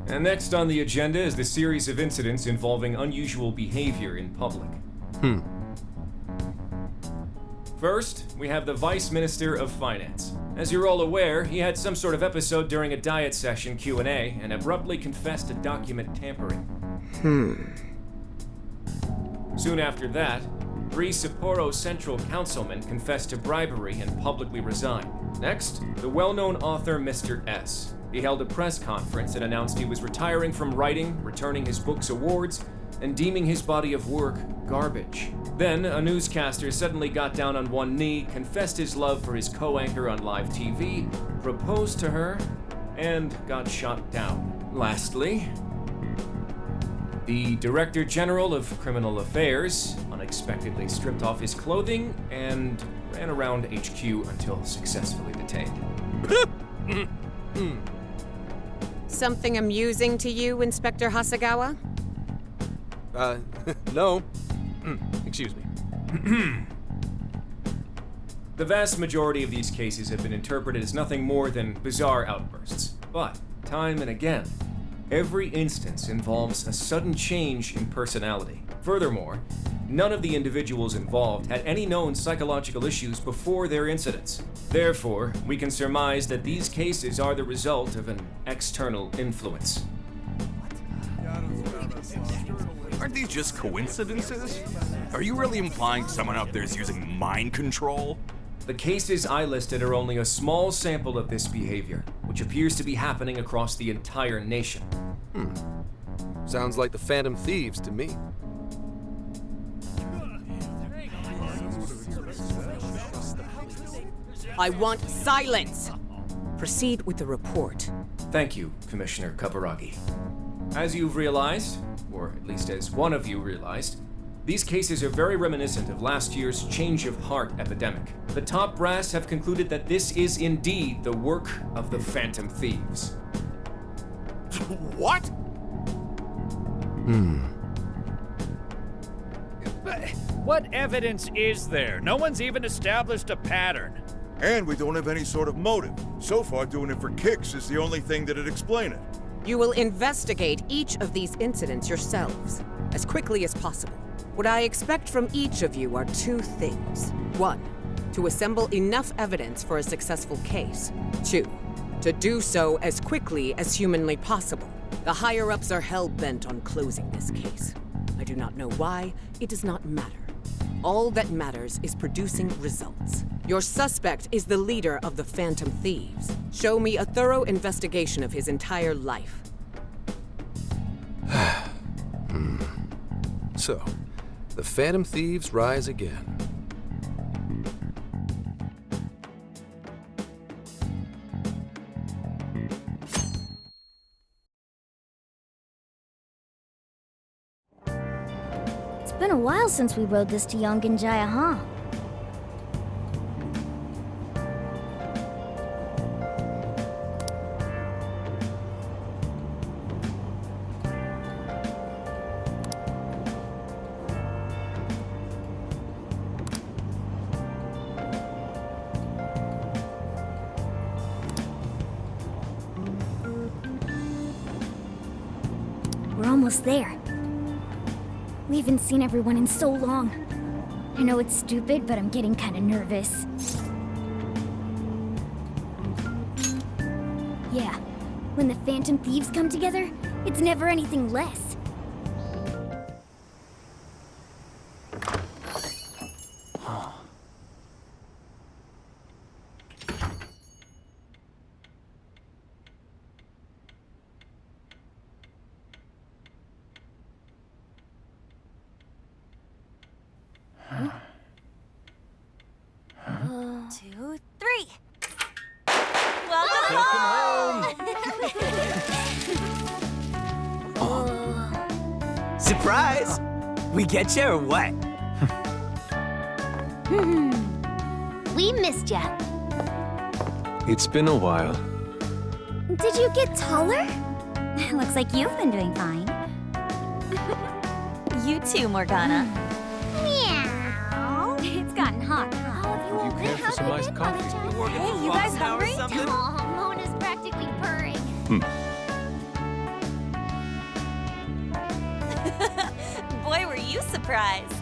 And next on the agenda is the series of incidents involving unusual behavior in public. First, we have the Vice Minister of Finance. As you're all aware, he had some sort of episode during a diet session Q&A and abruptly confessed to document tampering. Soon after that, 3 Sapporo Central councilmen confessed to bribery and publicly resigned. Next, the well-known author Mr. S. He held a press conference and announced he was retiring from writing, returning his book's awards, and deeming his body of work garbage. Then, a newscaster suddenly got down on one knee, confessed his love for his co-anchor on live TV, proposed to her, and got shot down. Lastly, the Director General of Criminal Affairs unexpectedly stripped off his clothing and ran around HQ until successfully detained. Something amusing to you, Inspector Hasegawa? No. Excuse me. The vast majority of these cases have been interpreted as nothing more than bizarre outbursts. But, time and again, every instance involves a sudden change in personality. Furthermore, none of the individuals involved had any known psychological issues before their incidents. Therefore, we can surmise that these cases are the result of an external influence. Aren't these just coincidences? Are you really implying someone out there is using mind control? The cases I listed are only a small sample of this behavior, which appears to be happening across the entire nation. Sounds like the Phantom Thieves to me. I want silence! Proceed with the report. Thank you, Commissioner Kaburagi. As you've realized, or at least as one of you realized, these cases are very reminiscent of last year's change of heart epidemic. The top brass have concluded that this is indeed the work of the Phantom Thieves. What? What evidence is there? No one's even established a pattern. And we don't have any sort of motive. So far, doing it for kicks is the only thing that'd explain it. You will investigate each of these incidents yourselves, as quickly as possible. What I expect from each of you are 2 things. 1, to assemble enough evidence for a successful case. 2, to do so as quickly as humanly possible. The higher-ups are hell-bent on closing this case. I do not know why. It does not matter. All that matters is producing results. Your suspect is the leader of the Phantom Thieves. Show me a thorough investigation of his entire life. So, the Phantom Thieves rise again. It's been a while since we rode this to Yongenjaya, huh? We're almost there. We haven't seen everyone in so long. I know it's stupid, but I'm getting kind of nervous. Yeah, when the Phantom Thieves come together, it's never anything less. Two, three. Welcome home! Surprise! We get you or what? We missed ya. It's been a while. Did you get taller? Looks like you've been doing fine. You too, Morgana. Meow. It's gotten hot. You care for some iced coffee? Hey, you guys hungry? Aw, Mona's practically purring. you surprised.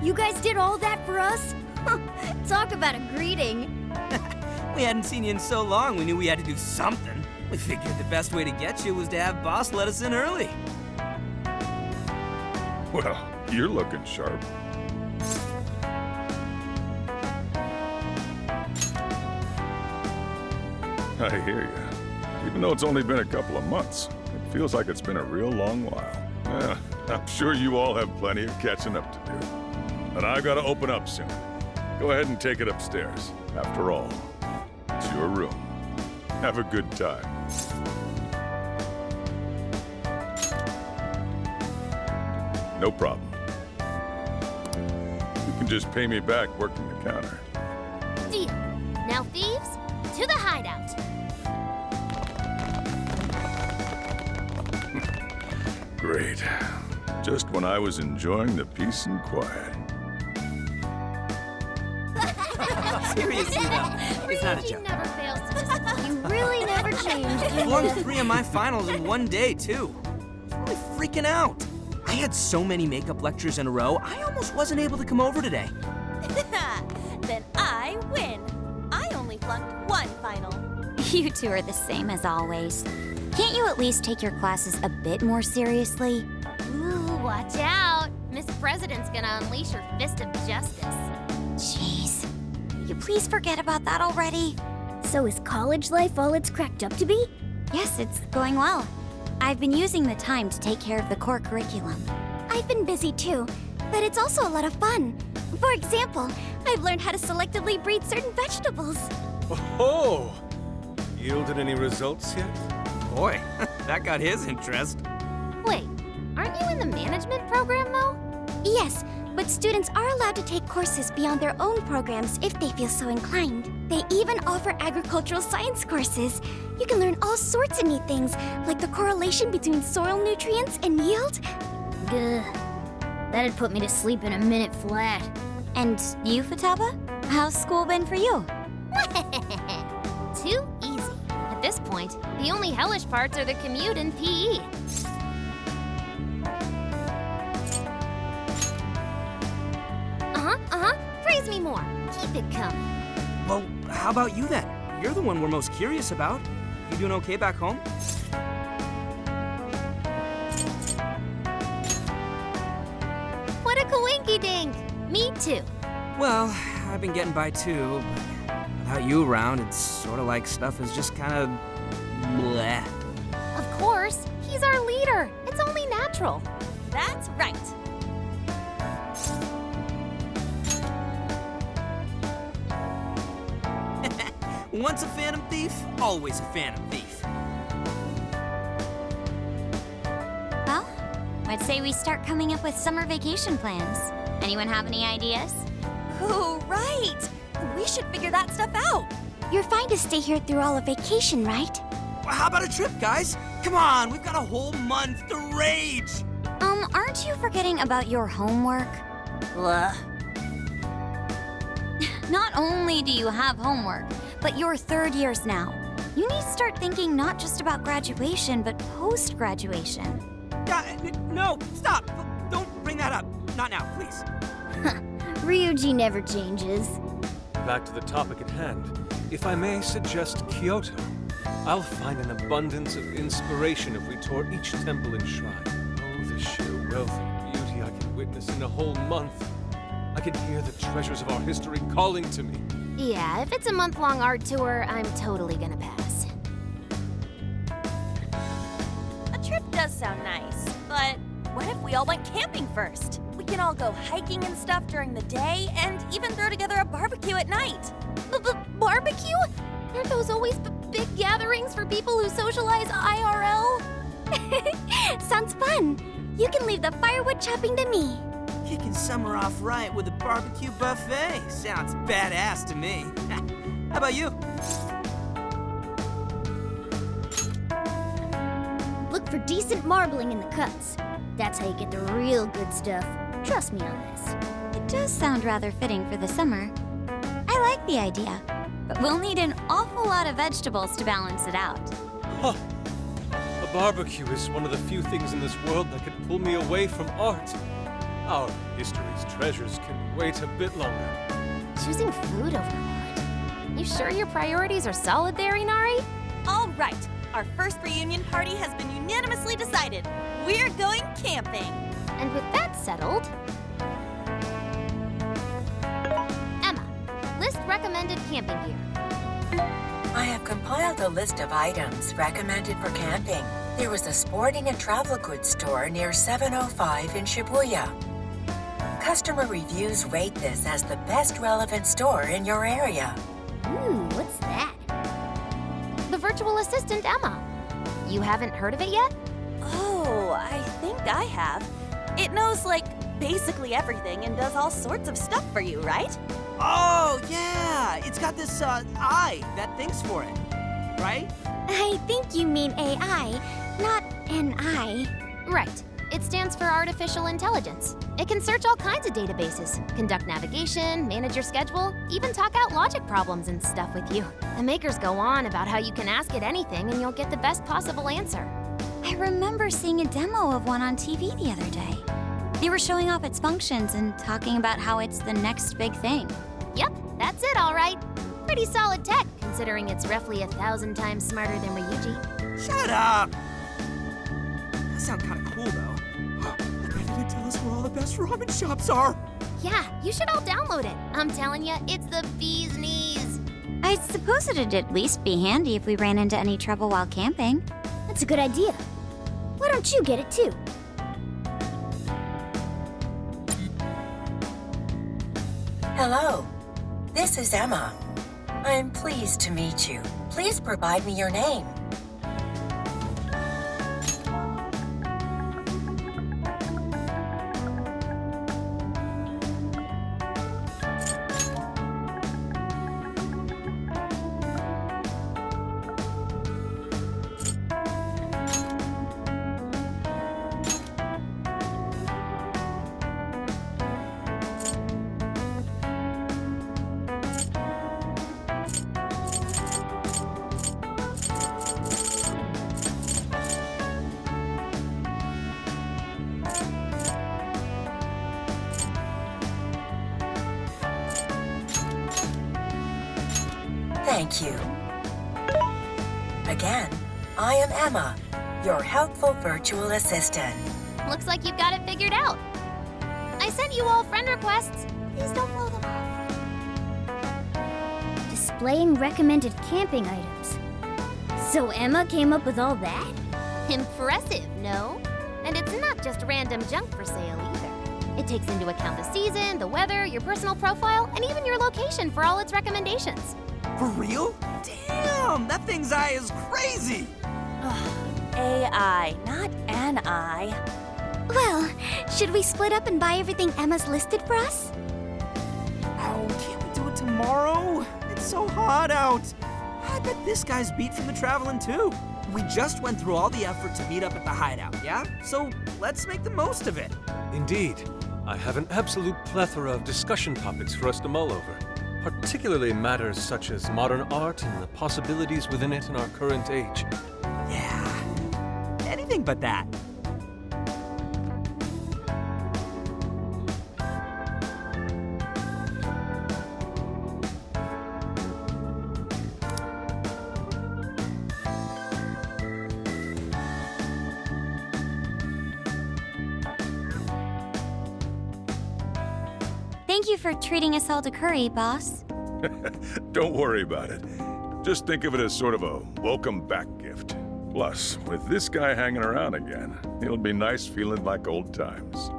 You guys did all that for us? Talk about a greeting. We hadn't seen you in so long, we knew we had to do something. We figured the best way to get you was to have Boss let us in early. Well, you're looking sharp. I hear you. Even though it's only been a couple of months, it feels like it's been a real long while. Yeah, I'm sure you all have plenty of catching up to do. And I've got to open up soon. Go ahead and take it upstairs. After all, it's your room. Have a good time. No problem. You can just pay me back working the counter. Deal. Now, thieves, to the hideout. Great. Just when I was enjoying the peace and quiet. Seriously, though, it's not a joke. Never fails to disappoint. You really never change. I won 3 of my finals in one day, too. I was really freaking out. I had so many makeup lectures in a row, I almost wasn't able to come over today. Then I win. I only flunked 1 final. You two are the same as always. Can't you at least take your classes a bit more seriously? Ooh, watch out. Miss President's gonna unleash her fist of justice. Jeez. Will you please forget about that already? So is college life all it's cracked up to be? Yes, it's going well. I've been using the time to take care of the core curriculum. I've been busy too, but it's also a lot of fun. For example, I've learned how to selectively breed certain vegetables. Oh! Yielded any results yet? Boy, that got his interest. Wait, aren't you in the management program though? Yes, but students are allowed to take courses beyond their own programs if they feel so inclined. They even offer agricultural science courses. You can learn all sorts of neat things, like the correlation between soil nutrients and yield. Gah, that'd put me to sleep in a minute flat. And you, Futaba? How's school been for you? Too easy. At this point, the only hellish parts are the commute and PE. Praise me more. Keep it coming. Well, how about you then? You're the one we're most curious about. You doing okay back home? What a coinky-dink! Me too. Well, I've been getting by too, but without you around, it's sort of like stuff is just kind of bleh. Of course, he's our leader. It's only natural. That's right. Once a phantom thief, always a phantom thief. Well, I'd say we start coming up with summer vacation plans. Anyone have any ideas? Oh, right. We should figure that stuff out. You're fine to stay here through all of vacation, right? Well, how about a trip, guys? Come on, we've got a whole month to rage! Aren't you forgetting about your homework? Ugh. Not only do you have homework, but you're 3rd years now. You need to start thinking not just about graduation, but post-graduation. No, stop! Don't bring that up. Not now, please. Ryuji never changes. Back to the topic at hand. If I may suggest Kyoto, I'll find an abundance of inspiration if we tour each temple and shrine. Oh, the sheer wealth of beauty I can witness in a whole month. I can hear the treasures of our history calling to me. Yeah, if it's a month-long art tour, I'm totally gonna pass. A trip does sound nice, but what if we all went camping first? We can all go hiking and stuff during the day, and even throw together a barbecue at night. Barbecue? Aren't those always big gatherings for people who socialize IRL? Sounds fun. You can leave the firewood chopping to me. Kicking summer off right with a barbecue buffet. Sounds badass to me. How about you? Look for decent marbling in the cuts. That's how you get the real good stuff. Trust me on this. It does sound rather fitting for the summer. I like the idea, but we'll need an awful lot of vegetables to balance it out. Huh. A barbecue is one of the few things in this world that could pull me away from art. Our history's treasures can wait a bit longer. Choosing food over art. You sure your priorities are solid there, Inari? All right, our first reunion party has been unanimously decided. We're going camping. And with that settled... Emma, list recommended camping gear. I have compiled a list of items recommended for camping. There was a sporting and travel goods store near 705 in Shibuya. Customer reviews rate this as the best relevant store in your area. Ooh, what's that? The virtual assistant, Emma. You haven't heard of it yet? Oh, I think I have. It knows, like, basically everything and does all sorts of stuff for you, right? Oh, yeah! It's got this, eye that thinks for it, right? I think you mean AI, not an eye. Right. It stands for Artificial Intelligence. It can search all kinds of databases, conduct navigation, manage your schedule, even talk out logic problems and stuff with you. The makers go on about how you can ask it anything and you'll get the best possible answer. I remember seeing a demo of one on TV the other day. They were showing off its functions and talking about how it's the next big thing. Yep, that's it, all right. Pretty solid tech, considering it's roughly 1,000 times smarter than Ryuji. Shut up! That sounds kind of cool, though. I bet it'd tell us where all the best ramen shops are. Yeah, you should all download it. I'm telling you, it's the bee's knees. I suppose it'd at least be handy if we ran into any trouble while camping. That's a good idea. Why don't you get it too? Hello, this is Emma. I'm pleased to meet you. Please provide me your name. Thank you. Again, I am Emma, your helpful virtual assistant. Looks like you've got it figured out. I sent you all friend requests. Please don't blow them off. Displaying recommended camping items. So Emma came up with all that? Impressive, no? And it's not just random junk for sale either. It takes into account the season, the weather, your personal profile, and even your location for all its recommendations. For real? Damn, that thing's eye is crazy! AI, not an eye. Well, should we split up and buy everything Emma's listed for us? Oh, can't we do it tomorrow? It's so hot out. I bet this guy's beat from the traveling too. We just went through all the effort to meet up at the hideout, yeah? So let's make the most of it. Indeed. I have an absolute plethora of discussion topics for us to mull over. Particularly matters such as modern art and the possibilities within it in our current age. Yeah, anything but that. Thank you for treating us all to curry, boss. Don't worry about it. Just think of it as sort of a welcome back gift. Plus, with this guy hanging around again, it'll be nice feeling like old times.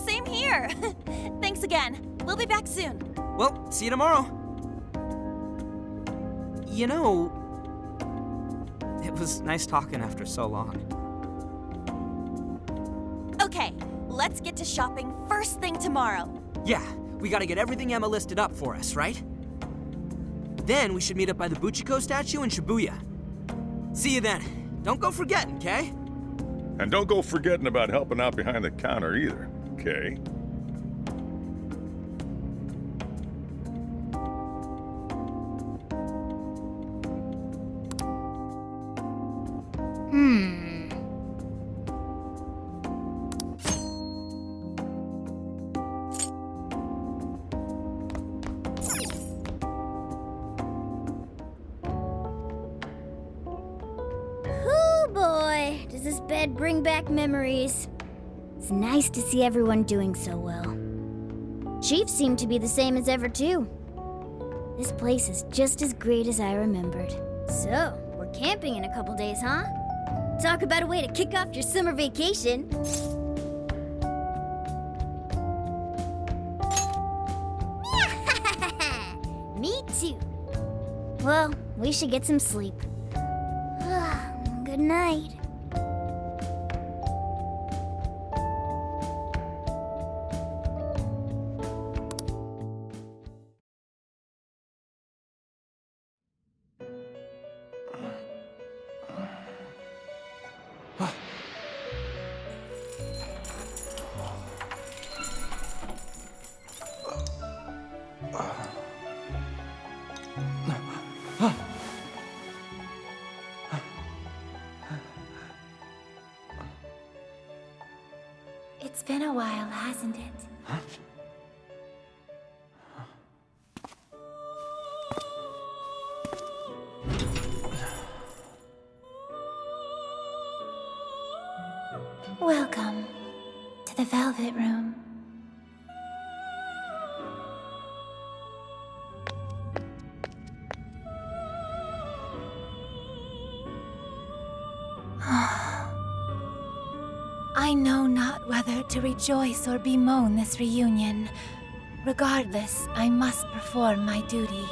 Same here. Thanks again. We'll be back soon. Well, see you tomorrow. You know, it was nice talking after so long. Okay, let's get to shopping first thing tomorrow. Yeah, we gotta get everything Emma listed up for us, right? Then we should meet up by the Buchiko statue in Shibuya. See you then. Don't go forgetting, okay? And don't go forgetting about helping out behind the counter either, okay? bed bring back memories. It's nice to see everyone doing so well. Chief seemed to be the same as ever, too. This place is just as great as I remembered. So, we're camping in a couple days, huh? Talk about a way to kick off your summer vacation. Me too. Well, we should get some sleep. Good night. It's been a while, hasn't it? Huh? Welcome to the Velvet Room. I know not whether to rejoice or bemoan this reunion. Regardless, I must perform my duty.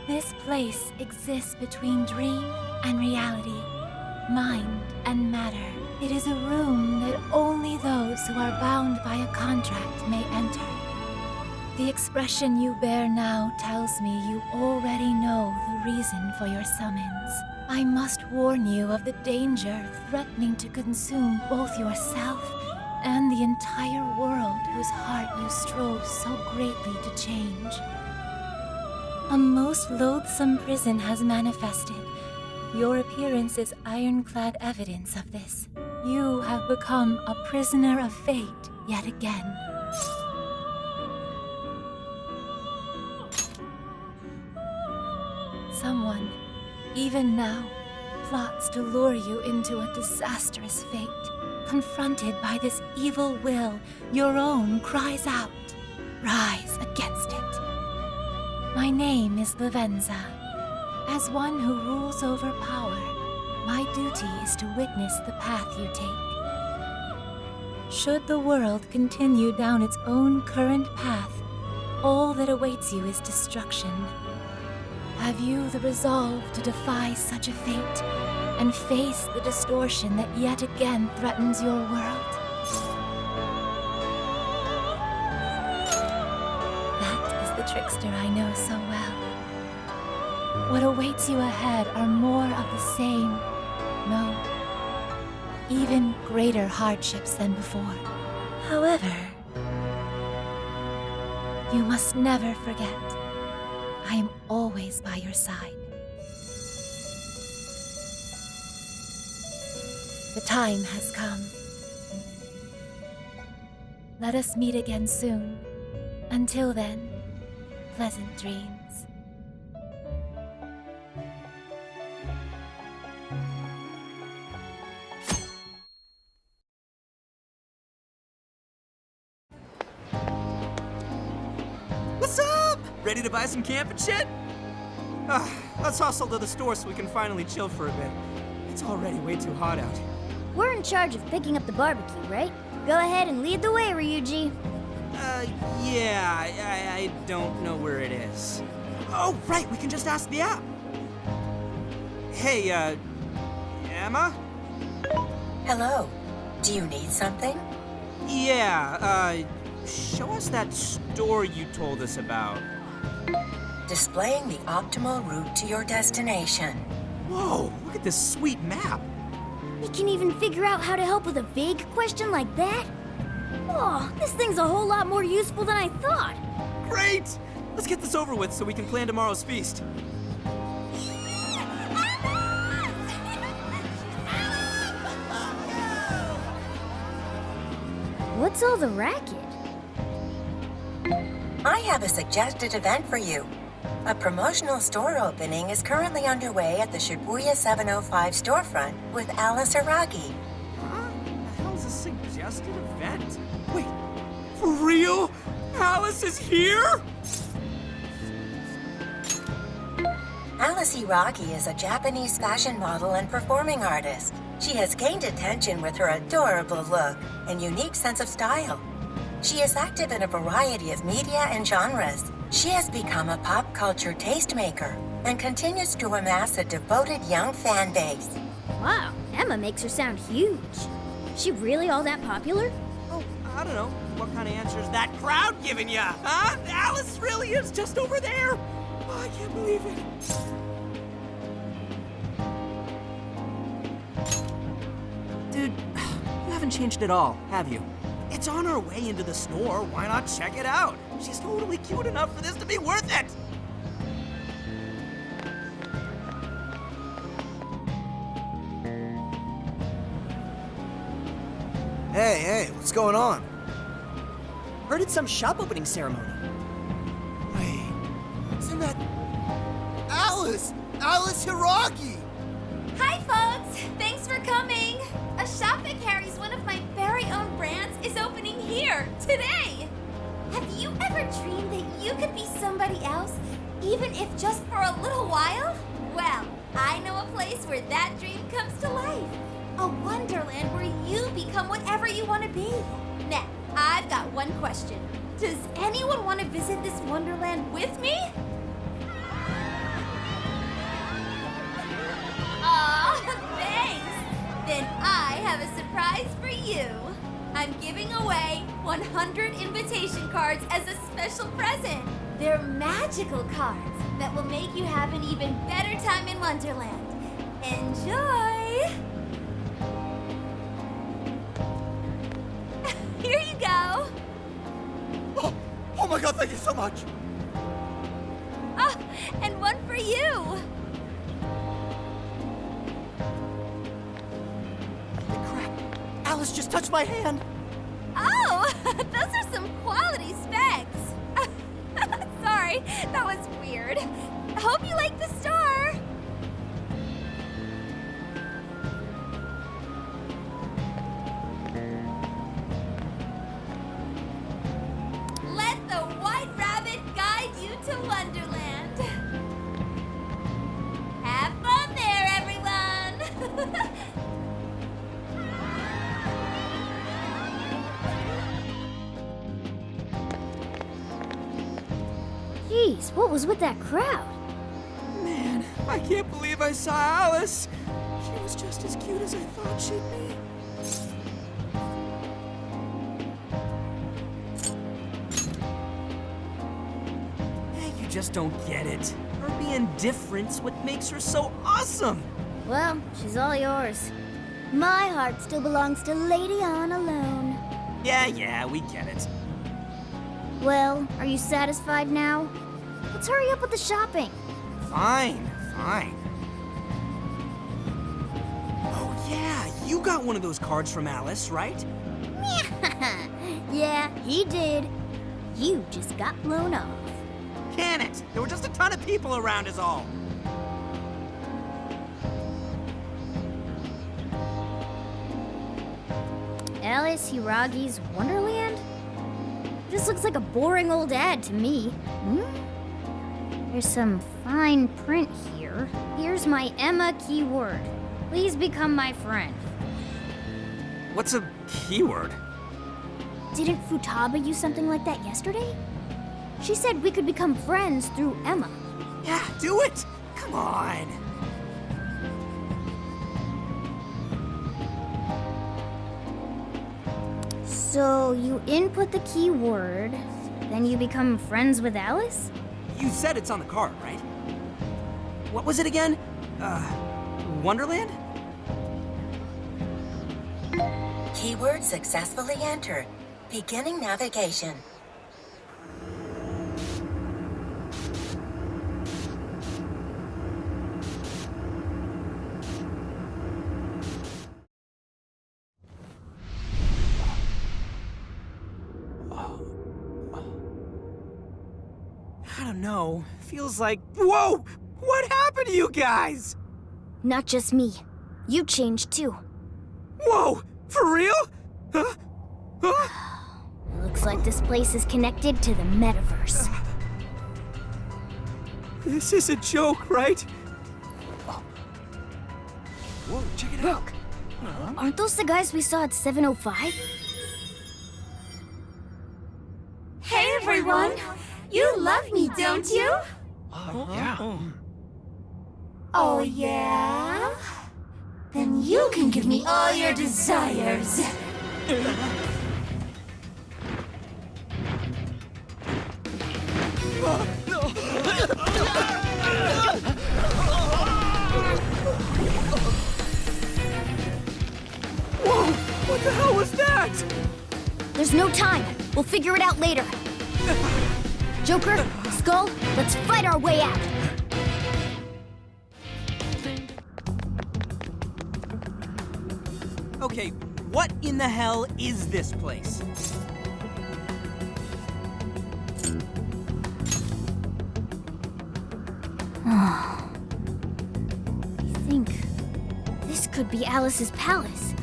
This place exists between dream and reality, mind and matter. It is a room that only those who are bound by a contract may enter. The expression you bear now tells me you already know the reason for your summons. I must warn you of the danger threatening to consume both yourself and the entire world whose heart you strove so greatly to change. A most loathsome prison has manifested. Your appearance is ironclad evidence of this. You have become a prisoner of fate yet again. Someone, even now, plots to lure you into a disastrous fate. Confronted by this evil will, your own cries out. Rise against it. My name is Lavenza. As one who rules over power, my duty is to witness the path you take. Should the world continue down its own current path, all that awaits you is destruction. Have you the resolve to defy such a fate and face the distortion that yet again threatens your world? That is the trickster I know so well. What awaits you ahead are more of the same, no, even greater hardships than before. However, you must never forget, I am always by your side. The time has come. Let us meet again soon. Until then, pleasant dreams. What's up? Ready to buy some camping shit? Let's hustle to the store so we can finally chill for a bit. It's already way too hot out. We're in charge of picking up the barbecue, right? Go ahead and lead the way, Ryuji. Yeah, I don't know where it is. Oh, right, we can just ask the app. Hey, Emma? Hello. Do you need something? Yeah, show us that store you told us about. Displaying the optimal route to your destination. Whoa, look at this sweet map. We can even figure out how to help with a vague question like that? Oh, this thing's a whole lot more useful than I thought. Great! Let's get this over with so we can plan tomorrow's feast. What's all the racket? I have a suggested event for you. A promotional store opening is currently underway at the Shibuya 705 storefront with Alice Araki. Huh? The hell's a suggested event? Wait, for real? Alice is here? Alice Iraki is a Japanese fashion model and performing artist. She has gained attention with her adorable look and unique sense of style. She is active in a variety of media and genres. She has become a pop culture tastemaker and continues to amass a devoted young fan base. Wow, Emma makes her sound huge. Is she really all that popular? Oh, I don't know. What kind of answer's that crowd giving ya, huh? Alice really is just over there. Oh, I can't believe it. Dude, you haven't changed at all, have you? It's on our way into the store. Why not check it out? She's totally cute enough for this to be worth it. Hey, what's going on? Heard it's some shop opening ceremony. Wait, isn't that Alice? Alice Hiragi! Hi, folks! Thanks for coming! A shop that carries one of my very own brands is opening here, today! Have you ever dreamed that you could be somebody else, even if just for a little while? Well, I know a place where that dream comes to life. A wonderland where you become whatever you want to be. Now, I've got one question. Does anyone want to visit this wonderland with me? Aw, thanks! Then I have a surprise for you. I'm giving away 100 invitation cards as a special present. They're magical cards that will make you have an even better time in Wonderland. Enjoy! Here you go. Oh my god, thank you so much! Oh, and one for you. Alice just touched my hand. Oh, those are some quality specs. Sorry, that was weird. Hope you like the store. Let the White Rabbit guide you to Wonderland. Have fun there, everyone. Jeez, what was with that crowd? Man, I can't believe I saw Alice. She was just as cute as I thought she'd be. Hey, you just don't get it. Her being different's what makes her so awesome. Well, she's all yours. My heart still belongs to Lady On alone. Yeah, we get it. Well, are you satisfied now? Let's hurry up with the shopping. Fine. Oh yeah, you got one of those cards from Alice, right? Yeah, he did. You just got blown off. Can it? There were just a ton of people around is all. Alice Hiragi's Wonderland? This looks like a boring old ad to me. There's some fine print here. Here's my Emma keyword. Please become my friend. What's a keyword? Didn't Futaba use something like that yesterday? She said we could become friends through Emma. Yeah, do it! Come on! So you input the keyword, then you become friends with Alice? You said it's on the card, right? What was it again? Wonderland? Keyword successfully entered. Beginning navigation. I don't know. Feels like... Whoa! What happened to you guys? Not just me. You changed too. Whoa! For real? Huh? Looks like this place is connected to the metaverse. This is a joke, right? Whoa, check it out. Look. Aren't those the guys we saw at 705? Hey everyone! You love me, don't you? Yeah. Oh yeah? Then you can give me all your desires. Whoa! What the hell was that? There's no time. We'll figure it out later. Joker, Skull, let's fight our way out. Okay, what in the hell is this place? I think this could be Alice's palace.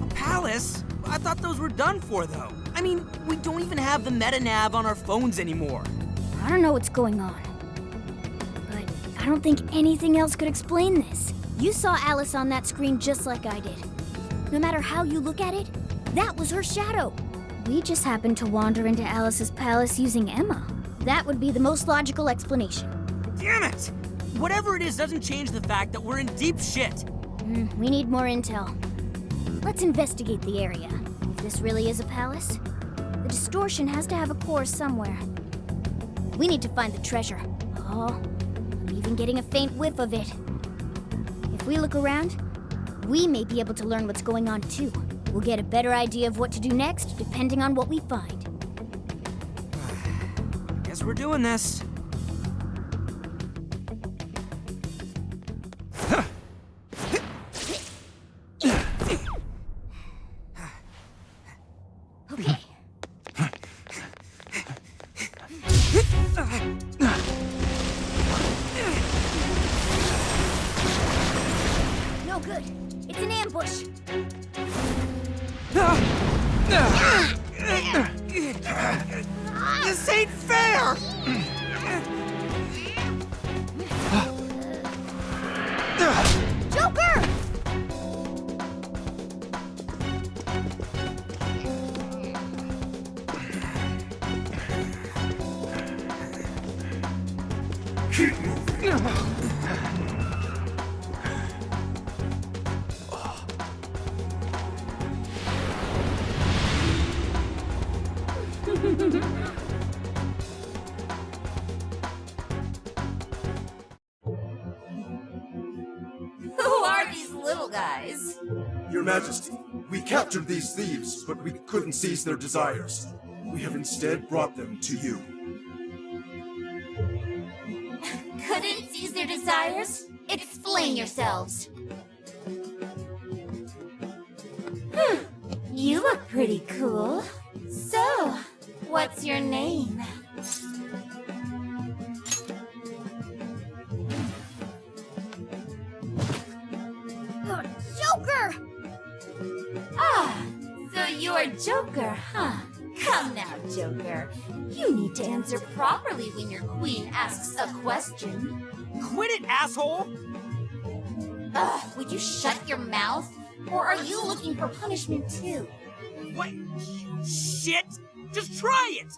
A palace? I thought those were done for, though. I mean, we don't even have the meta-nav on our phones anymore. I don't know what's going on, but I don't think anything else could explain this. You saw Alice on that screen just like I did. No matter how you look at it, that was her shadow. We just happened to wander into Alice's palace using Emma. That would be the most logical explanation. Damn it! Whatever it is doesn't change the fact that we're in deep shit. We need more intel. Let's investigate the area. If this really is a palace, the distortion has to have a core somewhere. We need to find the treasure. Oh, I'm even getting a faint whiff of it. If we look around, we may be able to learn what's going on too. We'll get a better idea of what to do next, depending on what we find. Guess we're doing this. Okay. No good. It's an ambush. This ain't fair! Joker! Keep moving. Who are these little guys? Your Majesty, we captured these thieves, but we couldn't seize their desires. We have instead brought them to you. Couldn't seize their desires? Explain yourselves. You look pretty cool. So, what's your name? Joker! Ah, so you're Joker, huh? Come now, Joker. You need to answer properly when your queen asks a question. Quit it, asshole! Ugh, would you shut your mouth? Or are you looking for punishment too? What? Shit! Just try it!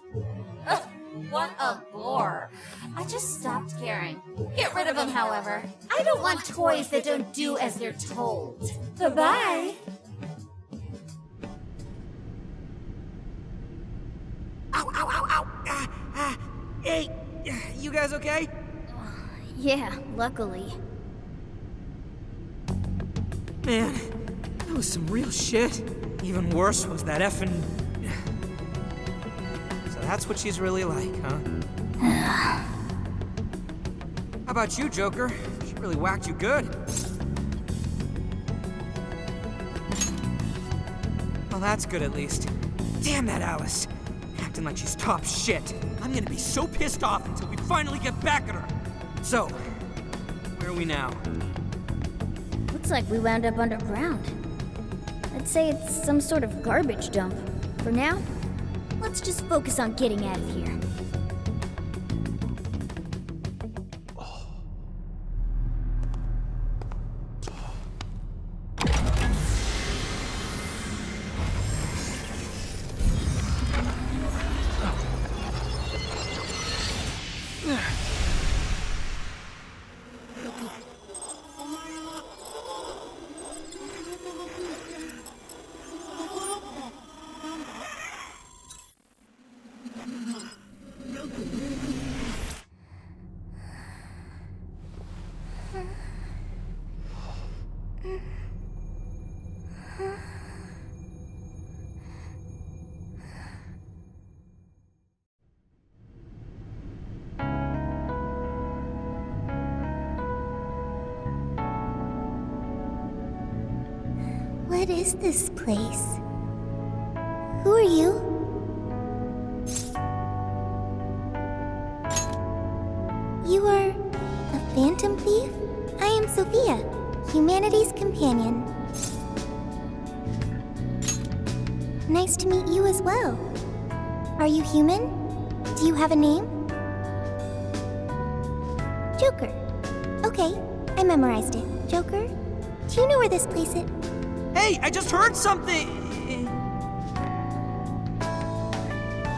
Ugh, what a bore. I just stopped caring. Get rid of them, however. I don't want toys that don't do as they're told. Bye-bye. Ow, ow, ow, ow! Hey, you guys okay? Yeah, luckily. Man, that was some real shit. Even worse was that effing... So that's what she's really like, huh? How about you, Joker? She really whacked you good. Well, that's good at least. Damn that Alice. acting like she's top shit. I'm gonna be so pissed off until we finally get back at her. So, where are we now? Looks like we wound up underground. I'd say it's some sort of garbage dump. For now, let's just focus on getting out of here. What is this place? Who are you? You are a phantom thief? I am Sophia, humanity's companion. Nice to meet you as well. Are you human? Do you have a name? Joker. Okay, I memorized it. Joker, do you know where this place is? Hey, I just heard something!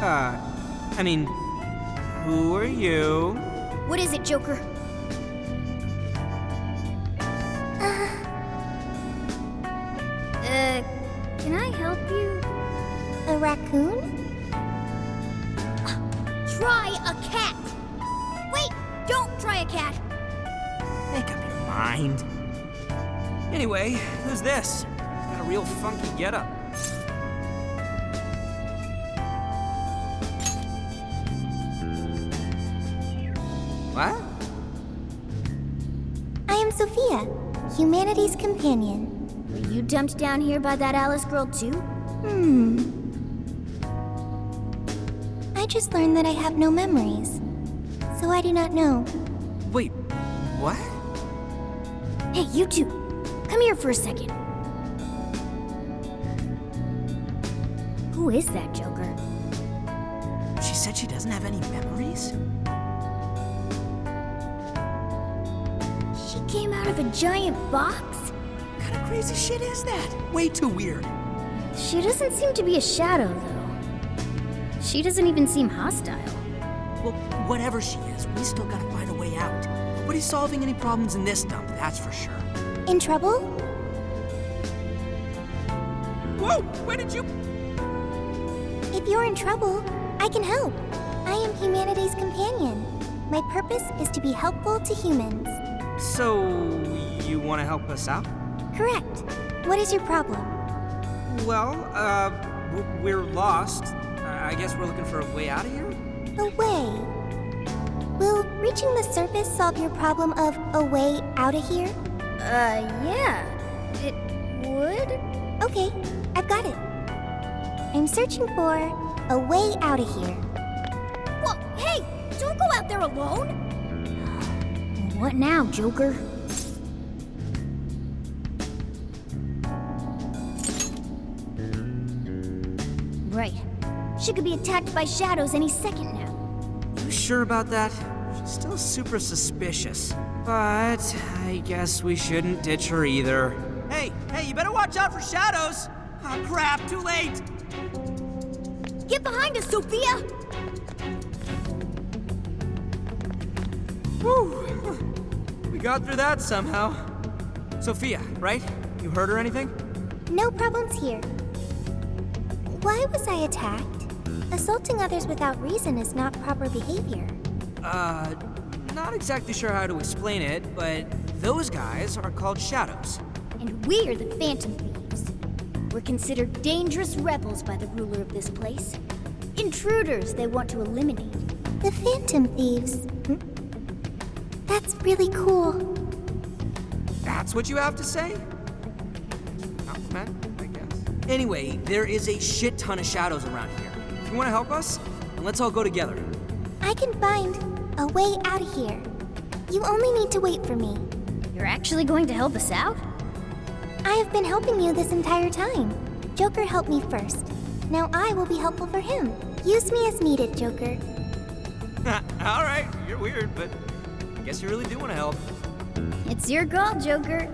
I mean, who are you? What is it, Joker? Can I help you? A raccoon? Try a cat! Wait, don't try a cat! Make up your mind. Anyway, who's this? He's got a real funky getup. What? I am Sophia, humanity's companion. Were you dumped down here by that Alice girl too? I just learned that I have no memories, so I do not know. Wait, what? Hey, you two, come here for a second. Who is that, Joker? She said she doesn't have any memories? She came out of a giant box? What kind of crazy shit is that? Way too weird. She doesn't seem to be a shadow, though. She doesn't even seem hostile. Well, whatever she is, we still gotta find a way out. Nobody's solving any problems in this dump, that's for sure. In trouble? Whoa! Where did you... If you're in trouble, I can help. I am humanity's companion. My purpose is to be helpful to humans. So, you want to help us out? Correct. What is your problem? Well, we're lost. I guess we're looking for a way out of here? A way? Will reaching the surface solve your problem of a way out of here? Yeah. It would? Okay, I've got it. I'm searching for a way out of here. Whoa, hey! Don't go out there alone! What now, Joker? Right. She could be attacked by shadows any second now. You sure about that? She's still super suspicious. But I guess we shouldn't ditch her either. Hey, you better watch out for shadows! Oh crap, too late! Get behind us, Sophia! Whew. We got through that somehow. Sophia, right? You hurt or anything? No problems here. Why was I attacked? Assaulting others without reason is not proper behavior. Not exactly sure how to explain it, but those guys are called shadows. And we're the Phantom Thieves. We're considered dangerous rebels by the ruler of this place. Intruders they want to eliminate. The Phantom Thieves. That's really cool. That's what you have to say? Compliment, I guess. Anyway, there is a shit ton of shadows around here. if you want to help us, then let's all go together. I can find a way out of here. You only need to wait for me. You're actually going to help us out? I have been helping you this entire time. Joker helped me first. Now I will be helpful for him. Use me as needed, Joker. Alright, you're weird, but I guess you really do want to help. It's your call, Joker.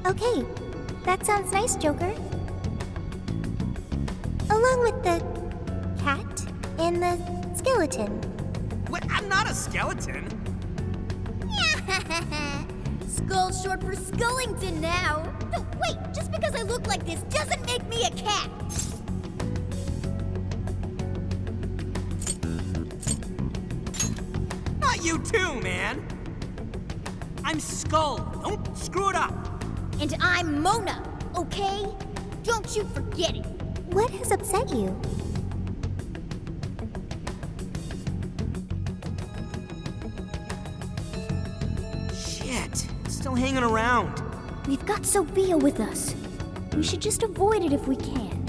Okay, that sounds nice, Joker. Along with the cat and the skeleton. What? I'm not a skeleton. Skull's short for Skullington now. No, wait, just because I look like this doesn't make me a cat. Not you too, man. I'm Skull. Don't screw it up. And I'm Mona, okay? Don't you forget it. What has upset you? Shit, still hanging around. We've got Sophia with us. We should just avoid it if we can.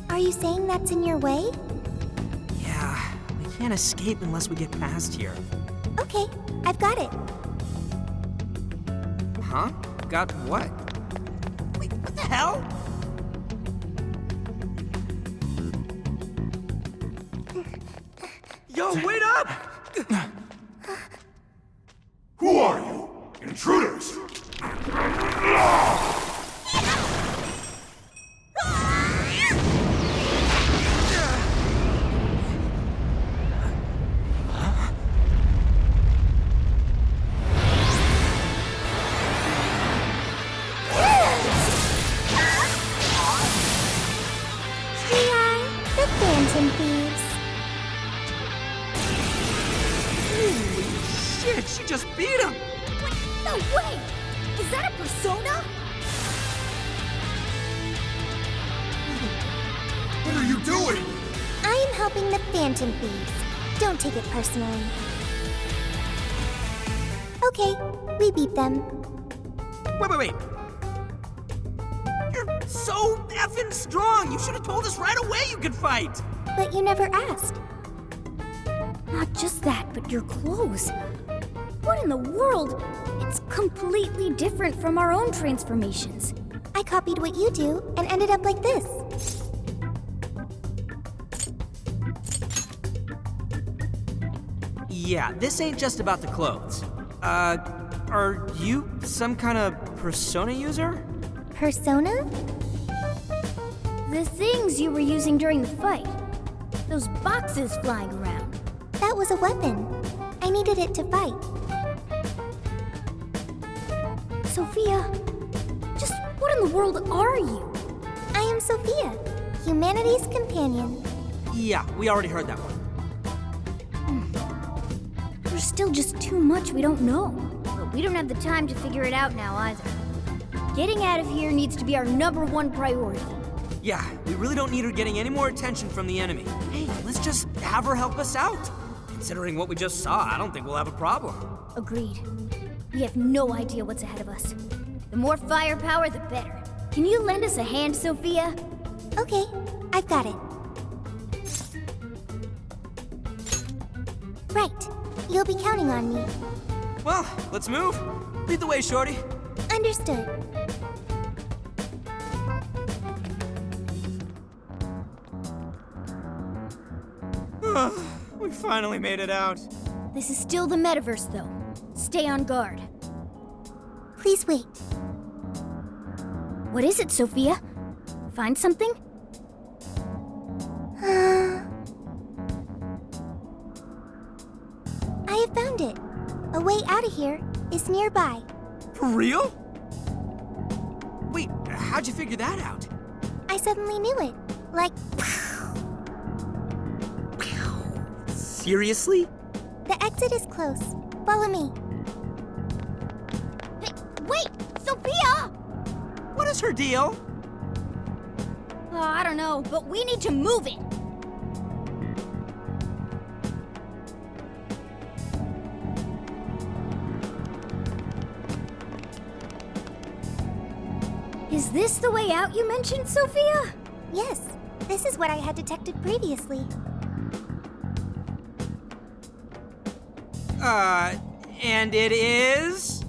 Are you saying that's in your way? Yeah, we can't escape unless we get past here. Okay, I've got it. Huh? Got what? Wait, what the hell? Yo, wait up! Who are you? Intruders! We are the Phantom Thieves. Holy shit, she just beat him! What? No way! Is that a persona? What are you doing? I am helping the Phantom Thieves. Don't take it personally. Okay, we beat them. Wait. You're so effing strong! You should have told us right away you could fight! But you never asked. Not just that, but your clothes. What in the world? It's completely different from our own transformations. I copied what you do and ended up like this. Yeah, this ain't just about the clothes. Are you some kind of persona user? Persona? The things you were using during the fight. Those boxes flying around. That was a weapon. I needed it to fight. Sophia, just what in the world are you? I am Sophia, humanity's companion. Yeah, we already heard that one. There's still just too much we don't know. But we don't have the time to figure it out now either. Getting out of here needs to be our #1 priority. Yeah, we really don't need her getting any more attention from the enemy. Hey, let's just have her help us out. Considering what we just saw, I don't think we'll have a problem. Agreed. We have no idea what's ahead of us. The more firepower, the better. Can you lend us a hand, Sophia? Okay, I've got it. Right. You'll be counting on me. Well, let's move. Lead the way, Shorty. Understood. We finally made it out. This is still the metaverse, though. Stay on guard. Please wait. What is it, Sophia? Find something? I have found it. A way out of here is nearby. For real? Wait, how'd you figure that out? I suddenly knew it. Like, Seriously? the exit is close. Follow me. Hey, wait! Sophia! What is her deal? I don't know, but we need to move it. Is this the way out you mentioned, Sophia? Yes, this is what I had detected previously. And it is?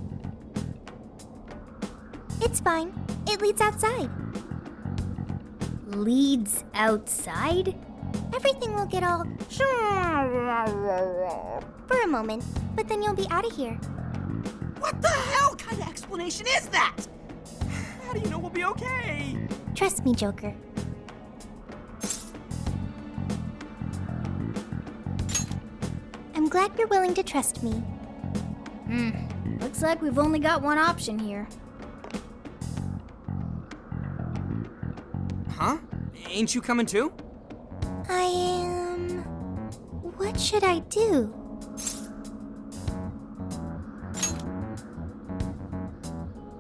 It's fine. It leads outside. Leads outside? Everything will get all for a moment, but then you'll be out of here. What the hell kind of explanation is that? How do you know we'll be okay? Trust me, Joker. I'm glad you're willing to trust me. Looks like we've only got one option here. Huh? Ain't you coming too? I am... What should I do?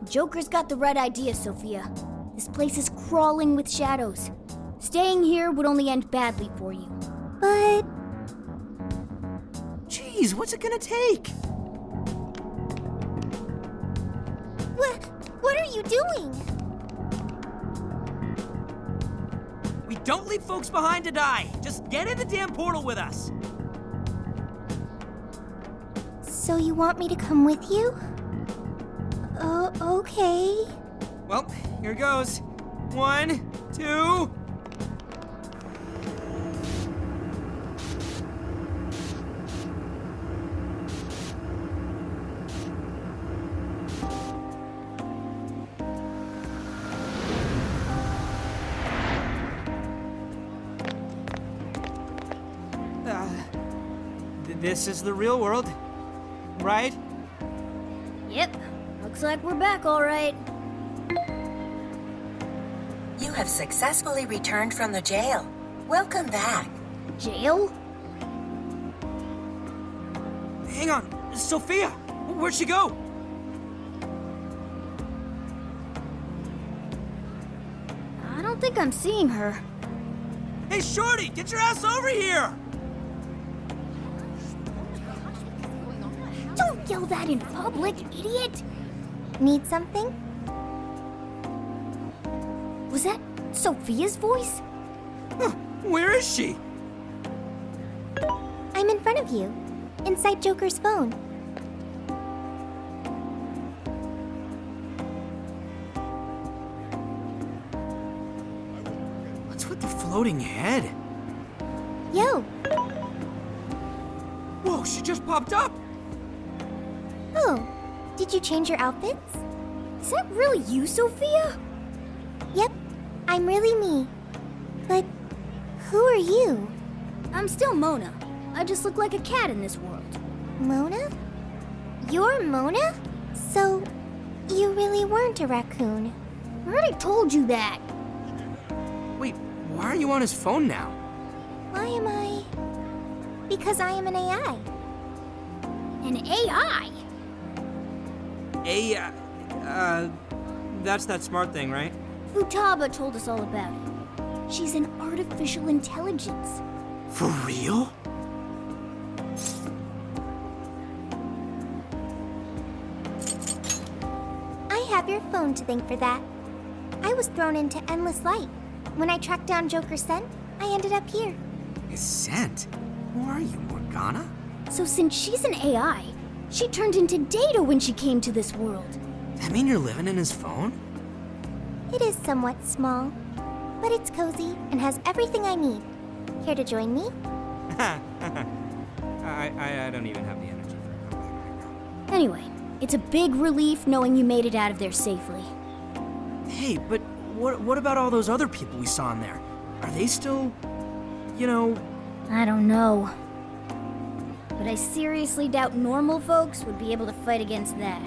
Joker's got the right idea, Sophia. This place is crawling with shadows. Staying here would only end badly for you. But... Jeez, what's it gonna take? What are you doing? We don't leave folks behind to die. Just get in the damn portal with us. So you want me to come with you? Okay. Well, here goes. 1, 2... This is the real world, right? Yep. Looks like we're back all right. You have successfully returned from the jail. Welcome back. Jail? Hang on, Sophia! Where'd she go? I don't think I'm seeing her. Hey, Shorty, get your ass over here! Don't yell that in public, idiot! Need something? Was that Sophia's voice? Huh, where is she? I'm in front of you, inside Joker's phone. What's with the floating head? Yo! Whoa, she just popped up! Oh, did you change your outfits? Is that really you, Sophia? Yep, I'm really me. But who are you? I'm still Mona. I just look like a cat in this world. Mona? You're Mona? So, you really weren't a raccoon. I already told you that. Wait, why are you on his phone now? Why am I? Because I am an AI. An AI? That's that smart thing, right? Futaba told us all about it. She's an artificial intelligence. For real? I have your phone to thank for that. I was thrown into endless light. When I tracked down Joker's scent, I ended up here. His scent? Who are you, Morgana? So since she's an AI, she turned into data when she came to this world. That mean you're living in his phone? It is somewhat small, but it's cozy and has everything I need. Care to join me? I don't even have the energy for a comeback right now. Anyway, it's a big relief knowing you made it out of there safely. Hey, but what about all those other people we saw in there? Are they still, I don't know. But I seriously doubt normal folks would be able to fight against that.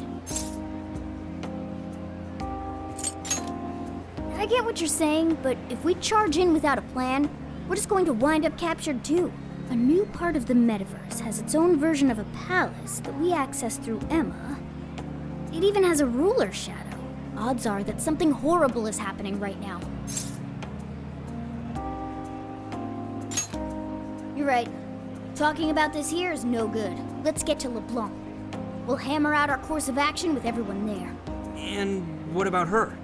I get what you're saying, but if we charge in without a plan, we're just going to wind up captured too. A new part of the metaverse has its own version of a palace that we access through Emma. It even has a ruler shadow. Odds are that something horrible is happening right now. You're right. Talking about this here is no good. Let's get to LeBlanc. We'll hammer out our course of action with everyone there. And what about her?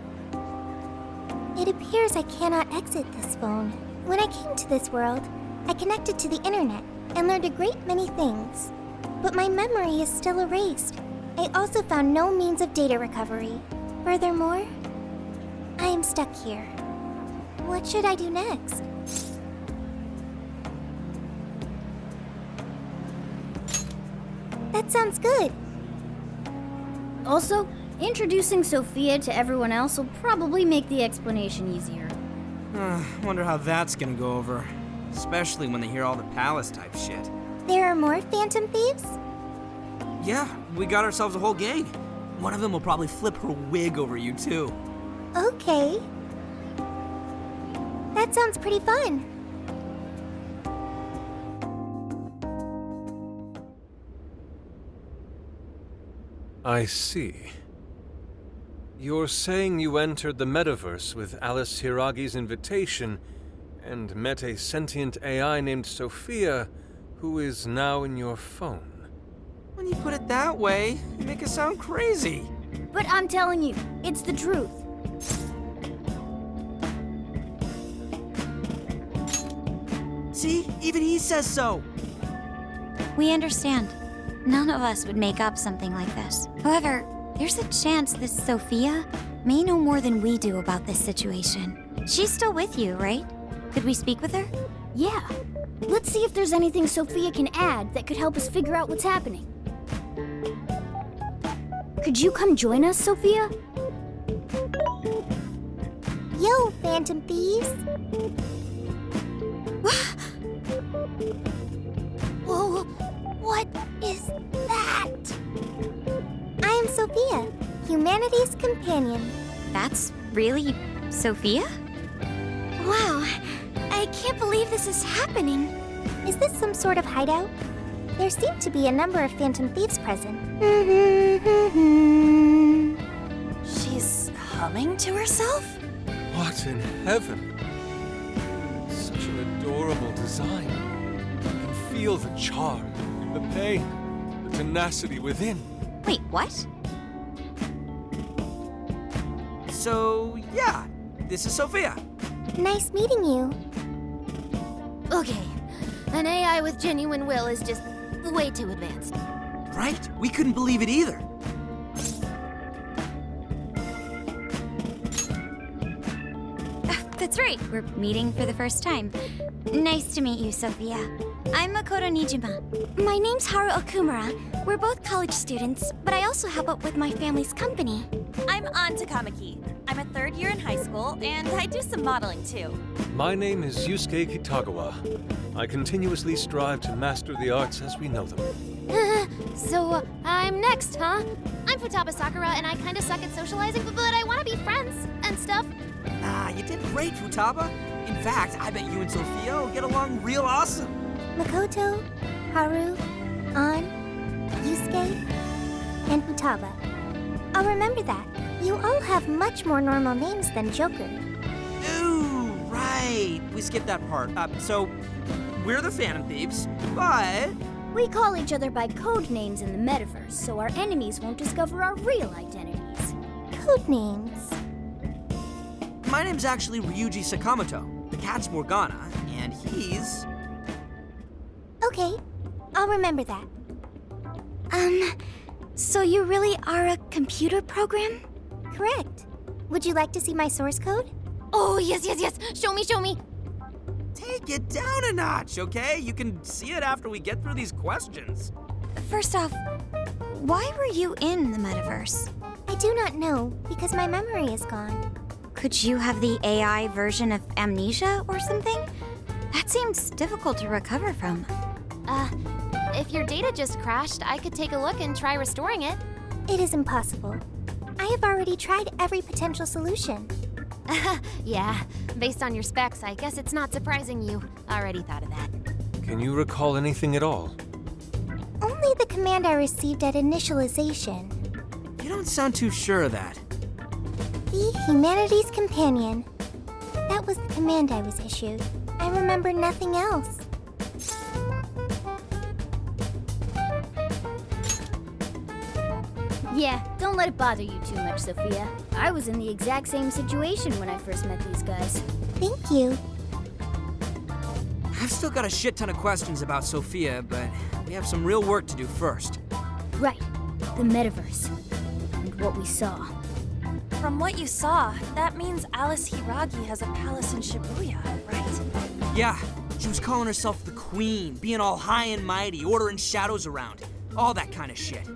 It appears I cannot exit this phone. When I came to this world, I connected to the internet and learned a great many things. But my memory is still erased. I also found no means of data recovery. Furthermore, I am stuck here. What should I do next? That sounds good. Also, introducing Sophia to everyone else will probably make the explanation easier. Wonder how that's gonna go over. Especially when they hear all the palace type shit. There are more Phantom Thieves? Yeah, we got ourselves a whole gang. One of them will probably flip her wig over you, too. Okay. That sounds pretty fun. I see. You're saying you entered the metaverse with Alice Hiragi's invitation and met a sentient AI named Sophia, who is now in your phone. When you put it that way, you make it sound crazy. But I'm telling you, it's the truth. See? Even he says so. We understand. None of us would make up something like this. However, there's a chance this Sophia may know more than we do about this situation. She's still with you, right? Could we speak with her? Yeah. Let's see if there's anything Sophia can add that could help us figure out what's happening. Could you come join us, Sophia? Yo, Phantom Thieves! Whoa, what is that? I am Sophia, humanity's companion. That's really Sophia? Wow, I can't believe this is happening. Is this some sort of hideout? There seem to be a number of Phantom Thieves present. She's humming to herself? What in heaven? Such an adorable design. You can feel the charm, the pain, the tenacity within. Wait, what? So, yeah, this is Sophia. Nice meeting you. Okay, an AI with genuine will is just way too advanced. Right? We couldn't believe it either. That's right, we're meeting for the first time. Nice to meet you, Sophia. I'm Makoto Nijima. My name's Haru Okumura. We're both college students, but I also help out with my family's company. I'm An Takamaki. I'm a third year in high school, and I do some modeling too. My name is Yusuke Kitagawa. I continuously strive to master the arts as we know them. So, I'm next, huh? I'm Futaba Sakura, and I kinda suck at socializing, but I wanna be friends and stuff. You did great, Futaba. In fact, I bet you and Sophia will get along real awesome. Makoto, Haru, An, Yusuke, and Futaba. I'll remember that. You all have much more normal names than Joker. Ooh, right. We skipped that part. So, we're the Phantom Thieves, but... We call each other by code names in the metaverse, so our enemies won't discover our real identities. Code names? My name's actually Ryuji Sakamoto. The cat's Morgana, and he's... Okay, I'll remember that. So you really are a computer program? Correct. Would you like to see my source code? Oh, yes. Show me. Take it down a notch, okay? You can see it after we get through these questions. First off, why were you in the metaverse? I do not know, because my memory is gone. Could you have the AI version of amnesia or something? That seems difficult to recover from. If your data just crashed, I could take a look and try restoring it. It is impossible. I have already tried every potential solution. Yeah, based on your specs, I guess it's not surprising you already thought of that. Can you recall anything at all? Only the command I received at initialization. You don't sound too sure of that. Be humanity's companion. That was the command I was issued. I remember nothing else. Yeah, don't let it bother you too much, Sophia. I was in the exact same situation when I first met these guys. Thank you. I've still got a shit ton of questions about Sophia, but we have some real work to do first. Right, the metaverse. And what we saw. From what you saw, that means Alice Hiragi has a palace in Shibuya, right? Yeah, she was calling herself the Queen, being all high and mighty, ordering shadows around. All that kind of shit.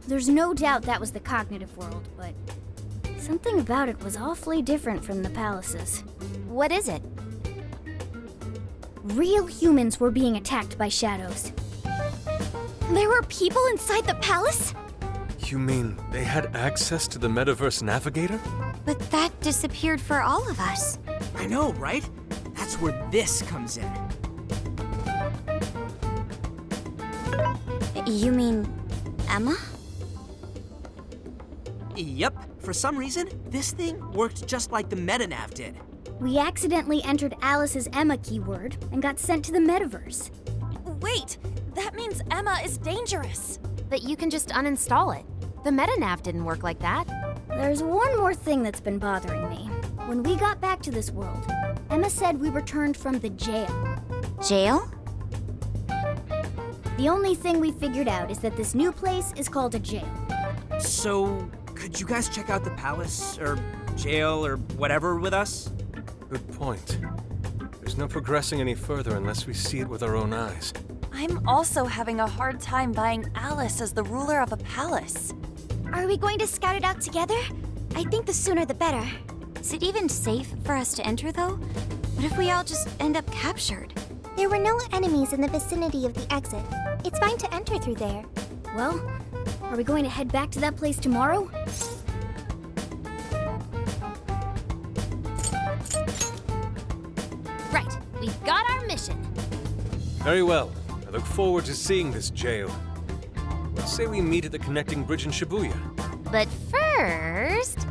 There's no doubt that was the cognitive world, but something about it was awfully different from the palaces. What is it? Real humans were being attacked by shadows. There were people inside the palace? You mean they had access to the Metaverse Navigator? But that disappeared for all of us. I know, right? That's where this comes in. You mean Emma? Yep. For some reason, this thing worked just like the MetaNav did. We accidentally entered Alice's Emma keyword and got sent to the metaverse. Wait, that means Emma is dangerous. But you can just uninstall it. The MetaNav didn't work like that. There's one more thing that's been bothering me. When we got back to this world, Emma said we returned from the jail. Jail? The only thing we figured out is that this new place is called a jail. So, could you guys check out the palace, or jail, or whatever with us? Good point. There's no progressing any further unless we see it with our own eyes. I'm also having a hard time buying Alice as the ruler of a palace. Are we going to scout it out together? I think the sooner the better. Is it even safe for us to enter, though? What if we all just end up captured? There were no enemies in the vicinity of the exit. It's fine to enter through there. Well, are we going to head back to that place tomorrow? Right, we've got our mission. Very well. I look forward to seeing this jail. Let's say we meet at the connecting bridge in Shibuya. But first...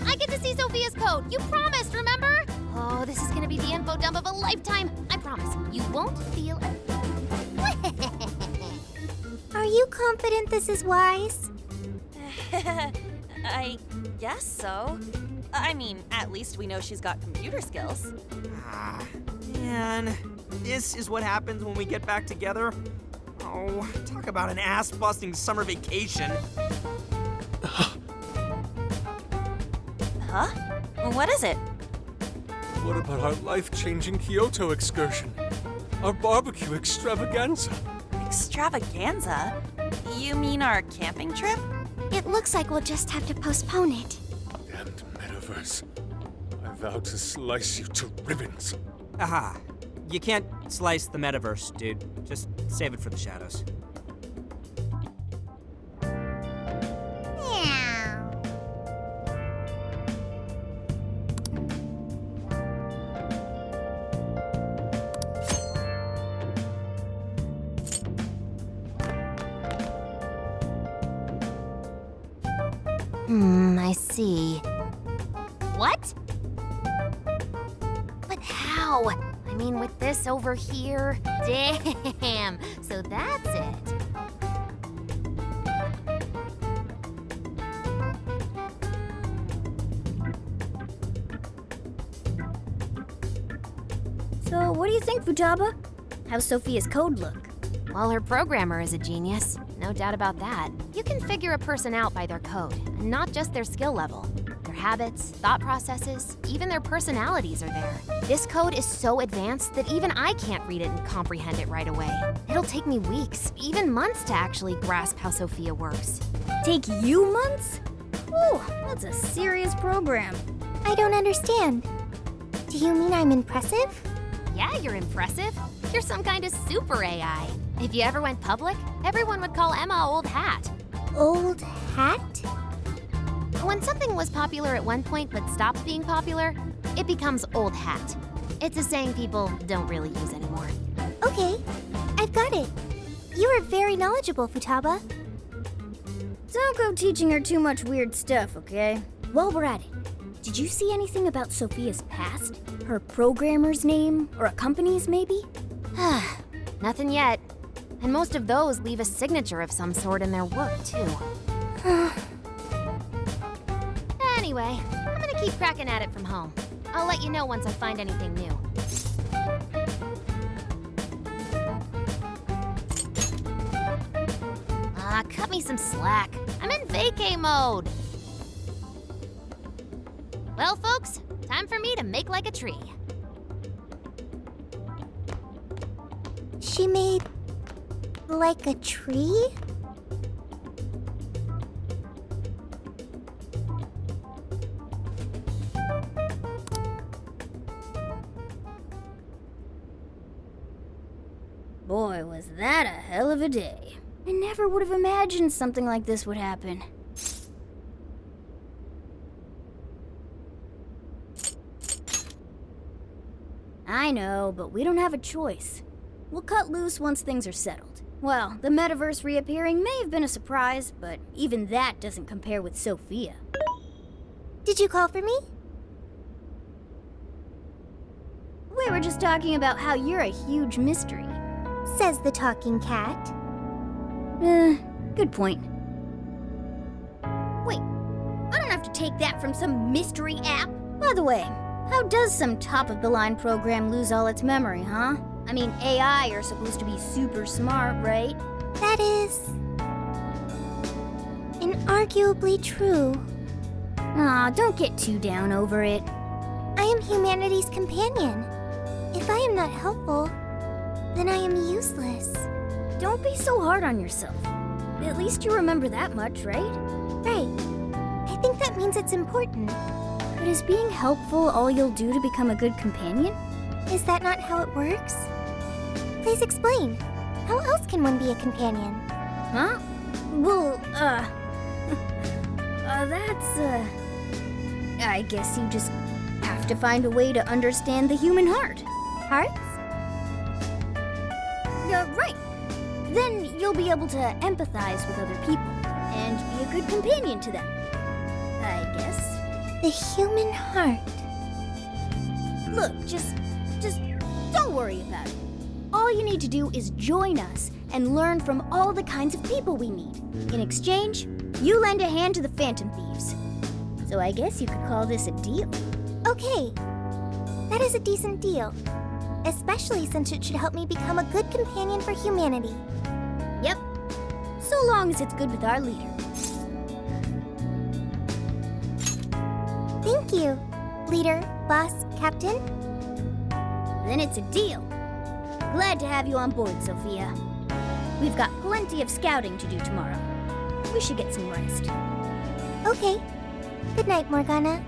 I get to see Sophia's code. You promised, remember? Oh, this is gonna be the info dump of a lifetime. I promise. You won't feel a... Are you confident this is wise? I guess so. I mean, at least we know she's got computer skills. Ah, man. This is what happens when we get back together? Oh, talk about an ass-busting summer vacation. Huh? What is it? What about our life-changing Kyoto excursion? Our barbecue extravaganza? Extravaganza? You mean our camping trip? It looks like we'll just have to postpone it. Damned metaverse. I vow to slice you to ribbons. Aha. You can't slice the metaverse, dude. Just save it for the shadows. I see. What? But how? I mean, with this over here? Damn! So that's it. So, what do you think, Futaba? How's Sophia's code look? Well, her programmer is a genius. No doubt about that. You can figure a person out by their code, and not just their skill level. Their habits, thought processes, even their personalities are there. This code is so advanced that even I can't read it and comprehend it right away. It'll take me weeks, even months to actually grasp how Sophia works. Take you months? Ooh, that's a serious program. I don't understand. Do you mean I'm impressive? Yeah, you're impressive. You're some kind of super AI. If you ever went public, everyone would call Emma Old Hat. Old Hat? When something was popular at one point but stopped being popular, it becomes Old Hat. It's a saying people don't really use anymore. Okay, I've got it. You are very knowledgeable, Futaba. Don't go teaching her too much weird stuff, okay? While we're at it, did you see anything about Sophia's past? Her programmer's name, or a company's maybe? Nothing yet. And most of those leave a signature of some sort in their work, too. Anyway, I'm gonna keep cracking at it from home. I'll let you know once I find anything new. Cut me some slack. I'm in vacay mode. Well, folks, time for me to make like a tree. She made like a tree? Boy, was that a hell of a day. I never would have imagined something like this would happen. I know, but we don't have a choice. We'll cut loose once things are settled. Well, the metaverse reappearing may have been a surprise, but even that doesn't compare with Sophia. Did you call for me? We were just talking about how you're a huge mystery. Says the talking cat. Good point. Wait, I don't have to take that from some mystery app. By the way, how does some top-of-the-line program lose all its memory, huh? I mean, AI are supposed to be super smart, right? That is... inarguably true. Aw, don't get too down over it. I am humanity's companion. If I am not helpful, then I am useless. Don't be so hard on yourself. At least you remember that much, right? Right. I think that means it's important. But is being helpful all you'll do to become a good companion? Is that not how it works? Please explain. How else can one be a companion? Huh? Well, I guess you just have to find a way to understand the human heart. Hearts? Right. Then you'll be able to empathize with other people and be a good companion to them. I guess. The human heart. Look, just don't worry about it. All you need to do is join us and learn from all the kinds of people we meet. In exchange, you lend a hand to the Phantom Thieves. So I guess you could call this a deal. Okay. That is a decent deal. Especially since it should help me become a good companion for humanity. Yep. So long as it's good with our leader. Thank you, leader, boss, captain. Then it's a deal. Glad to have you on board, Sophia. We've got plenty of scouting to do tomorrow. We should get some rest. Okay. Good night, Morgana.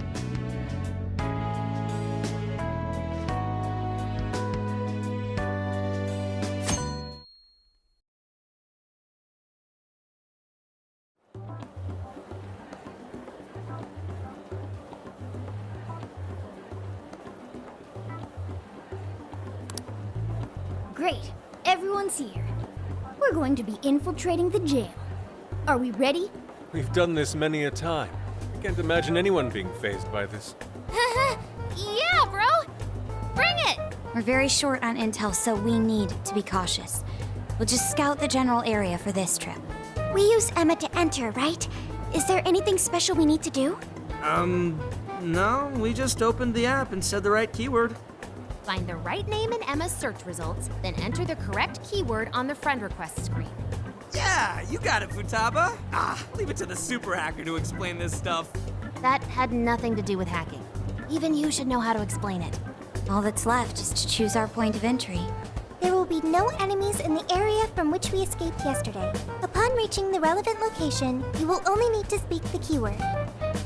Great. Everyone's here. We're going to be infiltrating the jail. Are we ready? We've done this many a time. I can't imagine anyone being fazed by this. Yeah, bro! Bring it! We're very short on intel, so we need to be cautious. We'll just scout the general area for this trip. We use Emma to enter, right? Is there anything special we need to do? No, we just opened the app and said the right keyword. Find the right name in Emma's search results, then enter the correct keyword on the friend request screen. Yeah, you got it, Futaba. Leave it to the super hacker to explain this stuff. That had nothing to do with hacking. Even you should know how to explain it. All that's left is to choose our point of entry. There will be no enemies in the area from which we escaped yesterday. Upon reaching the relevant location, you will only need to speak the keyword.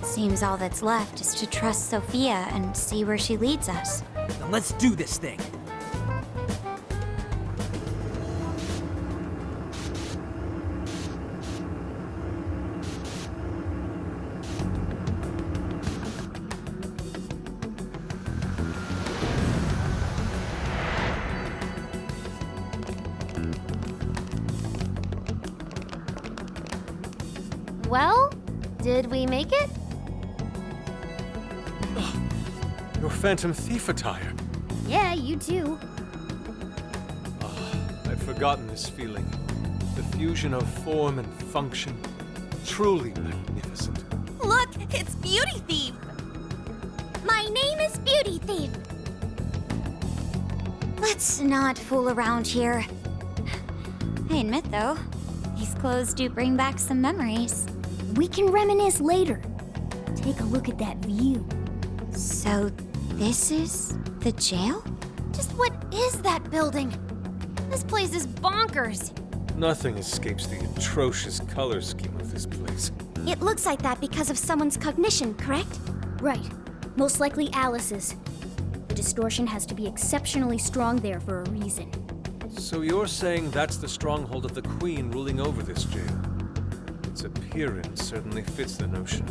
Seems all that's left is to trust Sophia and see where she leads us. Then let's do this thing. Well, did we make it? Your Phantom Thief attire. Yeah, you too. I'd forgotten this feeling. The fusion of form and function. truly magnificent. Look, it's Beauty Thief! My name is Beauty Thief. Let's not fool around here. I admit, though, these clothes do bring back some memories. We can reminisce later. Take a look at that view. So, this is the jail? Just what is that building? This place is bonkers. Nothing escapes the atrocious color scheme of this place. It looks like that because of someone's cognition, correct? Right. Most likely Alice's. The distortion has to be exceptionally strong there for a reason. So you're saying that's the stronghold of the Queen ruling over this jail? Its appearance certainly fits the notion.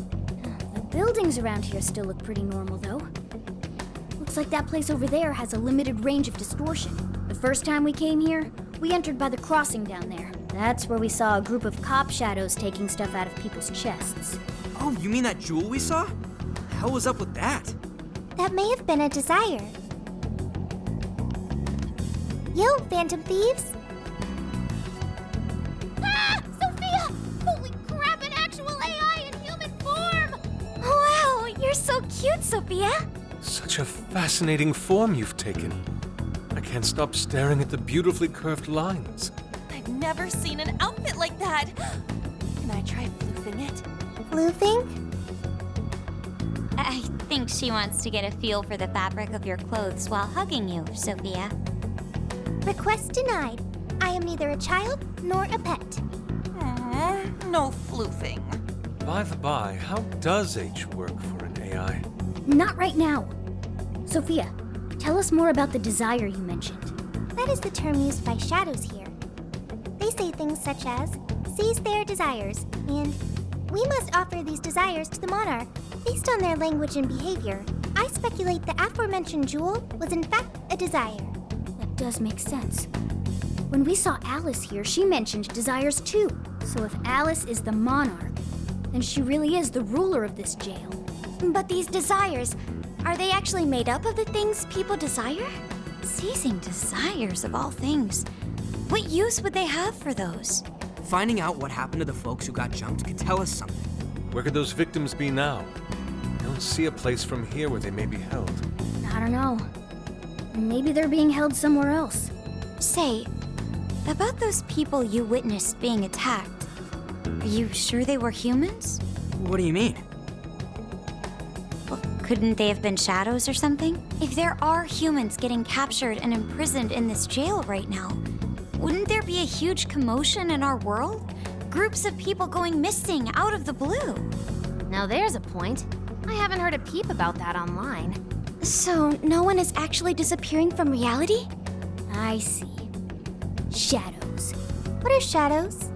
The buildings around here still look pretty normal, though. Looks like that place over there has a limited range of distortion. The first time we came here, we entered by the crossing down there. That's where we saw a group of cop shadows taking stuff out of people's chests. Oh, you mean that jewel we saw? The hell was up with that? That may have been a desire. Yo, Phantom Thieves! Ah! Sophia! Holy crap, an actual AI in human form! Wow, you're so cute, Sophia! Such a fascinating form you've taken. I can't stop staring at the beautifully curved lines. I've never seen an outfit like that! Can I try floofing it? Floofing? I think she wants to get a feel for the fabric of your clothes while hugging you, Sophia. Request denied. I am neither a child nor a pet. No floofing. By the by, how does H work for an AI? Not right now. Sophia, tell us more about the desire you mentioned. That is the term used by shadows here. They say things such as, seize their desires, and we must offer these desires to the monarch. Based on their language and behavior, I speculate the aforementioned jewel was in fact a desire. That does make sense. When we saw Alice here, she mentioned desires too. So if Alice is the monarch, then she really is the ruler of this jail. But these desires, are they actually made up of the things people desire? Seizing desires of all things. What use would they have for those? Finding out what happened to the folks who got jumped could tell us something. Where could those victims be now? I don't see a place from here where they may be held. I don't know. Maybe they're being held somewhere else. Say, about those people you witnessed being attacked, are you sure they were humans? What do you mean? Well, couldn't they have been shadows or something? If there are humans getting captured and imprisoned in this jail right now, wouldn't there be a huge commotion in our world? Groups of people going missing out of the blue. Now there's a point. I haven't heard a peep about that online. So, no one is actually disappearing from reality? I see. Shadows. What are shadows?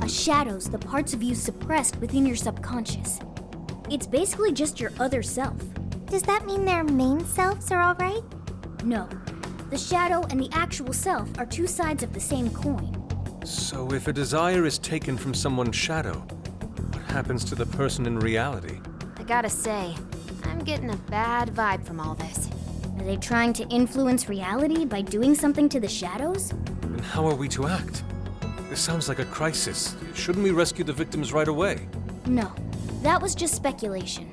A shadow's the parts of you suppressed within your subconscious. It's basically just your other self. Does that mean their main selves are all right? No. The shadow and the actual self are two sides of the same coin. So if a desire is taken from someone's shadow, what happens to the person in reality? I gotta say, I'm getting a bad vibe from all this. Are they trying to influence reality by doing something to the shadows? Then how are we to act? This sounds like a crisis. Shouldn't we rescue the victims right away? No, that was just speculation.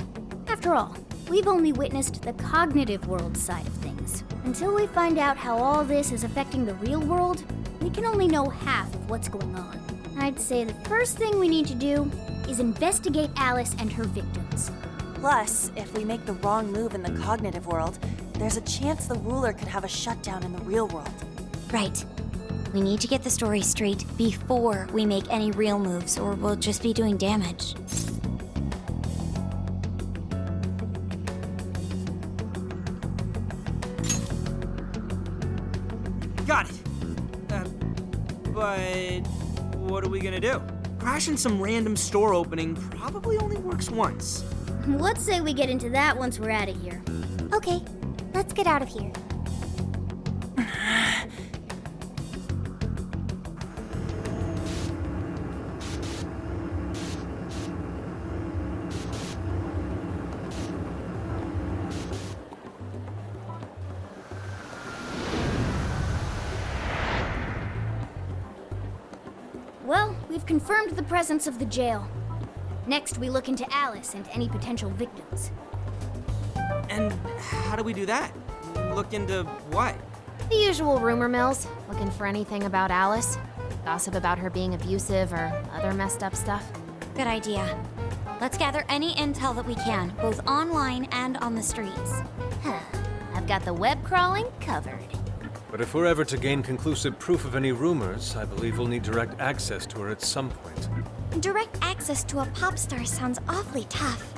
After all, we've only witnessed the cognitive world side of things. Until we find out how all this is affecting the real world, we can only know half of what's going on. I'd say the first thing we need to do is investigate Alice and her victims. Plus, if we make the wrong move in the cognitive world, there's a chance the ruler could have a shutdown in the real world. Right. We need to get the story straight before we make any real moves, or we'll just be doing damage. Got it. But what are we gonna do? Crashing some random store opening probably only works once. Let's say we get into that once we're out of here. Okay, let's get out of here. We've confirmed the presence of the jail. Next, we look into Alice and any potential victims. And how do we do that? Look into what? The usual rumor mills, looking for anything about Alice. Gossip about her being abusive or other messed up stuff. Good idea. Let's gather any intel that we can, both online and on the streets. I've got the web crawling covered. But if we're ever to gain conclusive proof of any rumors, I believe we'll need direct access to her at some point. Direct access to a pop star sounds awfully tough.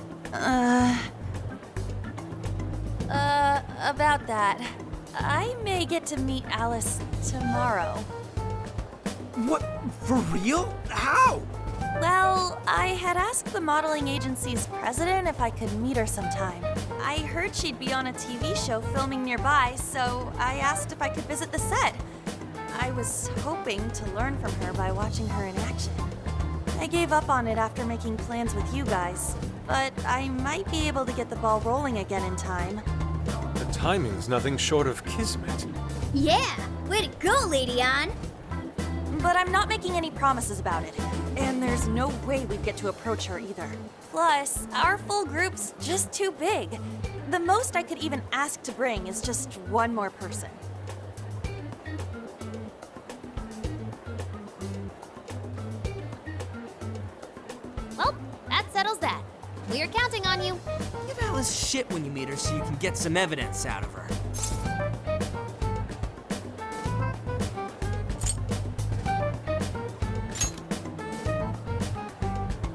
About that. I may get to meet Alice tomorrow. What? For real? How? Well, I had asked the modeling agency's president if I could meet her sometime. I heard she'd be on a TV show filming nearby, so I asked if I could visit the set. I was hoping to learn from her by watching her in action. I gave up on it after making plans with you guys, but I might be able to get the ball rolling again in time. The timing's nothing short of kismet. Yeah! Way to go, Lady Ann! But I'm not making any promises about it. And there's no way we'd get to approach her either. Plus, our full group's just too big. The most I could even ask to bring is just one more person. Well, that settles that. We're counting on you. Give Alice shit when you meet her so you can get some evidence out of her.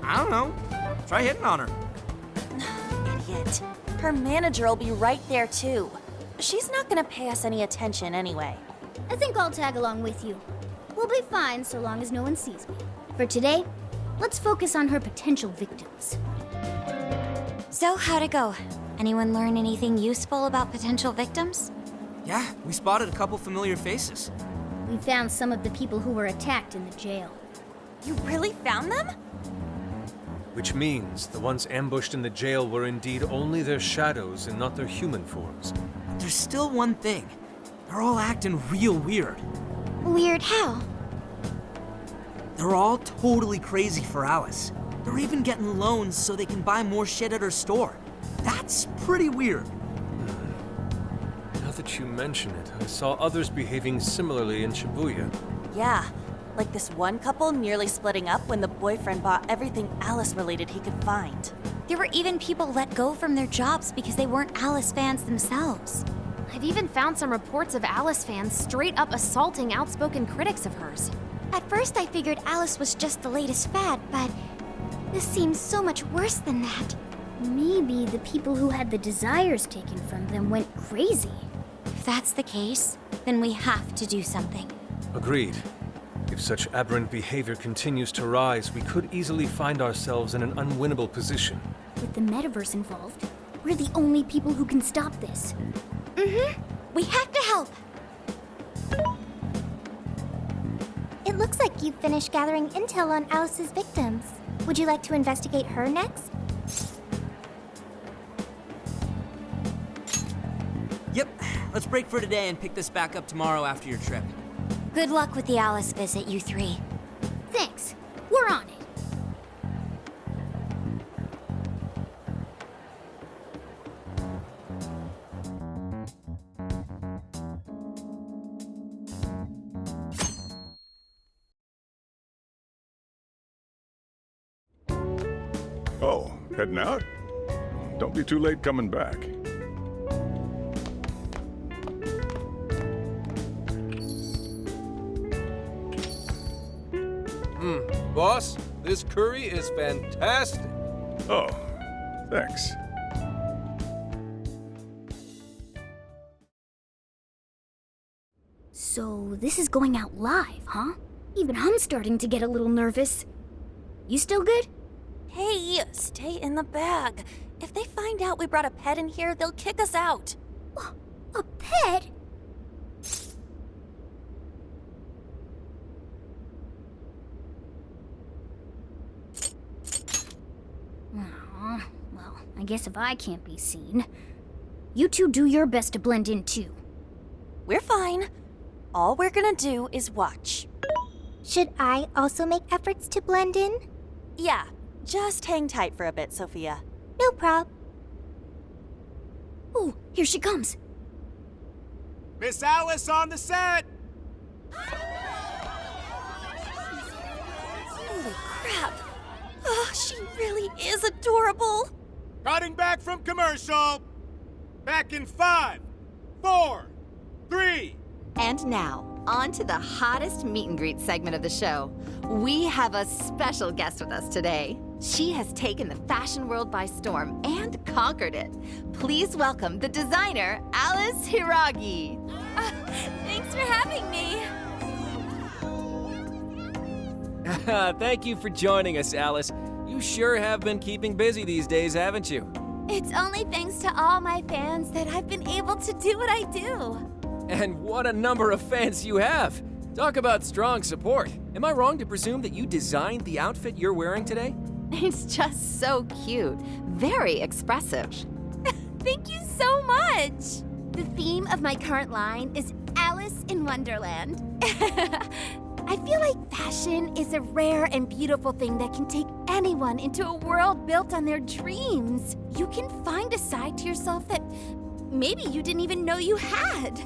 I don't know. Try hitting on her. Idiot. Her manager will be right there too. She's not gonna pay us any attention anyway. I think I'll tag along with you. We'll be fine so long as no one sees me. For today, let's focus on her potential victims. So, how'd it go? Anyone learn anything useful about potential victims? Yeah, we spotted a couple familiar faces. We found some of the people who were attacked in the jail. You really found them? Which means the ones ambushed in the jail were indeed only their shadows and not their human forms. But there's still one thing. They're all acting real weird. Weird how? They're all totally crazy for Alice. They're even getting loans so they can buy more shit at her store. That's pretty weird. Now that you mention it, I saw others behaving similarly in Shibuya. Yeah, like this one couple nearly splitting up when the boyfriend bought everything Alice-related he could find. There were even people let go from their jobs because they weren't Alice fans themselves. I've even found some reports of Alice fans straight up assaulting outspoken critics of hers. At first I figured Alice was just the latest fad, but this seems so much worse than that. Maybe the people who had the desires taken from them went crazy. If that's the case, then we have to do something. Agreed. If such aberrant behavior continues to rise, we could easily find ourselves in an unwinnable position. With the metaverse involved, we're the only people who can stop this. We have to help! It looks like you've finished gathering intel on Alice's victims. Would you like to investigate her next? Yep, let's break for today and pick this back up tomorrow after your trip. Good luck with the Alice visit, you three. Thanks. We're on it. Oh, heading out? Don't be too late coming back. Boss, this curry is fantastic. Oh, thanks. So this is going out live, huh? Even I'm starting to get a little nervous. You still good? Hey, stay in the bag. If they find out we brought a pet in here, they'll kick us out. A pet? Well, I guess if I can't be seen, you two do your best to blend in too. We're fine. All we're gonna do is watch. Should I also make efforts to blend in? Yeah, just hang tight for a bit, Sophia. No prob. Oh, here she comes. Miss Alice on the set! Holy crap! Oh, she really is adorable! Cutting back from commercial! Back in 5, 4, 3... And now, on to the hottest meet and greet segment of the show. We have a special guest with us today. She has taken the fashion world by storm and conquered it. Please welcome the designer, Alice Hiragi. Thanks for having me. Thank you for joining us, Alice. You sure have been keeping busy these days, haven't you? It's only thanks to all my fans that I've been able to do what I do. And what a number of fans you have! Talk about strong support. Am I wrong to presume that you designed the outfit you're wearing today? It's just so cute. Very expressive. Thank you so much! The theme of my current line is Alice in Wonderland. I feel like fashion is a rare and beautiful thing that can take anyone into a world built on their dreams. You can find a side to yourself that maybe you didn't even know you had.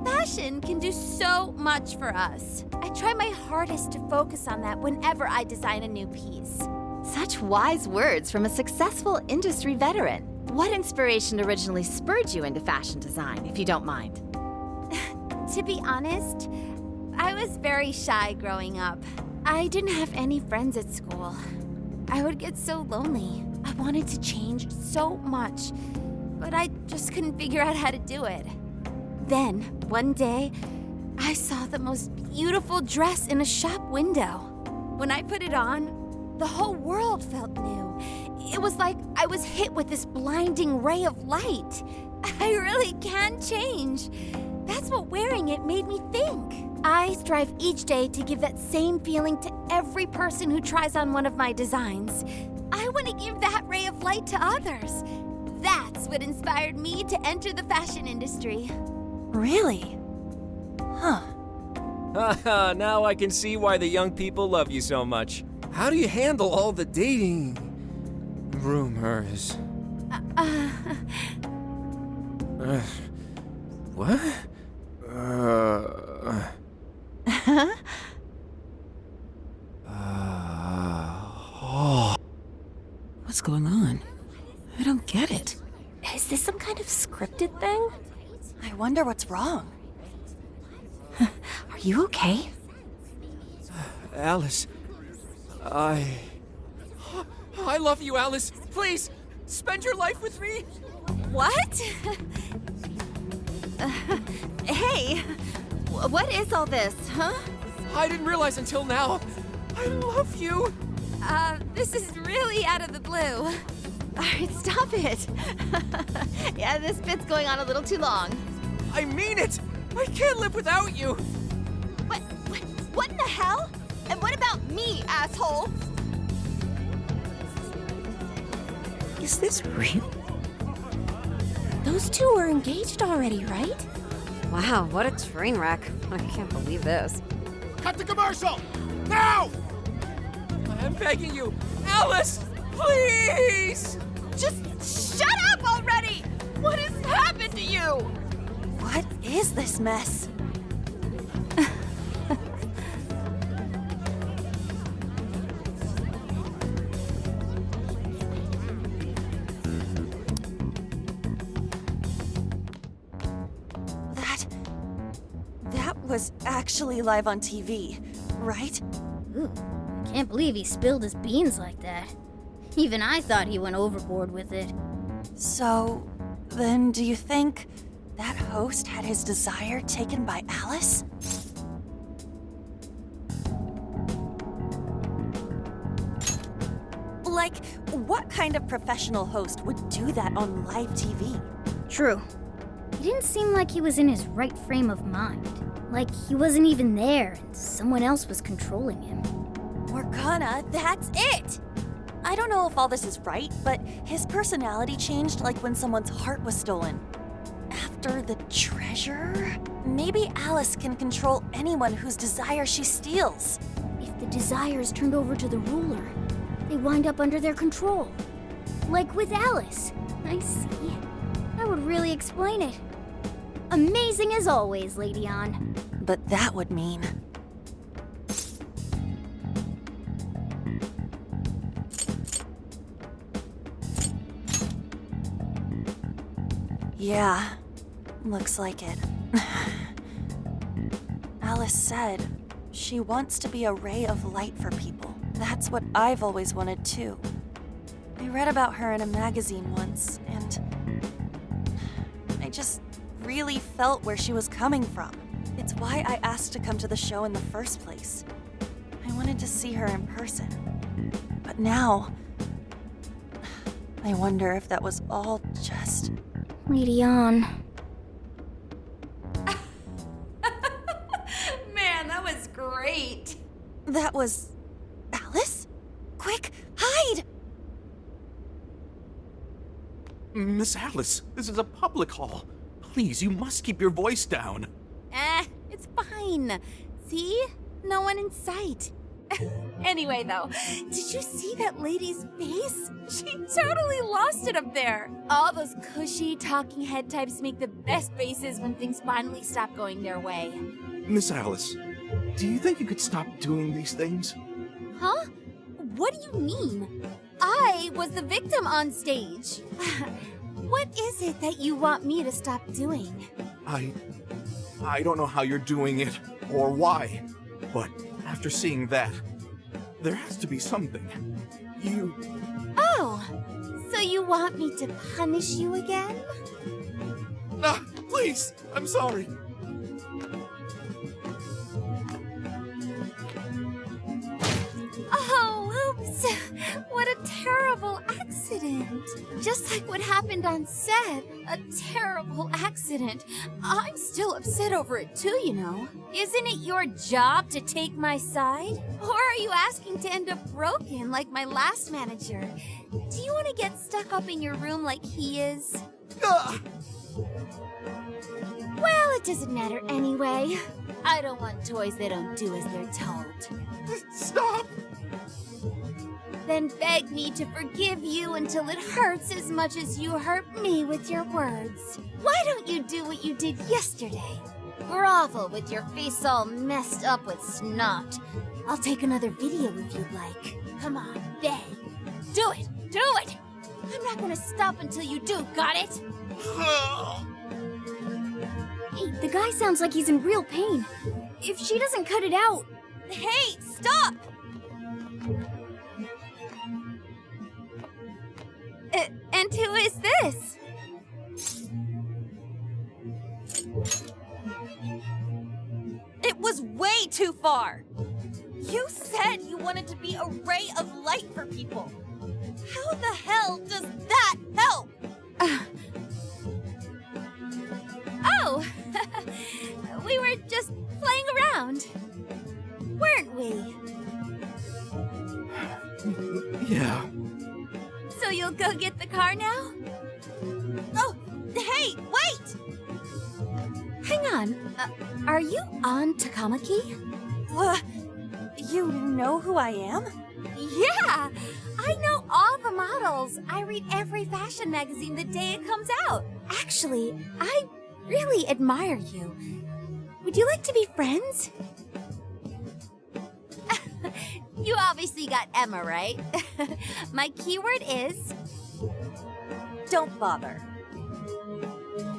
Fashion can do so much for us. I try my hardest to focus on that whenever I design a new piece. Such wise words from a successful industry veteran. What inspiration originally spurred you into fashion design, if you don't mind? To be honest, I was very shy growing up. I didn't have any friends at school. I would get so lonely. I wanted to change so much, but I just couldn't figure out how to do it. Then, one day, I saw the most beautiful dress in a shop window. When I put it on, the whole world felt new. It was like I was hit with this blinding ray of light. I really can change. That's what wearing it made me think. I strive each day to give that same feeling to every person who tries on one of my designs. I want to give that ray of light to others. That's what inspired me to enter the fashion industry. Really? Huh. Haha, now I can see why the young people love you so much. How do you handle all the dating rumors? What? What's going on? I don't get it. Is this some kind of scripted thing? I wonder what's wrong. Are you okay? Alice, I love you, Alice. Please, spend your life with me. What? Hey, what is all this, huh? I didn't realize until now. I love you. This is really out of the blue. All right, stop it. Yeah, this bit's going on a little too long. I mean it. I can't live without you. What in the hell? And what about me, asshole? Is this real? Those two are engaged already, right? Wow, what a train wreck. I can't believe this. Cut the commercial! Now! I'm begging you, Alice, please! Just shut up already! What has happened to you? What is this mess? That was actually live on TV, right? Ooh, I can't believe he spilled his beans like that. Even I thought he went overboard with it. So, then do you think that host had his desire taken by Alice? Like, what kind of professional host would do that on live TV? True. He didn't seem like he was in his right frame of mind. Like he wasn't even there and someone else was controlling him. Morgana, that's it! I don't know if all this is right, but his personality changed like when someone's heart was stolen. after the treasure? Maybe Alice can control anyone whose desire she steals. If the desire is turned over to the ruler, they wind up under their control. Like with Alice. I see. That would really explain it. Amazing as always, Lady Ann. But that would mean... Yeah, looks like it. Alice said she wants to be a ray of light for people. That's what I've always wanted too. I read about her in a magazine once, and I just really felt where she was coming from. It's why I asked to come to the show in the first place. I wanted to see her in person. But now, I wonder if that was all just... Lady Ann. Man, that was great. That was... Alice? Quick, hide! Miss Alice, this is a public hall. Please, you must keep your voice down. It's fine. See? No one in sight. Anyway, though, did you see that lady's face? She totally lost it up there. All those cushy talking head types make the best faces when things finally stop going their way. Miss Alice, do you think you could stop doing these things? Huh? What do you mean? I was the victim on stage. What is it that you want me to stop doing? I don't know how you're doing it or why, but after seeing that, there has to be something. Oh, so you want me to punish you again? Please, I'm sorry. Oh, oops. What a terrible accident. Just like what happened on set. A terrible accident. I'm still upset over it too, you know. Isn't it your job to take my side? Or are you asking to end up broken like my last manager? Do you want to get stuck up in your room like he is? Well, it doesn't matter anyway. I don't want toys that don't do as they're told. Stop! Then beg me to forgive you until it hurts as much as you hurt me with your words. Why don't you do what you did yesterday? Grovel with your face all messed up with snot. I'll take another video if you'd like. Come on, beg. Do it! Do it! I'm not gonna stop until you do, got it? Hey, the guy sounds like he's in real pain. If she doesn't cut it out... Hey, stop! And who is this? It was way too far! You said you wanted to be a ray of light for people. How the hell does that help? Oh! We were just playing around. Weren't we? Yeah. So you'll go get the car now? Oh, hey, wait! Hang on. Are you on Takamaki? You know who I am? Yeah! I know all the models. I read every fashion magazine the day it comes out. Actually, I really admire you. Would you like to be friends? You obviously got Emma, right? My keyword is... Don't bother.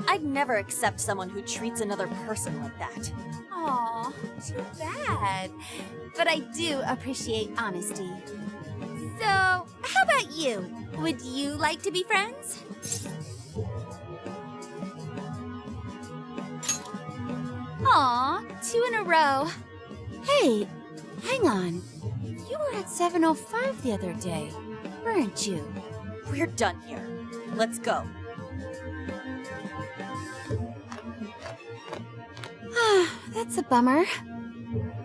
I'd never accept someone who treats another person like that. Aw, too bad. But I do appreciate honesty. So, how about you? Would you like to be friends? Aw, 2 in a row. Hey, hang on. You were at 7:05 the other day, weren't you? We're done here. Let's go. That's a bummer.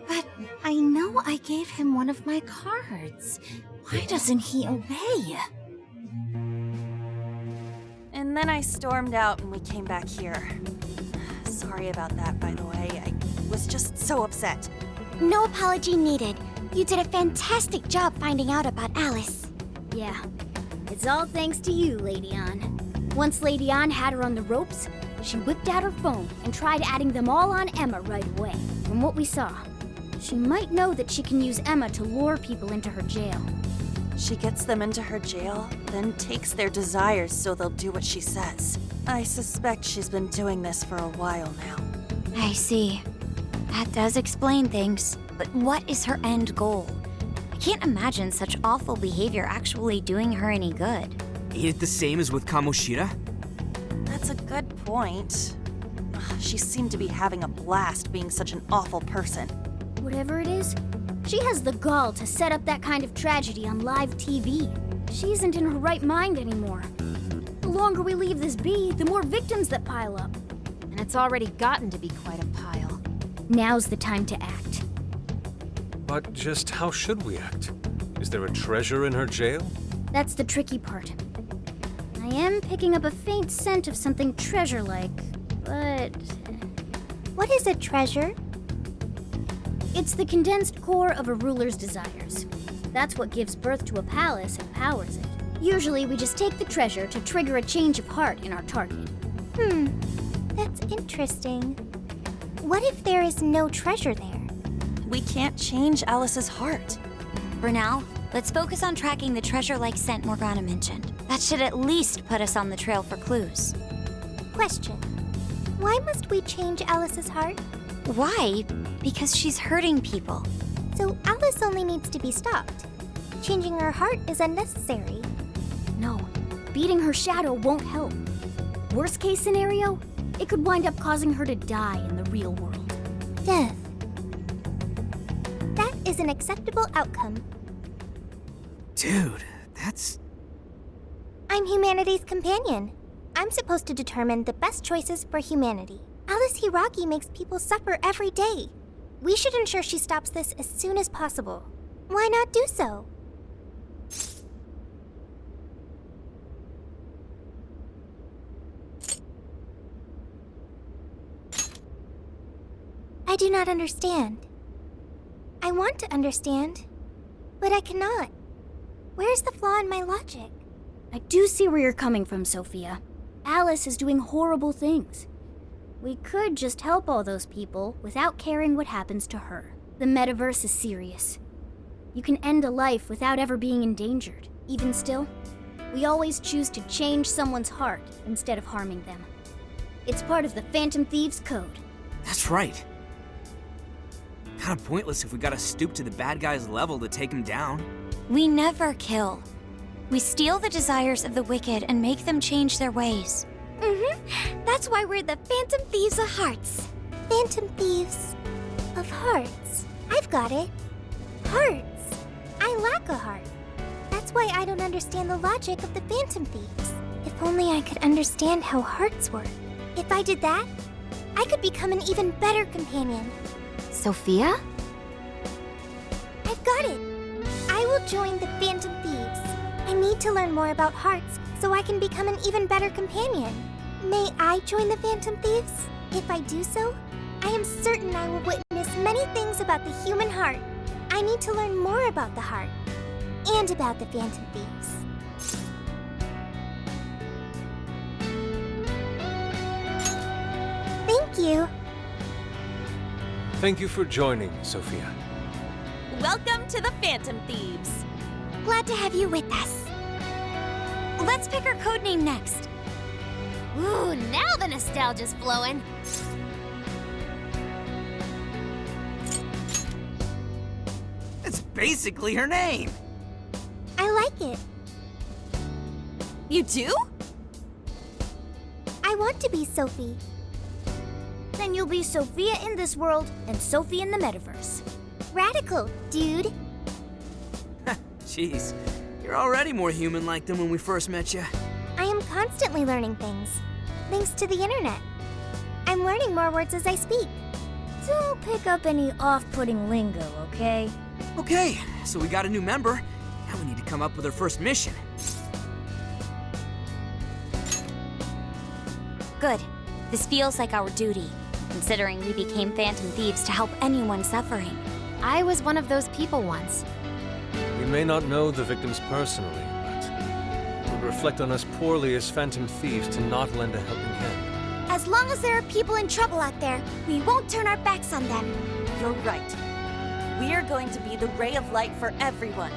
But I know I gave him one of my cards. Why doesn't he obey? And And then I stormed out and we came back here. Sorry about that, by the way. I was just so upset. No apology needed. You did a fantastic job finding out about Alice. Yeah, it's all thanks to you, Lady Ann. Once Lady Ann had her on the ropes, she whipped out her phone and tried adding them all on Emma right away. From what we saw, she might know that she can use Emma to lure people into her jail. She gets them into her jail, then takes their desires so they'll do what she says. I suspect she's been doing this for a while now. I see. That does explain things. But what is her end goal? I can't imagine such awful behavior actually doing her any good. Ain't it the same as with Kamoshida? That's a good point. She seemed to be having a blast being such an awful person. Whatever it is, she has the gall to set up that kind of tragedy on live TV. She isn't in her right mind anymore. The longer we leave this be, the more victims that pile up. And it's already gotten to be quite a pile. Now's the time to act. But just how should we act? Is there a treasure in her jail? That's the tricky part. I am picking up a faint scent of something treasure-like, but... What is a treasure? It's the condensed core of a ruler's desires. That's what gives birth to a palace and powers it. Usually we just take the treasure to trigger a change of heart in our target. That's interesting. What if there is no treasure there? We can't change Alice's heart. For now, let's focus on tracking the treasure-like scent Morgana mentioned. That should at least put us on the trail for clues. Question. Why must we change Alice's heart? Why? Because she's hurting people. So Alice only needs to be stopped. Changing her heart is unnecessary. No, beating her shadow won't help. Worst case scenario, it could wind up causing her to die in the real world. Death. That is an acceptable outcome. Dude, that's... I'm humanity's companion. I'm supposed to determine the best choices for humanity. Alice Hiragi makes people suffer every day. We should ensure she stops this as soon as possible. Why not do so? I do not understand. I want to understand, but I cannot. Where's the flaw in my logic? I do see where you're coming from, Sophia. Alice is doing horrible things. We could just help all those people without caring what happens to her. The metaverse is serious. You can end a life without ever being endangered. Even still, we always choose to change someone's heart instead of harming them. It's part of the Phantom Thieves Code. That's right. Kinda pointless if we gotta stoop to the bad guy's level to take him down. We never kill. We steal the desires of the wicked and make them change their ways. That's why we're the Phantom Thieves of Hearts. Phantom Thieves of Hearts. I've got it. Hearts. I lack a heart. That's why I don't understand the logic of the Phantom Thieves. If only I could understand how hearts work. If I did that, I could become an even better companion. Sophia? I've got it. I will join the Phantom Thieves. I need to learn more about hearts so I can become an even better companion. May I join the Phantom Thieves? If I do so, I am certain I will witness many things about the human heart. I need to learn more about the heart and about the Phantom Thieves. Thank you. Thank you for joining, Sophia. Welcome to the Phantom Thieves. Glad to have you with us. Let's pick our codename next. Ooh, now the nostalgia's flowing. It's basically her name. I like it. You do? I want to be Sophie. Then you'll be Sophia in this world and Sophie in the metaverse. Radical, dude. Jeez, you're already more human-like than when we first met you. I am constantly learning things, thanks to the internet. I'm learning more words as I speak. Don't pick up any off-putting lingo, okay? Okay, so we got a new member. Now we need to come up with her first mission. Good. This feels like our duty, considering we became Phantom Thieves to help anyone suffering. I was one of those people once. We may not know the victims personally, but it would reflect on us poorly as Phantom Thieves to not lend a helping hand. As long as there are people in trouble out there, we won't turn our backs on them. You're right. We are going to be the ray of light for everyone.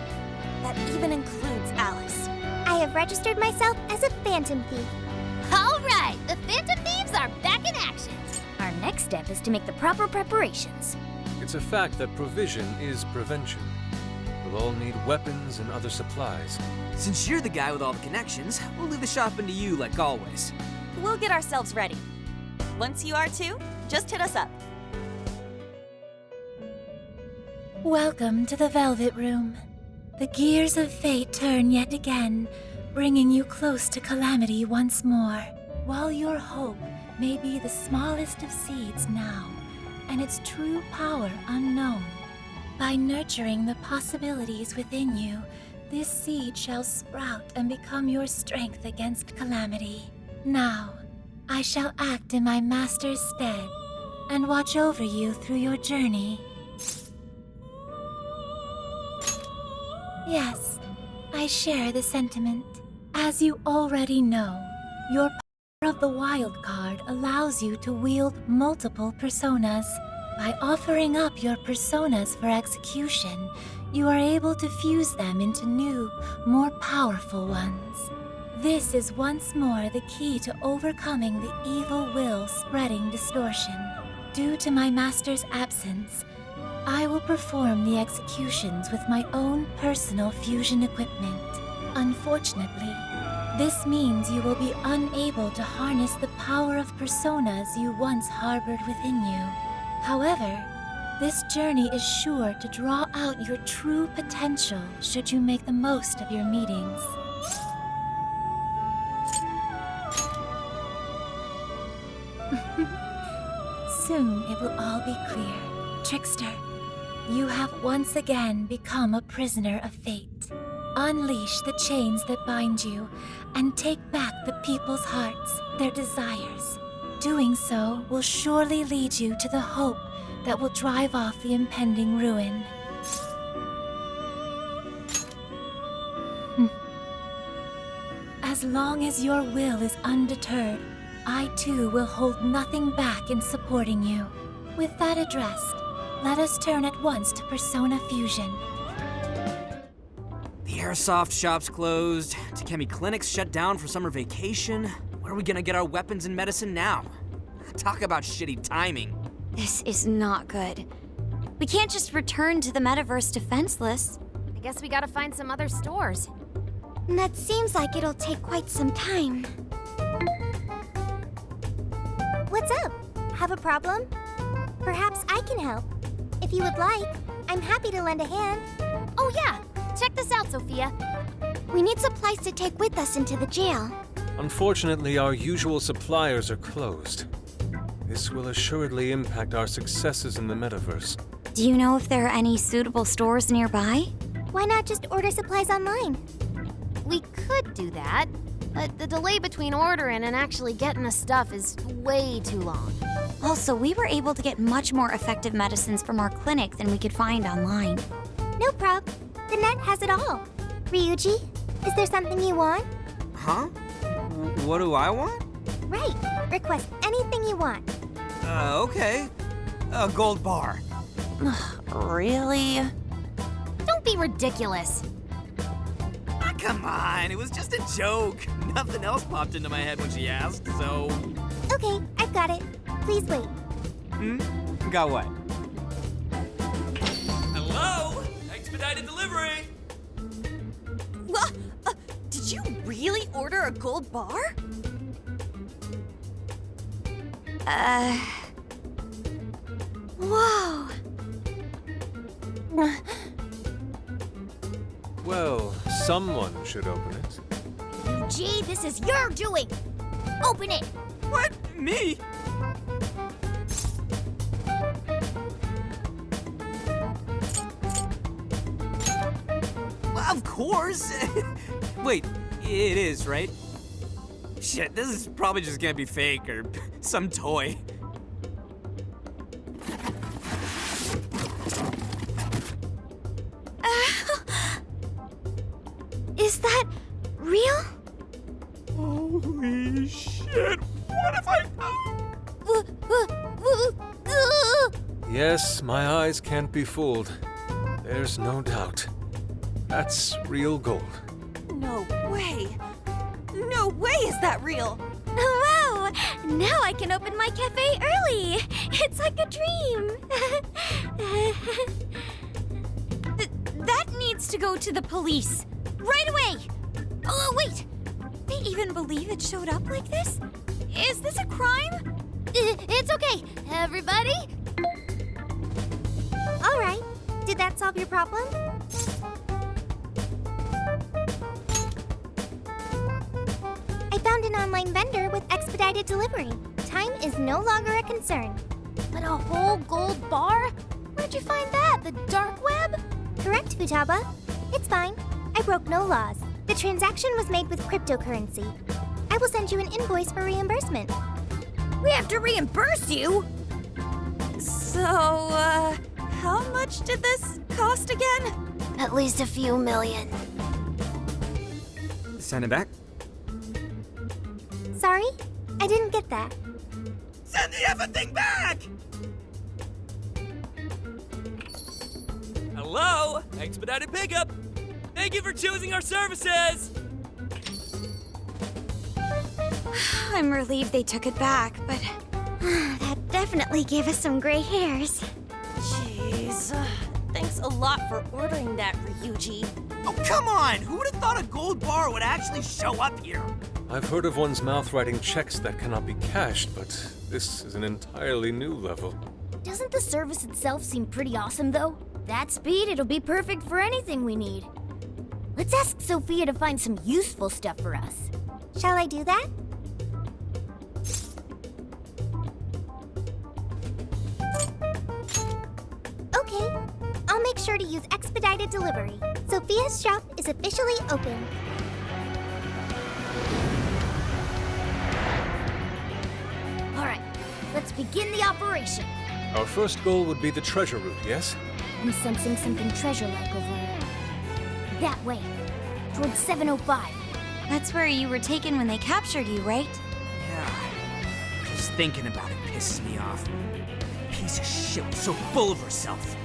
That even includes Alice. I have registered myself as a Phantom Thief. All right, the Phantom Thieves are back in action. Our next step is to make the proper preparations. It's a fact that provision is prevention. We'll all need weapons and other supplies. Since you're the guy with all the connections, we'll leave the shopping to you like always. We'll get ourselves ready. Once you are too, just hit us up. Welcome to the Velvet Room. The gears of fate turn yet again, bringing you close to calamity once more. While your hope may be the smallest of seeds now, and its true power unknown, by nurturing the possibilities within you, this seed shall sprout and become your strength against calamity. Now, I shall act in my master's stead and watch over you through your journey. Yes, I share the sentiment. As you already know, your power of the wild card allows you to wield multiple personas. By offering up your personas for execution, you are able to fuse them into new, more powerful ones. This is once more the key to overcoming the evil will spreading distortion. Due to my master's absence, I will perform the executions with my own personal fusion equipment. Unfortunately, this means you will be unable to harness the power of personas you once harbored within you. However, this journey is sure to draw out your true potential should you make the most of your meetings. Soon it will all be clear. Trickster, you have once again become a prisoner of fate. Unleash the chains that bind you and take back the people's hearts, their desires. Doing so will surely lead you to the hope that will drive off the impending ruin. As long as your will is undeterred, I too will hold nothing back in supporting you. With that addressed, let us turn at once to Persona Fusion. The airsoft shop's closed, Takemi Clinic's shut down for summer vacation. Where are we gonna get our weapons and medicine now? Talk about shitty timing. This is not good. We can't just return to the metaverse defenseless. I guess we gotta find some other stores. That seems like it'll take quite some time. What's up? Have a problem? Perhaps I can help. If you would like, I'm happy to lend a hand. Oh yeah! Check this out, Sophia. We need supplies to take with us into the jail. Unfortunately, our usual suppliers are closed. This will assuredly impact our successes in the metaverse. Do you know if there are any suitable stores nearby? Why not just order supplies online? We could do that, but the delay between ordering and actually getting the stuff is way too long. Also, we were able to get much more effective medicines from our clinic than we could find online. No prob. The net has it all. Ryuji, is there something you want? Huh? What do I want? Right. Request anything you want. Okay. A gold bar. Really? Don't be ridiculous. Come on, it was just a joke. Nothing else popped into my head when she asked, so... Okay, I've got it. Please wait. Got what? Hello? Expedited delivery! Did you really order a gold bar? Whoa! Well, someone should open it. Gee, this is your doing! Open it! What? Me? Well, of course! Wait, it is, right? Shit, this is probably just gonna be fake or some toy. Is that real? Holy shit! What if I... Yes, my eyes can't be fooled. There's no doubt. That's real gold. No way. No way is that real. Wow! Now I can open my cafe early. It's like a dream. That needs to go to the police. Right away! Oh, wait! They even believe it showed up like this? Is this a crime? It's okay, everybody. All right. Did that solve your problem? I found an online vendor with expedited delivery. Time is no longer a concern. But a whole gold bar? Where'd you find that? The dark web? Correct, Futaba. It's fine. I broke no laws. The transaction was made with cryptocurrency. I will send you an invoice for reimbursement. We have to reimburse you? So, how much did this cost again? At least a few million. Send it back. Sorry? I didn't get that. Send the effing thing back! Hello? Expedited pickup. Thank you for choosing our services. I'm relieved they took it back, but That definitely gave us some gray hairs. Jeez. Thanks a lot for ordering that, Ryuji. Oh, come on! Who would have thought a gold bar would actually show up here? I've heard of one's mouth writing checks that cannot be cashed, but this is an entirely new level. Doesn't the service itself seem pretty awesome, though? That speed, it'll be perfect for anything we need. Let's ask Sophia to find some useful stuff for us. Shall I do that? Okay. I'll make sure to use expedited delivery. Sophia's shop is officially open. All right, let's begin the operation. Our first goal would be the treasure route, yes? I'm sensing something treasure-like over that way, towards 705. that's where you were taken when they captured you, right? Yeah. Just thinking about it pisses me off. Piece of shit was so full of herself.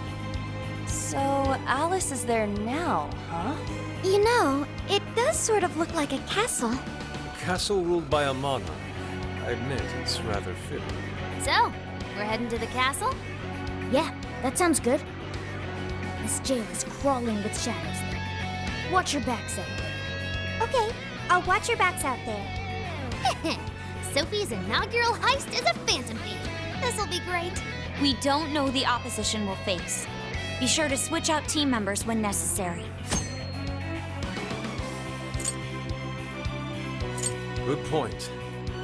So, Alice is there now, huh? You know, it does sort of look like a castle. A castle ruled by a monarch. I admit, it's rather fitting. So, we're heading to the castle? Yeah, that sounds good. This jail is crawling with shadows. Watch your backs out there. Okay, I'll watch your backs out there. Sophie's inaugural heist is a phantom thief. This'll be great. We don't know the opposition we'll face. Be sure to switch out team members when necessary. Good point.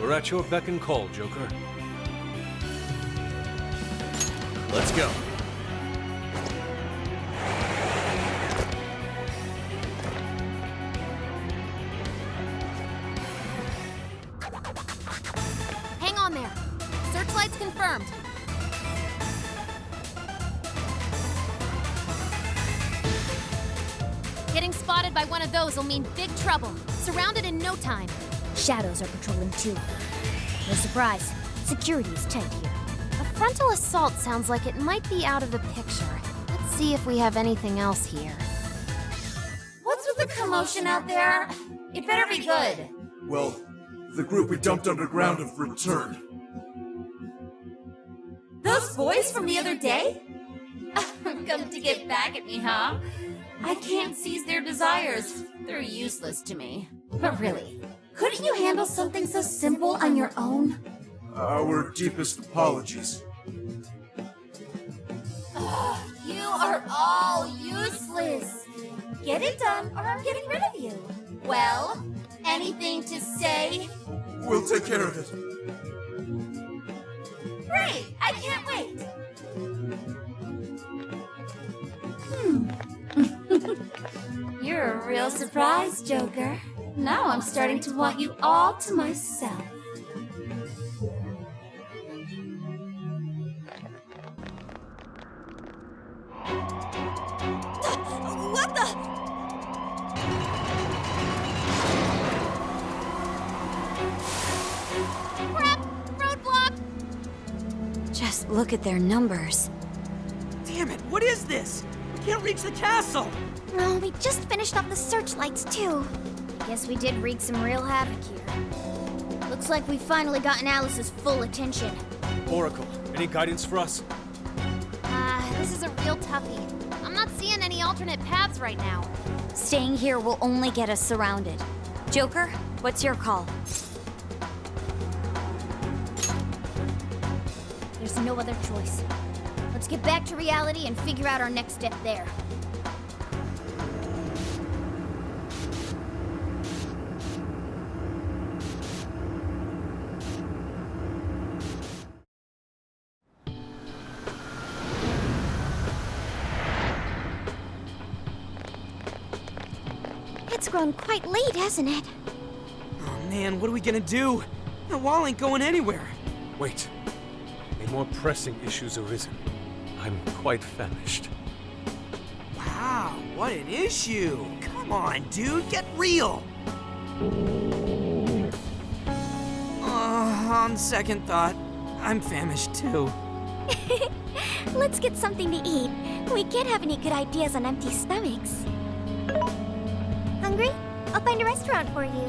We're at your beck and call, Joker. Let's go. Hang on there. Searchlight's confirmed. Getting spotted by one of those will mean big trouble. Surrounded in no time. Shadows are patrolling too. No surprise, security is tight here. A frontal assault sounds like it might be out of the picture. Let's see if we have anything else here. What's with the commotion out there? It better be good. Well, the group we dumped underground have returned. Those boys from the other day? Come to get back at me, huh? I can't seize their desires. They're useless to me. But really, couldn't you handle something so simple on your own? Our deepest apologies. You are all useless. Get it done, or I'm getting rid of you. Well, anything to say? We'll take care of it. Great! I can't wait. You're a real surprise, Joker. Now I'm starting to want you all to myself. What the? Crap! Roadblock! Just look at their numbers. Damn it, what is this? We can't reach the castle! Oh, we just finished off the searchlights, too. Guess we did wreak some real havoc here. Looks like we finally gotten Alice's full attention. Oracle, any guidance for us? This is a real toughie. I'm not seeing any alternate paths right now. Staying here will only get us surrounded. Joker, what's your call? There's no other choice. Let's get back to reality and figure out our next step there. It's grown quite late, hasn't it? Oh man, what are we gonna do? The wall ain't going anywhere. Wait. A more pressing issue's arisen. I'm quite famished. Wow, what an issue! Come on, dude, get real! On second thought, I'm famished too. Let's get something to eat. We can't have any good ideas on empty stomachs. Hungry? I'll find a restaurant for you.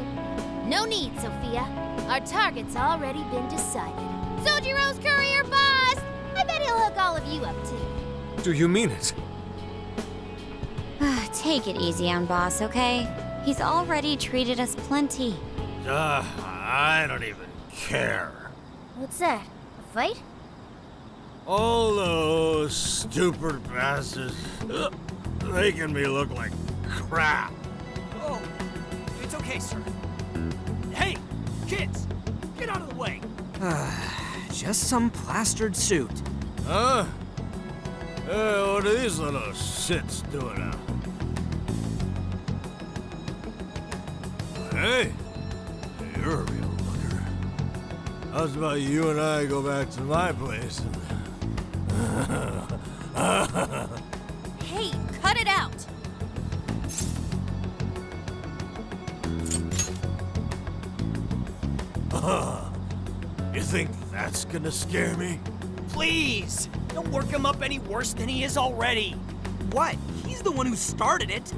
No need, Sophia. Our target's already been decided. Sojiro's courier boss! I bet he'll hook all of you up too. Do you mean it? Take it easy on Boss, okay? He's already treated us plenty. I don't even care. What's that? A fight? All those stupid bastards making me look like crap. Oh, it's okay, sir. Hey, kids, get out of the way. Just some plastered suit. Huh? Hey, what are these little shits doing now? Hey, you're a real looker. How's about you and I go back to my place Hey, cut it out! You think that's gonna scare me? Please! Don't work him up any worse than he is already. What? He's the one who started it.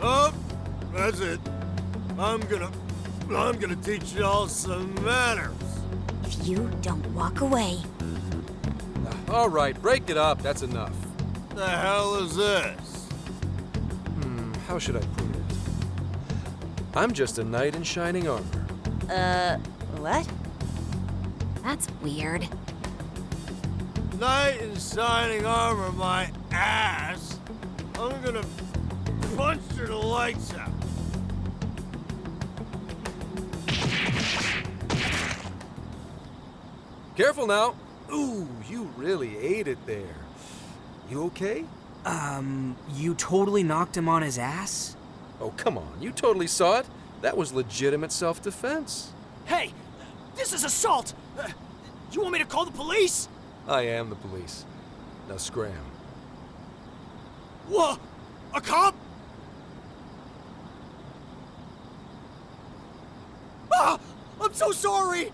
Oh, that's it. I'm gonna teach y'all some manners. If you don't walk away. All right, break it up. That's enough. The hell is this? How should I put it? I'm just a knight in shining armor. What? That's weird. Knight in shining armor, my ass. I'm gonna punch your the lights out. Careful now. Ooh, you really ate it there. You okay? You totally knocked him on his ass? Oh, come on. You totally saw it. That was legitimate self-defense. Hey, this is assault! You want me to call the police? I am the police. Now scram. What? A cop? Ah! I'm so sorry!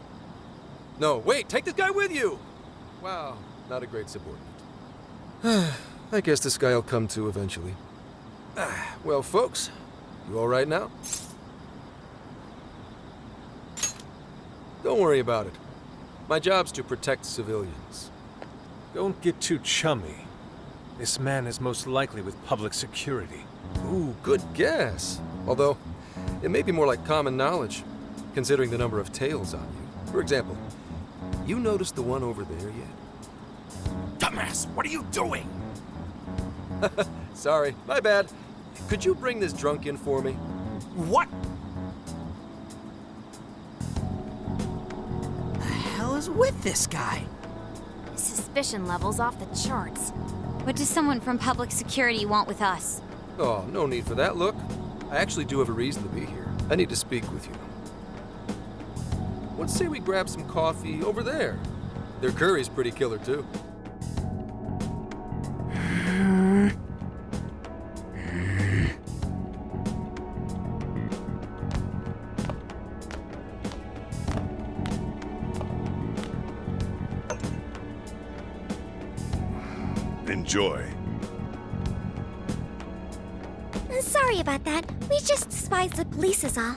No, wait, take this guy with you! Wow, not a great subordinate. I guess this guy will come to eventually. Well, folks, you all right now? Don't worry about it. My job's to protect civilians. Don't get too chummy. This man is most likely with public security. Ooh, good guess. Although, it may be more like common knowledge, considering the number of tails on you. For example, you noticed the one over there yet? Dumbass, what are you doing? Sorry, my bad. Could you bring this drunk in for me? What? The hell is with this guy? Suspicion levels off the charts. What does someone from public security want with us? Oh, no need for that. Look, I actually do have a reason to be here. I need to speak with you. Let's say we grab some coffee over there. Their curry's pretty killer, too. Enjoy. Sorry about that. We just despise the police is all.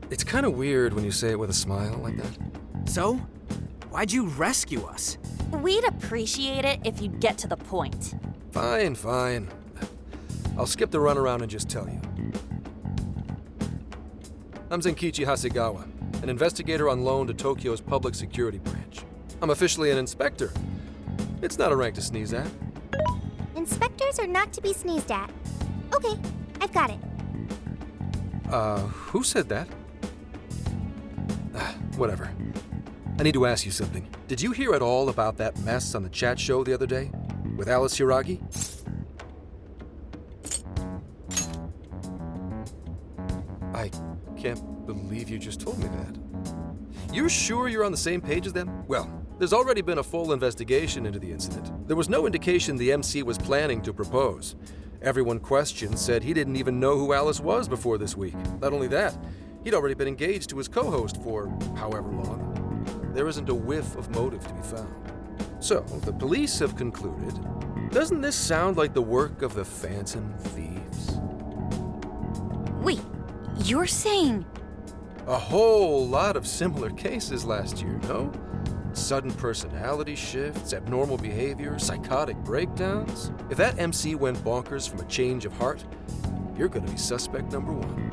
It's kind of weird when you say it with a smile like that. So? Why'd you rescue us? We'd appreciate it if you'd get to the point. Fine, fine. I'll skip the runaround and just tell you. I'm Zenkichi Hasegawa, an investigator on loan to Tokyo's public security branch. I'm officially an inspector. It's not a rank to sneeze at. Inspectors are not to be sneezed at. Okay, I've got it. Who said that? Whatever. I need to ask you something. Did you hear at all about that mess on the chat show the other day? With Alice Hiragi? I can't believe you just told me that. You're sure you're on the same page as them? Well, there's already been a full investigation into the incident. There was no indication the MC was planning to propose. Everyone questioned said he didn't even know who Alice was before this week. Not only that, he'd already been engaged to his co-host for however long. There isn't a whiff of motive to be found. So, the police have concluded, doesn't this sound like the work of the Phantom Thieves? Wait, you're saying... A whole lot of similar cases last year, no? Sudden personality shifts, abnormal behavior, psychotic breakdowns. If that MC went bonkers from a change of heart, you're gonna be suspect number one.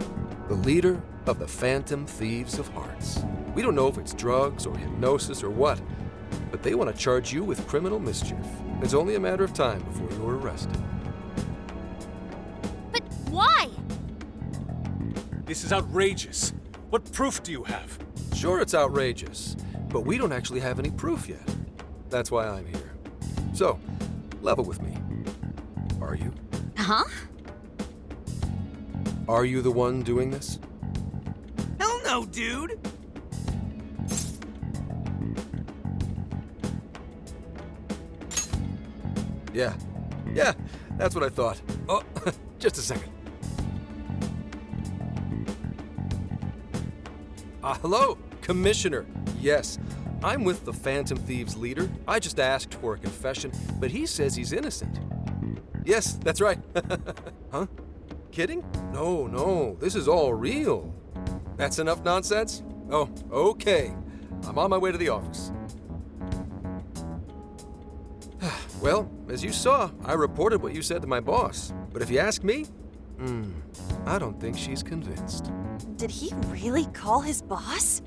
The leader of the Phantom Thieves of Hearts. We don't know if it's drugs or hypnosis or what, but they want to charge you with criminal mischief. It's only a matter of time before you're arrested. But why? This is outrageous. What proof do you have? Sure, it's outrageous, but we don't actually have any proof yet. That's why I'm here. So, level with me. Are you? Huh? Are you the one doing this? Hell no, dude! Yeah, that's what I thought. Oh, just a second. Hello, Commissioner. Yes, I'm with the Phantom Thieves leader. I just asked for a confession, but he says he's innocent. Yes, that's right. Huh? Kidding? No, this is all real. That's enough nonsense? Oh, okay. I'm on my way to the office. Well, as you saw, I reported what you said to my boss. But if you ask me, I don't think she's convinced. Did he really call his boss?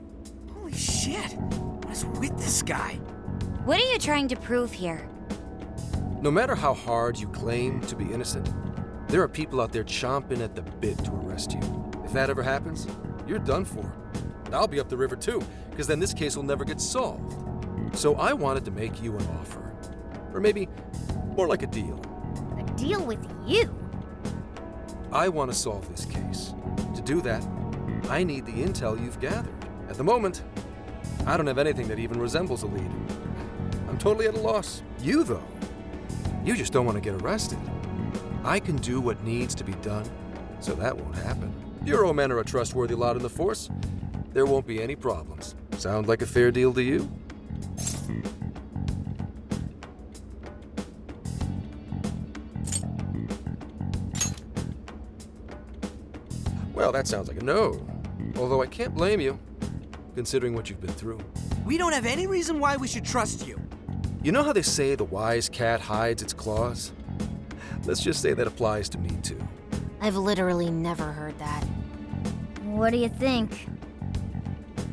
Holy shit! What is with this guy? What are you trying to prove here? No matter how hard you claim to be innocent, there are people out there chomping at the bit to arrest you. If that ever happens, you're done for. And I'll be up the river too, because then this case will never get solved. So I wanted to make you an offer. Or maybe more like a deal. A deal with you? I want to solve this case. To do that, I need the intel you've gathered. At the moment, I don't have anything that even resembles a lead. I'm totally at a loss. You, though, you just don't want to get arrested. I can do what needs to be done, so that won't happen. Bureau men are a trustworthy lot in the force. There won't be any problems. Sound like a fair deal to you? Well, that sounds like a no. Although I can't blame you, considering what you've been through. We don't have any reason why we should trust you. You know how they say the wise cat hides its claws? Let's just say that applies to me, too. I've literally never heard that. What do you think?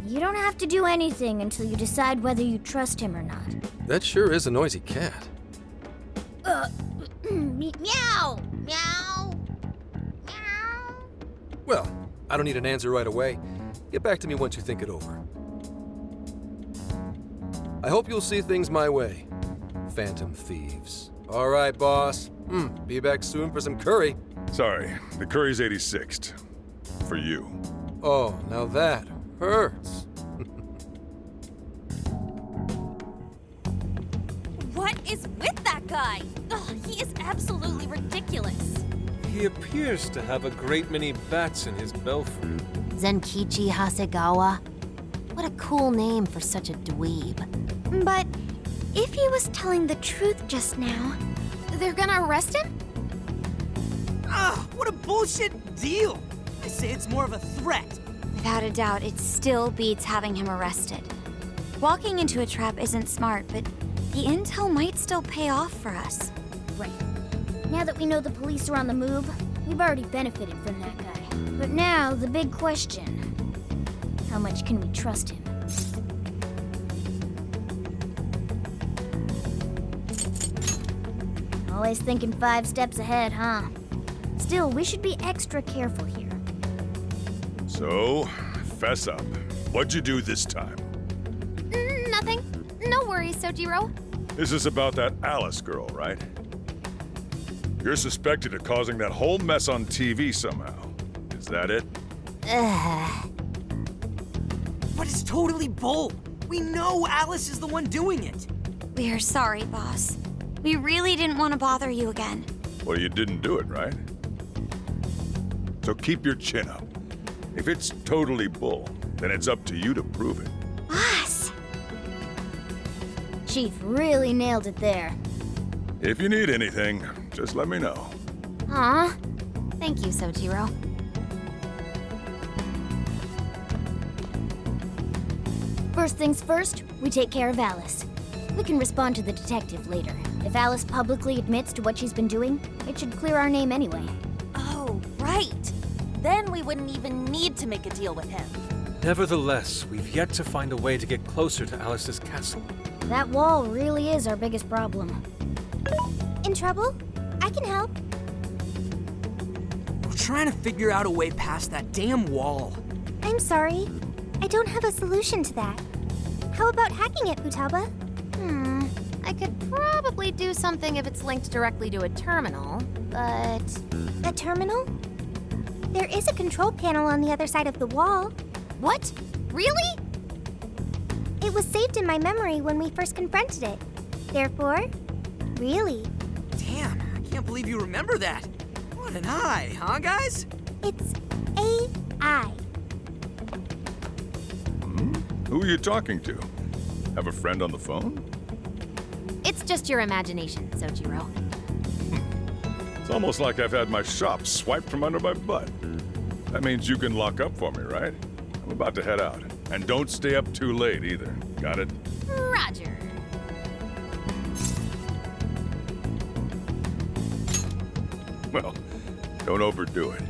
You don't have to do anything until you decide whether you trust him or not. That sure is a noisy cat. Meow! Meow! Well, I don't need an answer right away. Get back to me once you think it over. I hope you'll see things my way, Phantom Thieves. All right, boss. Be back soon for some curry. Sorry, the curry's 86th. For you. Oh, now that hurts. What is with that guy? Ugh, he is absolutely ridiculous. He appears to have a great many bats in his belfry. Zenkichi Hasegawa. What a cool name for such a dweeb. But if he was telling the truth just now, they're gonna arrest him? Ah, what a bullshit deal! I say it's more of a threat. without a doubt, it still beats having him arrested. Walking into a trap isn't smart, but the intel might still pay off for us. Right. Now that we know the police are on the move, we've already benefited from that guy. But now, the big question. How much can we trust him? Always thinking 5 steps ahead, huh? Still, we should be extra careful here. So, fess up. What'd you do this time? Nothing. No worries, Sojiro. This is about that Alice girl, right? You're suspected of causing that whole mess on TV somehow. Is that it? But it's totally bull. We know Alice is the one doing it. We're sorry, boss. We really didn't want to bother you again. Well, you didn't do it, right? So keep your chin up. If it's totally bull, then it's up to you to prove it. Boss! Chief really nailed it there. If you need anything, just let me know. Aw. Thank you, Sojiro. First things first, we take care of Alice. We can respond to the detective later. If Alice publicly admits to what she's been doing, it should clear our name anyway. Oh, right. Then we wouldn't even need to make a deal with him. Nevertheless, we've yet to find a way to get closer to Alice's castle. That wall really is our biggest problem. In trouble? I can help. We're trying to figure out a way past that damn wall. I'm sorry. I don't have a solution to that. How about hacking it, Futaba? I could probably do something if it's linked directly to a terminal, but... A terminal? There is a control panel on the other side of the wall. What? Really? It was saved in my memory when we first confronted it. Therefore, really. Damn, I can't believe you remember that. What an eye, huh, guys? It's AI. Who are you talking to? Have a friend on the phone? It's just your imagination, Sojiro. It's almost like I've had my shop swiped from under my butt. That means you can lock up for me, right? I'm about to head out. And don't stay up too late either. Got it? Roger. Well, don't overdo it.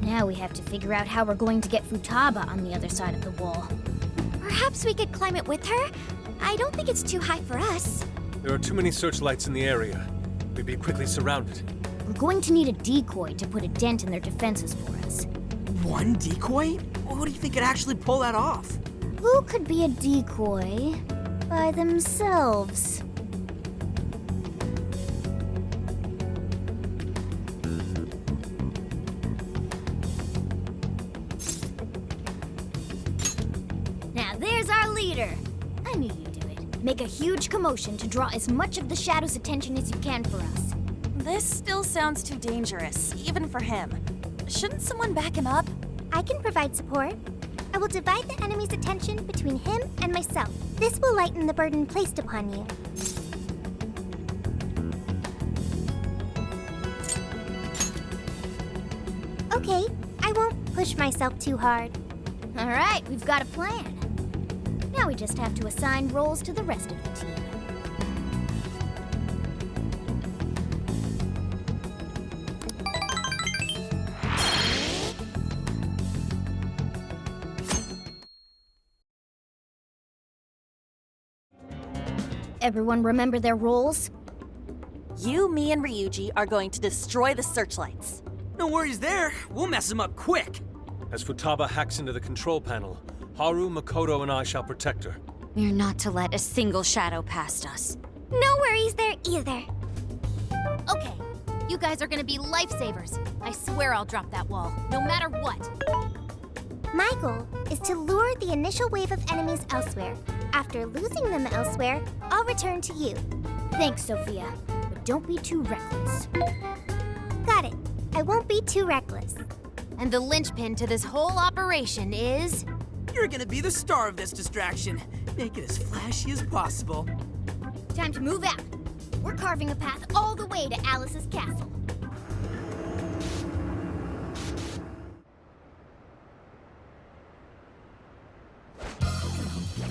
Now we have to figure out how we're going to get Futaba on the other side of the wall. Perhaps we could climb it with her? I don't think it's too high for us. There are too many searchlights in the area. We'd be quickly surrounded. We're going to need a decoy to put a dent in their defenses for us. One decoy? Well, who do you think could actually pull that off? Who could be a decoy by themselves? Now there's our leader. I knew you'd do it. Make a huge commotion to draw as much of the Shadow's attention as you can for us. This still sounds too dangerous, even for him. Shouldn't someone back him up? I can provide support. I will divide the enemy's attention between him and myself. This will lighten the burden placed upon you. Okay, I won't push myself too hard. All right, we've got a plan. Now we just have to assign roles to the rest of the team. Everyone remember their roles? You, me, and Ryuji are going to destroy the searchlights. No worries there. We'll mess them up quick. As Futaba hacks into the control panel, Haru, Makoto, and I shall protect her. We're not to let a single shadow past us. No worries there either. Okay, you guys are gonna be lifesavers. I swear I'll drop that wall, no matter what. My goal is to lure the initial wave of enemies elsewhere. After losing them elsewhere, I'll return to you. Thanks, Sophia. But don't be too reckless. Got it. I won't be too reckless. And the linchpin to this whole operation is... You're gonna be the star of this distraction. Make it as flashy as possible. Time to move out. We're carving a path all the way to Alice's castle.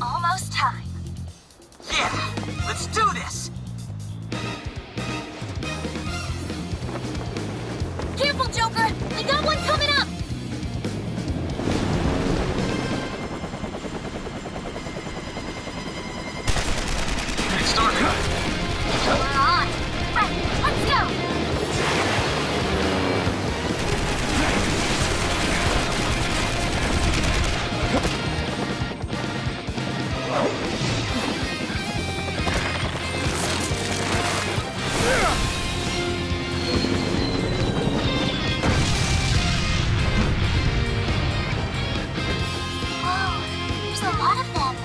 Almost time. Yeah, let's do this! Careful, Joker! We got one coming up! We're on! Right, let's go! Whoa, there's a lot of them.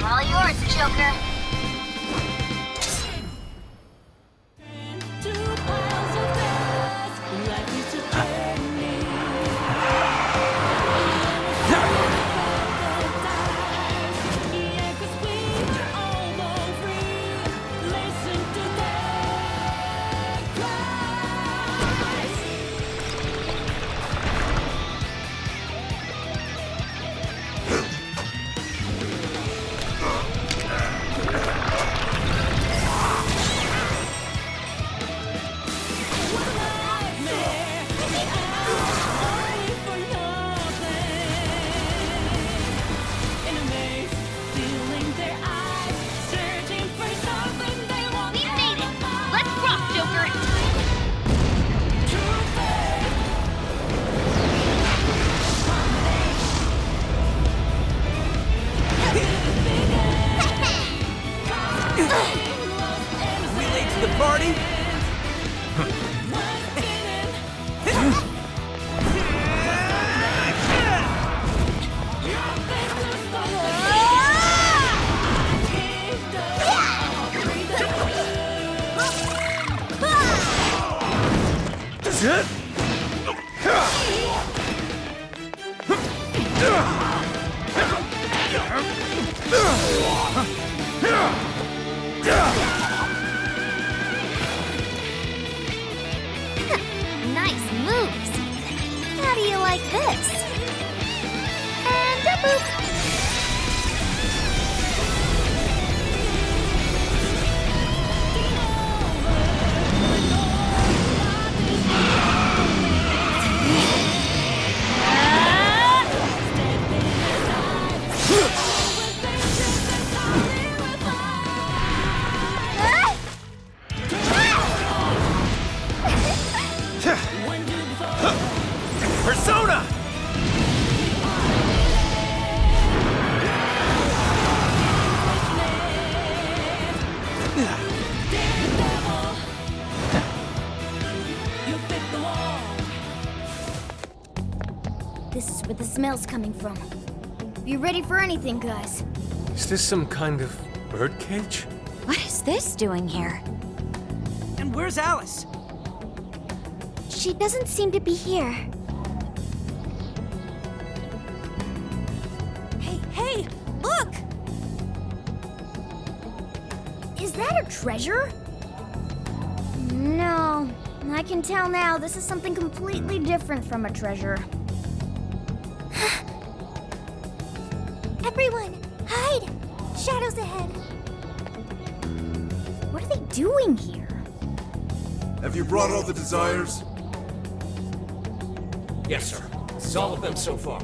All yours, Joker. Party? Nice moves. How do you like this? And a boop. Persona! This is where the smell's coming from. Be ready for anything, guys. Is this some kind of birdcage? What is this doing here? And where's Alice? She doesn't seem to be here. Hey, look! Is that a treasure? No, I can tell now this is something completely different from a treasure. Everyone, hide! Shadows ahead. What are they doing here? Have you brought all the desires? Yes, sir. This is all of them so far.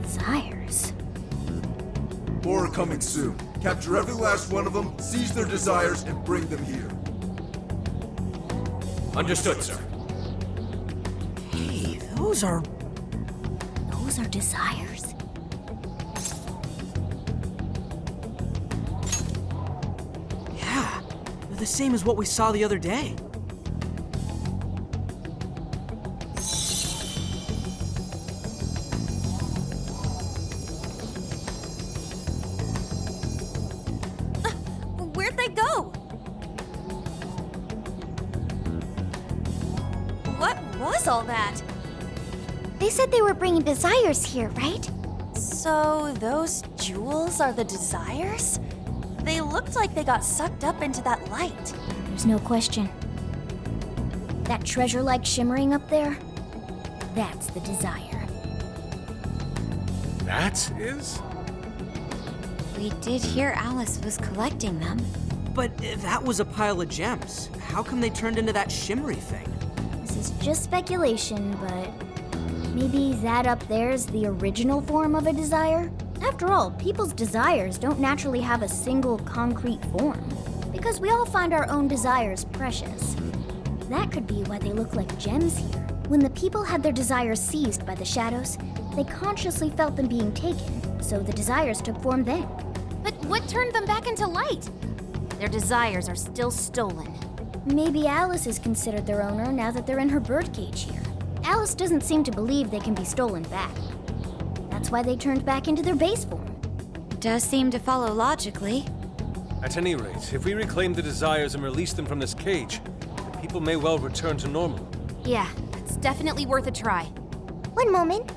Desires? More are coming soon. Capture every last one of them, seize their desires, and bring them here. Understood, sir. Those are desires. Yeah, they're the same as what we saw the other day. Where'd they go? What was all that? They said they were bringing desires here, right? So those jewels are the desires? They looked like they got sucked up into that light. There's no question. That treasure-like shimmering up there, that's the desire. That is? We did hear Alice was collecting them. But if that was a pile of gems, how come they turned into that shimmery thing? This is just speculation, but maybe that up there is the original form of a desire? After all, people's desires don't naturally have a single concrete form, because we all find our own desires precious. That could be why they look like gems here. When the people had their desires seized by the shadows, they consciously felt them being taken, so the desires took form then. But what turned them back into light? Their desires are still stolen. Maybe Alice is considered their owner now that they're in her birdcage here. Alice doesn't seem to believe they can be stolen back. That's why they turned back into their base form. Does seem to follow logically. At any rate, if we reclaim the desires and release them from this cage, the people may well return to normal. Yeah, it's definitely worth a try. One moment.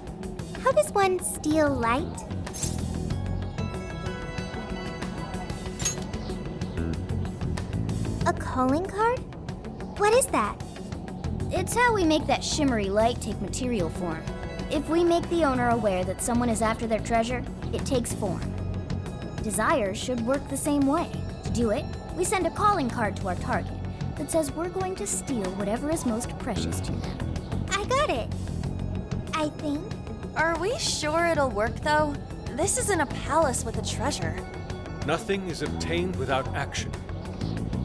How does one steal light? A calling card? What is that? It's how we make that shimmery light take material form. If we make the owner aware that someone is after their treasure, it takes form. Desires should work the same way. To do it, we send a calling card to our target that says we're going to steal whatever is most precious to them. I got it. I think. Are we sure it'll work, though? This isn't a palace with a treasure. Nothing is obtained without action.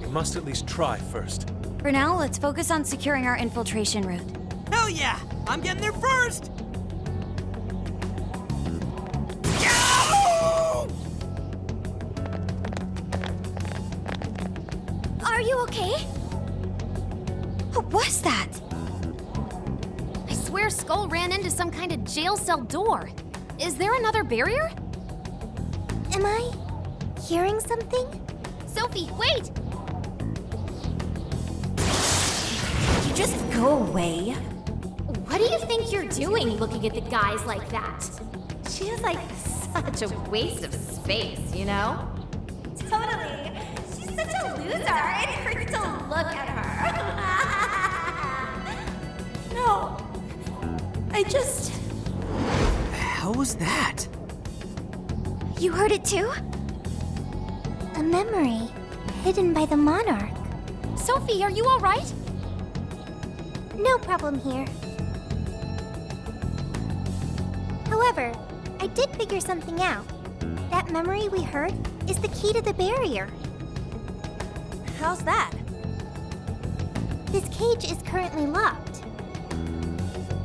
We must at least try first. For now, let's focus on securing our infiltration route. Hell yeah! I'm getting there first! Are you okay? What was that? I swear Skull ran into some kind of jail cell door. Is there another barrier? Am I hearing something? Sophie, wait! You just go away. What do you think you're doing looking at the guys like that? She is like such a waste of space, you know? Totally. She's such a loser. It hurts to look at her. No. I just... The hell was that? You heard it too? A memory hidden by the monarch. Sophie, are you all right? No problem here. However, I did figure something out. That memory we heard is the key to the barrier. How's that? This cage is currently locked.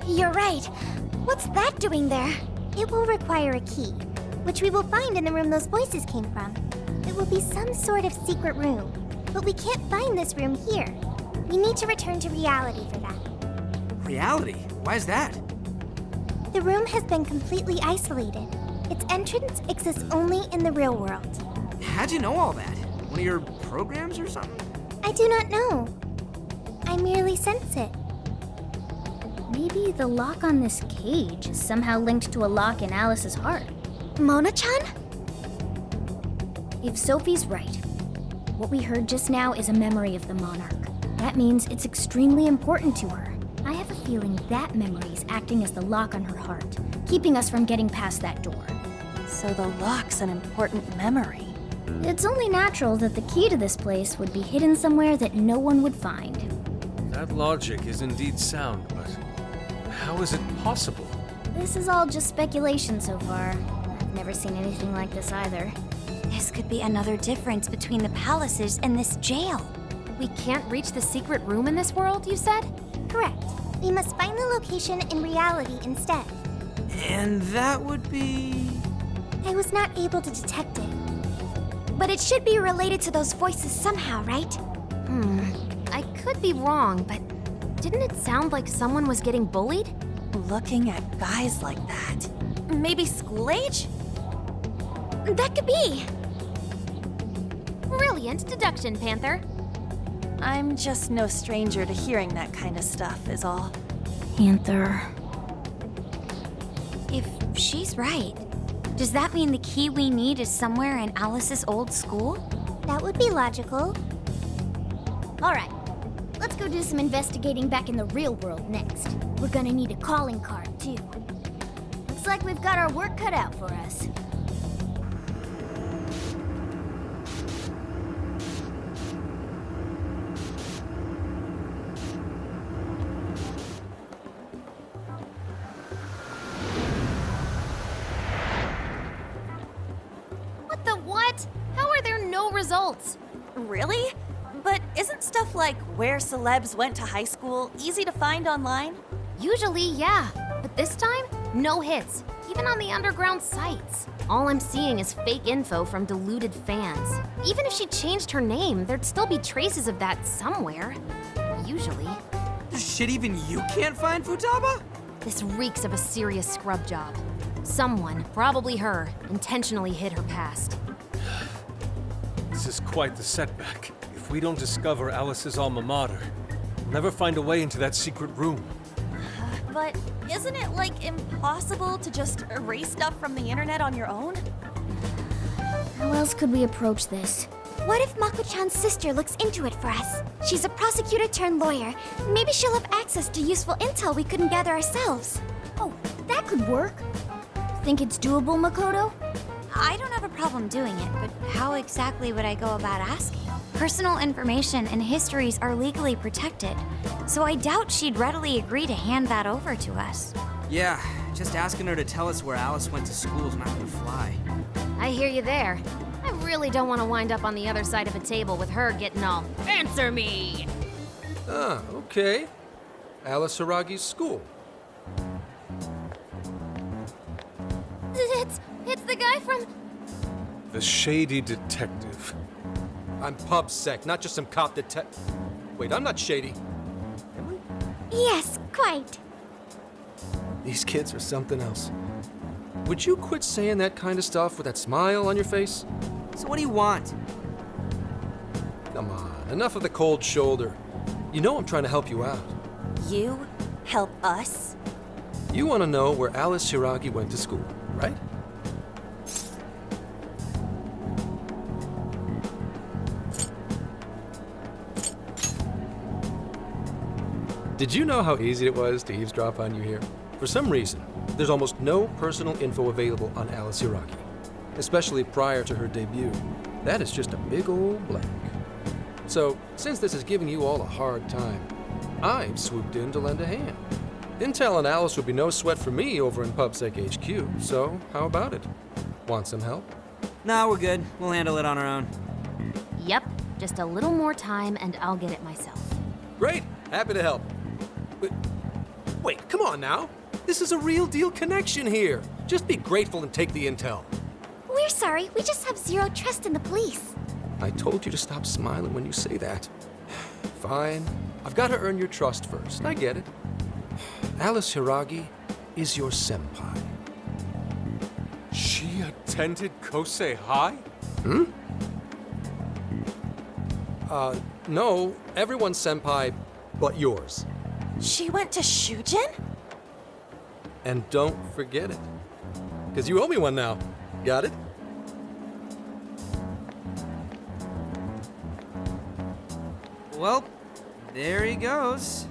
You're right. What's that doing there? It will require a key, which we will find in the room those voices came from. It will be some sort of secret room, but we can't find this room here. We need to return to reality for that. Reality? Why is that? The room has been completely isolated. Its entrance exists only in the real world. How'd you know all that? One of your programs or something? I do not know. I merely sense it. Maybe the lock on this cage is somehow linked to a lock in Alice's heart. Mona-chan? If Sophie's right, what we heard just now is a memory of the monarch. That means it's extremely important to her. I have a feeling that memory is acting as the lock on her heart, keeping us from getting past that door. So the lock's an important memory. It's only natural that the key to this place would be hidden somewhere that no one would find. That logic is indeed sound, but how is it possible? This is all just speculation so far. I've never seen anything like this either. This could be another difference between the palaces and this jail. We can't reach the secret room in this world, you said? Correct. We must find the location in reality instead. And that would be... I was not able to detect it. But it should be related to those voices somehow, right? I could be wrong, but didn't it sound like someone was getting bullied? Looking at guys like that. Maybe school age? That could be. Brilliant deduction, Panther. I'm just no stranger to hearing that kind of stuff, is all. Panther. If she's right, does that mean the key we need is somewhere in Alice's old school? That would be logical. Alright, let's go do some investigating back in the real world next. We're gonna need a calling card, too. Looks like we've got our work cut out for us. What the what? How are there no results? Really? But isn't stuff like where celebs went to high school easy to find online? Usually, yeah. But this time, no hits, even on the underground sites. All I'm seeing is fake info from deluded fans. Even if she changed her name, there'd still be traces of that somewhere. Usually. Shit, even you can't find Futaba? This reeks of a serious scrub job. Someone, probably her, intentionally hid her past. This is quite the setback. If we don't discover Alice's alma mater, we'll never find a way into that secret room. But isn't it, like, impossible to just erase stuff from the internet on your own? How else could we approach this? What if Mako-chan's sister looks into it for us? She's a prosecutor turned lawyer. Maybe she'll have access to useful intel we couldn't gather ourselves. Oh, that could work. Think it's doable, Makoto? I don't have a problem doing it, but how exactly would I go about asking? Personal information and histories are legally protected, so I doubt she'd readily agree to hand that over to us. Yeah, just asking her to tell us where Alice went to school is not gonna fly. I hear you there. I really don't want to wind up on the other side of a table with her getting all, "Answer me!" Ah, okay. Alice Hiragi's school. It's the guy from... The shady detective. I'm pub-sec, not just some cop detective. Wait, I'm not shady. Am Yes, quite. I? These kids are something else. Would you quit saying that kind of stuff with that smile on your face? So what do you want? Come on, enough of the cold shoulder. You know I'm trying to help you out. You help us? You want to know where Alice Hiragi went to school, right? Did you know how easy it was to eavesdrop on you here? For some reason, there's almost no personal info available on Alice Hiragi, especially prior to her debut. That is just a big old blank. So, since this is giving you all a hard time, I've swooped in to lend a hand. Intel and Alice would be no sweat for me over in PubSec HQ, so how about it? Want some help? Nah, we're good. We'll handle it on our own. Yep, just a little more time and I'll get it myself. Great, happy to help. But, wait, come on now. This is a real deal connection here. Just be grateful and take the intel. We're sorry, we just have zero trust in the police. I told you to stop smiling when you say that. Fine. I've got to earn your trust first. I get it. Alice Hiragi is your senpai. She attended Kosei High? Hmm? No. Everyone's senpai but yours. She went to Shujin? And don't forget it. Because you owe me one now. Got it? Well, there he goes.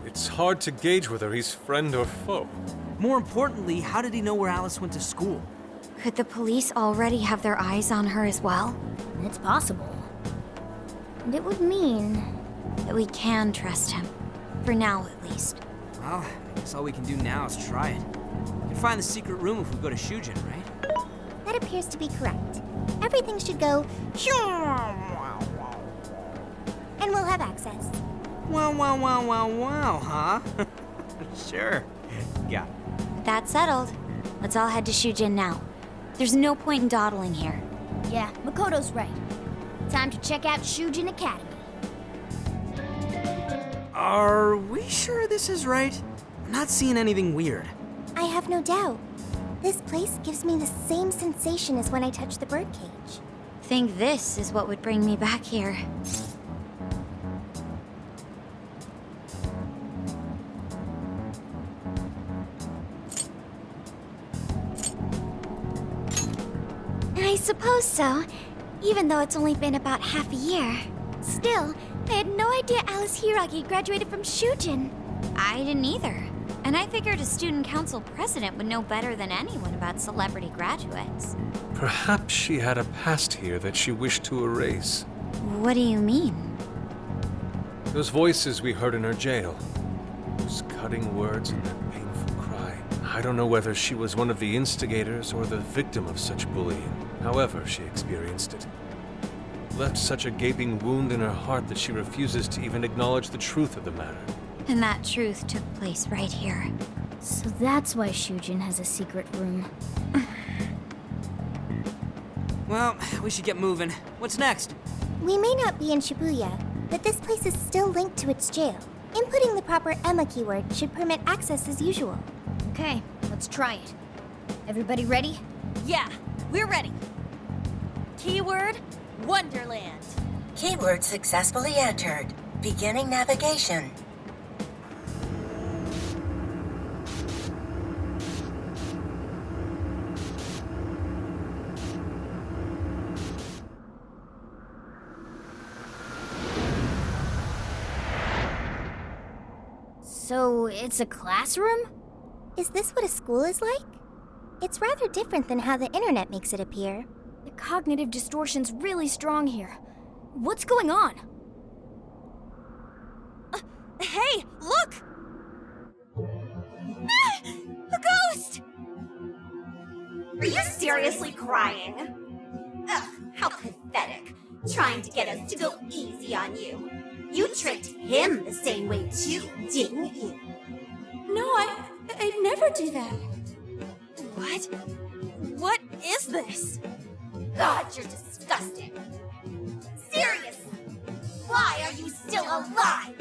It's hard to gauge whether he's friend or foe. More importantly, how did he know where Alice went to school? Could the police already have their eyes on her as well? It's possible. And it would mean that we can trust him. For now, at least. Well, I guess all we can do now is try it. We can find the secret room if we go to Shujin, right? That appears to be correct. Everything should go... and we'll have access. Wow, huh? Sure. Yeah. That's settled. Let's all head to Shujin now. There's no point in dawdling here. Yeah, Makoto's right. Time to check out Shujin Academy. Are we sure this is right? I'm not seeing anything weird. I have no doubt. This place gives me the same sensation as when I touched the birdcage. Think this is what would bring me back here. I suppose so, even though it's only been about half a year. Still, I had no idea Alice Hiragi graduated from Shujin. I didn't either. And I figured a student council president would know better than anyone about celebrity graduates. Perhaps she had a past here that she wished to erase. What do you mean? Those voices we heard in her jail. Those cutting words and that painful cry. I don't know whether she was one of the instigators or the victim of such bullying. However she experienced it. Left such a gaping wound in her heart that she refuses to even acknowledge the truth of the matter. And that truth took place right here. So that's why Shujin has a secret room. Well, we should get moving. What's next? We may not be in Shibuya, but this place is still linked to its jail. Inputting the proper Emma keyword should permit access as usual. Okay, let's try it. Everybody ready? Yeah, we're ready. Keyword, Wonderland. Keyword successfully entered. Beginning navigation. So, it's a classroom? Is this what a school is like? It's rather different than how the internet makes it appear. The cognitive distortion's really strong here. What's going on? Hey, look! A ghost! Are you seriously crying? Ugh, how pathetic. Trying to get us to go easy on you. You tricked him the same way too, didn't you? No, I'd never do that. What? What is this? God, you're disgusting. Seriously, why are you still alive?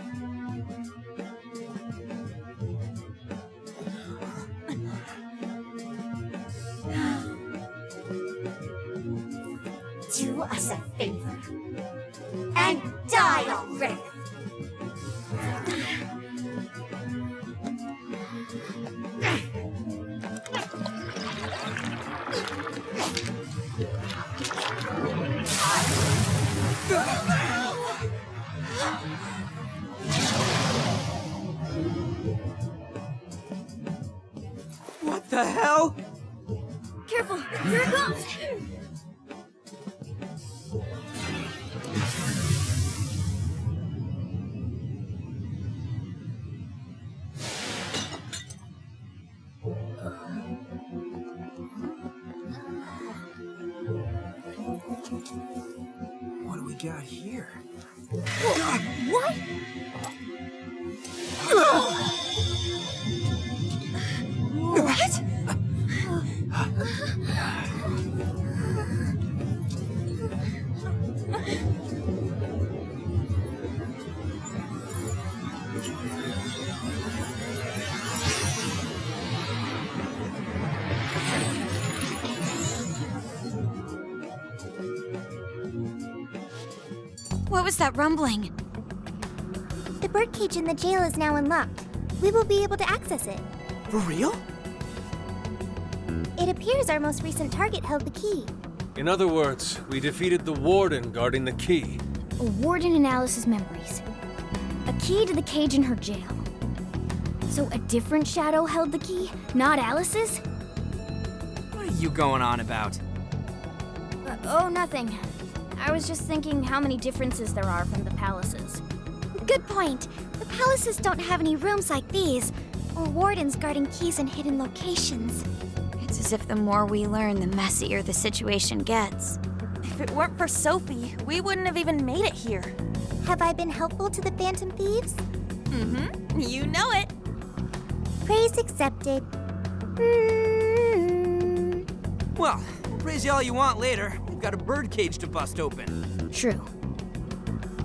Do us a favor and die already. What the hell? Careful, here it comes! What do we got here? What? What? What was that rumbling? The birdcage in the jail is now unlocked. We will be able to access it. For real? It appears our most recent target held the key. In other words, we defeated the warden guarding the key. A warden in Alice's memories. A key to the cage in her jail. So a different shadow held the key, not Alice's? What are you going on about? Oh, nothing. I was just thinking how many differences there are from the palaces. Good point. The palaces don't have any rooms like these, or wardens guarding keys in hidden locations. It's as if the more we learn, the messier the situation gets. If it weren't for Sophie, we wouldn't have even made it here. Have I been helpful to the Phantom Thieves? Mm-hmm. You know it. Praise accepted. Well, praise you all you want later. We've got a birdcage to bust open. True.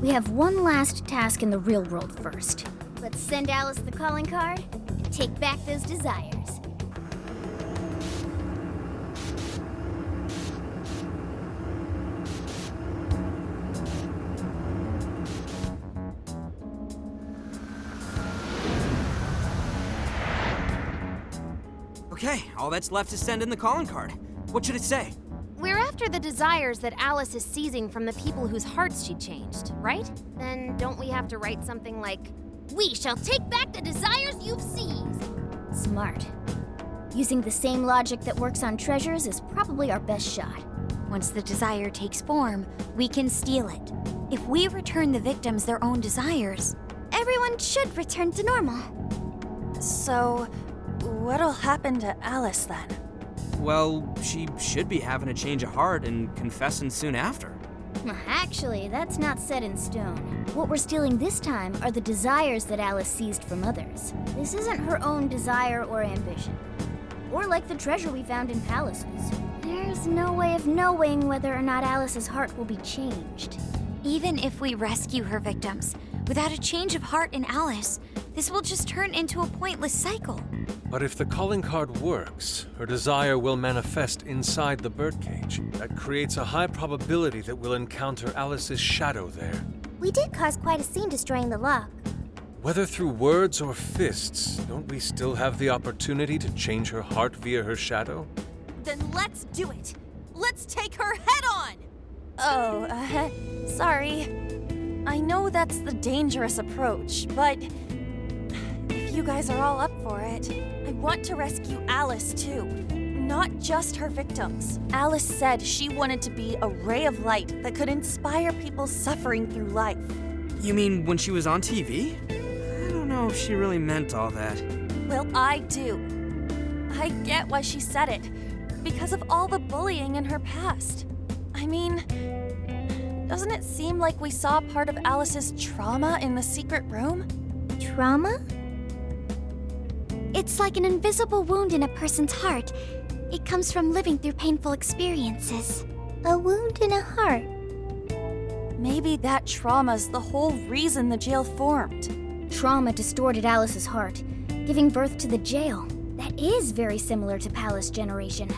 We have one last task in the real world first. Let's send Alice the calling card and take back those desires. Okay, all that's left is send in the calling card. What should it say? We're after the desires that Alice is seizing from the people whose hearts she changed, right? Then don't we have to write something like, "We shall take back the desires you've seized"? Smart. Using the same logic that works on treasures is probably our best shot. Once the desire takes form, we can steal it. If we return the victims their own desires, Everyone should return to normal. So, what'll happen to Alice then? Well, she should be having a change of heart and confessing soon after. Actually, that's not set in stone. What we're stealing this time are the desires that Alice seized from others. This isn't her own desire or ambition. Or like the treasure we found in palaces. There's no way of knowing whether or not Alice's heart will be changed. even if we rescue her victims, without a change of heart in Alice, this will just turn into a pointless cycle. But if the calling card works, her desire will manifest inside the birdcage. That creates a high probability that we'll encounter Alice's shadow there. We did cause quite a scene destroying the lock. Whether through words or fists, don't we still have the opportunity to change her heart via her shadow? Then let's do it! Let's take her head on! Oh, sorry. I know that's the dangerous approach, but if you guys are all up for it, I want to rescue Alice too. Not just her victims. Alice said she wanted to be a ray of light that could inspire people suffering through life. You mean when she was on TV? I don't know if she really meant all that. Well, I do. I get why she said it. Because of all the bullying in her past. I mean, doesn't it seem like we saw part of Alice's trauma in the secret room? Trauma? It's like an invisible wound in a person's heart. It comes from living through painful experiences. A wound in a heart. Maybe that trauma's the whole reason the jail formed. Trauma distorted Alice's heart, giving birth to the jail. That is very similar to Palace Generation.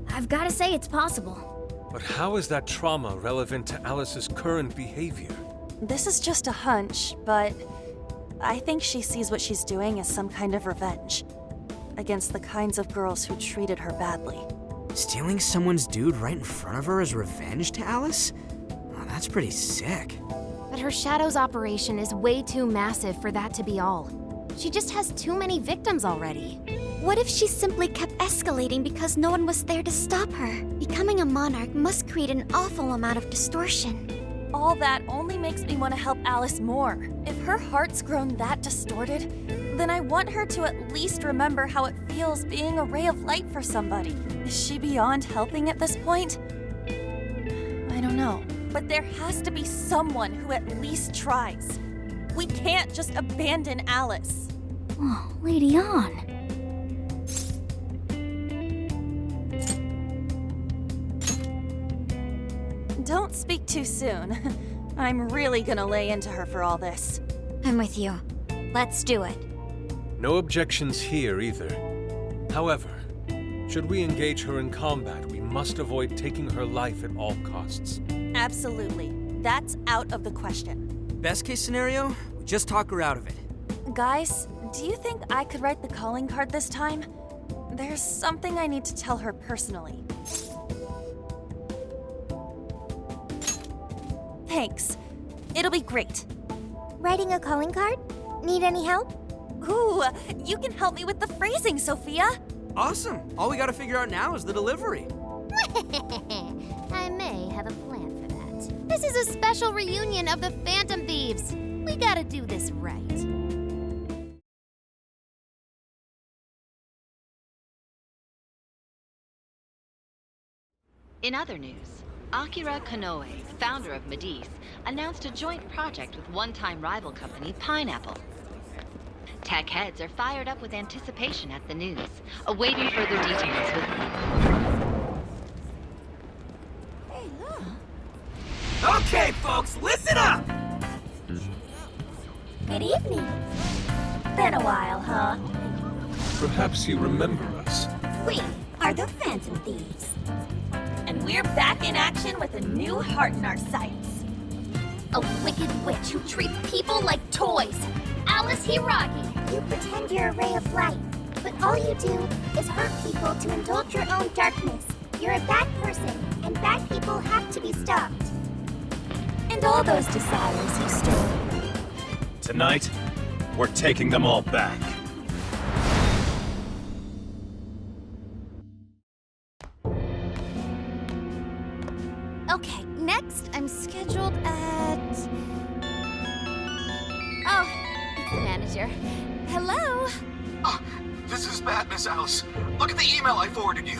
I've got to say it's possible. But how is that trauma relevant to Alice's current behavior? This is just a hunch, but I think she sees what she's doing as some kind of revenge against the kinds of girls who treated her badly. Stealing someone's dude right in front of her as revenge to Alice? Oh, that's pretty sick. But her Shadow's operation is way too massive for that to be all. She just has too many victims already. What if she simply kept escalating because no one was there to stop her? Becoming a monarch must create an awful amount of distortion. All that only makes me want to help Alice more. If her heart's grown that distorted, then I want her to at least remember how it feels being a ray of light for somebody. Is she beyond helping at this point? I don't know. But there has to be someone who at least tries. We can't just abandon Alice. Oh, Lady On. Don't speak too soon. I'm really gonna lay into her for all this. I'm with you. Let's do it. No objections here either. However, should we engage her in combat, we must avoid taking her life at all costs. Absolutely. That's out of the question. Best case scenario, we just talk her out of it. Guys, do you think I could write the calling card this time? There's something I need to tell her personally. Thanks. It'll be great. Writing a calling card? Need any help? Ooh, you can help me with the phrasing, Sophia. Awesome. All we gotta figure out now is the delivery. I may have a plan for that. This is a special reunion of the Phantom Thieves. We gotta do this right. In other news, Akira Konoe, founder of Medice, announced a joint project with one-time rival company Pineapple. Tech heads are fired up with anticipation at the news, awaiting further details with Hey, look. Okay, folks, listen up! Good evening. Been a while, huh? Perhaps you remember us. We are the Phantom Thieves. And we're back in action with a new heart in our sights. A wicked witch who treats people like toys. Alice Hiragi. You pretend you're a ray of light, but all you do is hurt people to indulge your own darkness. You're a bad person, and bad people have to be stopped. And all those desires you stole. Tonight, we're taking them all back. Okay, next I'm scheduled at... Oh, it's the manager. Hello? Oh, this is bad, Miss Alice. Look at the email I forwarded you.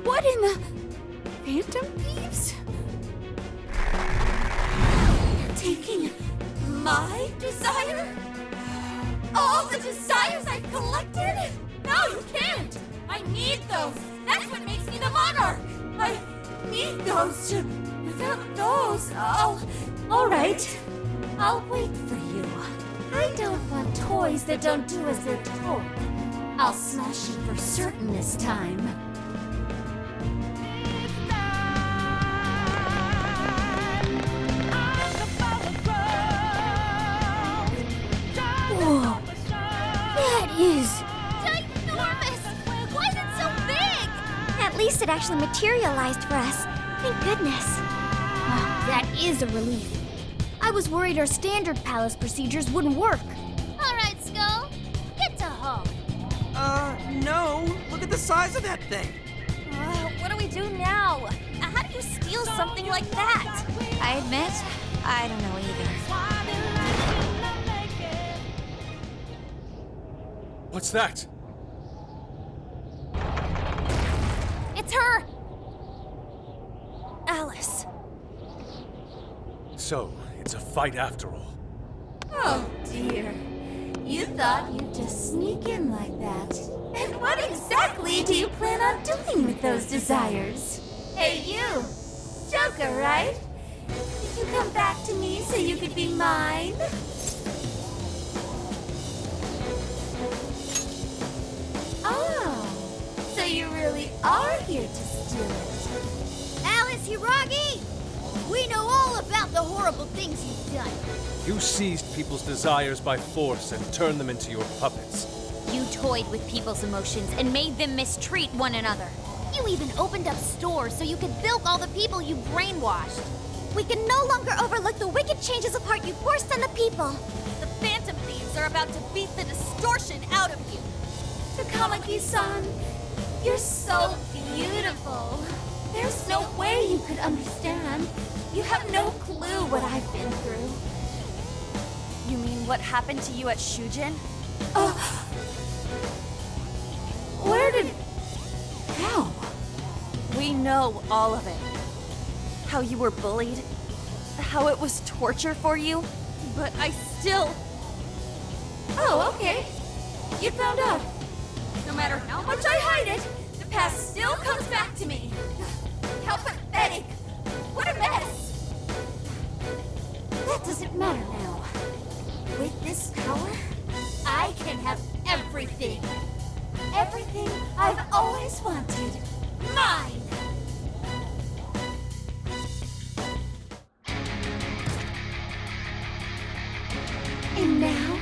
What in the... Phantom Thieves? Taking my desire? All the desires I've collected? No, you can't! I need those! That's what makes me the monarch! I need those to... Without those, all right. I'll wait for you. I don't want toys that don't do as they're told. I'll smash you for certain this time. Whoa. That is... Ginormous! Why is it so big? At least it actually materialized for us. Thank goodness. That is a relief. I was worried our standard palace procedures wouldn't work. All right, Skull. Get to home. No. Look at the size of that thing. What do we do now? How do you steal something like that? I admit, I don't know either. What's that? It's her! Alice. So, it's a fight after all. Oh, dear. You thought you'd just sneak in like that. And what exactly do you plan on doing with those desires? Hey, you! Joker, right? Did you come back to me so you could be mine? Oh, so you really are here to steal it. Alice Hiragi! We know all about the horrible things you've done. You seized people's desires by force and turned them into your puppets. You toyed with people's emotions and made them mistreat one another. You even opened up stores so you could bilk all the people you brainwashed. We can no longer overlook the wicked changes of heart you forced on the people. The Phantom Thieves are about to beat the distortion out of you. Takamaki-san, you're so beautiful. There's no way you could understand. You have no clue what I've been through. You mean what happened to you at Shujin? Where did... How? We know all of it. How you were bullied. How it was torture for you. But I still... Oh, okay. You found out. No matter how much I hide it, the past still comes back to me. How pathetic. What a mess. That doesn't matter now. With this power, I can have everything. Everything I've always wanted. Mine! And now,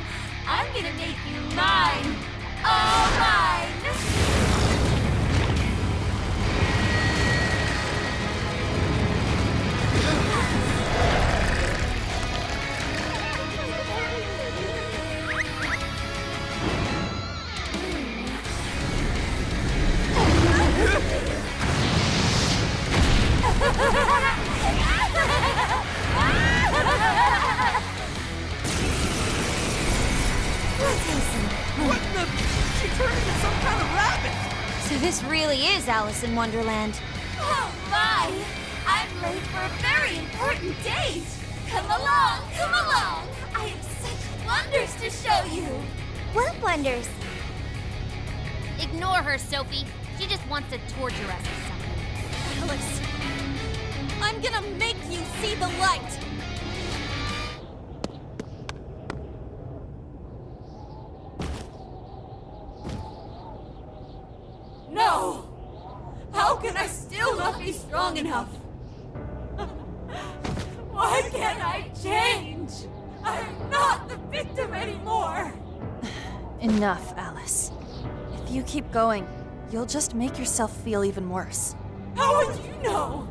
I'm gonna make you mine. All mine! What the... She turned into some kind of rabbit! So this really is Alice in Wonderland. Oh my! I'm late for a very important date! Come along, come along! I have such wonders to show you! What wonders? Ignore her, Sophie. She just wants to torture us with something. Alice, I'm gonna make you see the light! No! How can I still not be strong enough? Why can't I change? I'm not the victim anymore! Enough, Alice. If you keep going, you'll just make yourself feel even worse. How would you know?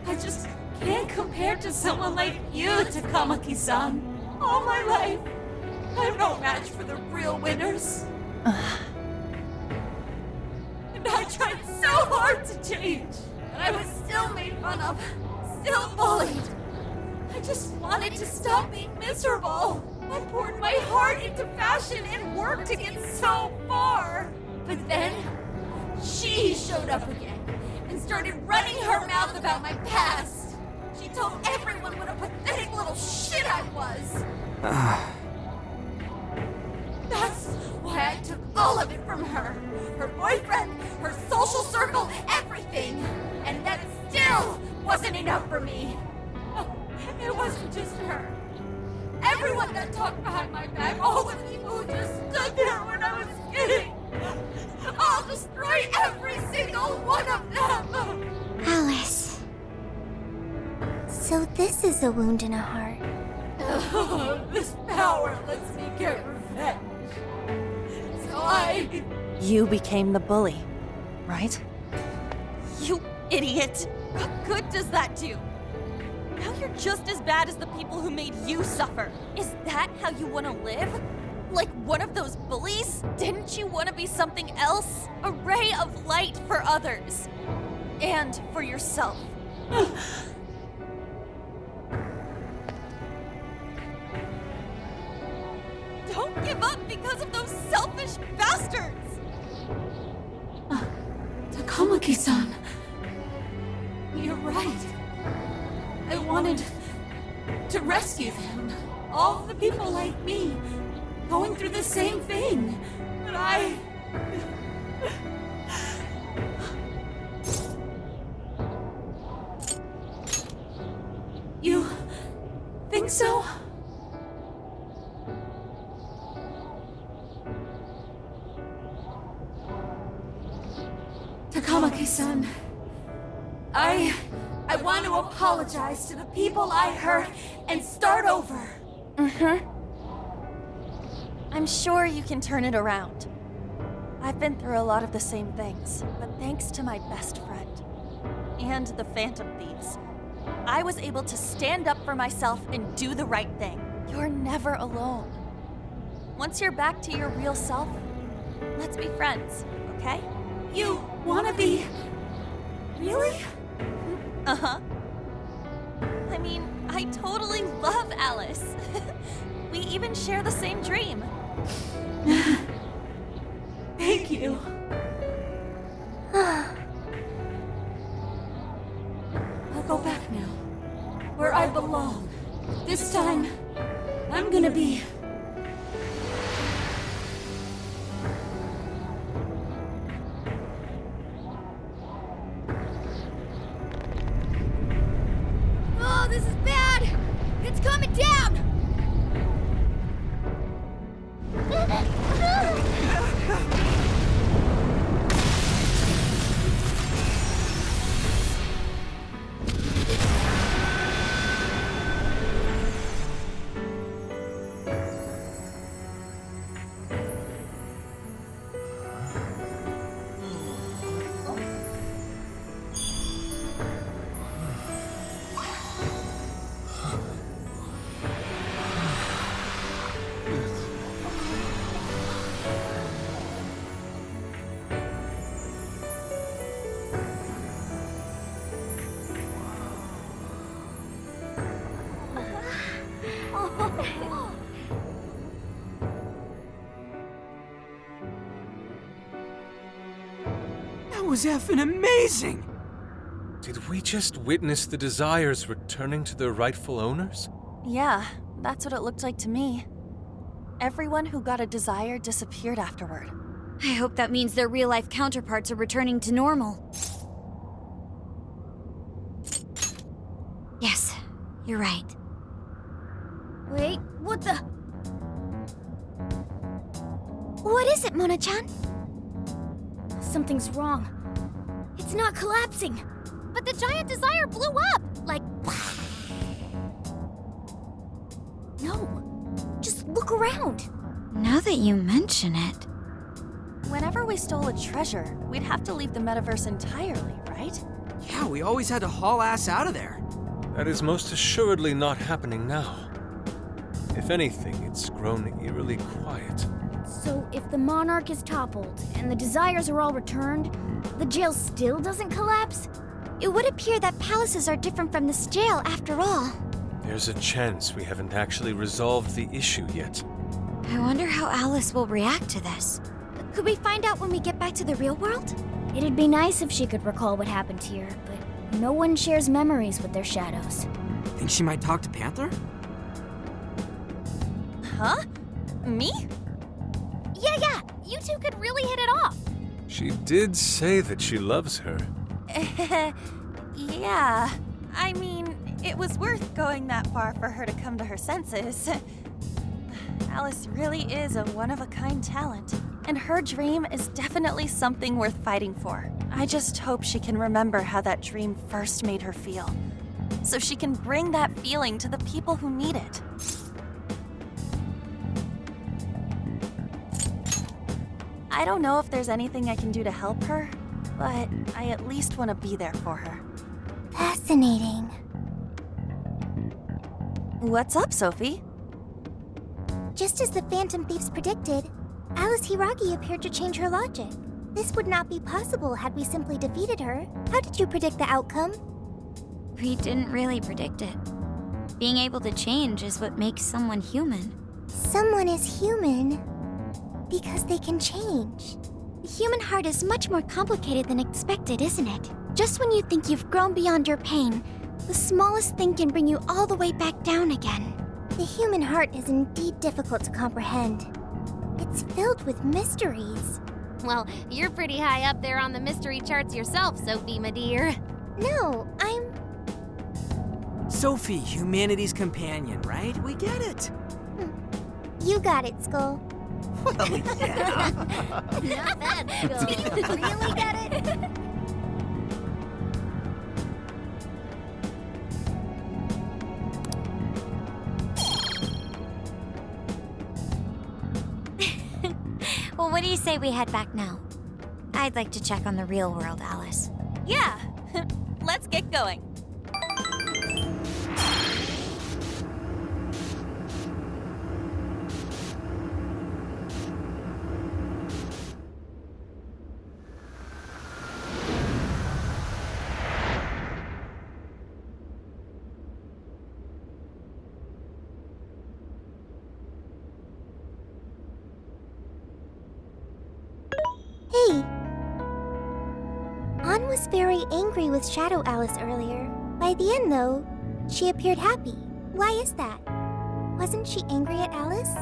I just can't compare to someone like you, Takamaki-san. All my life, I'm no match for the real winners. And I tried so hard to change, but I was still made fun of, still bullied. I just wanted to stop being miserable. I poured my heart into fashion and worked to get so far. But then, she showed up again and started running her mouth about my past. She told everyone what a pathetic little shit I was. That's why I took all of it from her. Her boyfriend, her social circle, everything. And that still wasn't enough for me. It wasn't just her. Everyone that talked behind my back, all the people who just stood there when I was kidding. I'll destroy every single one of them! Alice. So this is a wound in a heart. This power lets me get revenge. So You became the bully, right? You idiot! What good does that do? Now you're just as bad as the people who made you suffer. Is that how you want to live? Like one of those bullies? Didn't you want to be something else? A ray of light for others. And for yourself. Don't give up because of those selfish bastards! Takamaki-san. You're right. I wanted to rescue them. All the people like me, going through the same thing. But You think so? Takamaki-san, I want to apologize to the people I hurt and start over. I'm sure you can turn it around. I've been through a lot of the same things, but thanks to my best friend and the Phantom Thieves, I was able to stand up for myself and do the right thing. You're never alone. Once you're back to your real self, let's be friends, okay? You wanna be... Really? Uh-huh. I mean, I totally love Alice. We even share the same dream. Thank you. I'll go back now, where I belong. This time, I'm gonna be... Oh, this is bad! It's coming down! was effing amazing! Did we just witness the Desires returning to their rightful owners? Yeah, that's what it looked like to me. Everyone who got a Desire disappeared afterward. I hope that means their real-life counterparts are returning to normal. Yes, you're right. Wait, what the? What is it, Mona-chan? Something's wrong. It's not collapsing. But the giant Desire blew up! Like... No. Just look around. Now that you mention it... Whenever we stole a treasure, we'd have to leave the metaverse entirely, right? Yeah, we always had to haul ass out of there. That is most assuredly not happening now. If anything, it's grown eerily quiet. So if the Monarch is toppled and the Desires are all returned, the jail still doesn't collapse? It would appear that palaces are different from this jail after all. There's a chance we haven't actually resolved the issue yet. I wonder how Alice will react to this. Could we find out when we get back to the real world? It'd be nice if she could recall what happened here, but no one shares memories with their shadows. Think she might talk to Panther? Huh? Me? Yeah, you two could really hit it off. She did say that she loves her. Yeah. I mean, it was worth going that far for her to come to her senses. Alice really is a one-of-a-kind talent, and her dream is definitely something worth fighting for. I just hope she can remember how that dream first made her feel, so she can bring that feeling to the people who need it. I don't know if there's anything I can do to help her, but I at least want to be there for her. Fascinating. What's up, Sophie? Just as the Phantom Thieves predicted, Alice Hiragi appeared to change her logic. This would not be possible had we simply defeated her. How did you predict the outcome? We didn't really predict it. Being able to change is what makes someone human. Someone is human because they can change. The human heart is much more complicated than expected, isn't it? Just when you think you've grown beyond your pain, the smallest thing can bring you all the way back down again. The human heart is indeed difficult to comprehend. It's filled with mysteries. Well, you're pretty high up there on the mystery charts yourself, Sophie, my dear. No, I'm... Sophie, humanity's companion, right? We get it. You got it, Skull. Well, yeah. Not bad, Skull. Do you really get it? Well, what do you say we head back now? I'd like to check on the real world, Alice. Yeah, let's get going. Hey! Ann was very angry with Shadow Alice earlier. By the end, though, she appeared happy. Why is that? Wasn't she angry at Alice?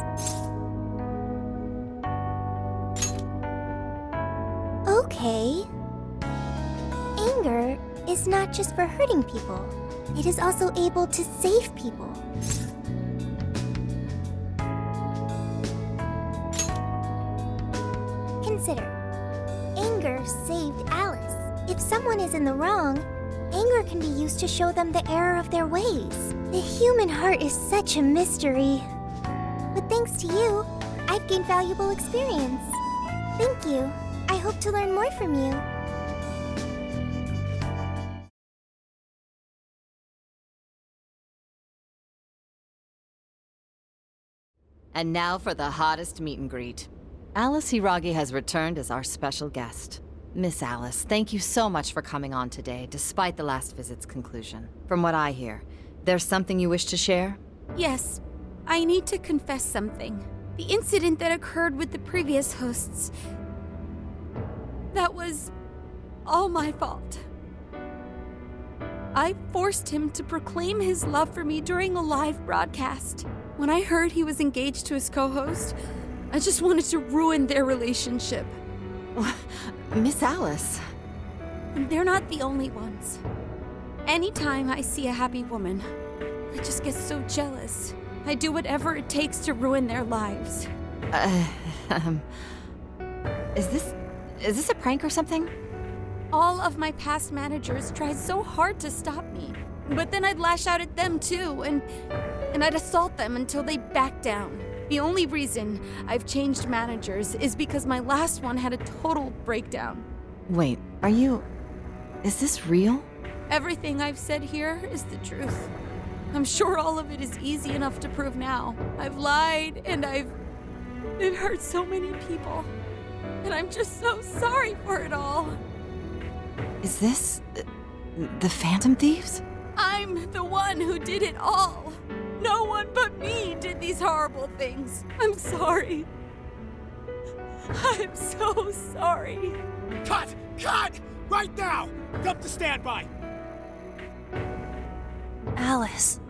Okay. Anger is not just for hurting people. It is also able to save people. Consider. Anger saved Alice. If someone is in the wrong, anger can be used to show them the error of their ways. The human heart is such a mystery. But thanks to you, I've gained valuable experience. Thank you. I hope to learn more from you. And now for the hottest meet and greet. Alice Hiragi has returned as our special guest. Miss Alice, thank you so much for coming on today, despite the last visit's conclusion. From what I hear, there's something you wish to share? Yes. I need to confess something. The incident that occurred with the previous hosts... That was... all my fault. I forced him to proclaim his love for me during a live broadcast. When I heard he was engaged to his co-host, I just wanted to ruin their relationship. Miss Alice. And they're not the only ones. Anytime I see a happy woman, I just get so jealous. I do whatever it takes to ruin their lives. Is this a prank or something? All of my past managers tried so hard to stop me. But then I'd lash out at them too, and I'd assault them until they backed down. The only reason I've changed managers is because my last one had a total breakdown. Wait, is this real? Everything I've said here is the truth. I'm sure all of it is easy enough to prove now. I've lied, and it hurt so many people. And I'm just so sorry for it all. Is this the Phantom Thieves? I'm the one who did it all. No one but me did these horrible things. I'm sorry. I'm so sorry. Cut! Cut! Right now! Dump to standby! Alice.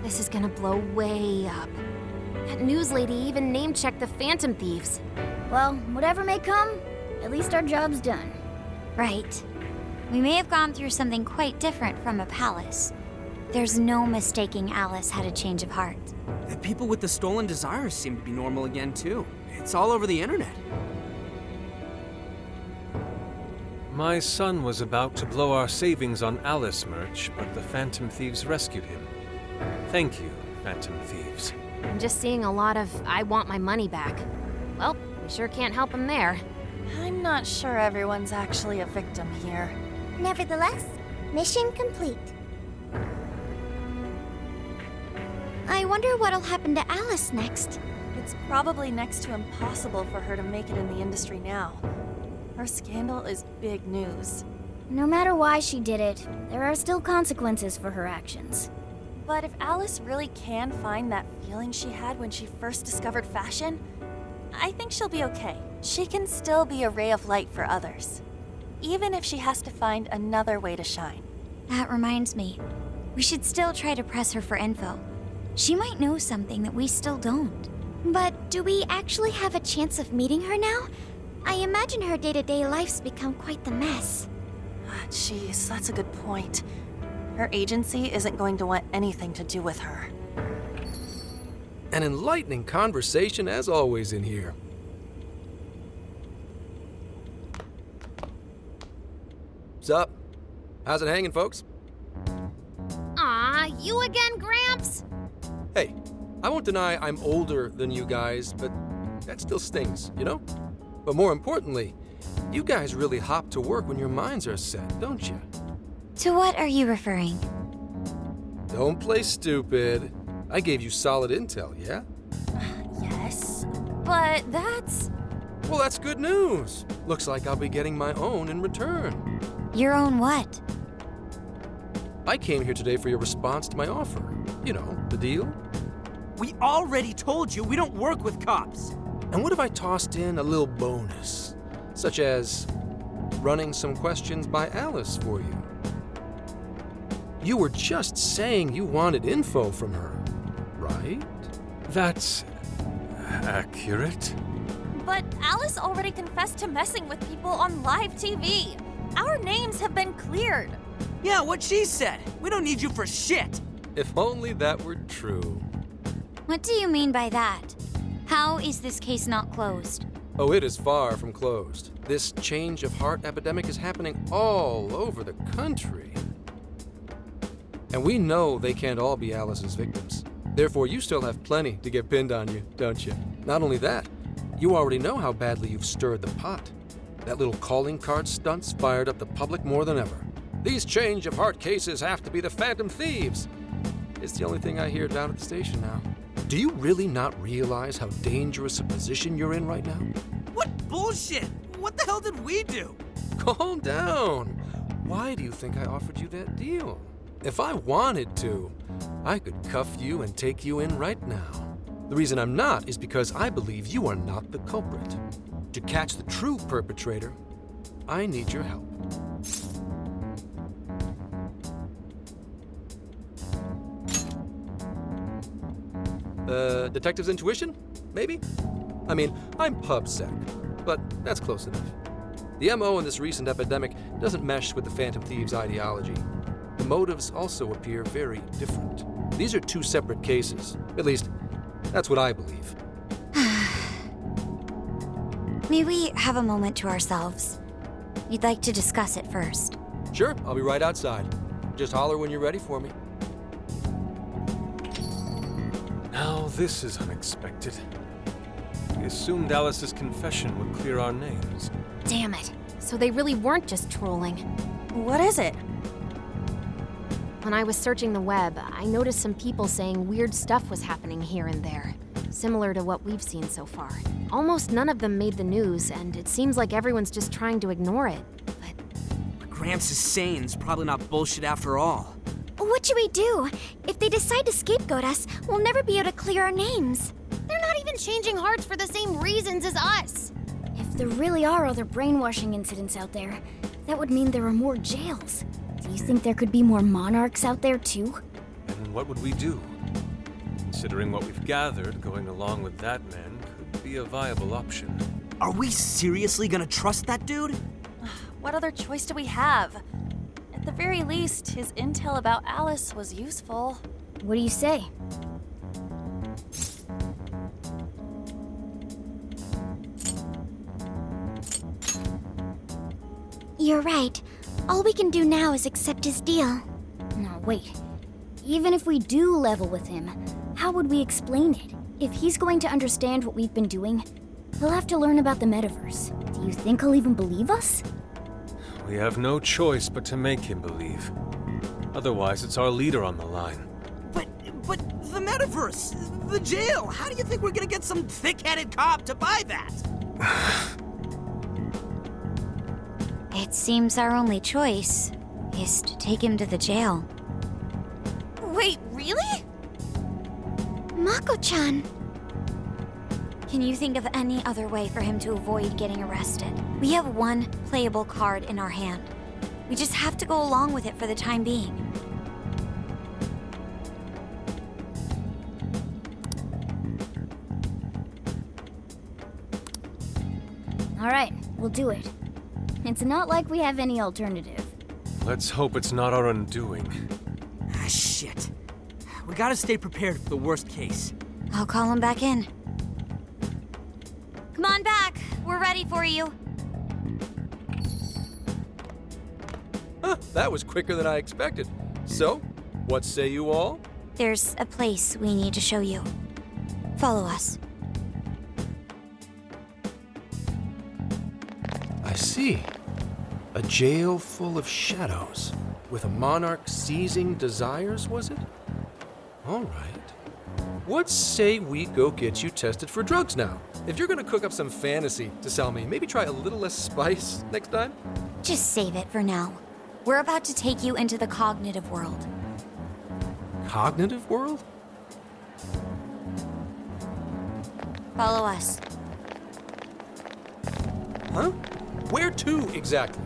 This is gonna blow way up. That news lady even name-checked the Phantom Thieves. Well, whatever may come, at least our job's done. Right. We may have gone through something quite different from a palace. There's no mistaking Alice had a change of heart. The people with the stolen desires seem to be normal again, too. It's all over the internet. My son was about to blow our savings on Alice merch, but the Phantom Thieves rescued him. Thank you, Phantom Thieves. I'm just seeing a lot of I want my money back. Well, we sure can't help him there. I'm not sure everyone's actually a victim here. Nevertheless, mission complete. I wonder what'll happen to Alice next. It's probably next to impossible for her to make it in the industry now. Her scandal is big news. No matter why she did it, there are still consequences for her actions. But if Alice really can find that feeling she had when she first discovered fashion, I think she'll be okay. She can still be a ray of light for others, even if she has to find another way to shine. That reminds me, we should still try to press her for info. She might know something that we still don't. But do we actually have a chance of meeting her now? I imagine her day-to-day life's become quite the mess. Jeez, that's a good point. Her agency isn't going to want anything to do with her. An enlightening conversation as always in here. Sup? How's it hanging, folks? Aw, you again, Gramps? Hey, I won't deny I'm older than you guys, but that still stings, you know? But more importantly, you guys really hop to work when your minds are set, don't you? To what are you referring? Don't play stupid. I gave you solid intel, yeah? Yes, but that's... Well, that's good news. Looks like I'll be getting my own in return. Your own what? I came here today for your response to my offer. You know, the deal. We already told you we don't work with cops. And what if I tossed in a little bonus, such as running some questions by Alice for you? You were just saying you wanted info from her, right? That's accurate. But Alice already confessed to messing with people on live TV. Our names have been cleared. Yeah, what she said. We don't need you for shit. If only that were true. What do you mean by that? How is this case not closed? Oh, it is far from closed. This change of heart epidemic is happening all over the country. And we know they can't all be Alice's victims. Therefore, you still have plenty to get pinned on you, don't you? Not only that, you already know how badly you've stirred the pot. That little calling card stunt's fired up the public more than ever. These change of heart cases have to be the Phantom Thieves. It's the only thing I hear down at the station now. Do you really not realize how dangerous a position you're in right now? What bullshit? What the hell did we do? Calm down. Why do you think I offered you that deal? If I wanted to, I could cuff you and take you in right now. The reason I'm not is because I believe you are not the culprit. To catch the true perpetrator, I need your help. Detective's intuition? Maybe? I mean, I'm pub-sec, but that's close enough. The MO in this recent epidemic doesn't mesh with the Phantom Thieves' ideology. The motives also appear very different. These are two separate cases. At least, that's what I believe. May we have a moment to ourselves? We'd like to discuss it first. Sure, I'll be right outside. Just holler when you're ready for me. Now this is unexpected. We assumed Alice's confession would clear our names. Damn it. So they really weren't just trolling. What is it? When I was searching the web, I noticed some people saying weird stuff was happening here and there, similar to what we've seen so far. Almost none of them made the news, and it seems like everyone's just trying to ignore it. What Gramps is saying is probably not bullshit after all. What should we do? If they decide to scapegoat us, we'll never be able to clear our names. They're not even changing hearts for the same reasons as us. If there really are other brainwashing incidents out there, that would mean there are more jails. Do you think there could be more monarchs out there too? And what would we do? Considering what we've gathered, going along with that man could be a viable option. Are we seriously gonna trust that dude? What other choice do we have? At the very least, his intel about Alice was useful. What do you say? You're right. All we can do now is accept his deal. No, wait. Even if we do level with him, how would we explain it? If he's going to understand what we've been doing, he'll have to learn about the metaverse. Do you think he'll even believe us? We have no choice but to make him believe. Otherwise, it's our leader on the line. But the metaverse, the jail, how do you think we're gonna get some thick-headed cop to buy that? It seems our only choice is to take him to the jail. Wait, really? Mako-chan. Can you think of any other way for him to avoid getting arrested? We have one playable card in our hand. We just have to go along with it for the time being. All right, we'll do it. It's not like we have any alternative. Let's hope it's not our undoing. Ah, shit. We gotta stay prepared for the worst case. I'll call him back in. Come on back. We're ready for you. Huh, that was quicker than I expected. So, what say you all? There's a place we need to show you. Follow us. I see. A jail full of shadows. With a monarch seizing desires, was it? All right. What say we go get you tested for drugs now? If you're gonna cook up some fantasy to sell me, maybe try a little less spice next time? Just save it for now. We're about to take you into the cognitive world. Cognitive world? Follow us. Huh? Where to, exactly?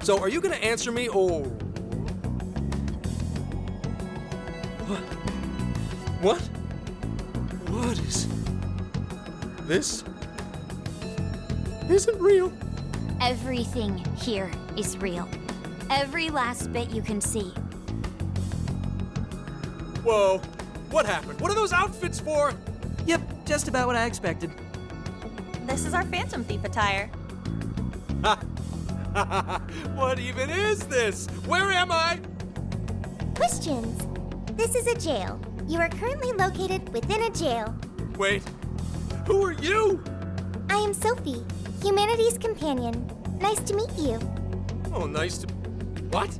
So, are you gonna answer me, or... What? What is... This... isn't real. Everything here is real. Every last bit you can see. Whoa. What happened? What are those outfits for? Yep, just about what I expected. This is our Phantom Thief attire. What even is this? Where am I? Questions. This is a jail. You are currently located within a jail. Wait, who are you? I am Sophie, humanity's companion. Nice to meet you. Oh, nice to... What?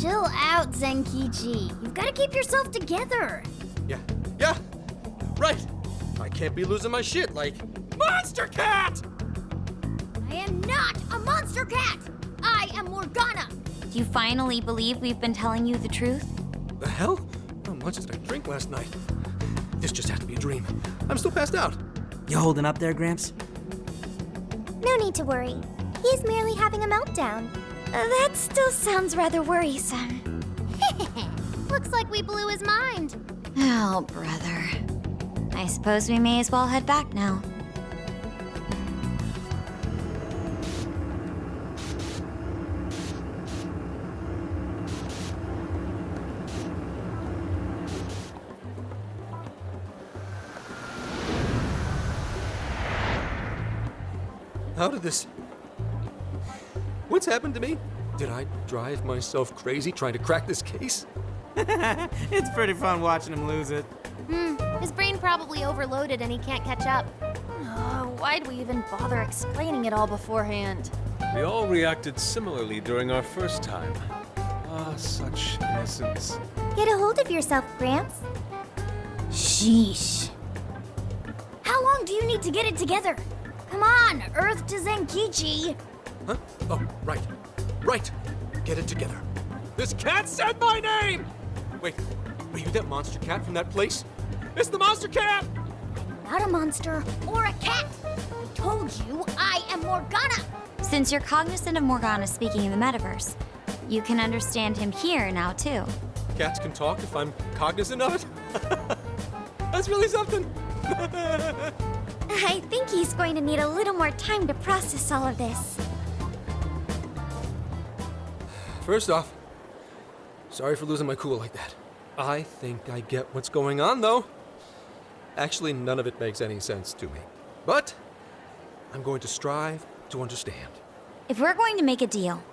Chill out, Zenkichi. You've got to keep yourself together. Yeah. right. I can't be losing my shit like Monster Cat! I am not a monster cat! I am Morgana! Do you finally believe we've been telling you the truth? The hell? How much did I drink last night? This just has to be a dream. I'm still passed out. You holding up there, Gramps? No need to worry. He's merely having a meltdown. That still sounds rather worrisome. Looks like we blew his mind. Oh, brother. I suppose we may as well head back now. How did this... What's happened to me? Did I drive myself crazy trying to crack this case? It's pretty fun watching him lose it. His brain probably overloaded and he can't catch up. Why'd we even bother explaining it all beforehand? We all reacted similarly during our first time. Ah, such innocence. Get a hold of yourself, Gramps. Sheesh. How long do you need to get it together? Come on, Earth to Zenkichi. Huh? Oh, right. Right. Get it together. This cat said my name! Wait, are you that monster cat from that place? It's the monster cat! Not a monster or a cat. I told you I am Morgana. Since you're cognizant of Morgana speaking in the metaverse, you can understand him here now, too. Cats can talk if I'm cognizant of it? That's really something. I think he's going to need a little more time to process all of this. First off, sorry for losing my cool like that. I think I get what's going on, though. Actually, none of it makes any sense to me. But I'm going to strive to understand. If we're going to make a deal,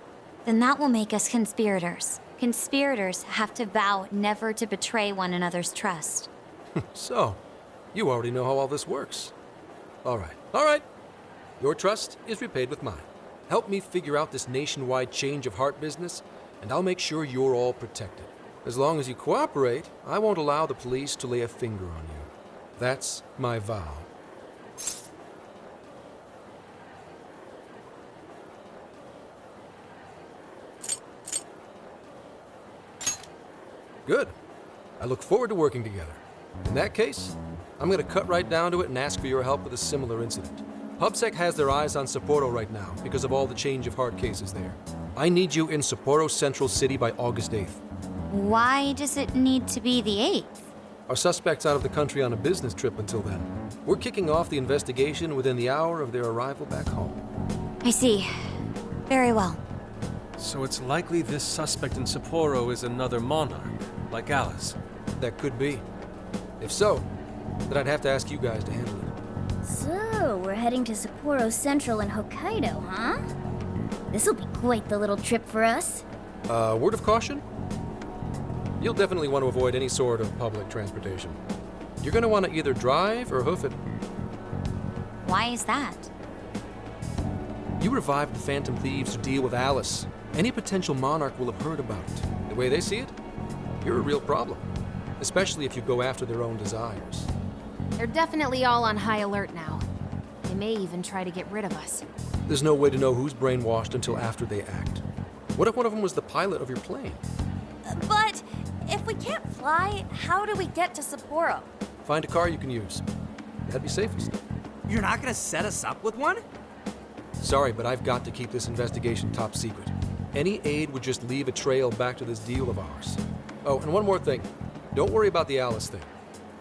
then that will make us conspirators. Conspirators have to vow never to betray one another's trust. So, you already know how all this works. All right. Your trust is repaid with mine. Help me figure out this nationwide change of heart business, and I'll make sure you're all protected. As long as you cooperate, I won't allow the police to lay a finger on you. That's my vow. Good. I look forward to working together. In that case, I'm going to cut right down to it and ask for your help with a similar incident. PubSec has their eyes on Sapporo right now because of all the change of heart cases there. I need you in Sapporo Central City by August 8th. Why does it need to be the 8th? Our suspect's out of the country on a business trip until then. We're kicking off the investigation within the hour of their arrival back home. I see. Very well. So it's likely this suspect in Sapporo is another monarch, like Alice. That could be. If so, then I'd have to ask you guys to handle it. So, we're heading to Sapporo Central in Hokkaido, huh? This'll be quite the little trip for us. Word of caution? You'll definitely want to avoid any sort of public transportation. You're going to want to either drive or hoof it. Why is that? You revived the Phantom Thieves to deal with Alice. Any potential monarch will have heard about it. The way they see it, you're a real problem. Especially if you go after their own desires. They're definitely all on high alert now. They may even try to get rid of us. There's no way to know who's brainwashed until after they act. What if one of them was the pilot of your plane? But if we can't fly, how do we get to Sapporo? Find a car you can use. That'd be safest. You're not gonna set us up with one? Sorry, but I've got to keep this investigation top secret. Any aid would just leave a trail back to this deal of ours. Oh, and one more thing. Don't worry about the Alice thing.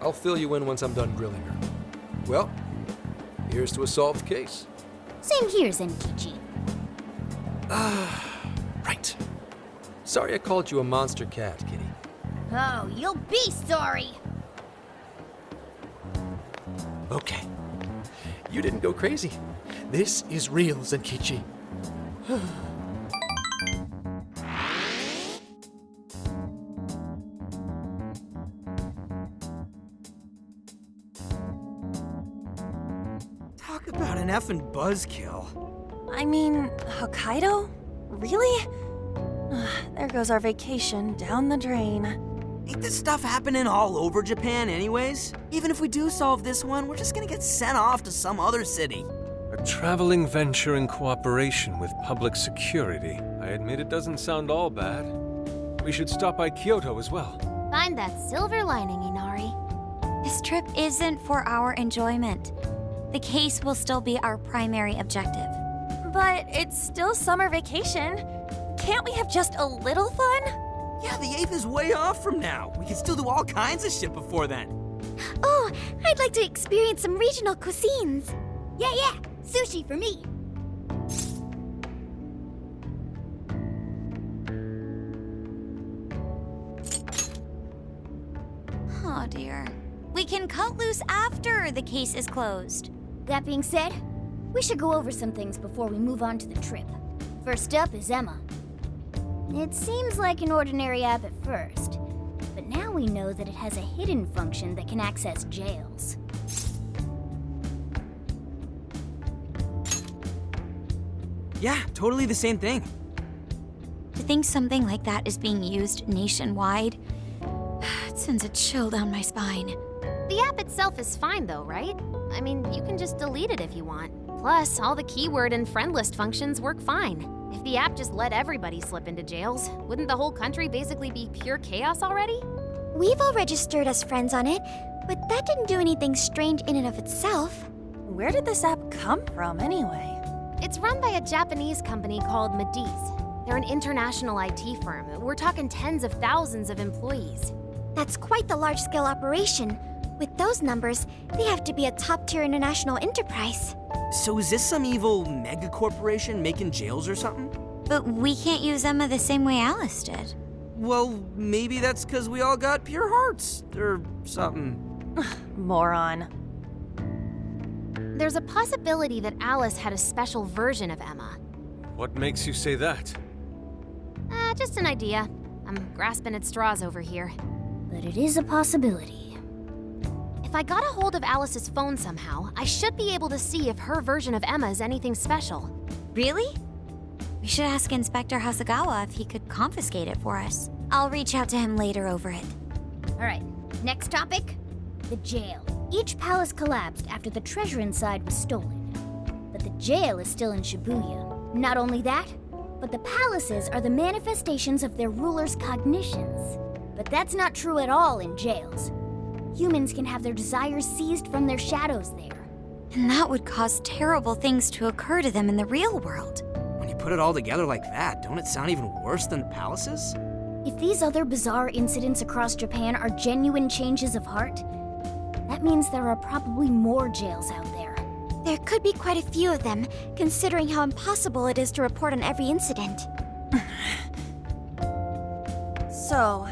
I'll fill you in once I'm done grilling her. Well, here's to a solved case. Same here, Zenkichi. Right. Sorry I called you a monster cat, kitty. Oh, you'll be sorry! Okay. You didn't go crazy. This is real, Zenkichi. Talk about an effing buzzkill. I mean, Hokkaido? Really? There goes our vacation down the drain. Ain't this stuff happening all over Japan anyways? Even if we do solve this one, we're just gonna get sent off to some other city. A traveling venture in cooperation with public security. I admit it doesn't sound all bad. We should stop by Kyoto as well. Find that silver lining, Inari. This trip isn't for our enjoyment. The case will still be our primary objective. But it's still summer vacation. Can't we have just a little fun? Yeah, the 8th is way off from now. We can still do all kinds of shit before then. Oh, I'd like to experience some regional cuisines. Yeah, sushi for me. Oh dear. We can cut loose after the case is closed. That being said, we should go over some things before we move on to the trip. First up is Emma. It seems like an ordinary app at first, but now we know that it has a hidden function that can access jails. Yeah, totally the same thing. To think something like that is being used nationwide, it sends a chill down my spine. The app itself is fine though, right? I mean, you can just delete it if you want. Plus, all the keyword and friend list functions work fine. If the app just let everybody slip into jails, wouldn't the whole country basically be pure chaos already? We've all registered as friends on it, but that didn't do anything strange in and of itself. Where did this app come from anyway? It's run by a Japanese company called Mediz. They're an international IT firm. We're talking tens of thousands of employees. That's quite the large-scale operation. With those numbers, they have to be a top-tier international enterprise. So is this some evil mega corporation making jails or something? But we can't use Emma the same way Alice did. Well, maybe that's because we all got pure hearts, or something. Moron. There's a possibility that Alice had a special version of Emma. What makes you say that? Just an idea. I'm grasping at straws over here. But it is a possibility. If I got a hold of Alice's phone somehow, I should be able to see if her version of Emma is anything special. Really? We should ask Inspector Hasagawa if he could confiscate it for us. I'll reach out to him later over it. All right, next topic, the jail. Each palace collapsed after the treasure inside was stolen. But the jail is still in Shibuya. Not only that, but the palaces are the manifestations of their rulers' cognitions. But that's not true at all in jails. Humans can have their desires seized from their shadows there. And that would cause terrible things to occur to them in the real world. When you put it all together like that, don't it sound even worse than the palaces? If these other bizarre incidents across Japan are genuine changes of heart, that means there are probably more jails out there. There could be quite a few of them, considering how impossible it is to report on every incident. So,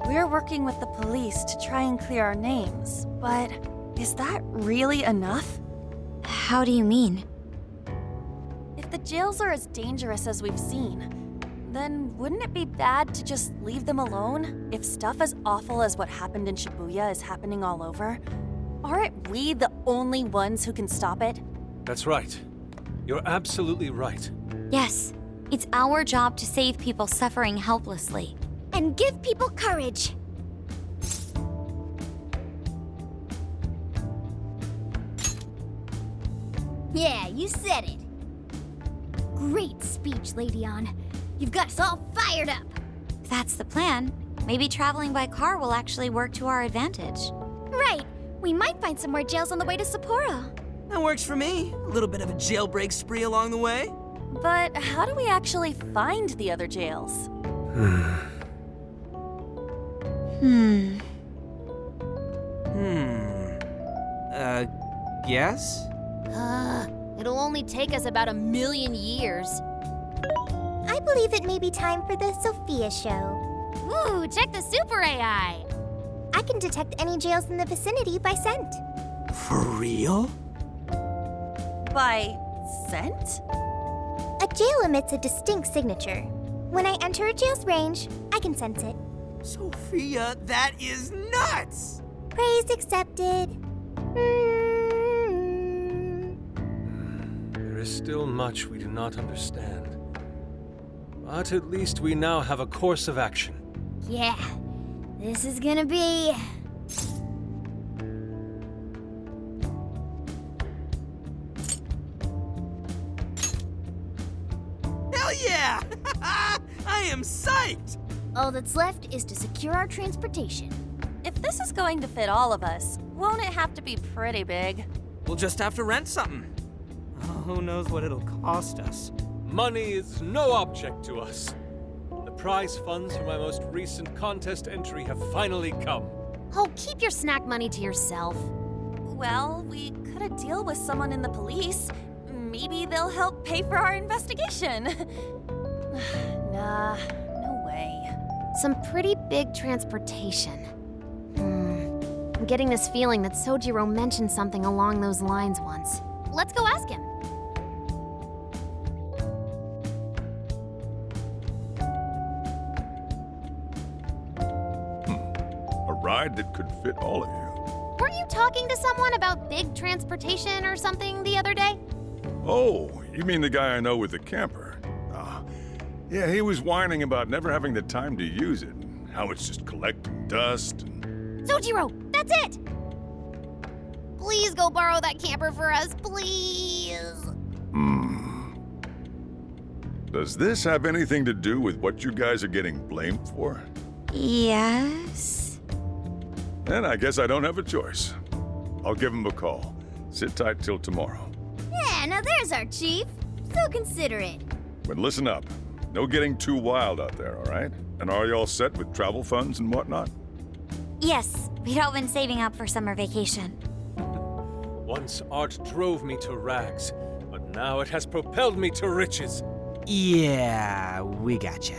we're working with the police to try and clear our names, but is that really enough? How do you mean? If the jails are as dangerous as we've seen, then wouldn't it be bad to just leave them alone if stuff as awful as what happened in Shibuya is happening all over? Aren't we the only ones who can stop it? That's right. You're absolutely right. Yes, it's our job to save people suffering helplessly. And give people courage. Yeah, you said it. Great speech, Lady Ann. You've got us all fired up. If that's the plan, maybe traveling by car will actually work to our advantage. Right. We might find some more jails on the way to Sapporo. That works for me. A little bit of a jailbreak spree along the way. But how do we actually find the other jails? Guess? It'll only take us about 1,000,000 years. I believe it may be time for the Sophia show. Ooh, check the super AI! I can detect any jails in the vicinity by scent. For real? By scent? A jail emits a distinct signature. When I enter a jail's range, I can sense it. Sophia, that is nuts! Praise accepted. There is still much we do not understand. But at least we now have a course of action. Yeah, This is gonna be... Hell yeah! I am psyched! All that's left is to secure our transportation. If this is going to fit all of us, won't it have to be pretty big? We'll just have to rent something. Oh, who knows what it'll cost us. Money is no object to us. The prize funds for my most recent contest entry have finally come. Oh, keep your snack money to yourself. Well, we could a deal with someone in the police. Maybe they'll help pay for our investigation. Nah, no way. Some pretty big transportation. I'm getting this feeling that Sojiro mentioned something along those lines once. Let's go ask him. A ride that could fit all of you. Weren't you talking to someone about big transportation or something the other day? Oh, you mean the guy I know with the camper? Yeah, he was whining about never having the time to use it, and how it's just collecting dust and... Sojiro, that's it! Please go borrow that camper for us, please! Does this have anything to do with what you guys are getting blamed for? Yes. Then I guess I don't have a choice. I'll give him a call. Sit tight till tomorrow. Yeah, now there's our chief. So considerate. But listen up. No getting too wild out there, all right? And are you all set with travel funds and whatnot? Yes, we'd all been saving up for summer vacation. Once art drove me to rags, but now it has propelled me to riches. Yeah, we gotcha.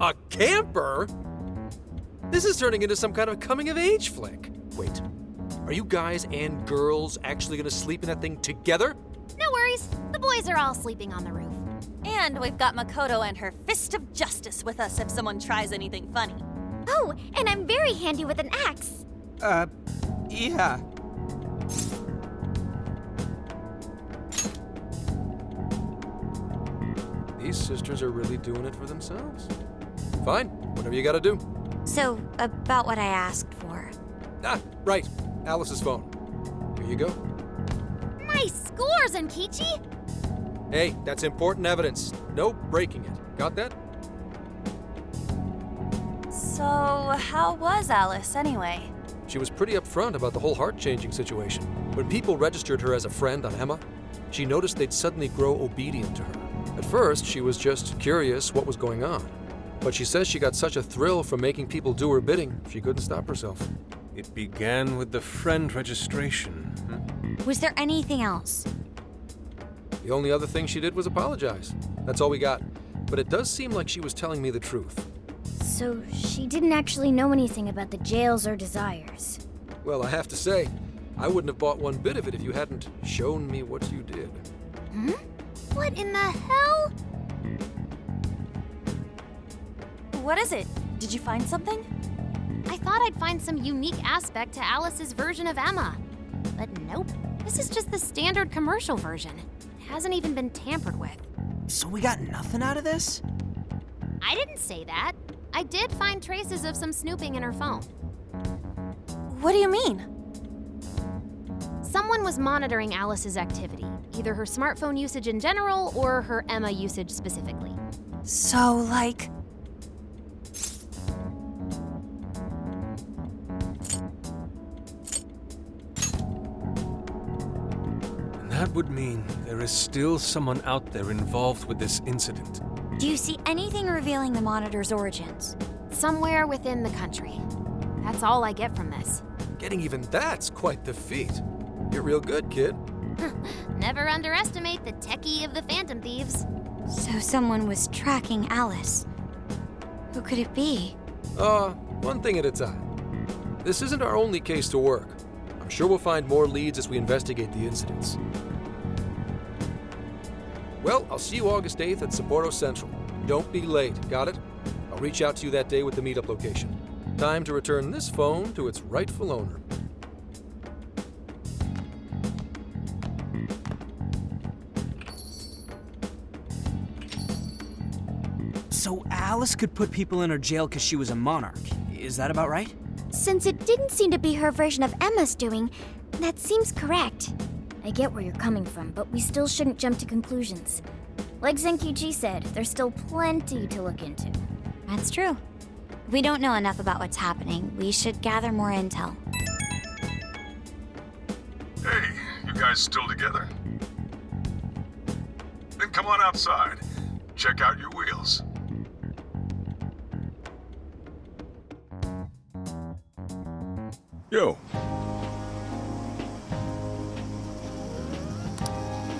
A camper? This is turning into some kind of coming-of-age flick. Wait, are you guys and girls actually gonna sleep in that thing together? No worries. The boys are all sleeping on the roof. And we've got Makoto and her fist of justice with us if someone tries anything funny. Oh, and I'm very handy with an axe. Yeah. These sisters are really doing it for themselves. Fine, whatever you gotta do. So, about what I asked for. Ah, right. Alice's phone. Here you go. Nice scores, Enkichi! Hey, that's important evidence. No breaking it. Got that? So, how was Alice anyway? She was pretty upfront about the whole heart-changing situation. When people registered her as a friend on Emma, she noticed they'd suddenly grow obedient to her. At first, she was just curious what was going on. But she says she got such a thrill from making people do her bidding, she couldn't stop herself. It began with the friend registration. Was there anything else? The only other thing she did was apologize. That's all we got. But it does seem like she was telling me the truth. So she didn't actually know anything about the jails or desires. Well, I have to say, I wouldn't have bought one bit of it if you hadn't shown me what you did. What in the hell? What is it? Did you find something? I thought I'd find some unique aspect to Alice's version of Emma. But nope. This is just the standard commercial version. It hasn't even been tampered with. So we got nothing out of this? I didn't say that. I did find traces of some snooping in her phone. What do you mean? Someone was monitoring Alice's activity, either her smartphone usage in general or her Emma usage specifically. So, like... That would mean there is still someone out there involved with this incident. Do you see anything revealing the monitor's origins? Somewhere within the country. That's all I get from this. Getting even that's quite the feat. You're real good, kid. Never underestimate the techie of the Phantom Thieves. So someone was tracking Alice. Who could it be? One thing at a time. This isn't our only case to work. I'm sure we'll find more leads as we investigate the incidents. Well, I'll see you August 8th at Sapporo Central. Don't be late, got it? I'll reach out to you that day with the meetup location. Time to return this phone to its rightful owner. Alice could put people in her jail because she was a monarch. Is that about right? Since it didn't seem to be her version of Emma's doing, that seems correct. I get where you're coming from, but we still shouldn't jump to conclusions. Like Zenkichi said, there's still plenty to look into. That's true. If we don't know enough about what's happening, we should gather more intel. Hey, you guys still together? Then come on outside. Check out your wheels. Yo.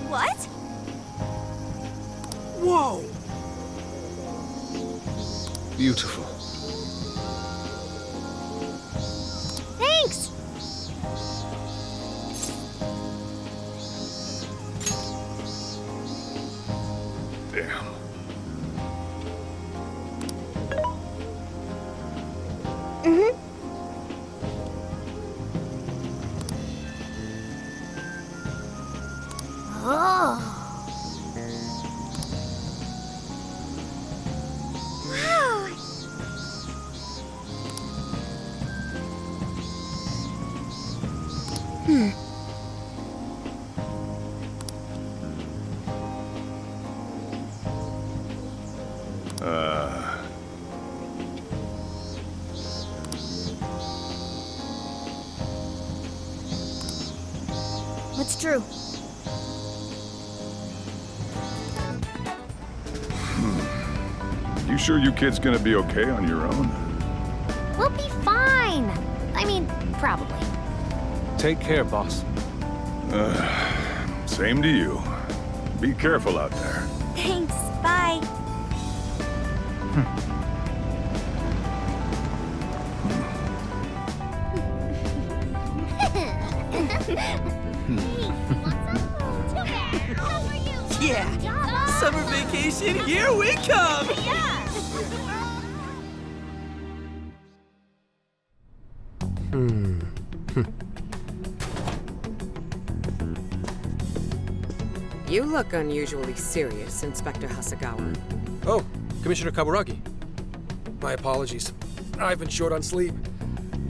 What? Whoa! Beautiful. Thanks! Damn. Oh. Wow. What's true? You sure you kids gonna be okay on your own? We'll be fine. I mean, probably. Take care, boss. Same to you. Be careful out there. Thanks. Bye. Yeah! Summer vacation, here we come! You look unusually serious, Inspector Hasegawa. Oh, Commissioner Kaburagi. My apologies. I've been short on sleep.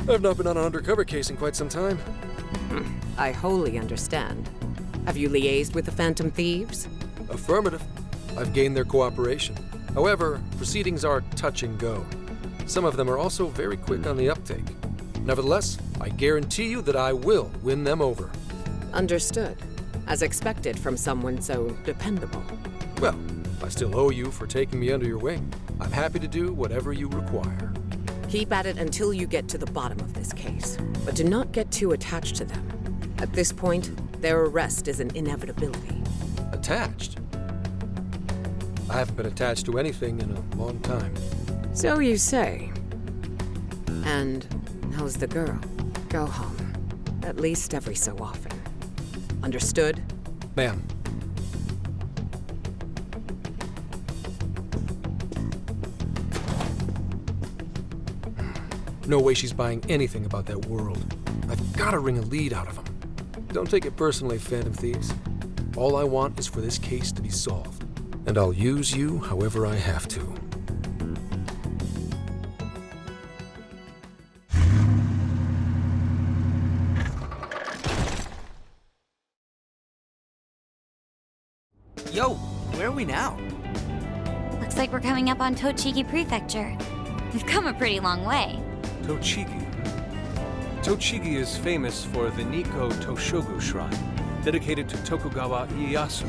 I've not been on an undercover case in quite some time. I wholly understand. Have you liaised with the Phantom Thieves? Affirmative. I've gained their cooperation. However, proceedings are touch and go. Some of them are also very quick on the uptake. Nevertheless, I guarantee you that I will win them over. Understood. As expected from someone so dependable. Well, I still owe you for taking me under your wing. I'm happy to do whatever you require. Keep at it until you get to the bottom of this case. But do not get too attached to them. At this point, their arrest is an inevitability. Attached? I haven't been attached to anything in a long time. So you say. And how's the girl? Go home. At least every so often. Understood? Ma'am. No way she's buying anything about that world. I've got to wring a lead out of them. Don't take it personally, Phantom Thieves. All I want is for this case to be solved. And I'll use you however I have to. Yo, where are we now? Looks like we're coming up on Tochigi Prefecture. We've come a pretty long way. Tochigi. Tochigi is famous for the Nikko Toshogu Shrine, dedicated to Tokugawa Ieyasu.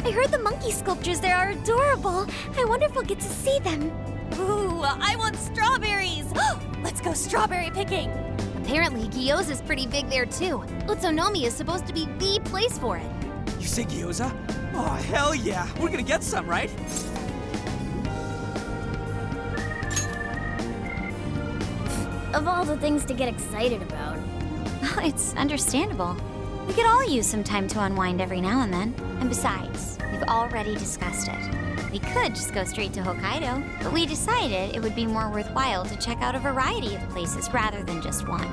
I heard the monkey sculptures there are adorable. I wonder if we'll get to see them. Ooh, I want strawberries! Let's go strawberry picking! Apparently, gyoza's pretty big there too. Utsunomiya is supposed to be the place for it. You say gyoza? Oh, hell yeah! We're gonna get some, right? Of all the things to get excited about. Oh, it's understandable. We could all use some time to unwind every now and then. And besides, we've already discussed it. We could just go straight to Hokkaido, but we decided it would be more worthwhile to check out a variety of places rather than just one.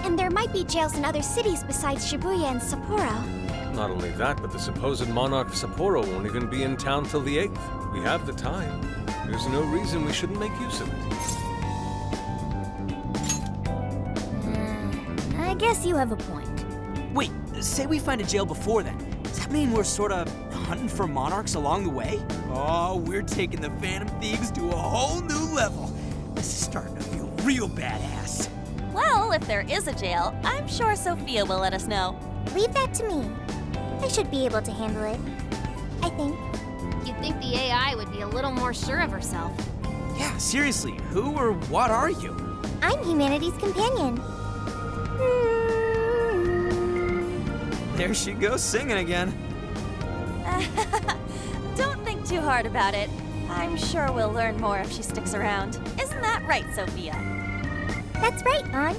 And there might be jails in other cities besides Shibuya and Sapporo. Not only that, but the supposed monarch of Sapporo won't even be in town till the 8th. We have the time. There's no reason we shouldn't make use of it. I guess you have a point. Wait, say we find a jail before then. Does that mean we're sorta hunting for monarchs along the way? Oh, we're taking the Phantom Thieves to a whole new level. This is starting to feel real badass. Well, if there is a jail, I'm sure Sophia will let us know. Leave that to me. I should be able to handle it. I think. You'd think the AI would be a little more sure of herself. Yeah, seriously, who or what are you? I'm humanity's companion. There she goes singing again. Don't think too hard about it. I'm sure we'll learn more if she sticks around. Isn't that right, Sophia? That's right, An.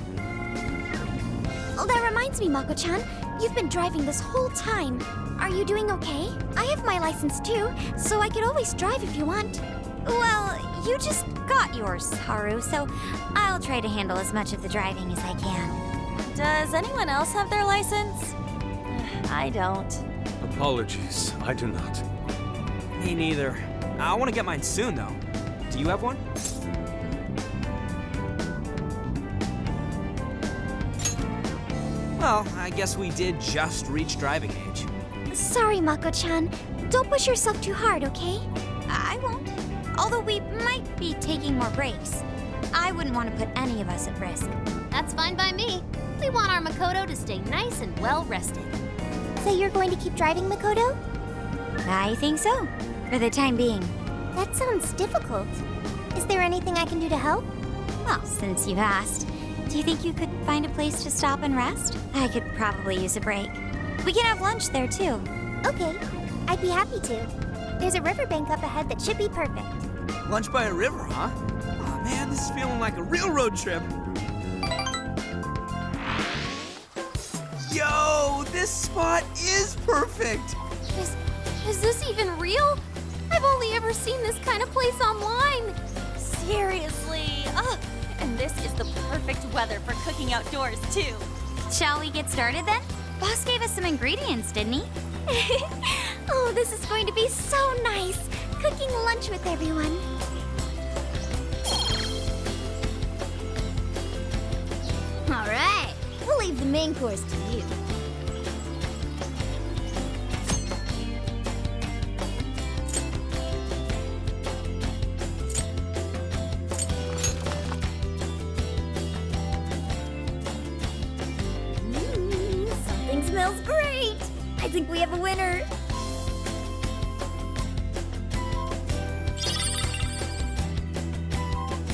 Oh, that reminds me, Mako-chan. You've been driving this whole time. Are you doing okay? I have my license too, so I could always drive if you want. Well, you just got yours, Haru, so I'll try to handle as much of the driving as I can. Does anyone else have their license? I don't. Apologies, I do not. Me neither. I want to get mine soon, though. Do you have one? Well, I guess we did just reach driving age. Sorry, Mako-chan. Don't push yourself too hard, okay? I won't. Although we might be taking more breaks. I wouldn't want to put any of us at risk. That's fine by me. We want our Makoto to stay nice and well rested. So you're going to keep driving, Makoto? I think so, for the time being. That sounds difficult. Is there anything I can do to help? Well, since you've asked, do you think you could find a place to stop and rest? I could probably use a break. We can have lunch there, too. Okay, I'd be happy to. There's a riverbank up ahead that should be perfect. Lunch by a river, huh? Oh man, this is feeling like a real road trip. Yo, this spot is perfect! Is this even real? I've only ever seen this kind of place online. Seriously? Ugh. And this is the perfect weather for cooking outdoors, too. Shall we get started then? Boss gave us some ingredients, didn't he? Oh, this is going to be so nice. Cooking lunch with everyone. All right, we'll leave the main course to you. Something smells great. I think we have a winner.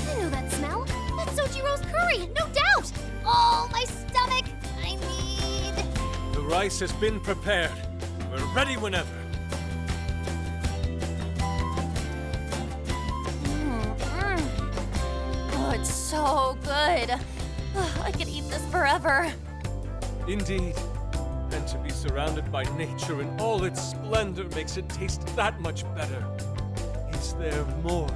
I know that smell. That's Sojiro's curry, no doubt. Oh, my stomach. I need... The rice has been prepared. We're ready whenever. Oh, it's so good. I could eat this forever. Indeed. And to be surrounded by nature in all its splendor makes it taste that much better. Is there more?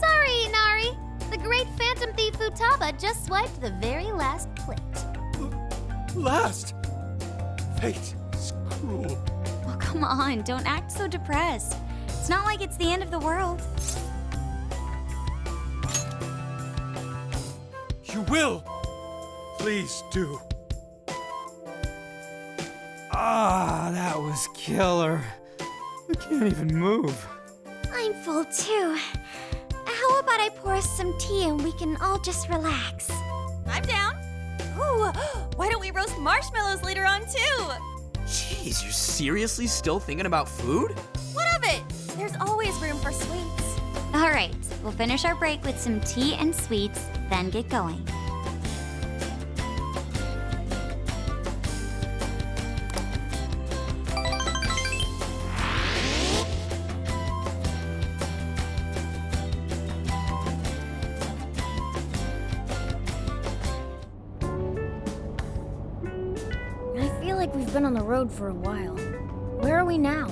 Sorry, Inari. The great Phantom Thief Futaba just swiped the very last plate. Last? Fate is cruel. Oh, come on, don't act so depressed. It's not like it's the end of the world. You will! Please do. Ah, that was killer. I can't even move. I'm full too. How about I pour us some tea and we can all just relax? I'm down. Ooh, why don't we roast marshmallows later on, too? Jeez, you're seriously still thinking about food? What of it? There's always room for sweets. All right, we'll finish our break with some tea and sweets, then get going. We've been on the road for a while. Where are we now?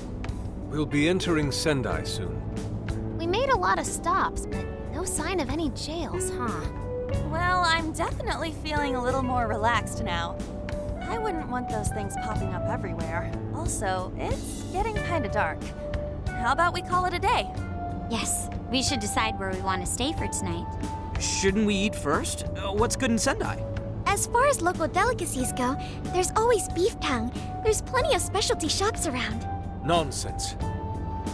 We'll be entering Sendai soon. We made a lot of stops, but no sign of any jails, huh? Well, I'm definitely feeling a little more relaxed now. I wouldn't want those things popping up everywhere. Also, it's getting kinda dark. How about we call it a day? Yes, we should decide where we want to stay for tonight. Shouldn't we eat first? What's good in Sendai? As far as local delicacies go, there's always beef tongue. There's plenty of specialty shops around. Nonsense.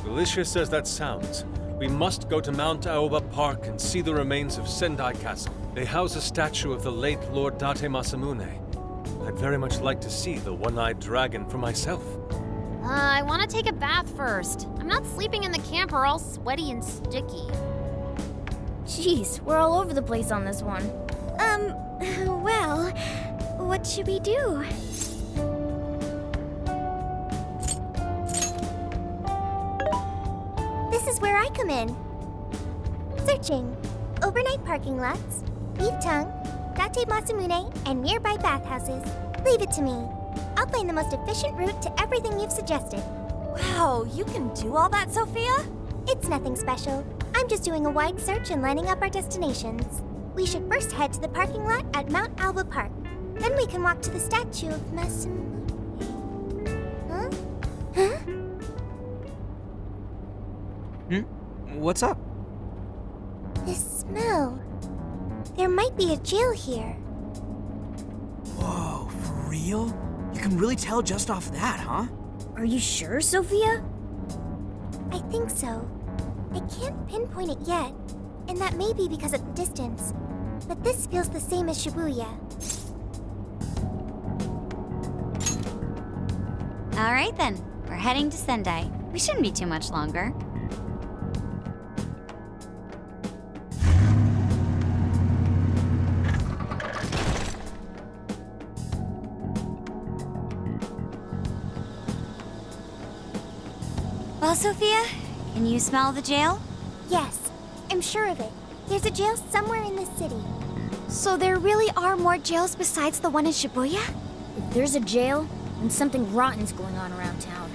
Delicious as that sounds, we must go to Mount Aoba Park and see the remains of Sendai Castle. They house a statue of the late Lord Date Masamune. I'd very much like to see the one-eyed dragon for myself. I want to take a bath first. I'm not sleeping in the camper all sweaty and sticky. Jeez, we're all over the place on this one. Well, what should we do? This is where I come in. Searching. Overnight parking lots, beef tongue, Date Masamune, and nearby bathhouses. Leave it to me. I'll find the most efficient route to everything you've suggested. Wow, you can do all that, Sophia? It's nothing special. I'm just doing a wide search and lining up our destinations. We should first head to the parking lot at Mount Alba Park. Then we can walk to the statue of Masamune. Huh? Huh? What's up? This smell. There might be a jail here. Whoa, for real? You can really tell just off that, huh? Are you sure, Sophia? I think so. I can't pinpoint it yet, and that may be because of the distance. But this feels the same as Shibuya. All right then, we're heading to Sendai. We shouldn't be too much longer. Well, Sophia, can you smell the jail? Yes, I'm sure of it. There's a jail somewhere in this city. So there really are more jails besides the one in Shibuya? If there's a jail, then something rotten's going on around town.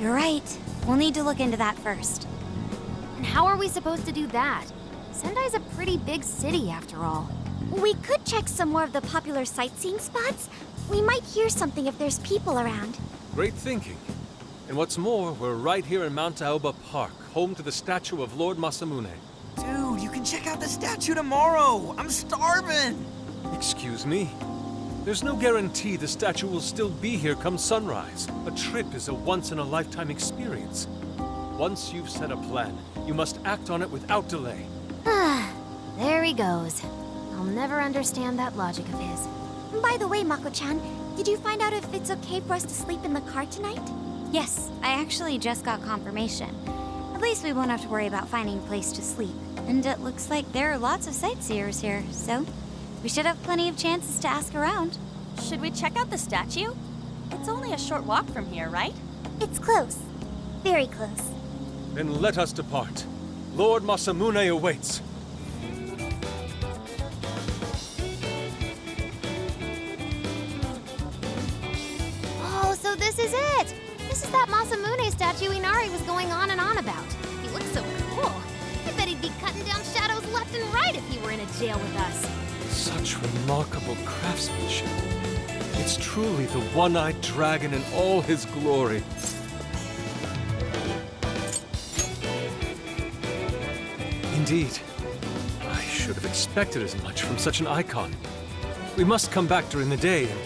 You're right. We'll need to look into that first. And how are we supposed to do that? Sendai's a pretty big city, after all. We could check some more of the popular sightseeing spots. We might hear something if there's people around. Great thinking. And what's more, we're right here in Mount Aoba Park, home to the statue of Lord Masamune. Dude, you can check out the statue tomorrow! I'm starving! Excuse me? There's no guarantee the statue will still be here come sunrise. A trip is a once-in-a-lifetime experience. Once you've set a plan, you must act on it without delay. There he goes. I'll never understand that logic of his. By the way, Mako-chan, did you find out if it's okay for us to sleep in the car tonight? Yes, I actually just got confirmation. At least we won't have to worry about finding a place to sleep. And it looks like there are lots of sightseers here, so we should have plenty of chances to ask around. Should we check out the statue? It's only a short walk from here, right? It's close. Very close. Then let us depart. Lord Masamune awaits. Oh, so this is it! This is that Masamune statue Inari was going on and on about. He looks so cool. I bet he'd be cutting down shadows left and right if he were in a jail with us. Such remarkable craftsmanship. It's truly the one-eyed dragon in all his glory. Indeed. I should have expected as much from such an icon. We must come back during the day and...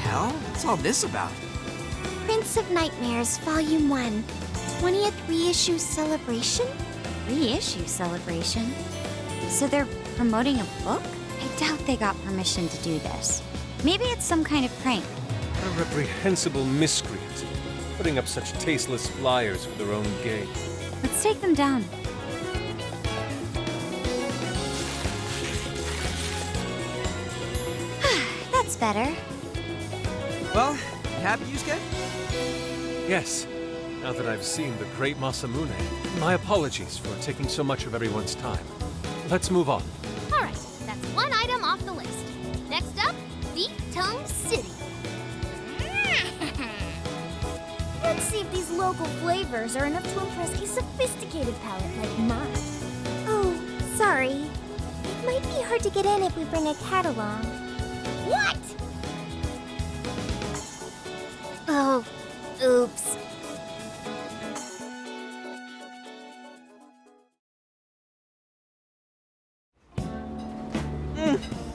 Hell? What's all this about? Prince of Nightmares, Volume 1. 20th reissue celebration? Reissue celebration? So they're promoting a book? I doubt they got permission to do this. Maybe it's some kind of prank. A reprehensible miscreant, putting up such tasteless flyers for their own gain. Let's take them down. That's better. Well, happy, Yusuke? Yes. Now that I've seen the great Masamune, my apologies for taking so much of everyone's time. Let's move on. All right, that's one item off the list. Next up, Beef Tongue City. Let's see if these local flavors are enough to impress a sophisticated palate like mine. Oh, Sorry. It might be hard to get in if we bring a cat along. What? Oh, oops.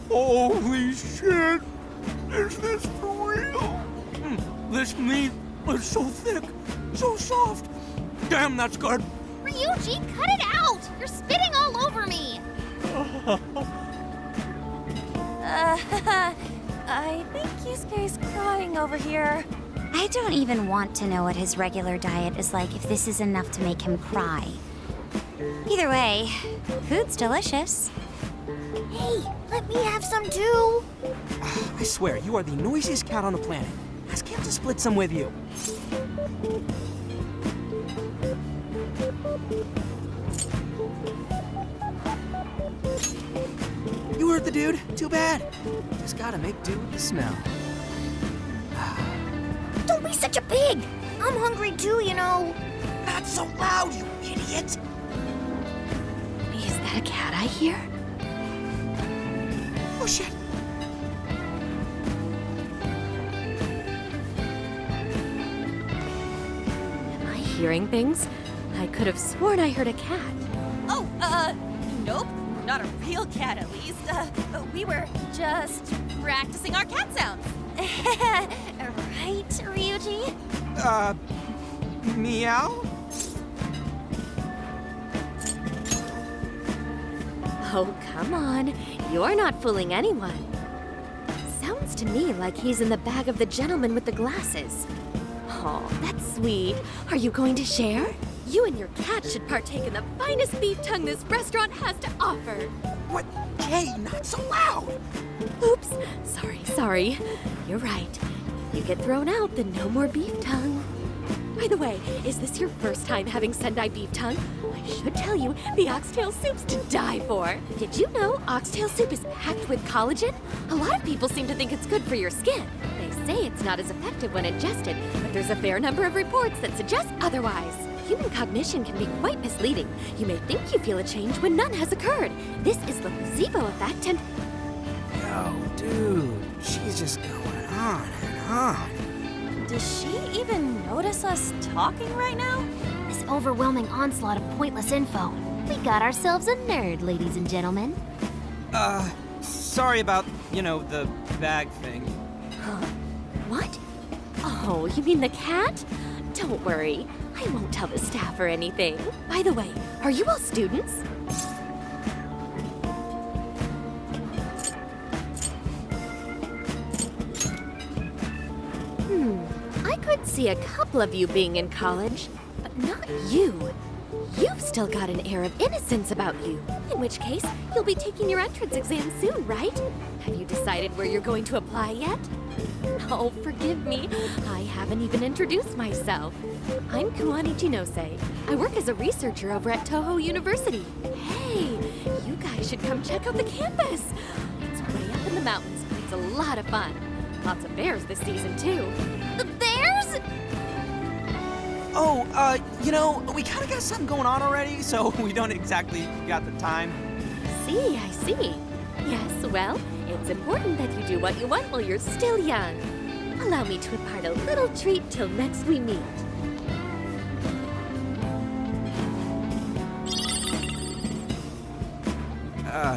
Holy shit! Is this for real? This meat is so thick, so soft. Damn, that's good. Ryuji, cut it out! You're spitting all over me! I think Yusuke's crying over here. I don't even want to know what his regular diet is like if this is enough to make him cry. Either way, food's delicious. Hey, let me have some too. I swear, you are the noisiest cat on the planet. Ask him to split some with you. You heard the dude. Too bad. Just gotta make do with the smell. Don't be such a pig. I'm hungry too, you know. Not so loud, you idiot. Is that a cat I hear? Oh, shit. Am I hearing things? I could have sworn I heard a cat. Oh, nope. Not a real cat, at least. We were just practicing our cat sounds. Right, Ryuji? Meow? Oh, come on. You're not fooling anyone. Sounds to me like he's in the bag of the gentleman with the glasses. Oh, that's sweet. Are you going to share? You and your cat should partake in the finest beef tongue this restaurant has to offer. What? Hey, not so loud! Oops. Sorry. You're right. If you get thrown out, then no more beef tongue. By the way, is this your first time having Sendai beef tongue? I should tell you, the oxtail soup's to die for. Did you know oxtail soup is packed with collagen? A lot of people seem to think it's good for your skin. They say it's not as effective when ingested, but there's a fair number of reports that suggest otherwise. Human cognition can be quite misleading. You may think you feel a change when none has occurred. This is the placebo effect and... Yo, dude, she's just going on and on. Does she even notice us talking right now? This overwhelming onslaught of pointless info. We got ourselves a nerd, ladies and gentlemen. Sorry about, the bag thing. Huh? What? Oh, you mean the cat? Don't worry. I won't tell the staff or anything. By the way, are you all students? I could see a couple of you being in college, but not you. You've still got an air of innocence about you. In which case, you'll be taking your entrance exam soon, right? Have you decided where you're going to apply yet? Oh, forgive me. I haven't even introduced myself. I'm Kuani Chinose. I work as a researcher over at Toho University. Hey, you guys should come check out the campus. It's way up in the mountains, but it's a lot of fun. Lots of bears this season, too. The bears? Oh, we kind of got something going on already, so we don't exactly got the time. I see. Yes, well, it's important that you do what you want while you're still young. Allow me to impart a little treat till next we meet.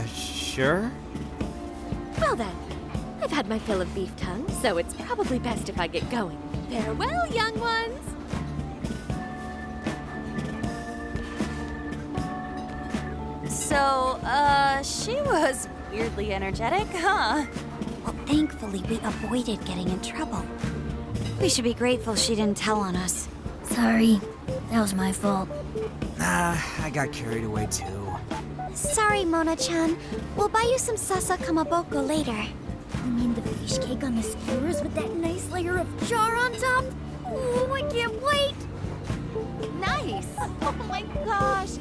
Sure? Well then, I've had my fill of beef tongue, so it's probably best if I get going. Farewell, young ones! So, she was weirdly energetic, huh? Well, thankfully we avoided getting in trouble. We should be grateful she didn't tell on us. Sorry, that was my fault. I got carried away too. Sorry, Mona-chan. We'll buy you some sasa kamaboko later. You mean the fish cake on the skewers with that nice layer of char on top? Oh, I can't wait! Nice! Oh my gosh!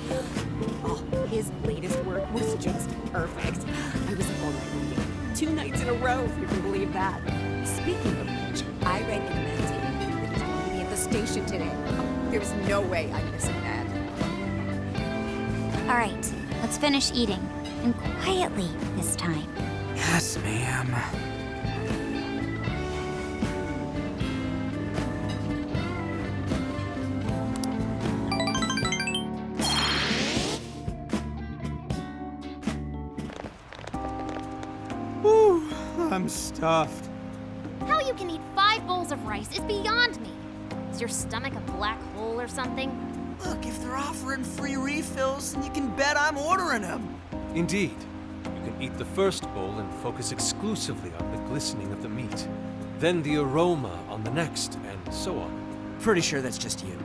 Oh, his latest work was just perfect. I was up all night reading. 2 nights in a row, if you can believe that. Speaking of which, I read in the magazine that he's going to be at the station today. There's no way I'm missing that. All right, Let's finish eating. And quietly this time. Yes, ma'am. Whew, I'm stuffed. How you can eat 5 bowls of rice is beyond me. Is your stomach a black hole or something? Look, if they're offering free refills, then you can bet I'm ordering them. Indeed. You can eat the first bowl and focus exclusively on the glistening of the meat. Then the aroma on the next, and so on. Pretty sure that's just you.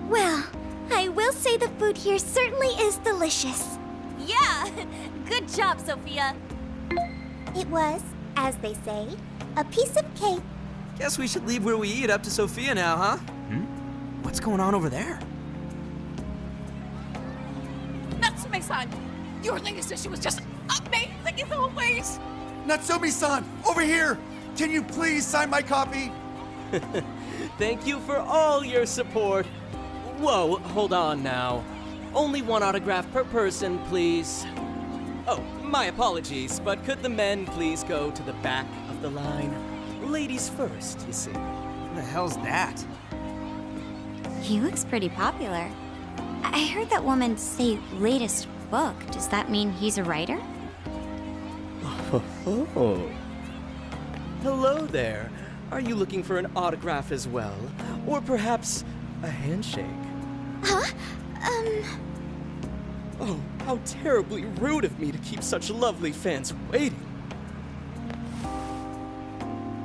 Well, I will say the food here certainly is delicious. Yeah! Good job, Sophia! It was, as they say, a piece of cake. Guess we should leave where we eat up to Sophia now, huh? What's going on over there? Natsume-san, your latest issue was just amazing as always! Natsumi-san, over here! Can you please sign my copy? Thank you for all your support. Whoa, hold on now. Only one autograph per person, please. Oh, my apologies, but could the men please go to the back of the line? Ladies first, you see. Who the hell's that? He looks pretty popular. I heard that woman say latest book. Does that mean he's a writer? Oh. Hello there. Are you looking for an autograph as well? Or perhaps a handshake? Huh? Oh, how terribly rude of me to keep such lovely fans waiting.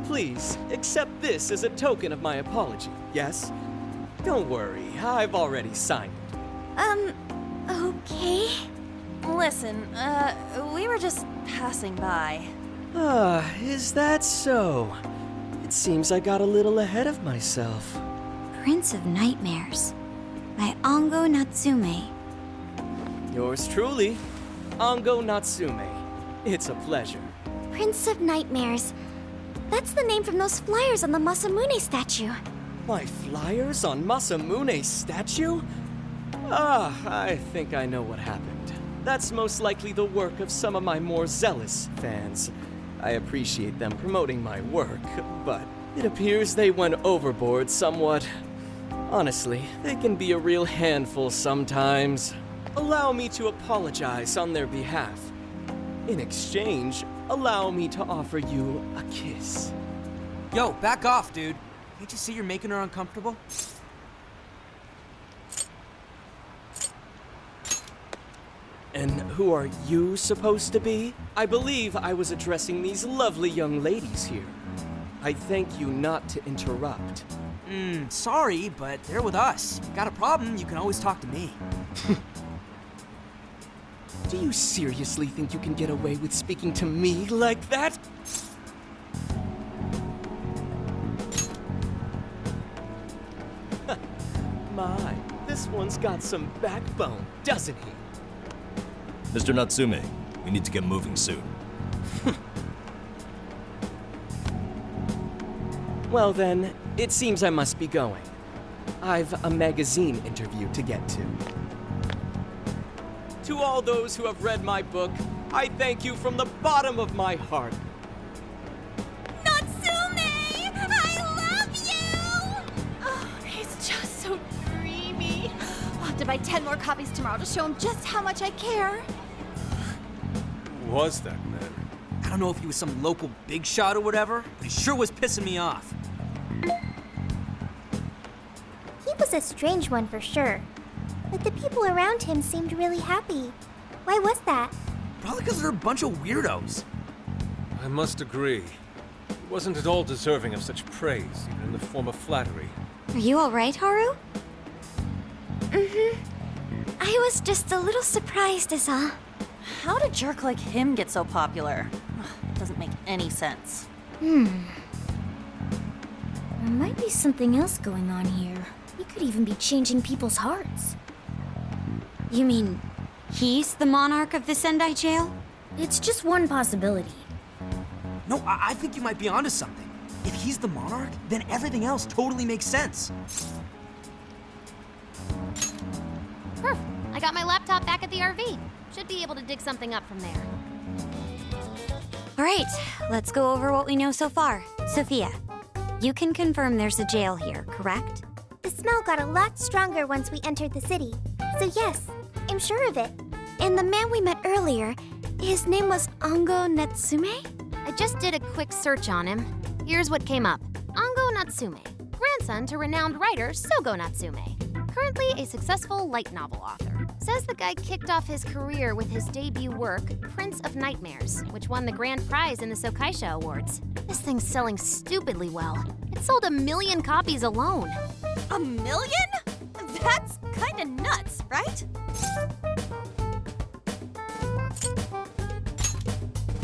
Please, accept this as a token of my apology, yes? Don't worry, I've already signed it. Okay. Listen, we were just passing by. Ah, is that so? It seems I got a little ahead of myself. Prince of Nightmares by Ongo Natsume. Yours truly, Ongo Natsume. It's a pleasure. Prince of Nightmares. That's the name from those flyers on the Masamune statue. My flyers on Masamune's statue? Ah, I think I know what happened. That's most likely the work of some of my more zealous fans. I appreciate them promoting my work, but it appears they went overboard somewhat. Honestly, they can be a real handful sometimes. Allow me to apologize on their behalf. In exchange, allow me to offer you a kiss. Yo, back off, dude. Can't you see you're making her uncomfortable? And who are you supposed to be? I believe I was addressing these lovely young ladies here. I thank you not to interrupt. Sorry, but they're with us. Got a problem, you can always talk to me. Do you seriously think you can get away with speaking to me like that? My, this one's got some backbone, doesn't he? Mr. Natsume, we need to get moving soon. Well then, it seems I must be going. I've a magazine interview to get to. To all those who have read my book, I thank you from the bottom of my heart. Natsume! I love you! Oh, he's just so dreamy. I'll have to buy 10 more copies tomorrow to show him just how much I care. Who was that man? I don't know if he was some local big shot or whatever, but he sure was pissing me off. He was a strange one for sure. But the people around him seemed really happy. Why was that? Probably because they're a bunch of weirdos. I must agree. He wasn't at all deserving of such praise, even in the form of flattery. Are you alright, Haru? I was just a little surprised is all. How did a jerk like him get so popular? It doesn't make any sense. There might be something else going on here. He could even be changing people's hearts. You mean he's the monarch of the Sendai jail? It's just one possibility. No, I think you might be onto something. If he's the monarch, then everything else totally makes sense. Perfect. I got my laptop back at the RV. Should be able to dig something up from there. All right, let's go over what we know so far. Sophia, you can confirm there's a jail here, correct? The smell got a lot stronger once we entered the city. So yes, I'm sure of it. And the man we met earlier, his name was Ango Natsume? I just did a quick search on him. Here's what came up. Ango Natsume, grandson to renowned writer Sogo Natsume. Currently a successful light novel author. Says the guy kicked off his career with his debut work, Prince of Nightmares, which won the grand prize in the Sokaisha Awards. This thing's selling stupidly well. It sold 1 million copies alone. 1 million? That's kinda nuts, right?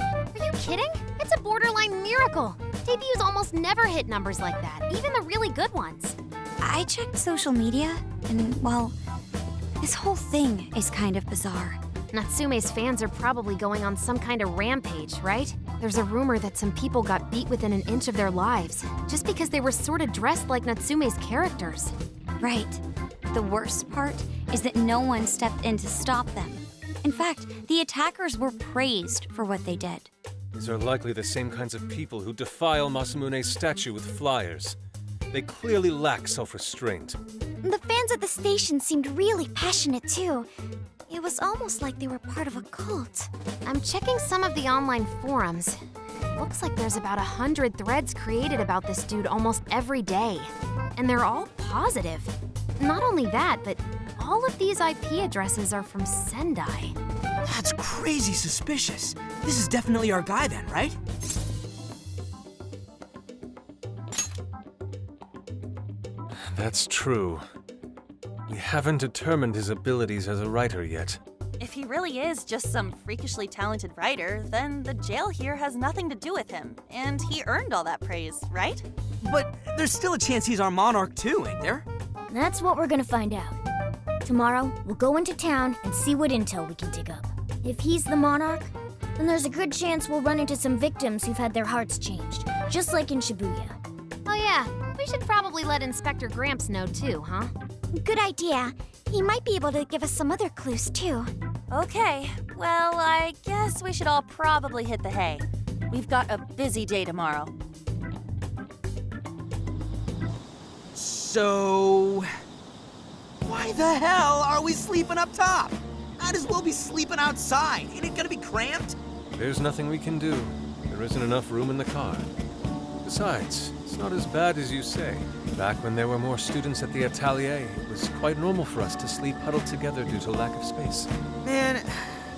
Are you kidding? It's a borderline miracle. Debuts almost never hit numbers like that, even the really good ones. I checked social media, and, well, this whole thing is kind of bizarre. Natsume's fans are probably going on some kind of rampage, right? There's a rumor that some people got beat within an inch of their lives, just because they were sort of dressed like Natsume's characters. Right. The worst part is that no one stepped in to stop them. In fact, the attackers were praised for what they did. These are likely the same kinds of people who defile Masamune's statue with flyers. They clearly lack self-restraint. The fans at the station seemed really passionate too. It was almost like they were part of a cult. I'm checking some of the online forums. Looks like there's about 100 threads created about this dude almost every day. And they're all positive. Not only that, but all of these IP addresses are from Sendai. That's crazy suspicious. This is definitely our guy then, right? That's true. We haven't determined his abilities as a writer yet. If he really is just some freakishly talented writer, then the jail here has nothing to do with him, and he earned all that praise, right? But there's still a chance he's our monarch too, ain't there? That's what we're gonna find out. Tomorrow, we'll go into town and see what intel we can dig up. If he's the monarch, then there's a good chance we'll run into some victims who've had their hearts changed, just like in Shibuya. Oh yeah, we should probably let Inspector Gramps know too, huh? Good idea. He might be able to give us some other clues too. Okay, well, I guess we should all probably hit the hay. We've got a busy day tomorrow. So... why the hell are we sleeping up top? Might as well be sleeping outside. Ain't it gonna be cramped? There's nothing we can do. There isn't enough room in the car. Besides, it's not as bad as you say. Back when there were more students at the atelier, it was quite normal for us to sleep huddled together due to lack of space. Man,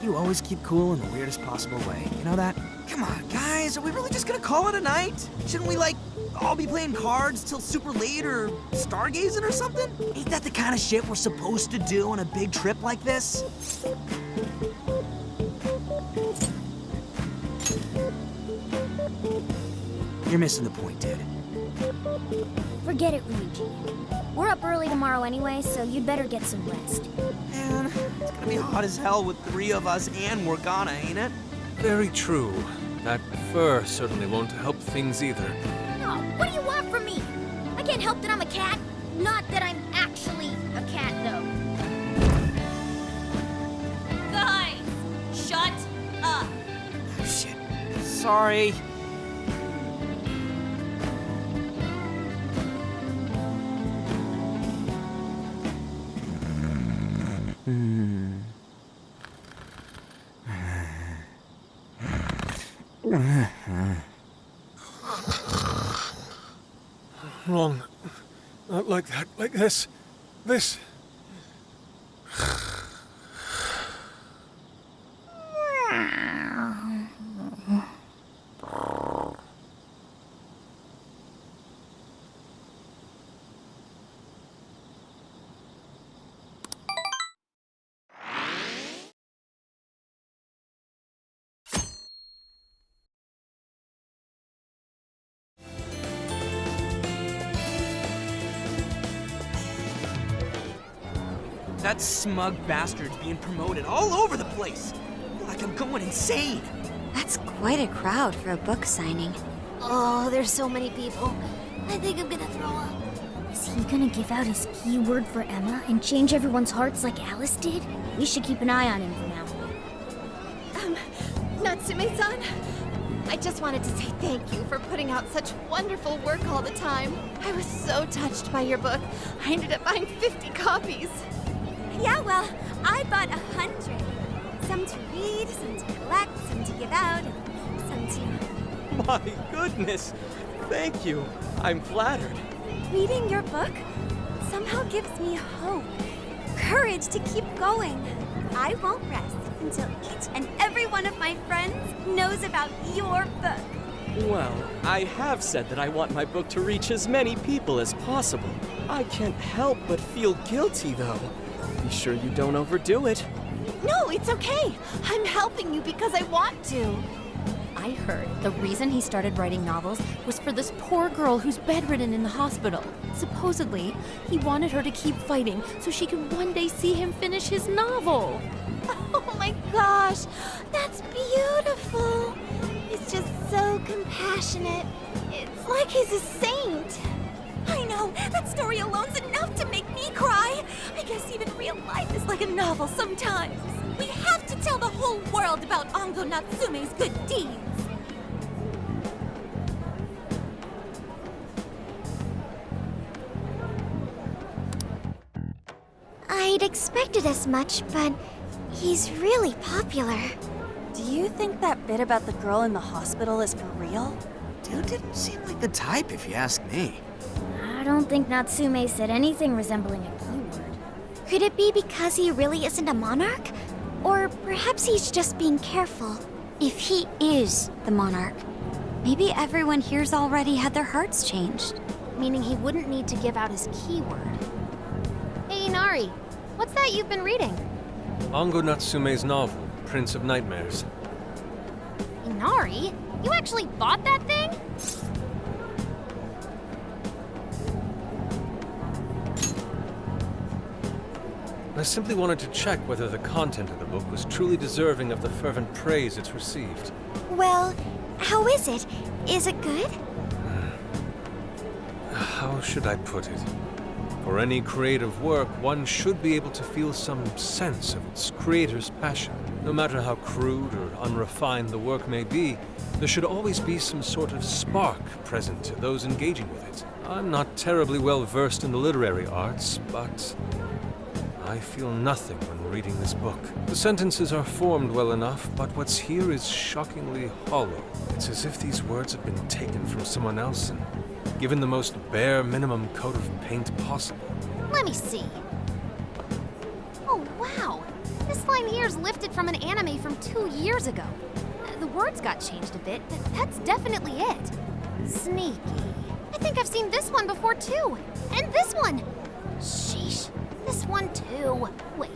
you always keep cool in the weirdest possible way. You know that? Come on, guys, are we really just gonna call it a night? Shouldn't we, like, all be playing cards till super late or stargazing or something? Ain't that the kind of shit we're supposed to do on a big trip like this? You're missing the point, dude. Forget it, Luigi. We're up early tomorrow anyway, so you'd better get some rest. Man, it's gonna be hot as hell with 3 of us and Morgana, ain't it? Very true. That fur certainly won't help things either. No, what do you want from me? I can't help that I'm a cat. Not that I'm actually a cat, though. Guys, shut up. Oh, shit. Sorry. Wrong. Not like that. Like this. This. That smug bastard's being promoted all over the place. I feel like I'm going insane. That's quite a crowd for a book signing. Oh, there's so many people. I think I'm gonna throw up. Is he gonna give out his keyword for Emma and change everyone's hearts like Alice did? We should keep an eye on him for now. Natsume-san, I just wanted to say thank you for putting out such wonderful work all the time. I was so touched by your book. I ended up buying 50 copies. Yeah, well, I bought 100. Some to read, some to collect, some to give out, and some to... My goodness! Thank you. I'm flattered. Reading your book somehow gives me hope, courage to keep going. I won't rest until each and every one of my friends knows about your book. Well, I have said that I want my book to reach as many people as possible. I can't help but feel guilty, though. Be sure you don't overdo it. No, it's okay. I'm helping you because I want to. I heard the reason he started writing novels was for this poor girl who's bedridden in the hospital. Supposedly, he wanted her to keep fighting so she could one day see him finish his novel. Oh my gosh, that's beautiful. He's just so compassionate. It's like he's a saint. I know, that story alone's enough to make me cry. I guess even real life is like a novel sometimes. We have to tell the whole world about Ango Natsume's good deeds. I'd expected as much, but he's really popular. Do you think that bit about the girl in the hospital is for real? Dude didn't seem like the type, if you ask me. I don't think Natsume said anything resembling a keyword. Could it be because he really isn't a monarch? Or perhaps he's just being careful. If he is the monarch, maybe everyone here's already had their hearts changed. Meaning he wouldn't need to give out his keyword. Hey, Inari, what's that you've been reading? Ango Natsume's novel, Prince of Nightmares. Inari? You actually bought that thing? I simply wanted to check whether the content of the book was truly deserving of the fervent praise it's received. Well, how is it? Is it good? How should I put it? For any creative work, one should be able to feel some sense of its creator's passion. No matter how crude or unrefined the work may be, there should always be some sort of spark present to those engaging with it. I'm not terribly well versed in the literary arts, but I feel nothing when reading this book. The sentences are formed well enough, but what's here is shockingly hollow. It's as if these words have been taken from someone else and given the most bare minimum coat of paint possible. Let me see. Oh, wow. This line here is lifted from an anime from 2 years ago. The words got changed a bit, but that's definitely it. Sneaky. I think I've seen this one before, too. And this one. Sheesh. This one, too. Wait.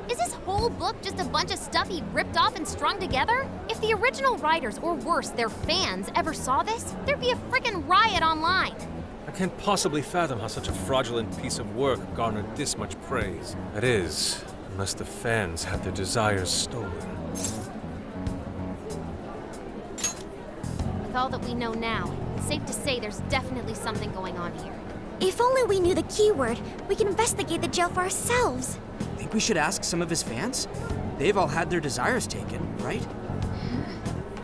Is this whole book just a bunch of stuff he ripped off and strung together? If the original writers, or worse, their fans, ever saw this, there'd be a frickin' riot online. I can't possibly fathom how such a fraudulent piece of work garnered this much praise. That is, unless the fans had their desires stolen. With all that we know now, it's safe to say there's definitely something going on here. If only we knew the keyword, we could investigate the jail for ourselves. Think we should ask some of his fans? They've all had their desires taken, right?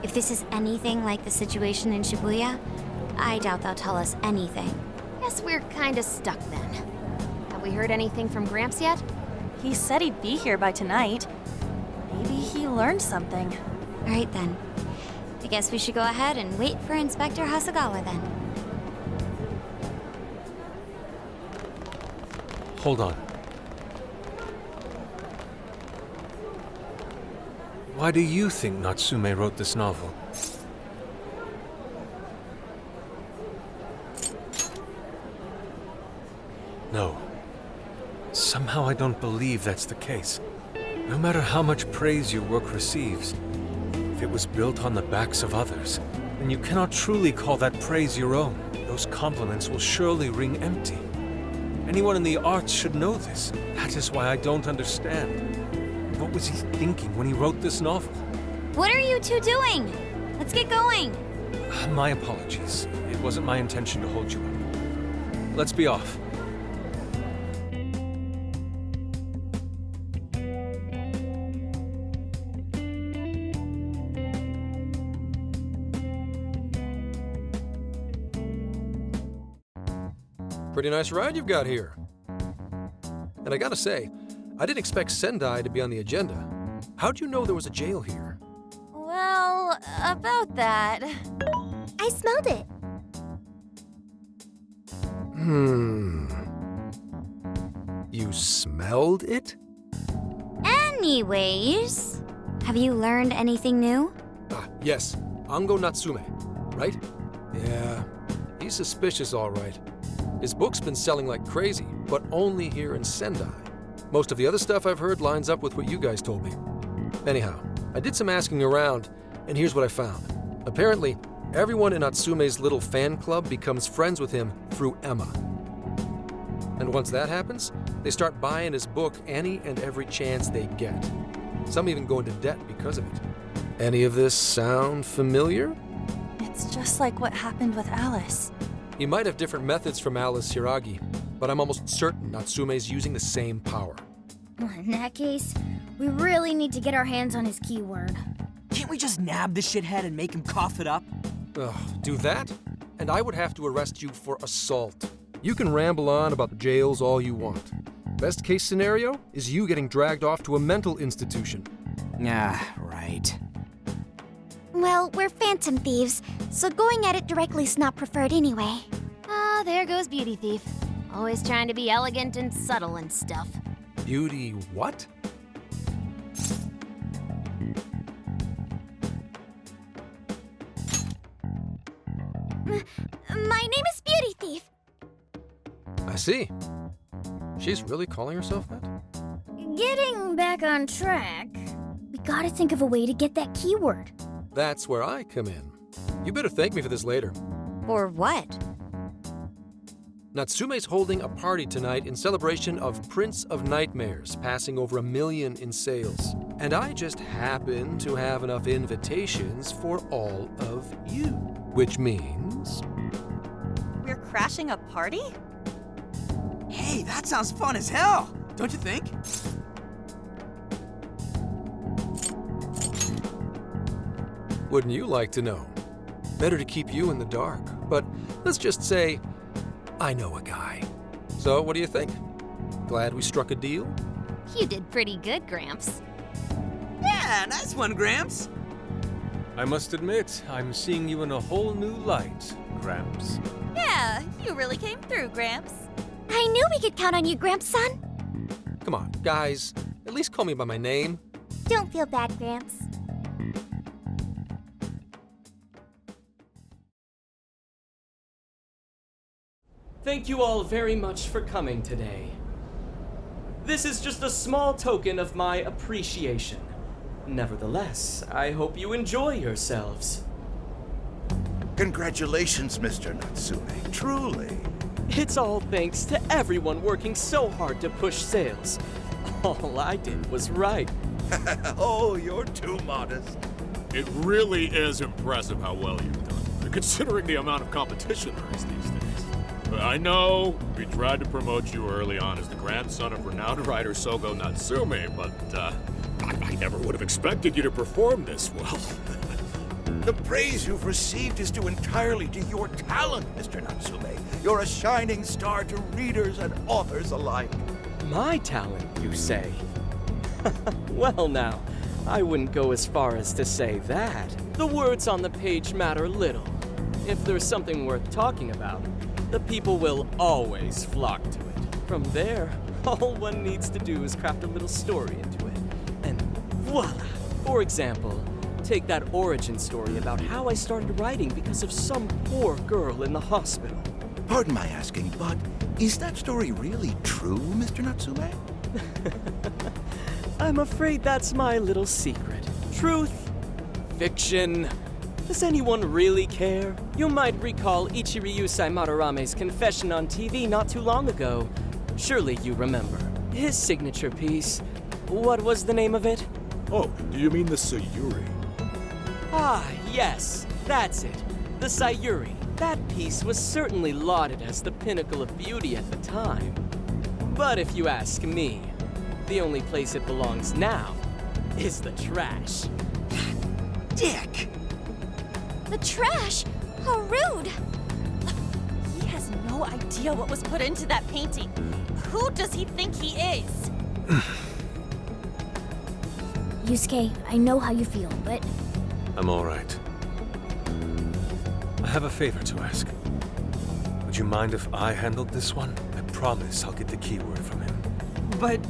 If this is anything like the situation in Shibuya, I doubt they'll tell us anything. Guess we're kinda stuck then. Have we heard anything from Gramps yet? He said he'd be here by tonight. Maybe he learned something. All right then. I guess we should go ahead and wait for Inspector Hasagawa then. Hold on. Why do you think Natsume wrote this novel? No. Somehow I don't believe that's the case. No matter how much praise your work receives, if it was built on the backs of others, then you cannot truly call that praise your own. Those compliments will surely ring empty. Anyone in the arts should know this. That is why I don't understand. What was he thinking when he wrote this novel? What are you two doing? Let's get going. My apologies. It wasn't my intention to hold you up. Let's be off. Pretty nice ride you've got here. And I gotta say, I didn't expect Sendai to be on the agenda. How'd you know there was a jail here? Well, about that. I smelled it. You smelled it? Anyways, have you learned anything new? Yes. Ango Natsume, right? Yeah, he's suspicious all right. His book's been selling like crazy, but only here in Sendai. Most of the other stuff I've heard lines up with what you guys told me. Anyhow, I did some asking around, and here's what I found. Apparently, everyone in Natsume's little fan club becomes friends with him through Emma. And once that happens, they start buying his book any and every chance they get. Some even go into debt because of it. Any of this sound familiar? It's just like what happened with Alice. He might have different methods from Alice Hiragi, but I'm almost certain Natsume's using the same power. Well, in that case, we really need to get our hands on his keyword. Can't we just nab the shithead and make him cough it up? Do that? And I would have to arrest you for assault. You can ramble on about the jails all you want. Best case scenario is you getting dragged off to a mental institution. Right. Well, we're phantom thieves, so going at it directly's not preferred anyway. Ah, there goes Beauty Thief. Always trying to be elegant and subtle and stuff. Beauty what? My name is Beauty Thief. I see. She's really calling herself that? Getting back on track, we gotta think of a way to get that keyword. That's where I come in. You better thank me for this later. Or what? Natsume's holding a party tonight in celebration of Prince of Nightmares passing over 1 million in sales. And I just happen to have enough invitations for all of you. Which means... We're crashing a party? Hey, that sounds fun as hell, don't you think? Wouldn't you like to know? Better to keep you in the dark, but let's just say I know a guy. So what do you think? Glad we struck a deal? You did pretty good, Gramps. Yeah, nice one, Gramps. I must admit, I'm seeing you in a whole new light, Gramps. Yeah, you really came through, Gramps. I knew we could count on you, Gramps-son. Come on, guys. At least call me by my name. Don't feel bad, Gramps. Thank you all very much for coming today. This is just a small token of my appreciation. Nevertheless, I hope you enjoy yourselves. Congratulations, Mr. Natsume. Truly. It's all thanks to everyone working so hard to push sales. All I did was write. Oh, you're too modest. It really is impressive how well you've done, considering the amount of competition there is these days. I know we tried to promote you early on as the grandson of renowned writer Sogo Natsume, but I never would have expected you to perform this well. The praise you've received is due entirely to your talent, Mr. Natsume. You're a shining star to readers and authors alike. My talent, you say? Well now, I wouldn't go as far as to say that. The words on the page matter little. If there's something worth talking about, the people will always flock to it. From there, all one needs to do is craft a little story into it. And voila! For example, take that origin story about how I started writing because of some poor girl in the hospital. Pardon my asking, but is that story really true, Mr. Natsume? I'm afraid that's my little secret. Truth, fiction. Does anyone really care? You might recall Ichiryusai Madarame's confession on TV not too long ago. Surely you remember. His signature piece. What was the name of it? Oh, do you mean the Sayuri? Ah, yes, that's it. The Sayuri. That piece was certainly lauded as the pinnacle of beauty at the time. But if you ask me, the only place it belongs now is the trash. Dick! The trash? How rude! He has no no idea what was put into that painting. Who does he think he is? Yusuke, I know how you feel, but... I'm all right. I have a favor to ask. Would you mind if I handled this one? I promise I'll get the keyword from him. But...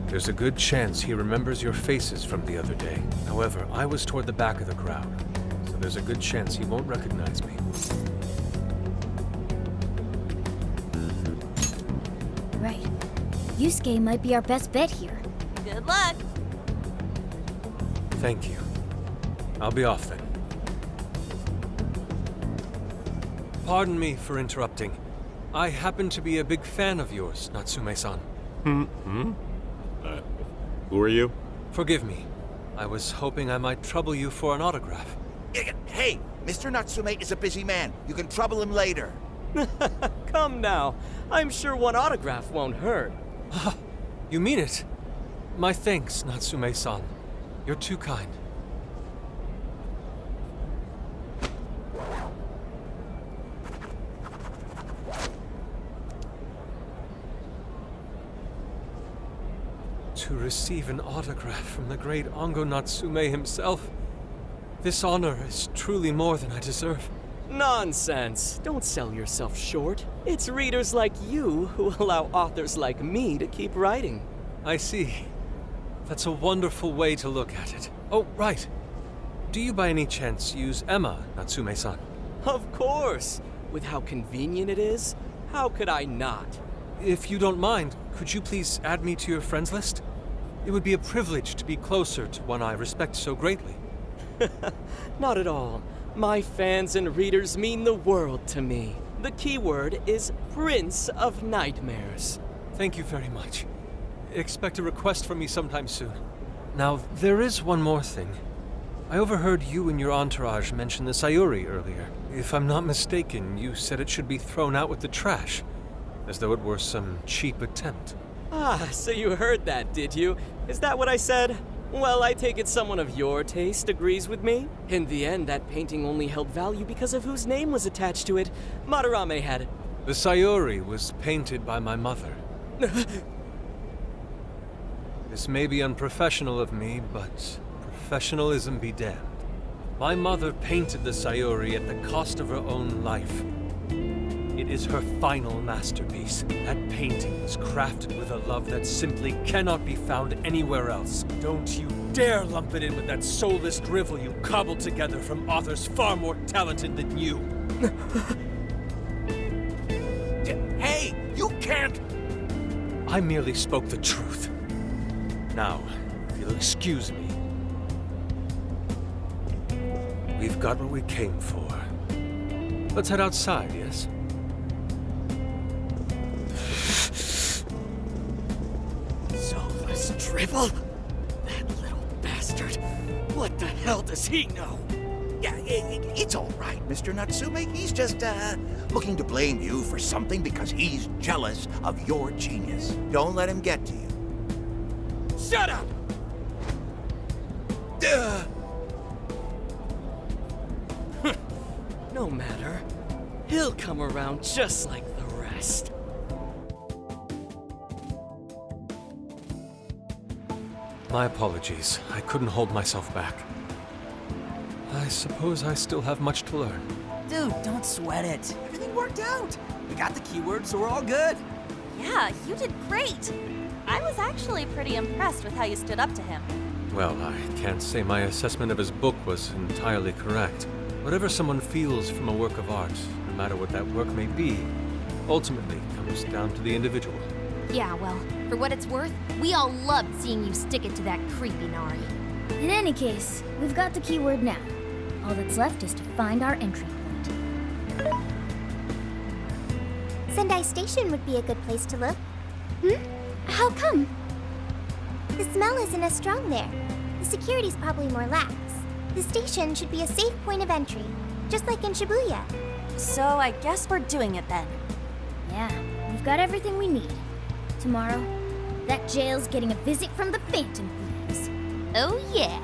There's a good chance he remembers your faces from the other day. However, I was toward the back of the crowd, so there's a good chance he won't recognize me. Right. Yusuke might be our best bet here. Good luck. Thank you. I'll be off then. Pardon me for interrupting. I happen to be a big fan of yours, Natsume-san. Who are you? Forgive me. I was hoping I might trouble you for an autograph. Hey, Mr. Natsume is a busy man. You can trouble him later. Come now. I'm sure one autograph won't hurt. You mean it? My thanks, Natsume-san. You're too kind. To receive an autograph from the great Ongo Natsume himself, this honor is truly more than I deserve. Nonsense. Don't sell yourself short. It's readers like you who allow authors like me to keep writing. I see. That's a wonderful way to look at it. Oh, right. Do you by any chance use Emma, Natsume-san? Of course. With how convenient it is, how could I not? If you don't mind, could you please add me to your friends list? It would be a privilege to be closer to one I respect so greatly. Not at all. My fans and readers mean the world to me. The keyword is Prince of Nightmares. Thank you very much. Expect a request from me sometime soon. Now, there is one more thing. I overheard you and your entourage mention the Sayuri earlier. If I'm not mistaken, you said it should be thrown out with the trash, as though it were some cheap attempt. Ah, so you heard that, did you? Is that what I said? Well, I take it someone of your taste agrees with me. In the end, that painting only held value because of whose name was attached to it. Madarame had it. The Sayuri was painted by my mother. This may be unprofessional of me, but professionalism be damned. My mother painted the Sayuri at the cost of her own life. It is her final masterpiece. That painting was crafted with a love that simply cannot be found anywhere else. Don't you dare lump it in with that soulless drivel you cobbled together from authors far more talented than you. Hey, you can't! I merely spoke the truth. Now, if you'll excuse me. We've got what we came for. Let's head outside, yes? Soulless drivel? That little bastard. What the hell does he know? Yeah, it's all right, Mr. Natsume. He's just, looking to blame you for something because he's jealous of your genius. Don't let him get to you. Shut up! No matter. He'll come around just like the rest. My apologies. I couldn't hold myself back. I suppose I still have much to learn. Dude, don't sweat it. Everything worked out. We got the keyword, so we're all good. Yeah, you did great. I was actually pretty impressed with how you stood up to him. Well, I can't say my assessment of his book was entirely correct. Whatever someone feels from a work of art, no matter what that work may be, ultimately comes down to the individual. Yeah, well, for what it's worth, we all loved seeing you stick it to that creepy Nari. In any case, we've got the keyword now. All that's left is to find our entry point. Sendai Station would be a good place to look. How come? The smell isn't as strong there. The security's probably more lax. The station should be a safe point of entry, just like in Shibuya. So I guess we're doing it then. Yeah, we've got everything we need. Tomorrow, that jail's getting a visit from the Phantom Thieves. Oh yeah!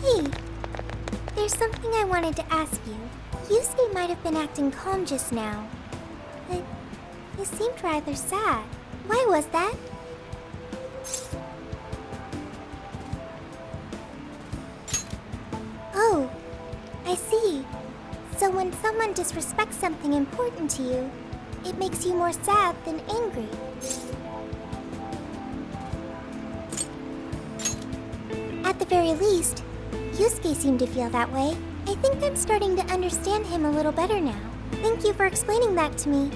Hey, There's something I wanted to ask you. Yusuke might have been acting calm just now, but he seemed rather sad. Why was that? Oh, I see. So when someone disrespects something important to you, it makes you more sad than angry. At the very least, Yusuke seemed to feel that way. I think I'm starting to understand him a little better now. Thank you for explaining that to me.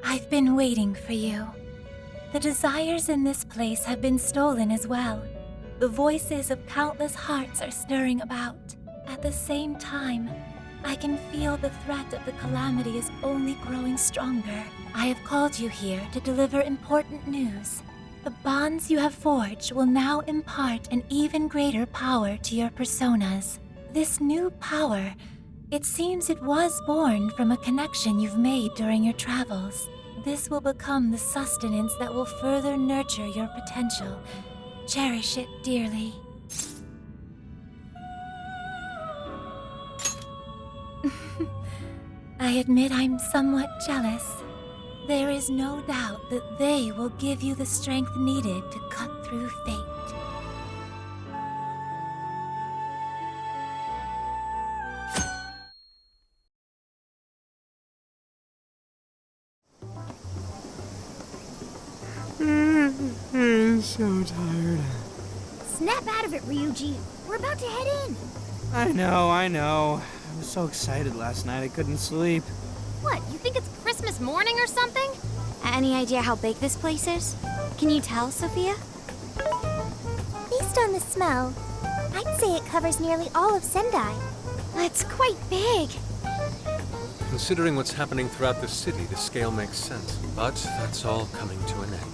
I've been waiting for you. The desires in this place have been stolen as well. The voices of countless hearts are stirring about. At the same time, I can feel the threat of the calamity is only growing stronger. I have called you here to deliver important news. The bonds you have forged will now impart an even greater power to your personas. This new power, it seems it was born from a connection you've made during your travels. This will become the sustenance that will further nurture your potential. Cherish it dearly. I admit I'm somewhat jealous. There is no doubt that they will give you the strength needed to cut through fate. I'm so tired. Snap out of it, Ryuji. We're about to head in. I know. I was so excited last night I couldn't sleep. What, you think it's Christmas morning or something? Any idea how big this place is? Can you tell, Sophia? Based on the smell, I'd say it covers nearly all of Sendai. That's quite big. Considering what's happening throughout the city, the scale makes sense. But that's all coming to an end.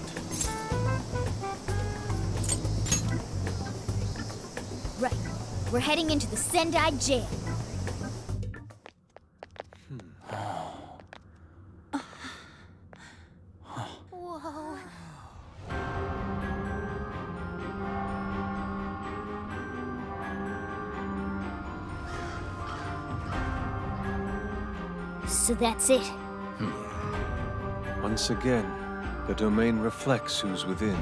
Right. We're heading into the Sendai jail. Whoa. So that's it. Once again, the domain reflects who's within.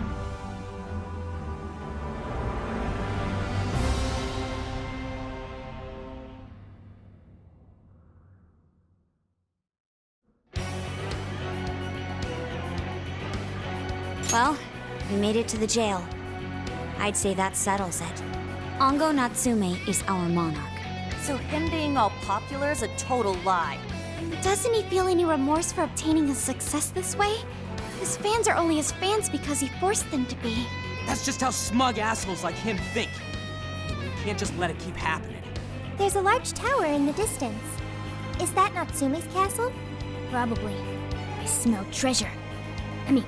Well, we made it to the jail. I'd say that settles it. Ongo Natsume is our monarch. So him being all popular is a total lie. Doesn't he feel any remorse for obtaining his success this way? His fans are only his fans because he forced them to be. That's just how smug assholes like him think. You can't just let it keep happening. There's a large tower in the distance. Is that Natsume's castle? Probably. I smell treasure. I mean,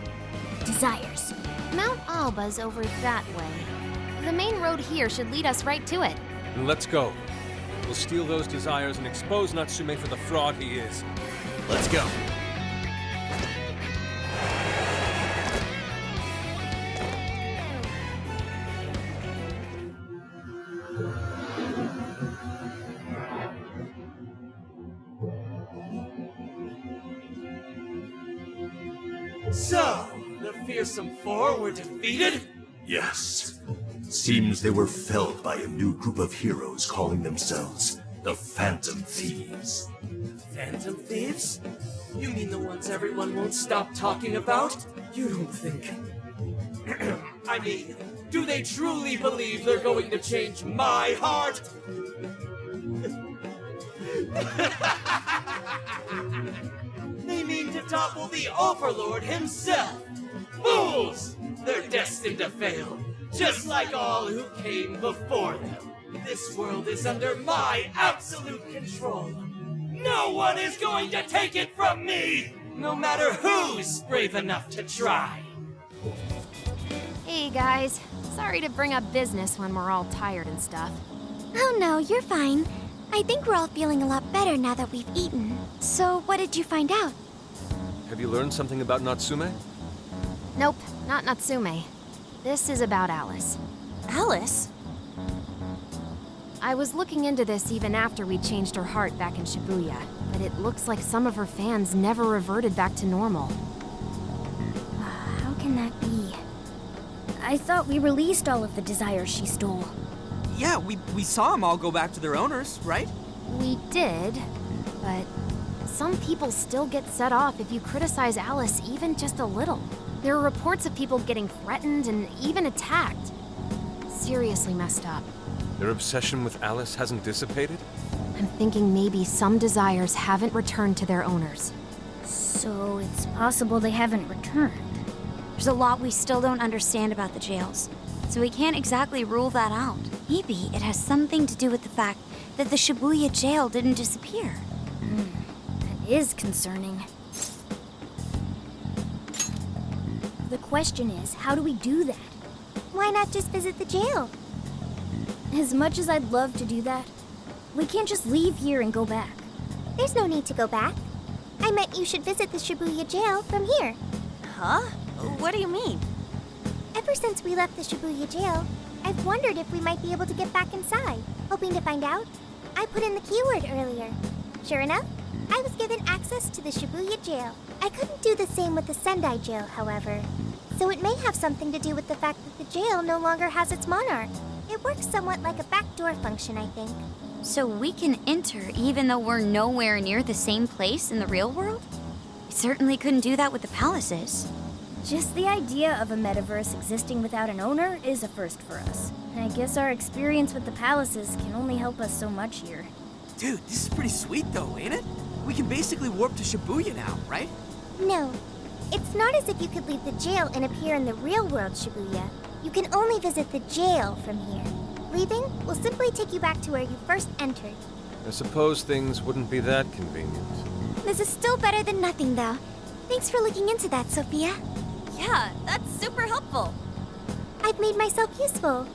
desires. Mount Alba's over that way. The main road here should lead us right to it. Then let's go. We'll steal those desires and expose Natsume for the fraud he is. Let's go. So, the fearsome four were defeated? Yes. Seems they were felled by a new group of heroes calling themselves the Phantom Thieves. Phantom thieves? You mean the ones everyone won't stop talking about? You don't think... I mean, do they truly believe they're going to change my heart? They mean to topple the Overlord himself! Fools! They're destined to fail, just like all who came before them. This world is under my absolute control. No one is going to take it from me, no matter who's brave enough to try. Hey guys, sorry to bring up business when we're all tired and stuff. Oh no, you're fine. I think we're all feeling a lot better now that we've eaten. So, what did you find out? Have you learned something about Natsume? Nope, not Natsume. This is about Alice. Alice? I was looking into this even after we changed her heart back in Shibuya, but it looks like some of her fans never reverted back to normal. How can that be? I thought we released all of the desires she stole. Yeah, we saw them all go back to their owners, right? We did, but some people still get set off if you criticize Alice even just a little. There are reports of people getting threatened and even attacked. Seriously messed up. Their obsession with Alice hasn't dissipated? I'm thinking maybe some desires haven't returned to their owners. So it's possible they haven't returned. There's a lot we still don't understand about the jails, so we can't exactly rule that out. Maybe it has something to do with the fact that the Shibuya jail didn't disappear. That is concerning. The question is, how do we do that? Why not just visit the jail? As much as I'd love to do that, we can't just leave here and go back. There's no need to go back. I meant you should visit the Shibuya jail from here. Huh? What do you mean? Ever since we left the Shibuya jail, I've wondered if we might be able to get back inside. Hoping to find out, I put in the keyword earlier. Sure enough, I was given access to the Shibuya jail. I couldn't do the same with the Sendai jail, however. So it may have something to do with the fact that the jail no longer has its monarch. It works somewhat like a backdoor function, I think. So we can enter even though we're nowhere near the same place in the real world? We certainly couldn't do that with the palaces. Just the idea of a metaverse existing without an owner is a first for us. And I guess our experience with the palaces can only help us so much here. Dude, this is pretty sweet though, ain't it? We can basically warp to Shibuya now, right? No. It's not as if you could leave the jail and appear in the real world, Shibuya. You can only visit the jail from here. Leaving will simply take you back to where you first entered. I suppose things wouldn't be that convenient. This is still better than nothing, though. Thanks for looking into that, Sophia. Yeah, that's super helpful. I've made myself useful.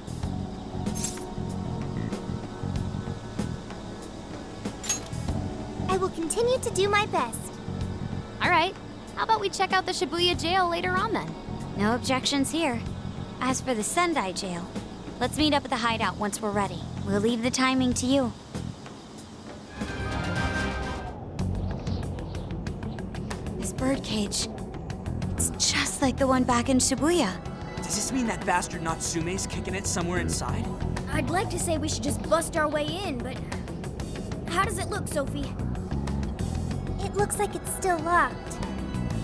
I will continue to do my best. All right, how about we check out the Shibuya jail later on then? No objections here. As for the Sendai jail, let's meet up at the hideout once we're ready. We'll leave the timing to you. This birdcage, it's just like the one back in Shibuya. Does this mean that bastard Natsume's kicking it somewhere inside? I'd like to say we should just bust our way in, but how does it look, Sophie? It looks like it's still locked.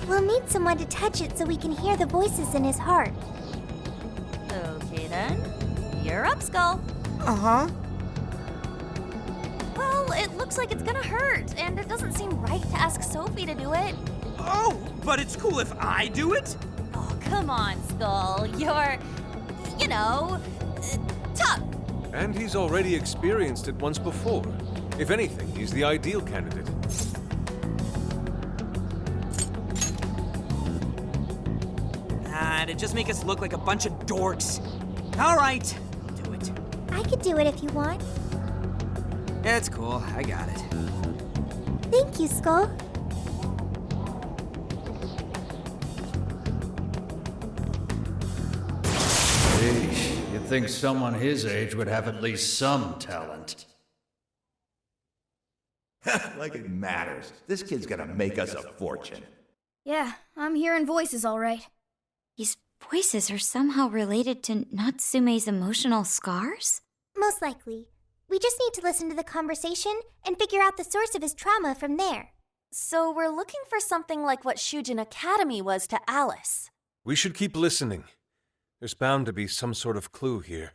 We'll need someone to touch it so we can hear the voices in his heart. Okay then. You're up, Skull. Uh-huh. Well, it looks like it's gonna hurt, and it doesn't seem right to ask Sophie to do it. Oh, but it's cool if I do it? Oh, come on, Skull. You're, you know, tough. And he's already experienced it once before. If anything, he's the ideal candidate. It'd just make us look like a bunch of dorks. All right, I'll do it. I could do it if you want. It's cool, I got it. Thank you, Skull. Sheesh, you'd think someone his age would have at least some talent. Like it matters. This kid's gonna make us a fortune. Yeah, I'm hearing voices all right. These voices are somehow related to Natsume's emotional scars? Most likely. We just need to listen to the conversation and figure out the source of his trauma from there. So we're looking for something like what Shujin Academy was to Alice. We should keep listening. There's bound to be some sort of clue here.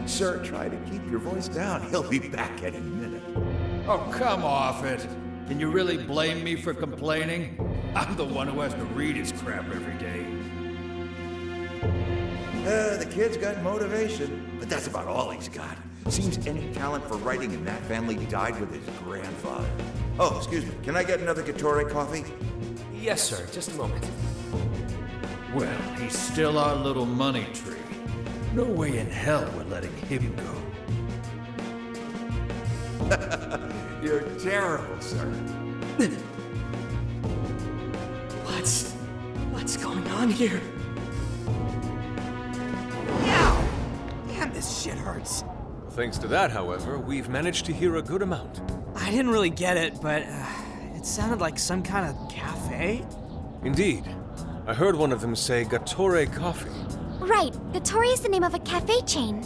Sir, try to keep your voice down. He'll be back any minute. Oh, come off it. Can you really blame me for complaining? I'm the one who has to read his crap every day. The kid's got motivation, but that's about all he's got. Seems any talent for writing in that family died with his grandfather. Oh, excuse me. Can I get another Gatorade coffee? Yes, sir. Just a moment. Well, he's still our little money tree. No way in hell we're letting him go. You're terrible, sir. on here? Ow! Damn, this shit hurts. Thanks to that, however, we've managed to hear a good amount. I didn't really get it, but it sounded like some kind of cafe? Indeed. I heard one of them say Gattore Coffee. Right, Gattori is the name of a cafe chain.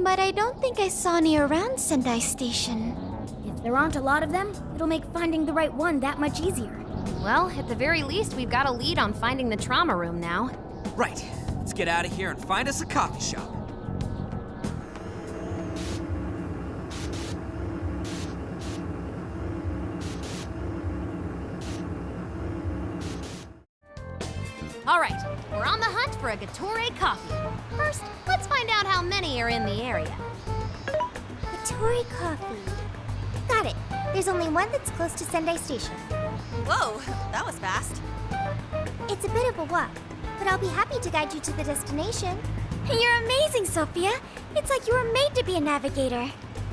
But I don't think I saw any around Sendai Station. If there aren't a lot of them, it'll make finding the right one that much easier. Well, at the very least, we've got a lead on finding the trauma room now. Right. Let's get out of here and find us a coffee shop. All right, we're on the hunt for a Gattore coffee. First, let's find out how many are in the area. Tori Coffee. Got it. There's only one that's close to Sendai Station. Whoa, that was fast. It's a bit of a walk, but I'll be happy to guide you to the destination. You're amazing, Sophia. It's like you were made to be a navigator.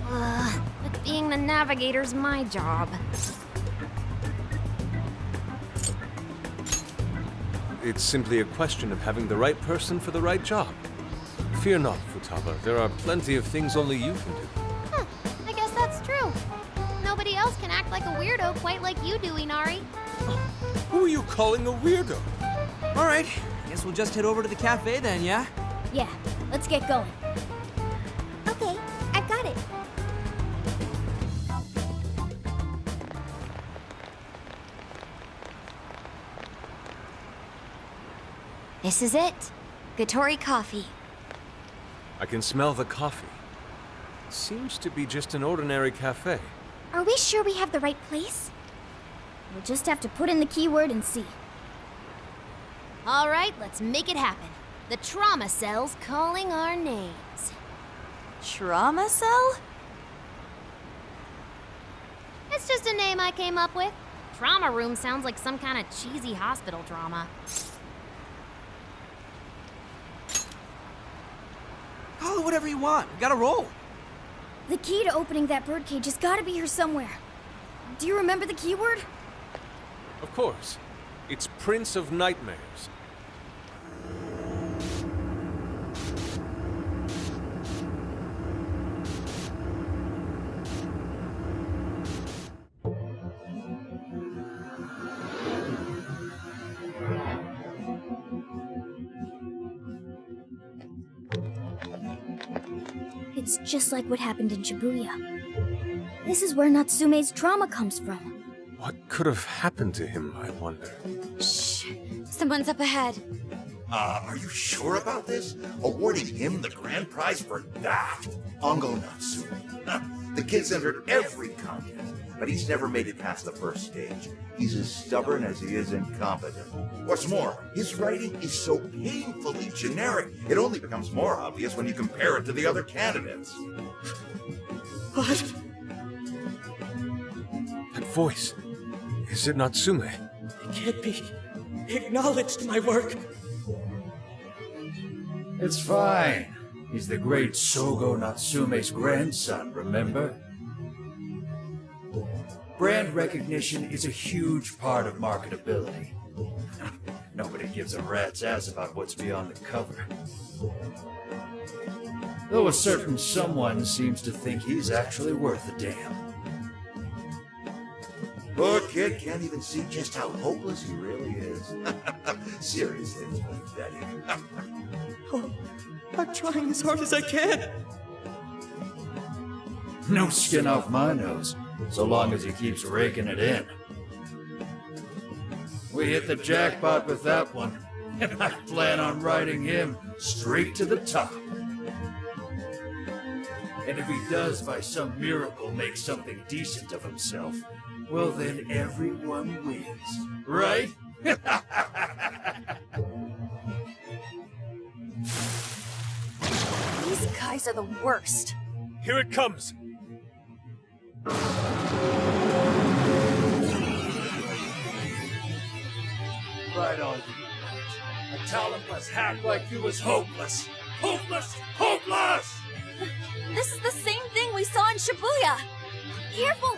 But being the navigator's my job. It's simply a question of having the right person for the right job. Fear not, Futaba. There are plenty of things only you can do. I guess that's true. Nobody else can act like a weirdo quite like you do, Inari. Who are you calling a weirdo? All right, guess we'll just head over to the cafe then, yeah? Yeah, let's get going. Okay, I've got it. This is it. Gattore Coffee. I can smell the coffee. Seems to be just an ordinary cafe. Are we sure we have the right place? We'll just have to put in the keyword and see. All right, let's make it happen. The trauma cell's calling our names. Trauma cell? It's just a name I came up with. Trauma room sounds like some kind of cheesy hospital drama. Call it whatever you want. We gotta roll. The key to opening that birdcage has got to be here somewhere. Do you remember the keyword? Of course. It's Prince of Nightmares. It's just like what happened in Shibuya. This is where Natsume's trauma comes from. What could have happened to him, I wonder? Shh. Someone's up ahead. Are you sure about this? Awarding him the grand prize for that? Ongo Natsume. The kid's entered every contest, but he's never made it past the first stage. He's as stubborn as he is incompetent. What's more, his writing is so painfully generic, it only becomes more obvious when you compare it to the other candidates. What? That voice. Is it Natsume? It can't be. He acknowledged my work. It's fine. He's the great Sogo Natsume's grandson, remember? Brand recognition is a huge part of marketability. Nobody gives a rat's ass about what's beyond the cover. Though a certain someone seems to think he's actually worth a damn. Poor kid can't even see just how hopeless he really is. Seriously, it's pathetic. Oh, I'm trying as hard as I can. No skin off my nose, so long as he keeps raking it in. We hit the jackpot with that one, and I plan on riding him straight to the top. And if he does by some miracle make something decent of himself, well then everyone wins, right? These guys are the worst. Here it comes! Right on. A talentless hack like you was hopeless. Hopeless! Hopeless! This is the same thing we saw in Shibuya! Careful!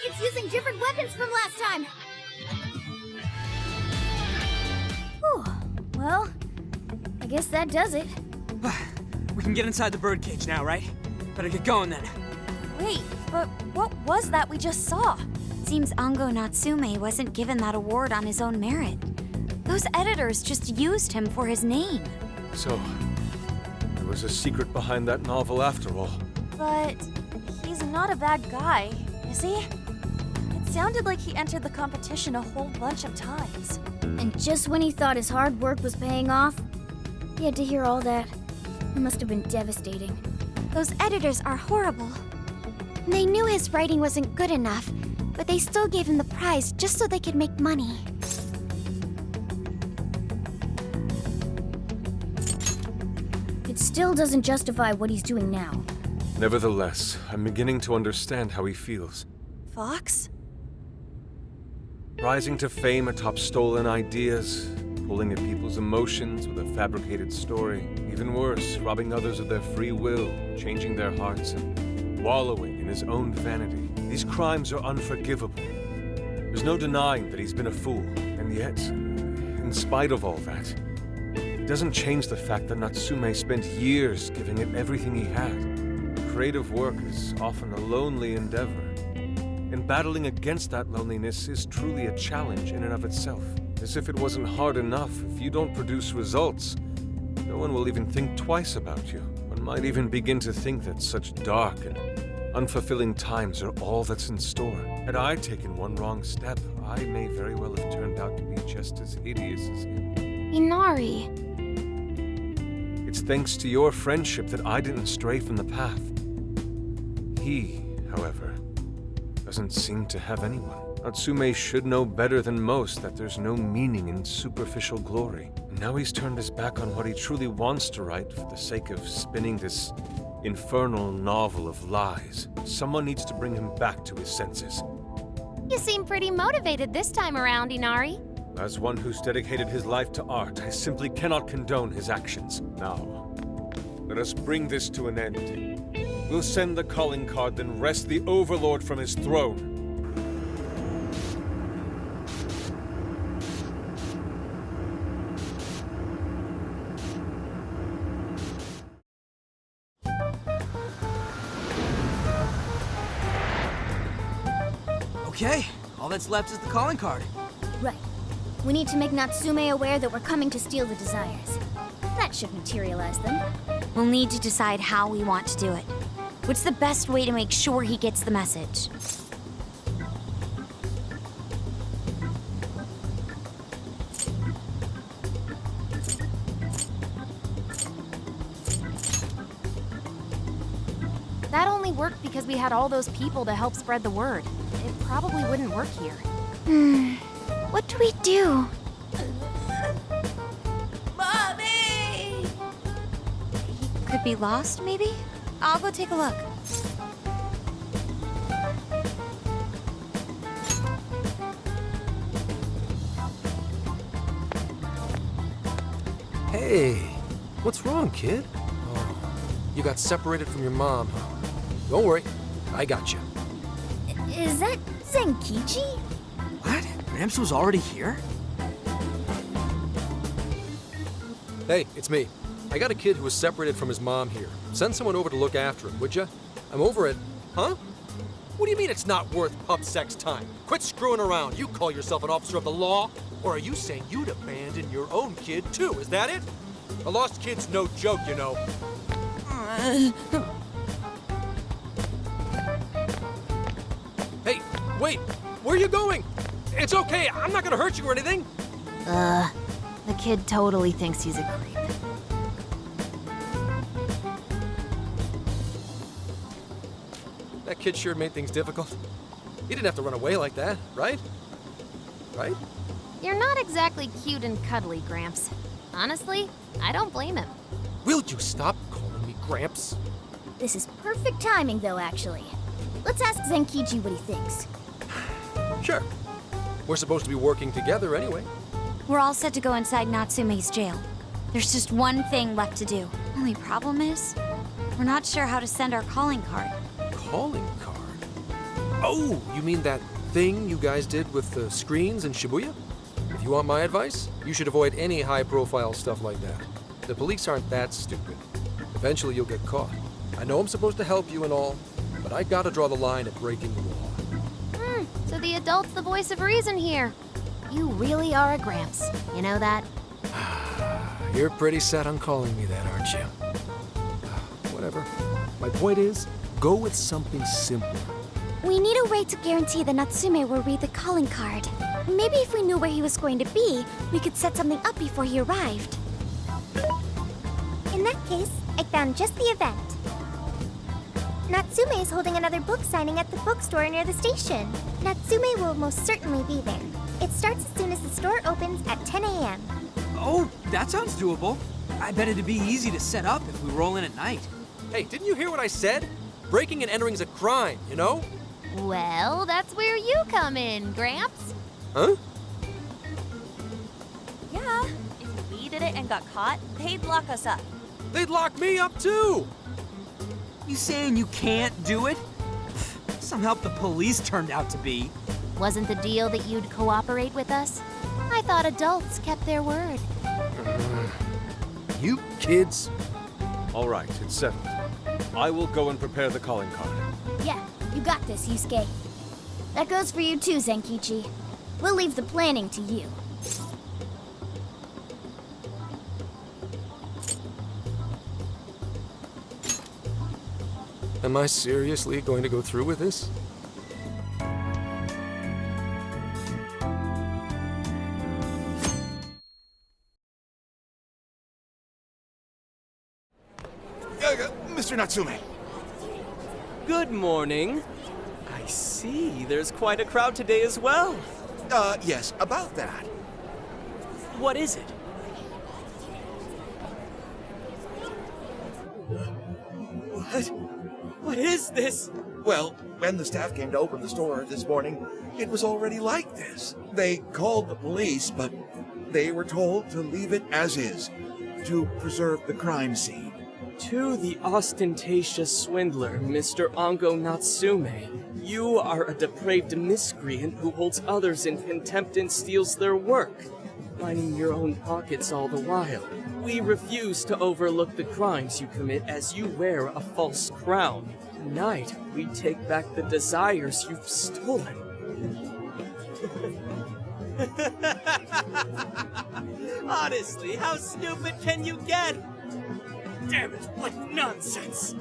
It's using different weapons from last time! Whew. Well, I guess that does it. We can get inside the birdcage now, right? Better get going then. Wait, but what was that we just saw? Seems Ango Natsume wasn't given that award on his own merit. Those editors just used him for his name. So, there was a secret behind that novel after all. But he's not a bad guy, is he? It sounded like he entered the competition a whole bunch of times. And just when he thought his hard work was paying off, he had to hear all that. It must have been devastating. Those editors are horrible. They knew his writing wasn't good enough, but they still gave him the prize just so they could make money. It still doesn't justify what he's doing now. Nevertheless, I'm beginning to understand how he feels. Fox? Rising to fame atop stolen ideas, pulling at people's emotions with a fabricated story. Even worse, robbing others of their free will, changing their hearts, and wallowing in his own vanity. These crimes are unforgivable. There's no denying that he's been a fool, and yet, in spite of all that, it doesn't change the fact that Natsume spent years giving it everything he had. Creative work is often a lonely endeavor, and battling against that loneliness is truly a challenge in and of itself. As if it wasn't hard enough, if you don't produce results, no one will even think twice about you. One might even begin to think that such dark and unfulfilling times are all that's in store. Had I taken one wrong step, I may very well have turned out to be just as hideous as him. Inari. It's thanks to your friendship that I didn't stray from the path. He, however, doesn't seem to have anyone. Natsume should know better than most that there's no meaning in superficial glory. And now he's turned his back on what he truly wants to write for the sake of spinning this infernal novel of lies. Someone needs to bring him back to his senses. You seem pretty motivated this time around, Inari. As one who's dedicated his life to art, I simply cannot condone his actions. Now, let us bring this to an end. We'll send the calling card, then wrest the Overlord from his throne. Okay, all that's left is the calling card. Right. We need to make Natsume aware that we're coming to steal the desires. That should materialize them. We'll need to decide how we want to do it. What's the best way to make sure he gets the message? That only worked because we had all those people to help spread the word. It probably wouldn't work here. What do we do? Mommy! He could be lost, maybe? I'll go take a look. Hey, what's wrong, kid? Oh, you got separated from your mom. Don't worry, I got you. Is that Zenkichi? What? Gramps was already here? Hey, it's me. I got a kid who was separated from his mom here. Send someone over to look after him, would ya? I'm over it. Huh? What do you mean it's not worth pub sex time? Quit screwing around. You call yourself an officer of the law? Or are you saying you'd abandon your own kid too? Is that it? A lost kid's no joke, you know. Hey, wait! Where are you going? It's okay, I'm not gonna hurt you or anything. The kid totally thinks he's a creep. That kid sure made things difficult. He didn't have to run away like that, right? Right? You're not exactly cute and cuddly, Gramps. Honestly, I don't blame him. Will you stop calling me Gramps? This is perfect timing, though, actually. Let's ask Zenkichi what he thinks. Sure. We're supposed to be working together anyway. We're all set to go inside Natsume's jail. There's just one thing left to do. Only problem is, we're not sure how to send our calling card. Calling card? Oh, you mean that thing you guys did with the screens in Shibuya? If you want my advice, you should avoid any high-profile stuff like that. The police aren't that stupid. Eventually you'll get caught. I know I'm supposed to help you and all, but I gotta draw the line at breaking the law. So the adult's the voice of reason here. You really are a Gramps. You know that? You're pretty set on calling me that, aren't you? Whatever. My point is, go with something simpler. We need a way to guarantee that Natsume will read the calling card. Maybe if we knew where he was going to be, we could set something up before he arrived. In that case, I found just the event. Natsume is holding another book signing at the bookstore near the station. Natsume will most certainly be there. It starts as soon as the store opens at 10 a.m. Oh, that sounds doable. I bet it'd be easy to set up if we roll in at night. Hey, didn't you hear what I said? Breaking and entering's a crime, you know? Well, that's where you come in, Gramps. Huh? Yeah, if we did it and got caught, they'd lock us up. They'd lock me up too! You saying you can't do it? Some help the police turned out to be. Wasn't the deal that you'd cooperate with us? I thought adults kept their word. You kids. All right, it's settled. I will go and prepare the calling card. Yeah, you got this, Yusuke. That goes for you too, Zenkichi. We'll leave the planning to you. Am I seriously going to go through with this? Mr. Natsume. Good morning. I see. There's quite a crowd today as well. Yes, about that. What is it? What is this? Well, when the staff came to open the store this morning, it was already like this. They called the police, but they were told to leave it as is, to preserve the crime scene. To the ostentatious swindler, Mr. Ongo Natsume, you are a depraved miscreant who holds others in contempt and steals their work, lining your own pockets all the while. We refuse to overlook the crimes you commit as you wear a false crown. Tonight, we take back the desires you've stolen. Honestly, how stupid can you get? Damn it, what nonsense!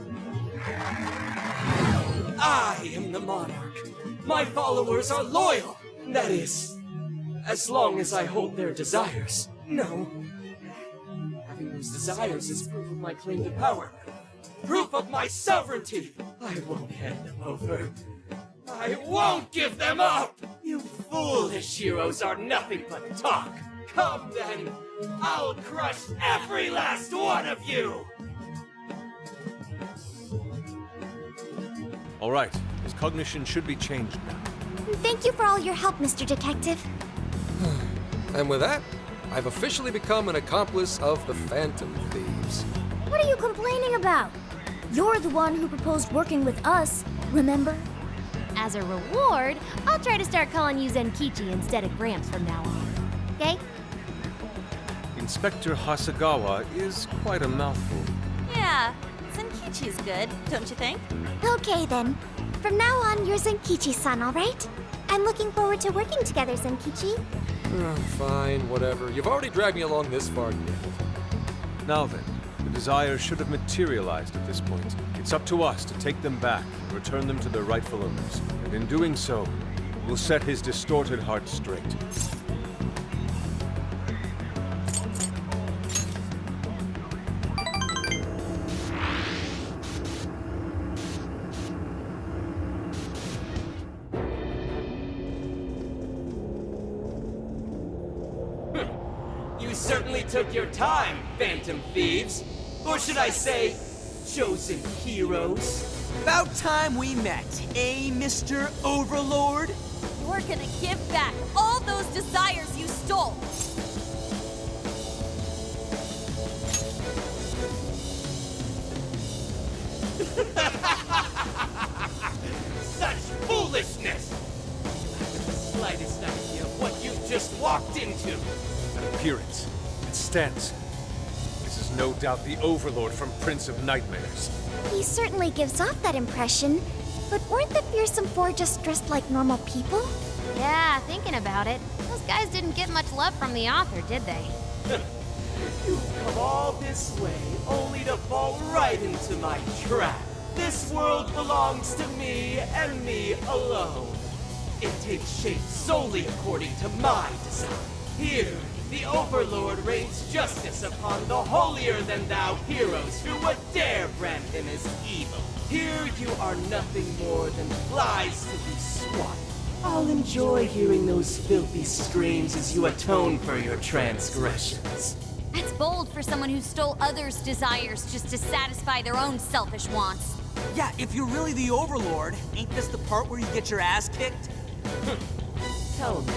I am the monarch. My followers are loyal. That is, as long as I hold their desires. No. Having those desires is proof of my claim to power. Proof of my sovereignty. I won't hand them over. I won't give them up! You foolish heroes are nothing but talk. Come then, I'll crush every last one of you! All right, his cognition should be changed now. Thank you for all your help, Mr. Detective. And with that, I've officially become an accomplice of the Phantom Thieves. What are you complaining about? You're the one who proposed working with us, remember? As a reward, I'll try to start calling you Zenkichi instead of Gramps from now on. Okay? Inspector Hasegawa is quite a mouthful. Yeah, Zenkichi's good, don't you think? Okay then. From now on, you're Zenkichi-san, all right? I'm looking forward to working together, Zenkichi. Fine, whatever. You've already dragged me along this far. Now then, the desires should have materialized at this point. It's up to us to take them back and return them to their rightful owners. And in doing so, we'll set his distorted heart straight. You certainly took your time, Phantom Thieves. Or should I say, chosen heroes? About time we met, eh, Mr. Overlord? You're gonna give back all those desires you stole! Such foolishness! I have the slightest idea of what you've just walked into. stance. This is no doubt the Overlord from Prince of Nightmares. He certainly gives off that impression, but weren't the fearsome four just dressed like normal people? Yeah, thinking about it, those guys didn't get much love from the author, did they? You've come all this way only to fall right into my trap. This world belongs to me and me alone. It takes shape solely according to my design. Here, the Overlord rains justice upon the holier-than-thou heroes who would dare brand him as evil. Here you are nothing more than flies to be swatted. I'll enjoy hearing those filthy screams as you atone for your transgressions. That's bold for someone who stole others' desires just to satisfy their own selfish wants. Yeah, if you're really the Overlord, ain't this the part where you get your ass kicked? Tell me,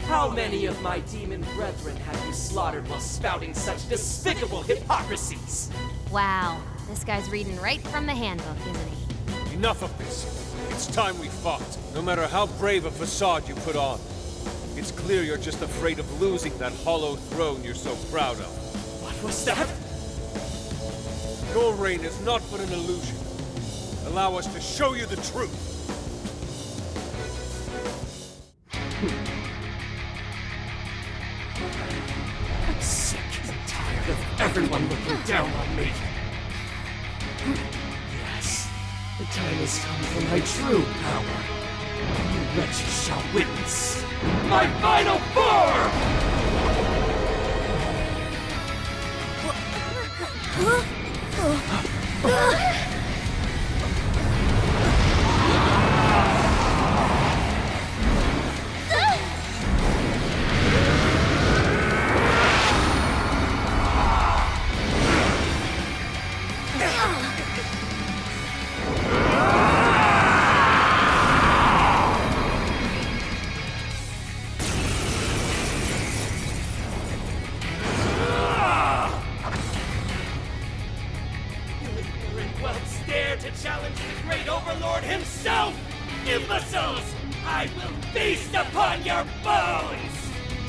how many of my demon brethren have you slaughtered while spouting such despicable hypocrisies? Wow, this guy's reading right from the handbook, isn't he? Enough of this. It's time we fought. No matter how brave a facade you put on. It's clear you're just afraid of losing that hollow throne you're so proud of. What was that? Your reign is not but an illusion. Allow us to show you the truth. I'm sick and tired of everyone looking down on me. Yes, the time has come for my true power. You wretches shall witness my final form!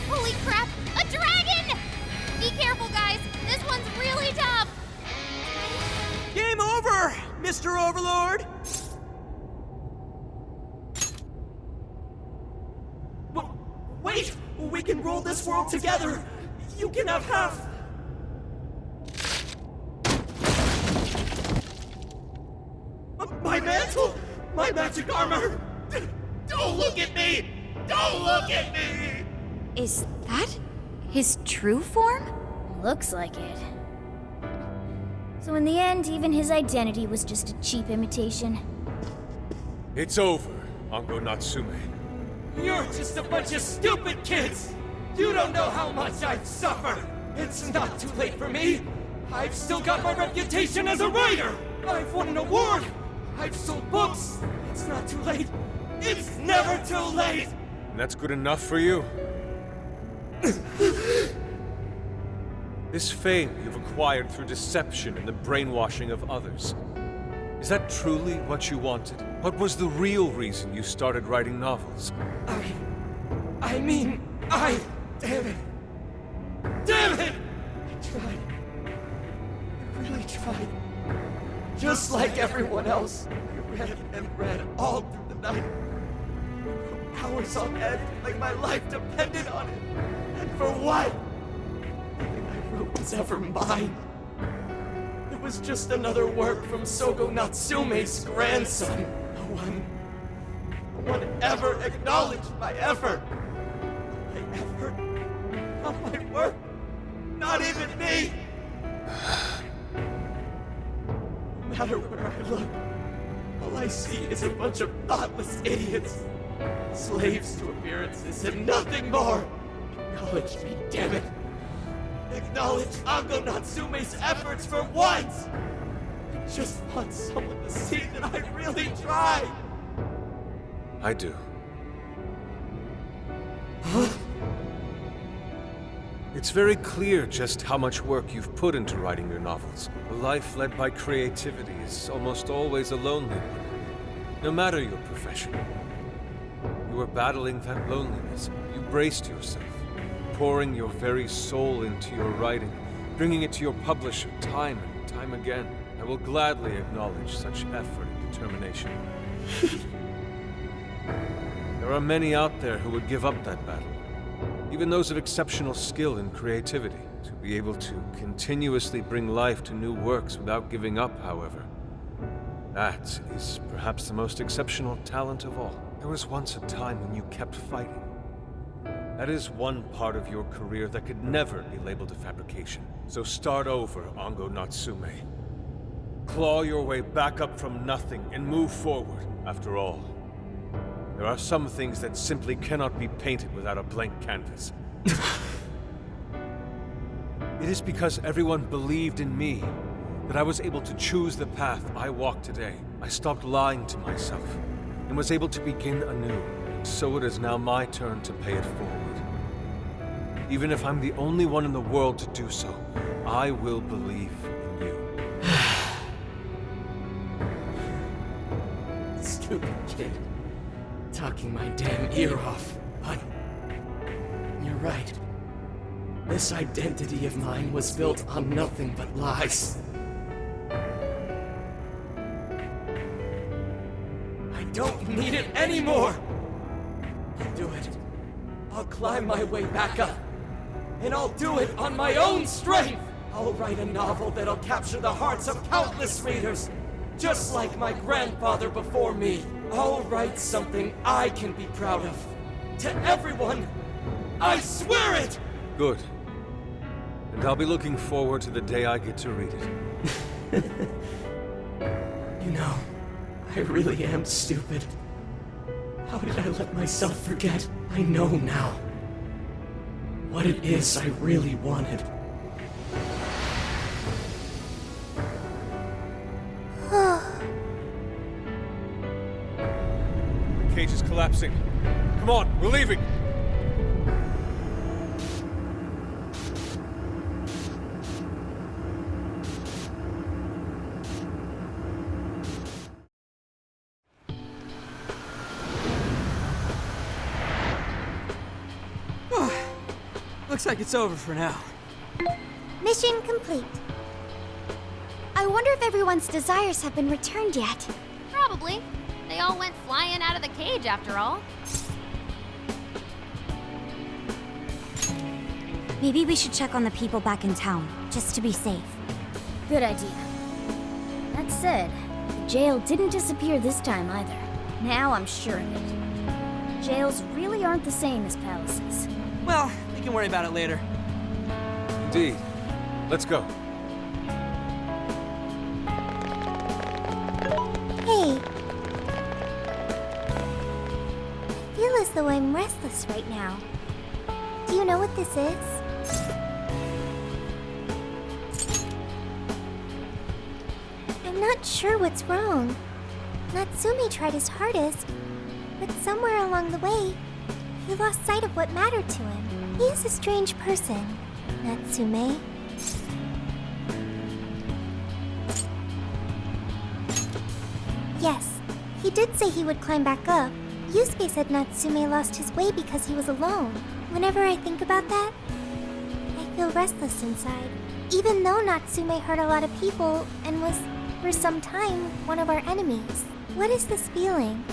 Holy crap! A dragon! Be careful, guys. This one's really tough. Game over, Mr. Overlord! Wait! We can rule this world together! You can have half! My mantle! My magic armor! Don't look at me! Don't look at me! Is that his true form? Looks like it. So in the end, even his identity was just a cheap imitation. It's over, Ango Natsume. You're just a bunch of stupid kids! You don't know how much I've suffered! It's not too late for me! I've still got my reputation as a writer! I've won an award! I've sold books! It's not too late! It's never too late! And that's good enough for you? This fame you've acquired through deception and the brainwashing of others. Is that truly what you wanted? What was the real reason you started writing novels? Damn it! Damn it! I tried. I really tried. Just like everyone else, I read and read all through the night. Hours on end, like my life depended on it. And for what? Nothing I wrote was ever mine. It was just another work from Sogo Natsume's grandson. No one ever acknowledged my effort. My effort? Not my work. Not even me. No matter where I look, all I see is a bunch of thoughtless idiots. Slaves to appearances and nothing more. Acknowledge me, damn it. Acknowledge Ango Natsume's efforts for once. I just want someone to see that I really tried. I do. It's very clear just how much work you've put into writing your novels. A life led by creativity is almost always a lonely one, no matter your profession. You were battling that loneliness. You braced yourself, pouring your very soul into your writing, bringing it to your publisher time and time again. I will gladly acknowledge such effort and determination. There are many out there who would give up that battle, even those of exceptional skill and creativity. To be able to continuously bring life to new works without giving up, however, that is perhaps the most exceptional talent of all. There was once a time when you kept fighting. That is one part of your career that could never be labeled a fabrication. So start over, Ongo Natsume. Claw your way back up from nothing and move forward. After all, there are some things that simply cannot be painted without a blank canvas. It is because everyone believed in me that I was able to choose the path I walk today. I stopped lying to myself and was able to begin anew. So it is now my turn to pay it forward. Even if I'm the only one in the world to do so, I will believe in you. Stupid kid. Talking my damn ear off. But you're right. This identity of mine was built on nothing but lies. I don't need it anymore! I'll do it. I'll climb my way back up. And I'll do it on my own strength! I'll write a novel that'll capture the hearts of countless readers, just like my grandfather before me. I'll write something I can be proud of. To everyone, I swear it! Good. And I'll be looking forward to the day I get to read it. You know, I really am stupid. How did I let myself forget? I know now what it is I really wanted. The cage is collapsing. Come on, we're leaving! Looks like it's over for now. Mission complete. I wonder if everyone's desires have been returned yet. Probably. They all went flying out of the cage after all. Maybe we should check on the people back in town, just to be safe. Good idea. That said, the jail didn't disappear this time either. Now I'm sure of it. Jails really aren't the same as palaces. Well, we can worry about it later. Indeed. Let's go. Hey. I feel as though I'm restless right now. Do you know what this is? I'm not sure what's wrong. Natsume tried his hardest, but somewhere along the way, he lost sight of what mattered to him. He is a strange person, Natsume. Yes, he did say he would climb back up. Yusuke said Natsume lost his way because he was alone. Whenever I think about that, I feel restless inside. Even though Natsume hurt a lot of people and was, for some time, one of our enemies. What is this feeling?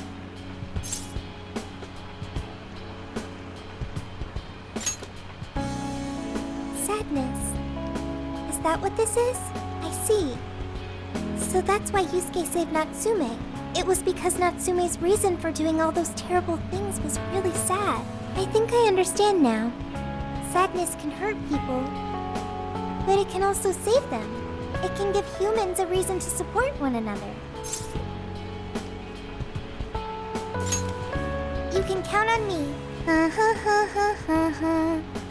Sadness. Is that what this is? I see. So that's why Yusuke saved Natsume. It was because Natsume's reason for doing all those terrible things was really sad. I think I understand now. Sadness can hurt people, but it can also save them. It can give humans a reason to support one another. You can count on me.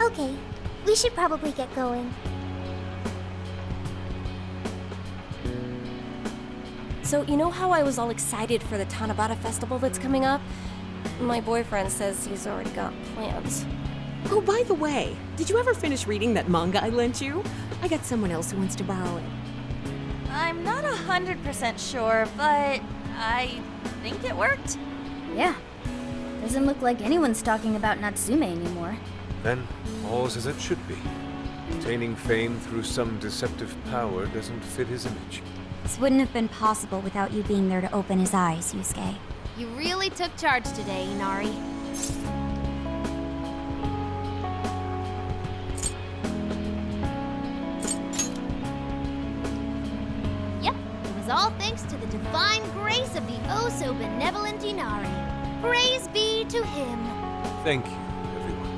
Okay, we should probably get going. So, you know how I was all excited for the Tanabata festival that's coming up? My boyfriend says he's already got plans. Oh, by the way, did you ever finish reading that manga I lent you? I got someone else who wants to borrow it. I'm not 100% sure, but I think it worked. Yeah. Doesn't look like anyone's talking about Natsume anymore. Then, all's as it should be. Obtaining fame through some deceptive power doesn't fit his image. This wouldn't have been possible without you being there to open his eyes, Yusuke. You really took charge today, Inari. Yep, it was all thanks to the divine grace of the oh-so-benevolent Inari. Praise be to him. Thank you, everyone.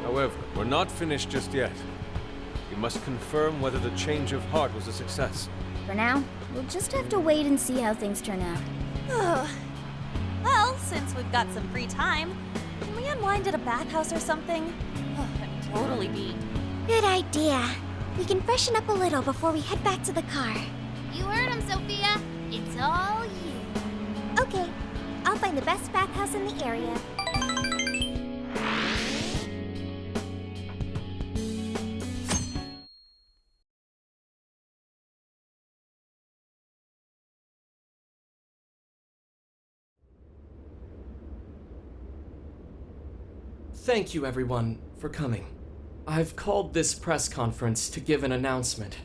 However, we're not finished just yet. We must confirm whether the change of heart was a success. For now, we'll just have to wait and see how things turn out. Well, since we've got some free time, can we unwind at a bathhouse or something? I'm totally beat. Good idea. We can freshen up a little before we head back to the car. You heard him, Sophia. It's all you. Okay, I'll find the best bathhouse in the area. Thank you, everyone, for coming. I've called this press conference to give an announcement,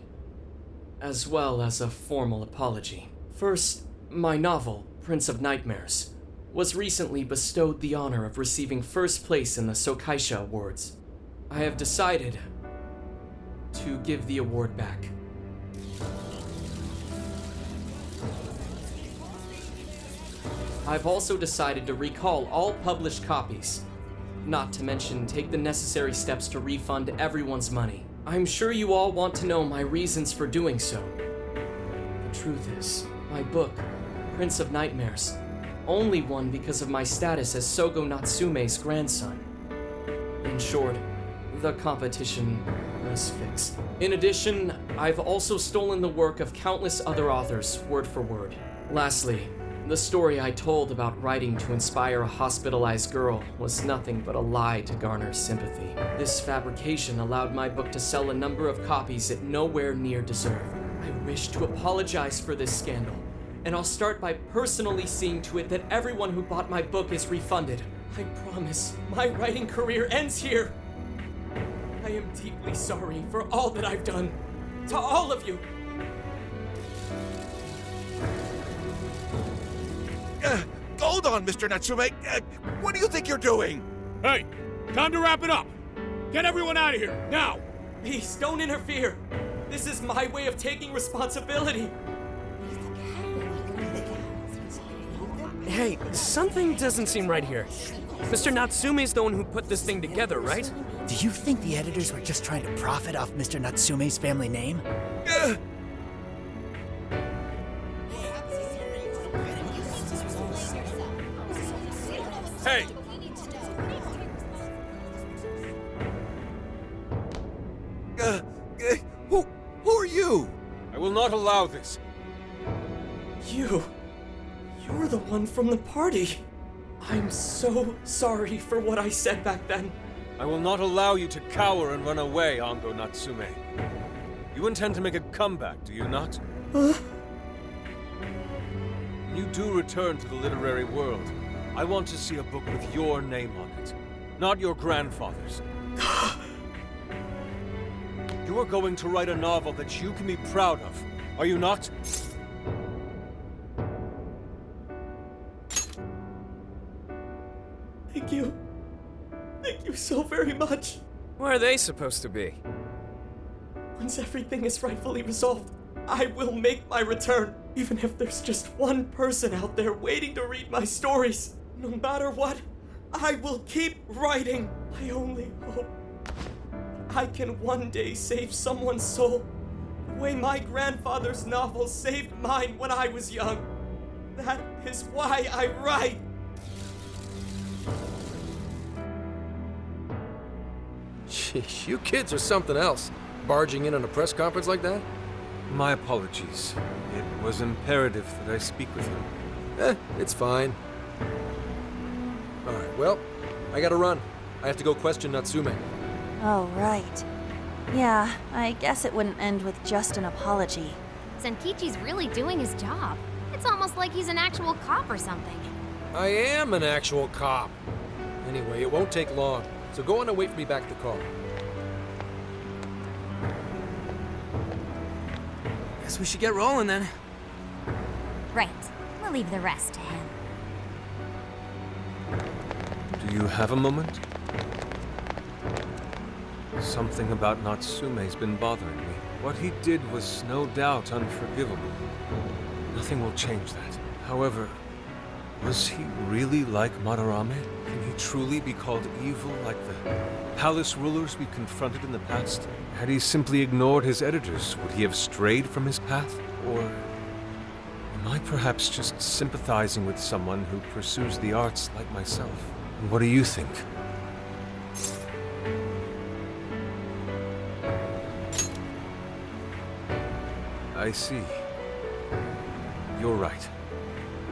as well as a formal apology. First, my novel, Prince of Nightmares, was recently bestowed the honor of receiving first place in the Sokaisha Awards. I have decided to give the award back. I've also decided to recall all published copies, not to mention take the necessary steps to refund everyone's money. I'm sure you all want to know my reasons for doing so. The truth is, my book, Prince of Nightmares, only won because of my status as Sogo Natsume's grandson. In short, the competition was fixed. In addition, I've also stolen the work of countless other authors, word for word. Lastly, the story I told about writing to inspire a hospitalized girl was nothing but a lie to garner sympathy. This fabrication allowed my book to sell a number of copies it nowhere near deserved. I wish to apologize for this scandal, and I'll start by personally seeing to it that everyone who bought my book is refunded. I promise, my writing career ends here. I am deeply sorry for all that I've done. To all of you. Hold on, Mr. Natsume. What do you think you're doing? Hey, time to wrap it up. Get everyone out of here, now! Please, don't interfere. This is my way of taking responsibility. Hey, something doesn't seem right here. Mr. Natsume's the one who put this thing together, right? Do you think the editors were just trying to profit off Mr. Natsume's family name? Hey! Who are you? I will not allow this. You're the one from the party. I'm so sorry for what I said back then. I will not allow you to cower and run away, Ango Natsume. You intend to make a comeback, do you not? When you do return to the literary world, I want to see a book with your name on it, not your grandfather's. You are going to write a novel that you can be proud of, are you not? Thank you. Thank you so very much. Where are they supposed to be? Once everything is rightfully resolved, I will make my return, even if there's just one person out there waiting to read my stories. No matter what, I will keep writing. I only hope I can one day save someone's soul the way my grandfather's novel saved mine when I was young. That is why I write. Sheesh, you kids are something else. Barging in on a press conference like that? My apologies. It was imperative that I speak with you. It's fine. Alright, well, I gotta run. I have to go question Natsume. Oh, right. Yeah, I guess it wouldn't end with just an apology. Zenkichi's really doing his job. It's almost like he's an actual cop or something. I am an actual cop. Anyway, it won't take long, so go on and wait for me back at the car. Guess we should get rolling then. Right. We'll leave the rest to him. Do you have a moment? Something about Natsume's been bothering me. What he did was no doubt unforgivable. Nothing will change that. However, was he really like Madarame? Can he truly be called evil like the palace rulers we confronted in the past? Had he simply ignored his editors, would he have strayed from his path? Or am I perhaps just sympathizing with someone who pursues the arts like myself? And what do you think? I see. You're right.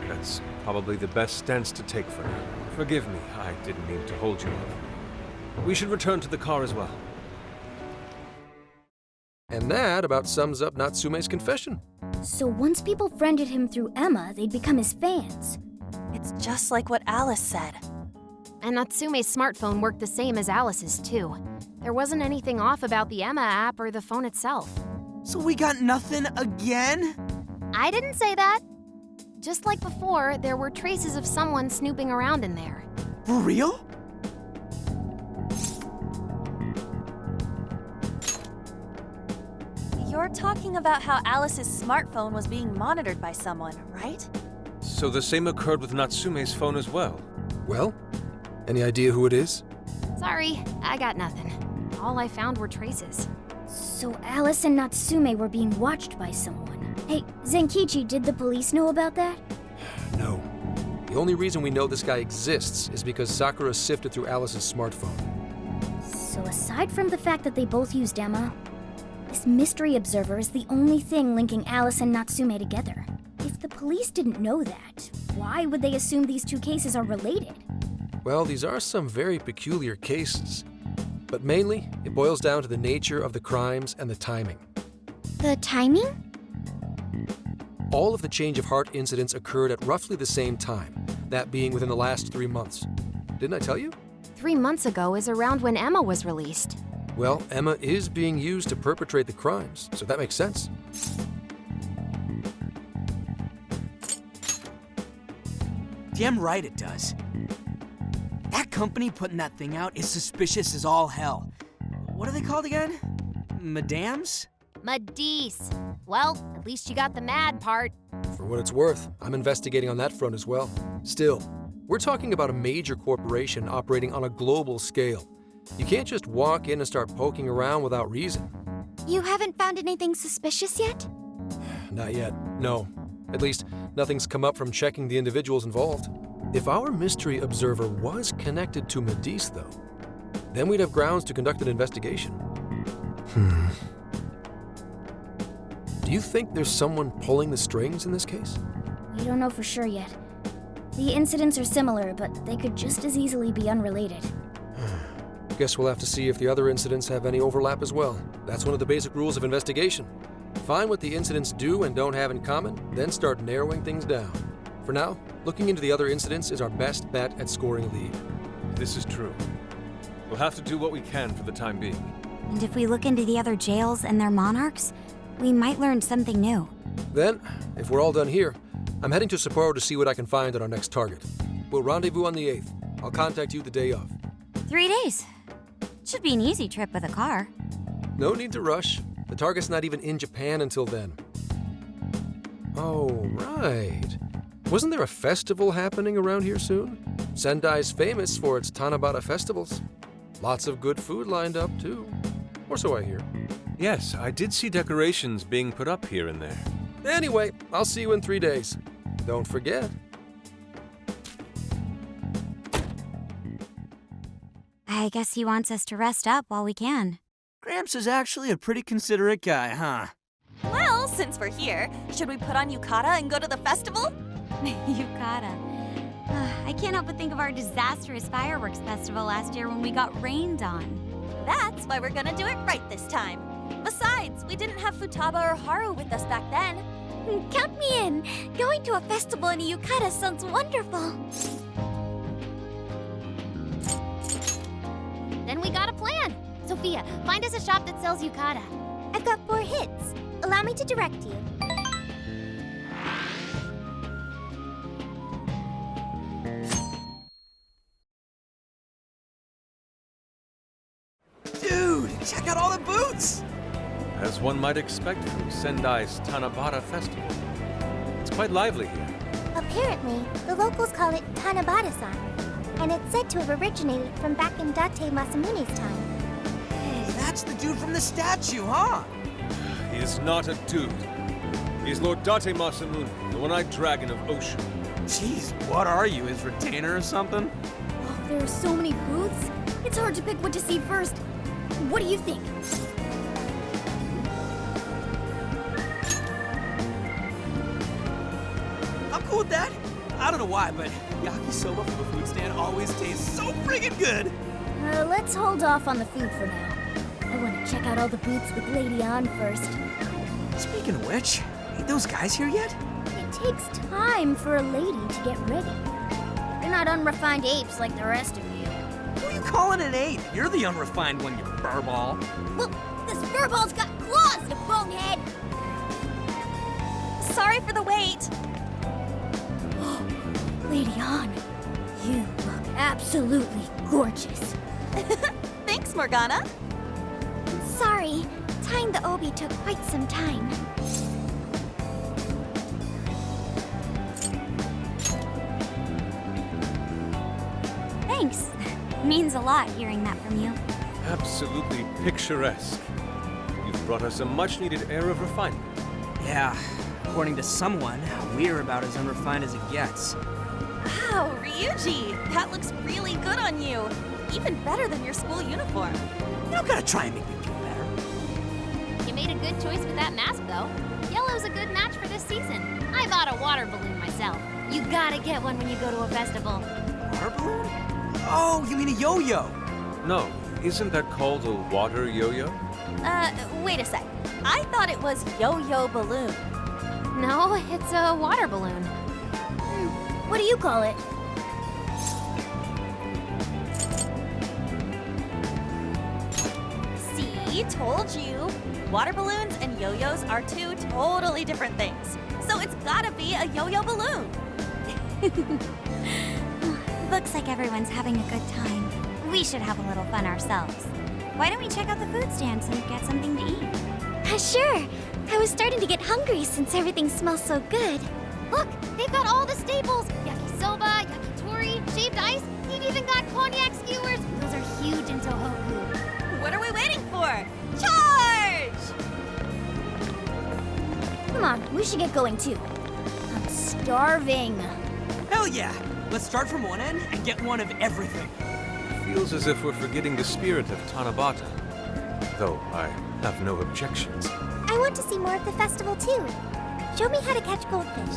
That's probably the best stance to take for now. Forgive me, I didn't mean to hold you up. We should return to the car as well. And that about sums up Natsume's confession. So once people friended him through Emma, they'd become his fans. It's just like what Alice said. And Natsume's smartphone worked the same as Alice's, too. There wasn't anything off about the Emma app or the phone itself. So we got nothing again? I didn't say that. Just like before, there were traces of someone snooping around in there. For real? You're talking about how Alice's smartphone was being monitored by someone, right? So the same occurred with Natsume's phone as well? Well, any idea who it is? Sorry, I got nothing. All I found were traces. So Alice and Natsume were being watched by someone. Hey, Zenkichi, did the police know about that? No. The only reason we know this guy exists is because Sakura sifted through Alice's smartphone. So aside from the fact that they both used Emma, this mystery observer is the only thing linking Alice and Natsume together. If the police didn't know that, why would they assume these two cases are related? Well, these are some very peculiar cases. But mainly, it boils down to the nature of the crimes and the timing. The timing? All of the change of heart incidents occurred at roughly the same time, that being within the last 3 months. Didn't I tell you? 3 months ago is around when Emma was released. Well, Emma is being used to perpetrate the crimes, so that makes sense. Damn right it does. That company putting that thing out is suspicious as all hell. What are they called again? Madams? Madis. Well, at least you got the mad part. For what it's worth, I'm investigating on that front as well. Still, we're talking about a major corporation operating on a global scale. You can't just walk in and start poking around without reason. You haven't found anything suspicious yet? Not yet, no. At least, nothing's come up from checking the individuals involved. If our mystery observer was connected to Medice, though, then we'd have grounds to conduct an investigation. Do you think there's someone pulling the strings in this case? We don't know for sure yet. The incidents are similar, but they could just as easily be unrelated. Guess we'll have to see if the other incidents have any overlap as well. That's one of the basic rules of investigation. Find what the incidents do and don't have in common, then start narrowing things down. For now, looking into the other incidents is our best bet at scoring a lead. This is true. We'll have to do what we can for the time being. And if we look into the other jails and their monarchs, we might learn something new. Then, if we're all done here, I'm heading to Sapporo to see what I can find at our next target. We'll rendezvous on the 8th. I'll contact you the day of. 3 days. Should be an easy trip with a car. No need to rush. The target's not even in Japan until then. Oh, right. Wasn't there a festival happening around here soon? Sendai's famous for its Tanabata festivals. Lots of good food lined up, too. Or so I hear. Yes, I did see decorations being put up here and there. Anyway, I'll see you in 3 days. Don't forget. I guess he wants us to rest up while we can. Gramps is actually a pretty considerate guy, huh? Well, since we're here, should we put on yukata and go to the festival? Yukata. I can't help but think of our disastrous fireworks festival last year when we got rained on. That's why we're gonna do it right this time. Besides, we didn't have Futaba or Haru with us back then. Count me in. Going to a festival in a yukata sounds wonderful. Then we got a plan. Sophia, find us a shop that sells yukata. I've got 4 hits. Allow me to direct you. Dude, check out all the booths! As one might expect from Sendai's Tanabata Festival. It's quite lively here. Apparently, the locals call it Tanabata-san, and it's said to have originated from back in Date Masamune's time. Hey, that's the dude from the statue, huh? He is not a dude. He's Lord Date Masamune, the one-eyed dragon of Ocean. Jeez, what are you, his retainer or something? Oh, there are so many booths. It's hard to pick what to see first. What do you think? I'm cool with that. I don't know why, but yakisoba from a food stand always tastes so friggin' good. Let's hold off on the food for now. I want to check out all the booths with Lady On first. Speaking of which, ain't those guys here yet? It takes time for a lady to get ready. They're not unrefined apes like the rest of you. Who are you calling an ape? You're the unrefined one, you furball. Well, this furball's got claws, you bonehead! Sorry for the wait. Lady On, you look absolutely gorgeous. Thanks, Morgana. Sorry, tying the obi took quite some time. Thanks. Means a lot hearing that from you. Absolutely picturesque. You've brought us a much-needed air of refinement. Yeah, according to someone, we're about as unrefined as it gets. Wow, Ryuji, that looks really good on you. Even better than your school uniform. You don't gotta try and make me feel better. You made a good choice with that mask, though. Yellow's a good match for this season. I bought a water balloon myself. You gotta get one when you go to a festival. Water balloon? Oh, you mean a yo-yo? No, isn't that called a water yo-yo? Wait a sec. I thought it was yo-yo balloon. No, it's a water balloon. What do you call it? See, told you. Water balloons and yo-yos are 2 totally different things. So it's gotta be a yo-yo balloon. Looks like everyone's having a good time. We should have a little fun ourselves. Why don't we check out the food stands and get something to eat? Sure. I was starting to get hungry since everything smells so good. Look, they've got all the staples. Yakisoba, yakitori, shaved ice. They've even got cognac skewers. Those are huge in Tohoku. What are we waiting for? Charge! Come on, we should get going too. I'm starving. Hell yeah! Let's start from one end and get one of everything. Feels as if we're forgetting the spirit of Tanabata. Though I have no objections. I want to see more of the festival too. Show me how to catch goldfish.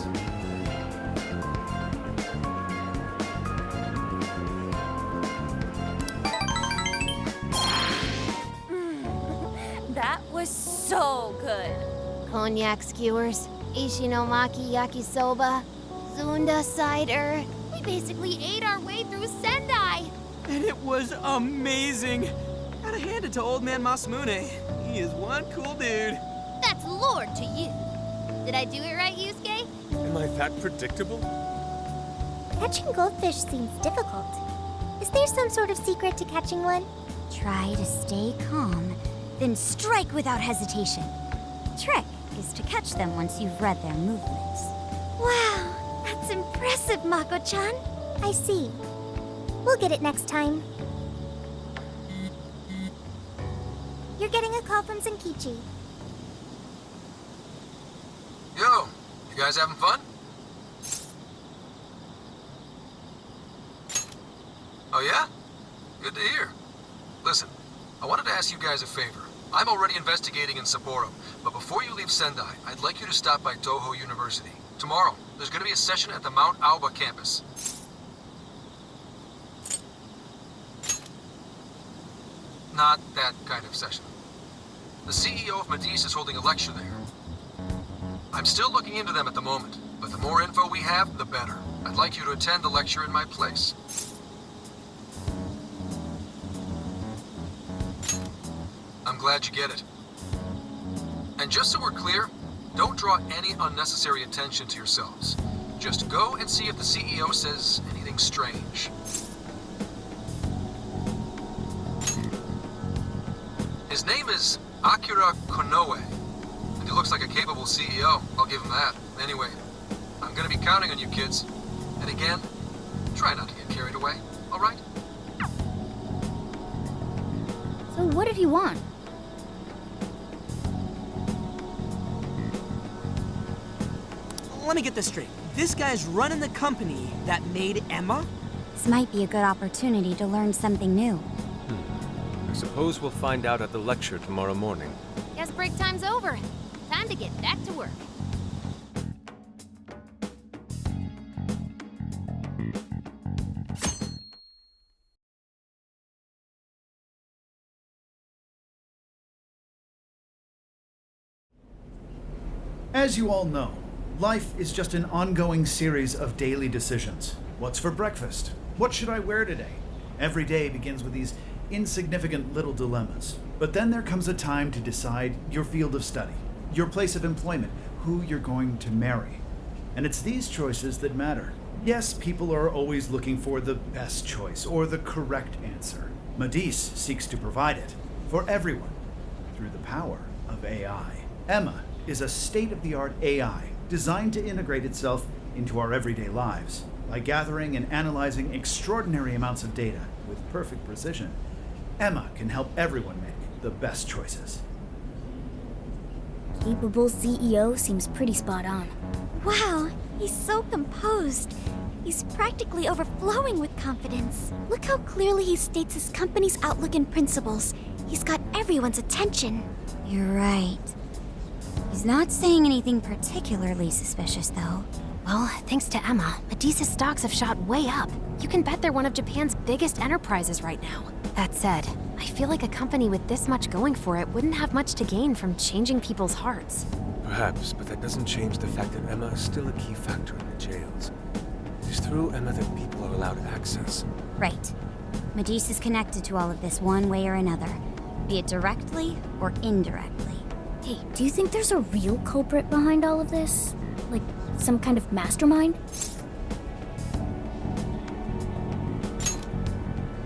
That was so good. Cognac skewers, ishinomaki yakisoba, zunda cider. We basically ate our way through Sendai. And it was amazing. Gotta hand it to old man Masamune. He is one cool dude. That's Lord to you. Did I do it right, Yusuke? Am I that predictable? Catching goldfish seems difficult. Is there some sort of secret to catching one? Try to stay calm, then strike without hesitation. Trick is to catch them once you've read their movements. Wow, that's impressive, Mako-chan. I see. We'll get it next time. You're getting a call from Zenkichi. Yo, you guys having fun? Oh yeah? Good to hear. Listen, I wanted to ask you guys a favor. I'm already investigating in Sapporo, but before you leave Sendai, I'd like you to stop by Toho University. Tomorrow, there's going to be a session at the Mount Aoba campus. Not that kind of session. The CEO of Medice is holding a lecture there. I'm still looking into them at the moment, but the more info we have, the better. I'd like you to attend the lecture in my place. I'm glad you get it. And just so we're clear, don't draw any unnecessary attention to yourselves. Just go and see if the CEO says anything strange. His name is Akira Konoe, and he looks like a capable CEO, I'll give him that. Anyway, I'm gonna be counting on you kids. And again, try not to get carried away, alright? So what did he want? Let me get this straight. This guy's running the company that made Emma? This might be a good opportunity to learn something new. I suppose we'll find out at the lecture tomorrow morning. Guess break time's over. Time to get back to work. As you all know, life is just an ongoing series of daily decisions. What's for breakfast? What should I wear today? Every day begins with these insignificant little dilemmas. But then there comes a time to decide your field of study, your place of employment, who you're going to marry. And it's these choices that matter. Yes, people are always looking for the best choice or the correct answer. Medice seeks to provide it for everyone through the power of AI. Emma is a state-of-the-art AI designed to integrate itself into our everyday lives. By gathering and analyzing extraordinary amounts of data with perfect precision, Emma can help everyone make the best choices. Capable CEO seems pretty spot on. Wow, he's so composed. He's practically overflowing with confidence. Look how clearly he states his company's outlook and principles. He's got everyone's attention. You're right. He's not saying anything particularly suspicious, though. Well, thanks to Emma, Medice's stocks have shot way up. You can bet they're one of Japan's biggest enterprises right now. That said, I feel like a company with this much going for it wouldn't have much to gain from changing people's hearts. Perhaps, but that doesn't change the fact that Emma is still a key factor in the jails. It is through Emma that people are allowed access. Right. Medice is connected to all of this one way or another, be it directly or indirectly. Hey, do you think there's a real culprit behind all of this? Like, some kind of mastermind?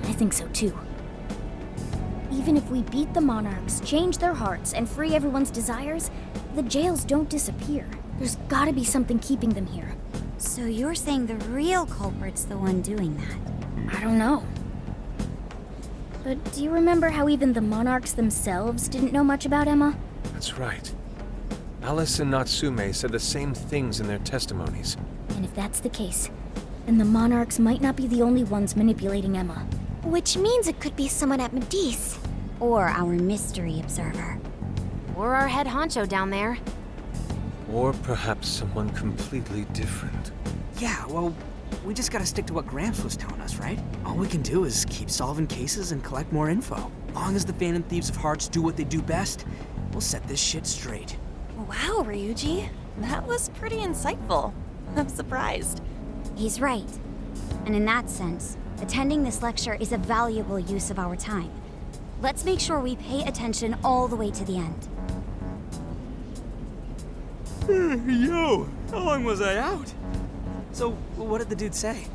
I think so too. Even if we beat the monarchs, change their hearts, and free everyone's desires, the jails don't disappear. There's gotta be something keeping them here. So you're saying the real culprit's the one doing that? I don't know. But do you remember how even the monarchs themselves didn't know much about Emma? That's right. Alice and Natsume said the same things in their testimonies. And if that's the case, then the monarchs might not be the only ones manipulating Emma. Which means it could be someone at Medice. Or our mystery observer. Or our head honcho down there. Or perhaps someone completely different. Yeah, well, we just gotta stick to what Gramps was telling us, right? All we can do is keep solving cases and collect more info. Long as the Phantom Thieves of Hearts do what they do best, we'll set this shit straight. Wow, Ryuji. That was pretty insightful. I'm surprised. He's right. And in that sense, attending this lecture is a valuable use of our time. Let's make sure we pay attention all the way to the end. Yo, how long was I out? So, what did the dude say?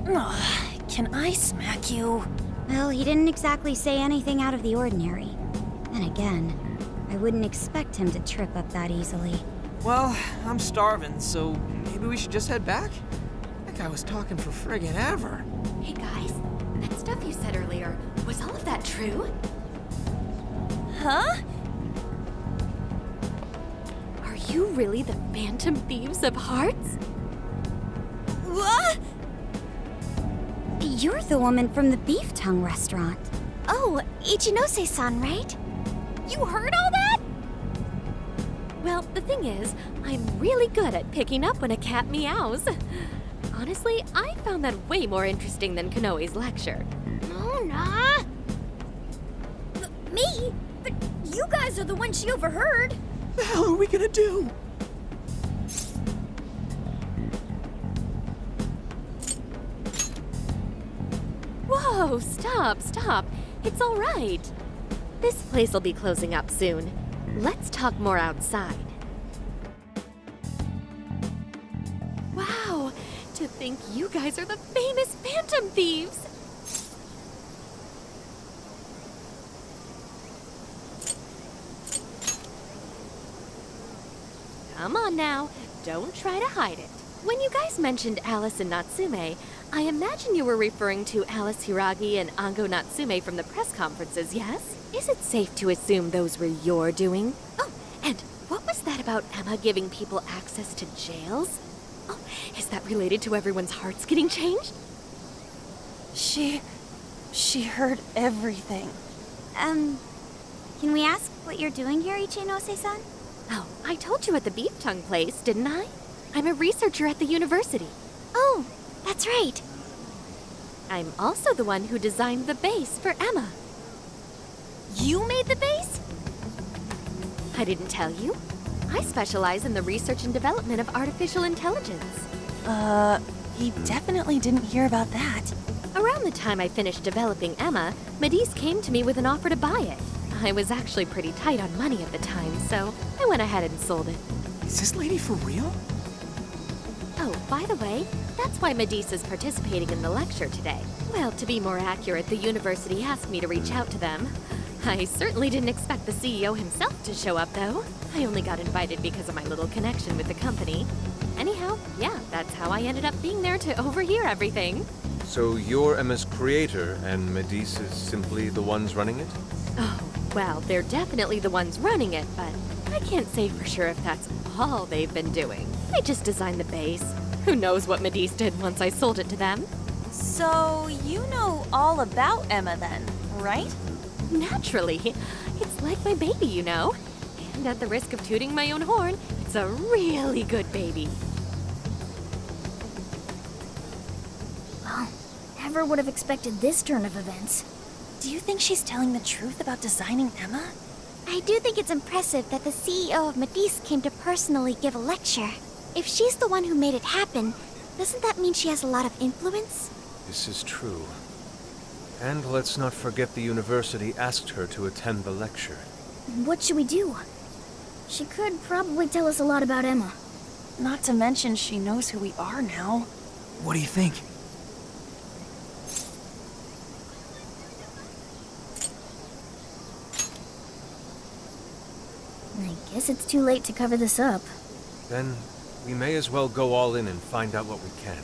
Can I smack you? Well, he didn't exactly say anything out of the ordinary. Then again, I wouldn't expect him to trip up that easily. Well, I'm starving, so maybe we should just head back? That guy was talking for friggin' ever. Hey guys, that stuff you said earlier, was all of that true? Huh? Are you really the Phantom Thieves of Hearts? What? You're the woman from the beef tongue restaurant. Oh, Ichinose-san, right? You heard all that? Well, the thing is, I'm really good at picking up when a cat meows. Honestly, I found that way more interesting than Konoe's lecture. Mona! Me? But You guys are the ones she overheard. The hell are we gonna do? Whoa, stop. It's all right. This place will be closing up soon. Let's talk more outside. Wow, to think you guys are the famous Phantom Thieves. Come on now, don't try to hide it. When you guys mentioned Alice and Natsume, I imagine you were referring to Alice Hiragi and Ango Natsume from the press conferences, yes? Is it safe to assume those were your doing? Oh, and what was that about Emma giving people access to jails? Oh, is that related to everyone's hearts getting changed? She heard everything. Can we ask what you're doing here, Ichinose-san? Oh, I told you at the beef tongue place, didn't I? I'm a researcher at the university. Oh, that's right. I'm also the one who designed the base for Emma. You made the base? I didn't tell you. I specialize in the research and development of artificial intelligence. He definitely didn't hear about that. Around the time I finished developing Emma, Medice came to me with an offer to buy it. I was actually pretty tight on money at the time, so I went ahead and sold it. Is this lady for real? Oh, by the way, that's why Medice is participating in the lecture today. Well, to be more accurate, the university asked me to reach out to them. I certainly didn't expect the CEO himself to show up, though. I only got invited because of my little connection with the company. Anyhow, yeah, that's how I ended up being there to overhear everything. So you're Emma's creator, and Medice is simply the ones running it? Oh, well, they're definitely the ones running it, but I can't say for sure if that's all they've been doing. I just designed the base. Who knows what Medice did once I sold it to them? So, you know all about Emma then, right? Naturally. It's like my baby, you know. And at the risk of tooting my own horn, it's a really good baby. Well, never would have expected this turn of events. Do you think she's telling the truth about designing Emma? I do think it's impressive that the CEO of Medice came to personally give a lecture. If she's the one who made it happen, doesn't that mean she has a lot of influence? This is true. And let's not forget the university asked her to attend the lecture. What should we do? She could probably tell us a lot about Emma. Not to mention she knows who we are now. What do you think? I guess it's too late to cover this up. Then we may as well go all in and find out what we can.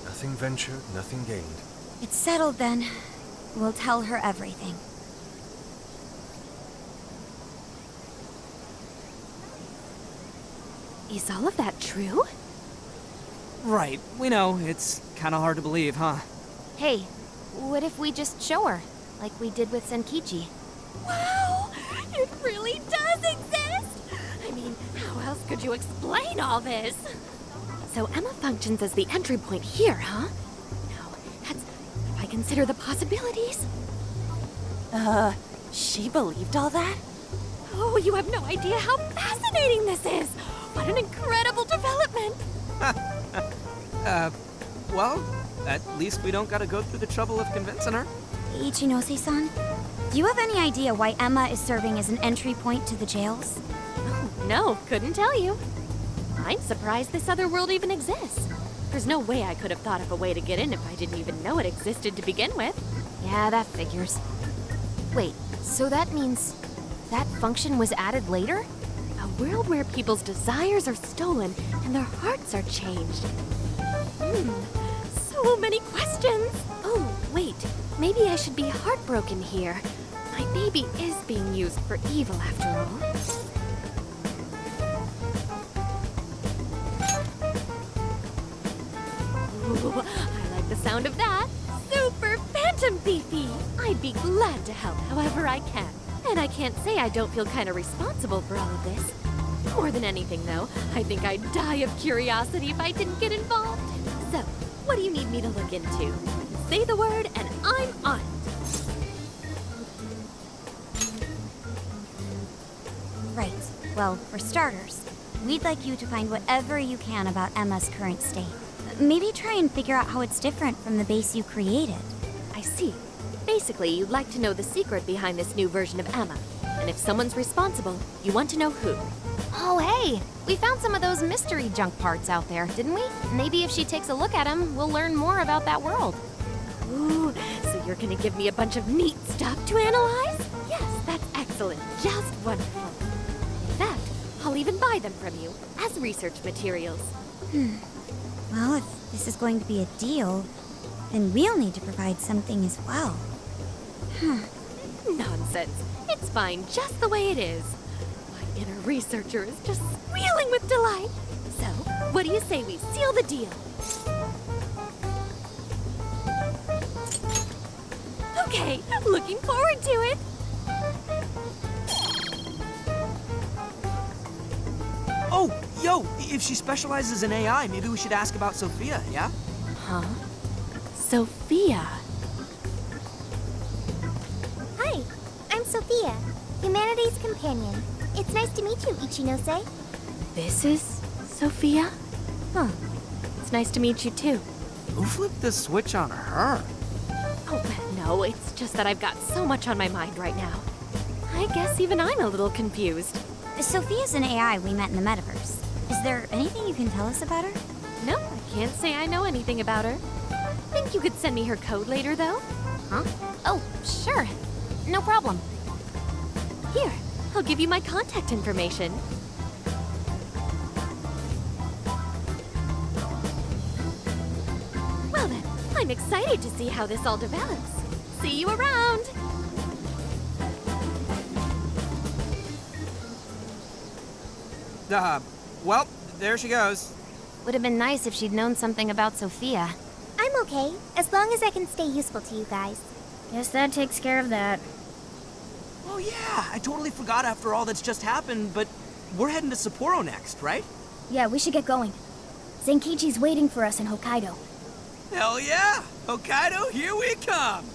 Nothing ventured, nothing gained. It's settled then. We'll tell her everything. Is all of that true? Right, we know. It's kind of hard to believe, huh? Hey, what if we just show her, like we did with Senkichi? Wow! It really does exist! I mean, how else could you explain all this? So Emma functions as the entry point here, huh? No, that's... if I consider the possibilities. She believed all that? Oh, you have no idea how fascinating this is! What an incredible development! Well, at least we don't gotta go through the trouble of convincing her. Ichinose-san, do you have any idea why Emma is serving as an entry point to the jails? Oh, no, couldn't tell you. I'm surprised this other world even exists. There's no way I could have thought of a way to get in if I didn't even know it existed to begin with. Yeah, that figures. Wait, so that means that function was added later? A world where people's desires are stolen and their hearts are changed. So many questions. Oh, wait. Maybe I should be heartbroken here. My baby is being used for evil after all. Ooh, I like the sound of that. Super Phantom Thiefy! I'd be glad to help however I can. And I can't say I don't feel kind of responsible for all of this. More than anything, though, I think I'd die of curiosity if I didn't get involved. So, what do you need me to look into? Say the word and I'm on it. Well, for starters, we'd like you to find whatever you can about Emma's current state. Maybe try and figure out how it's different from the base you created. I see. Basically, you'd like to know the secret behind this new version of Emma. And if someone's responsible, you want to know who. Oh, hey! We found some of those mystery junk parts out there, didn't we? Maybe if she takes a look at them, we'll learn more about that world. Ooh, so you're gonna give me a bunch of neat stuff to analyze? Yes, that's excellent. Just wonderful. In fact, I'll even buy them from you as research materials. Well, if this is going to be a deal, then we'll need to provide something as well. Nonsense. It's fine just the way it is. My inner researcher is just squealing with delight. So, what do you say we seal the deal? Okay, looking forward to it. Oh, yo, if she specializes in AI, maybe we should ask about Sophia, yeah? Huh? Sophia? Hi, I'm Sophia, Humanities Companion. It's nice to meet you, Ichinose. This is Sophia? Huh. It's nice to meet you too. Who flipped the switch on her? Oh, no, it's just that I've got so much on my mind right now. I guess even I'm a little confused. Sophia's an AI we met in the metaverse. Is there anything you can tell us about her? No, I can't say I know anything about her. Think you could send me her code later, though? Huh? Oh, sure. No problem. Here, I'll give you my contact information. Well then, I'm excited to see how this all develops. See you around! Well, there she goes. Would have been nice if she'd known something about Sophia. I'm okay, as long as I can stay useful to you guys. Guess that takes care of that. Oh yeah, I totally forgot after all that's just happened, but we're heading to Sapporo next, right? Yeah, we should get going. Zenkichi's waiting for us in Hokkaido. Hell yeah! Hokkaido, here we come!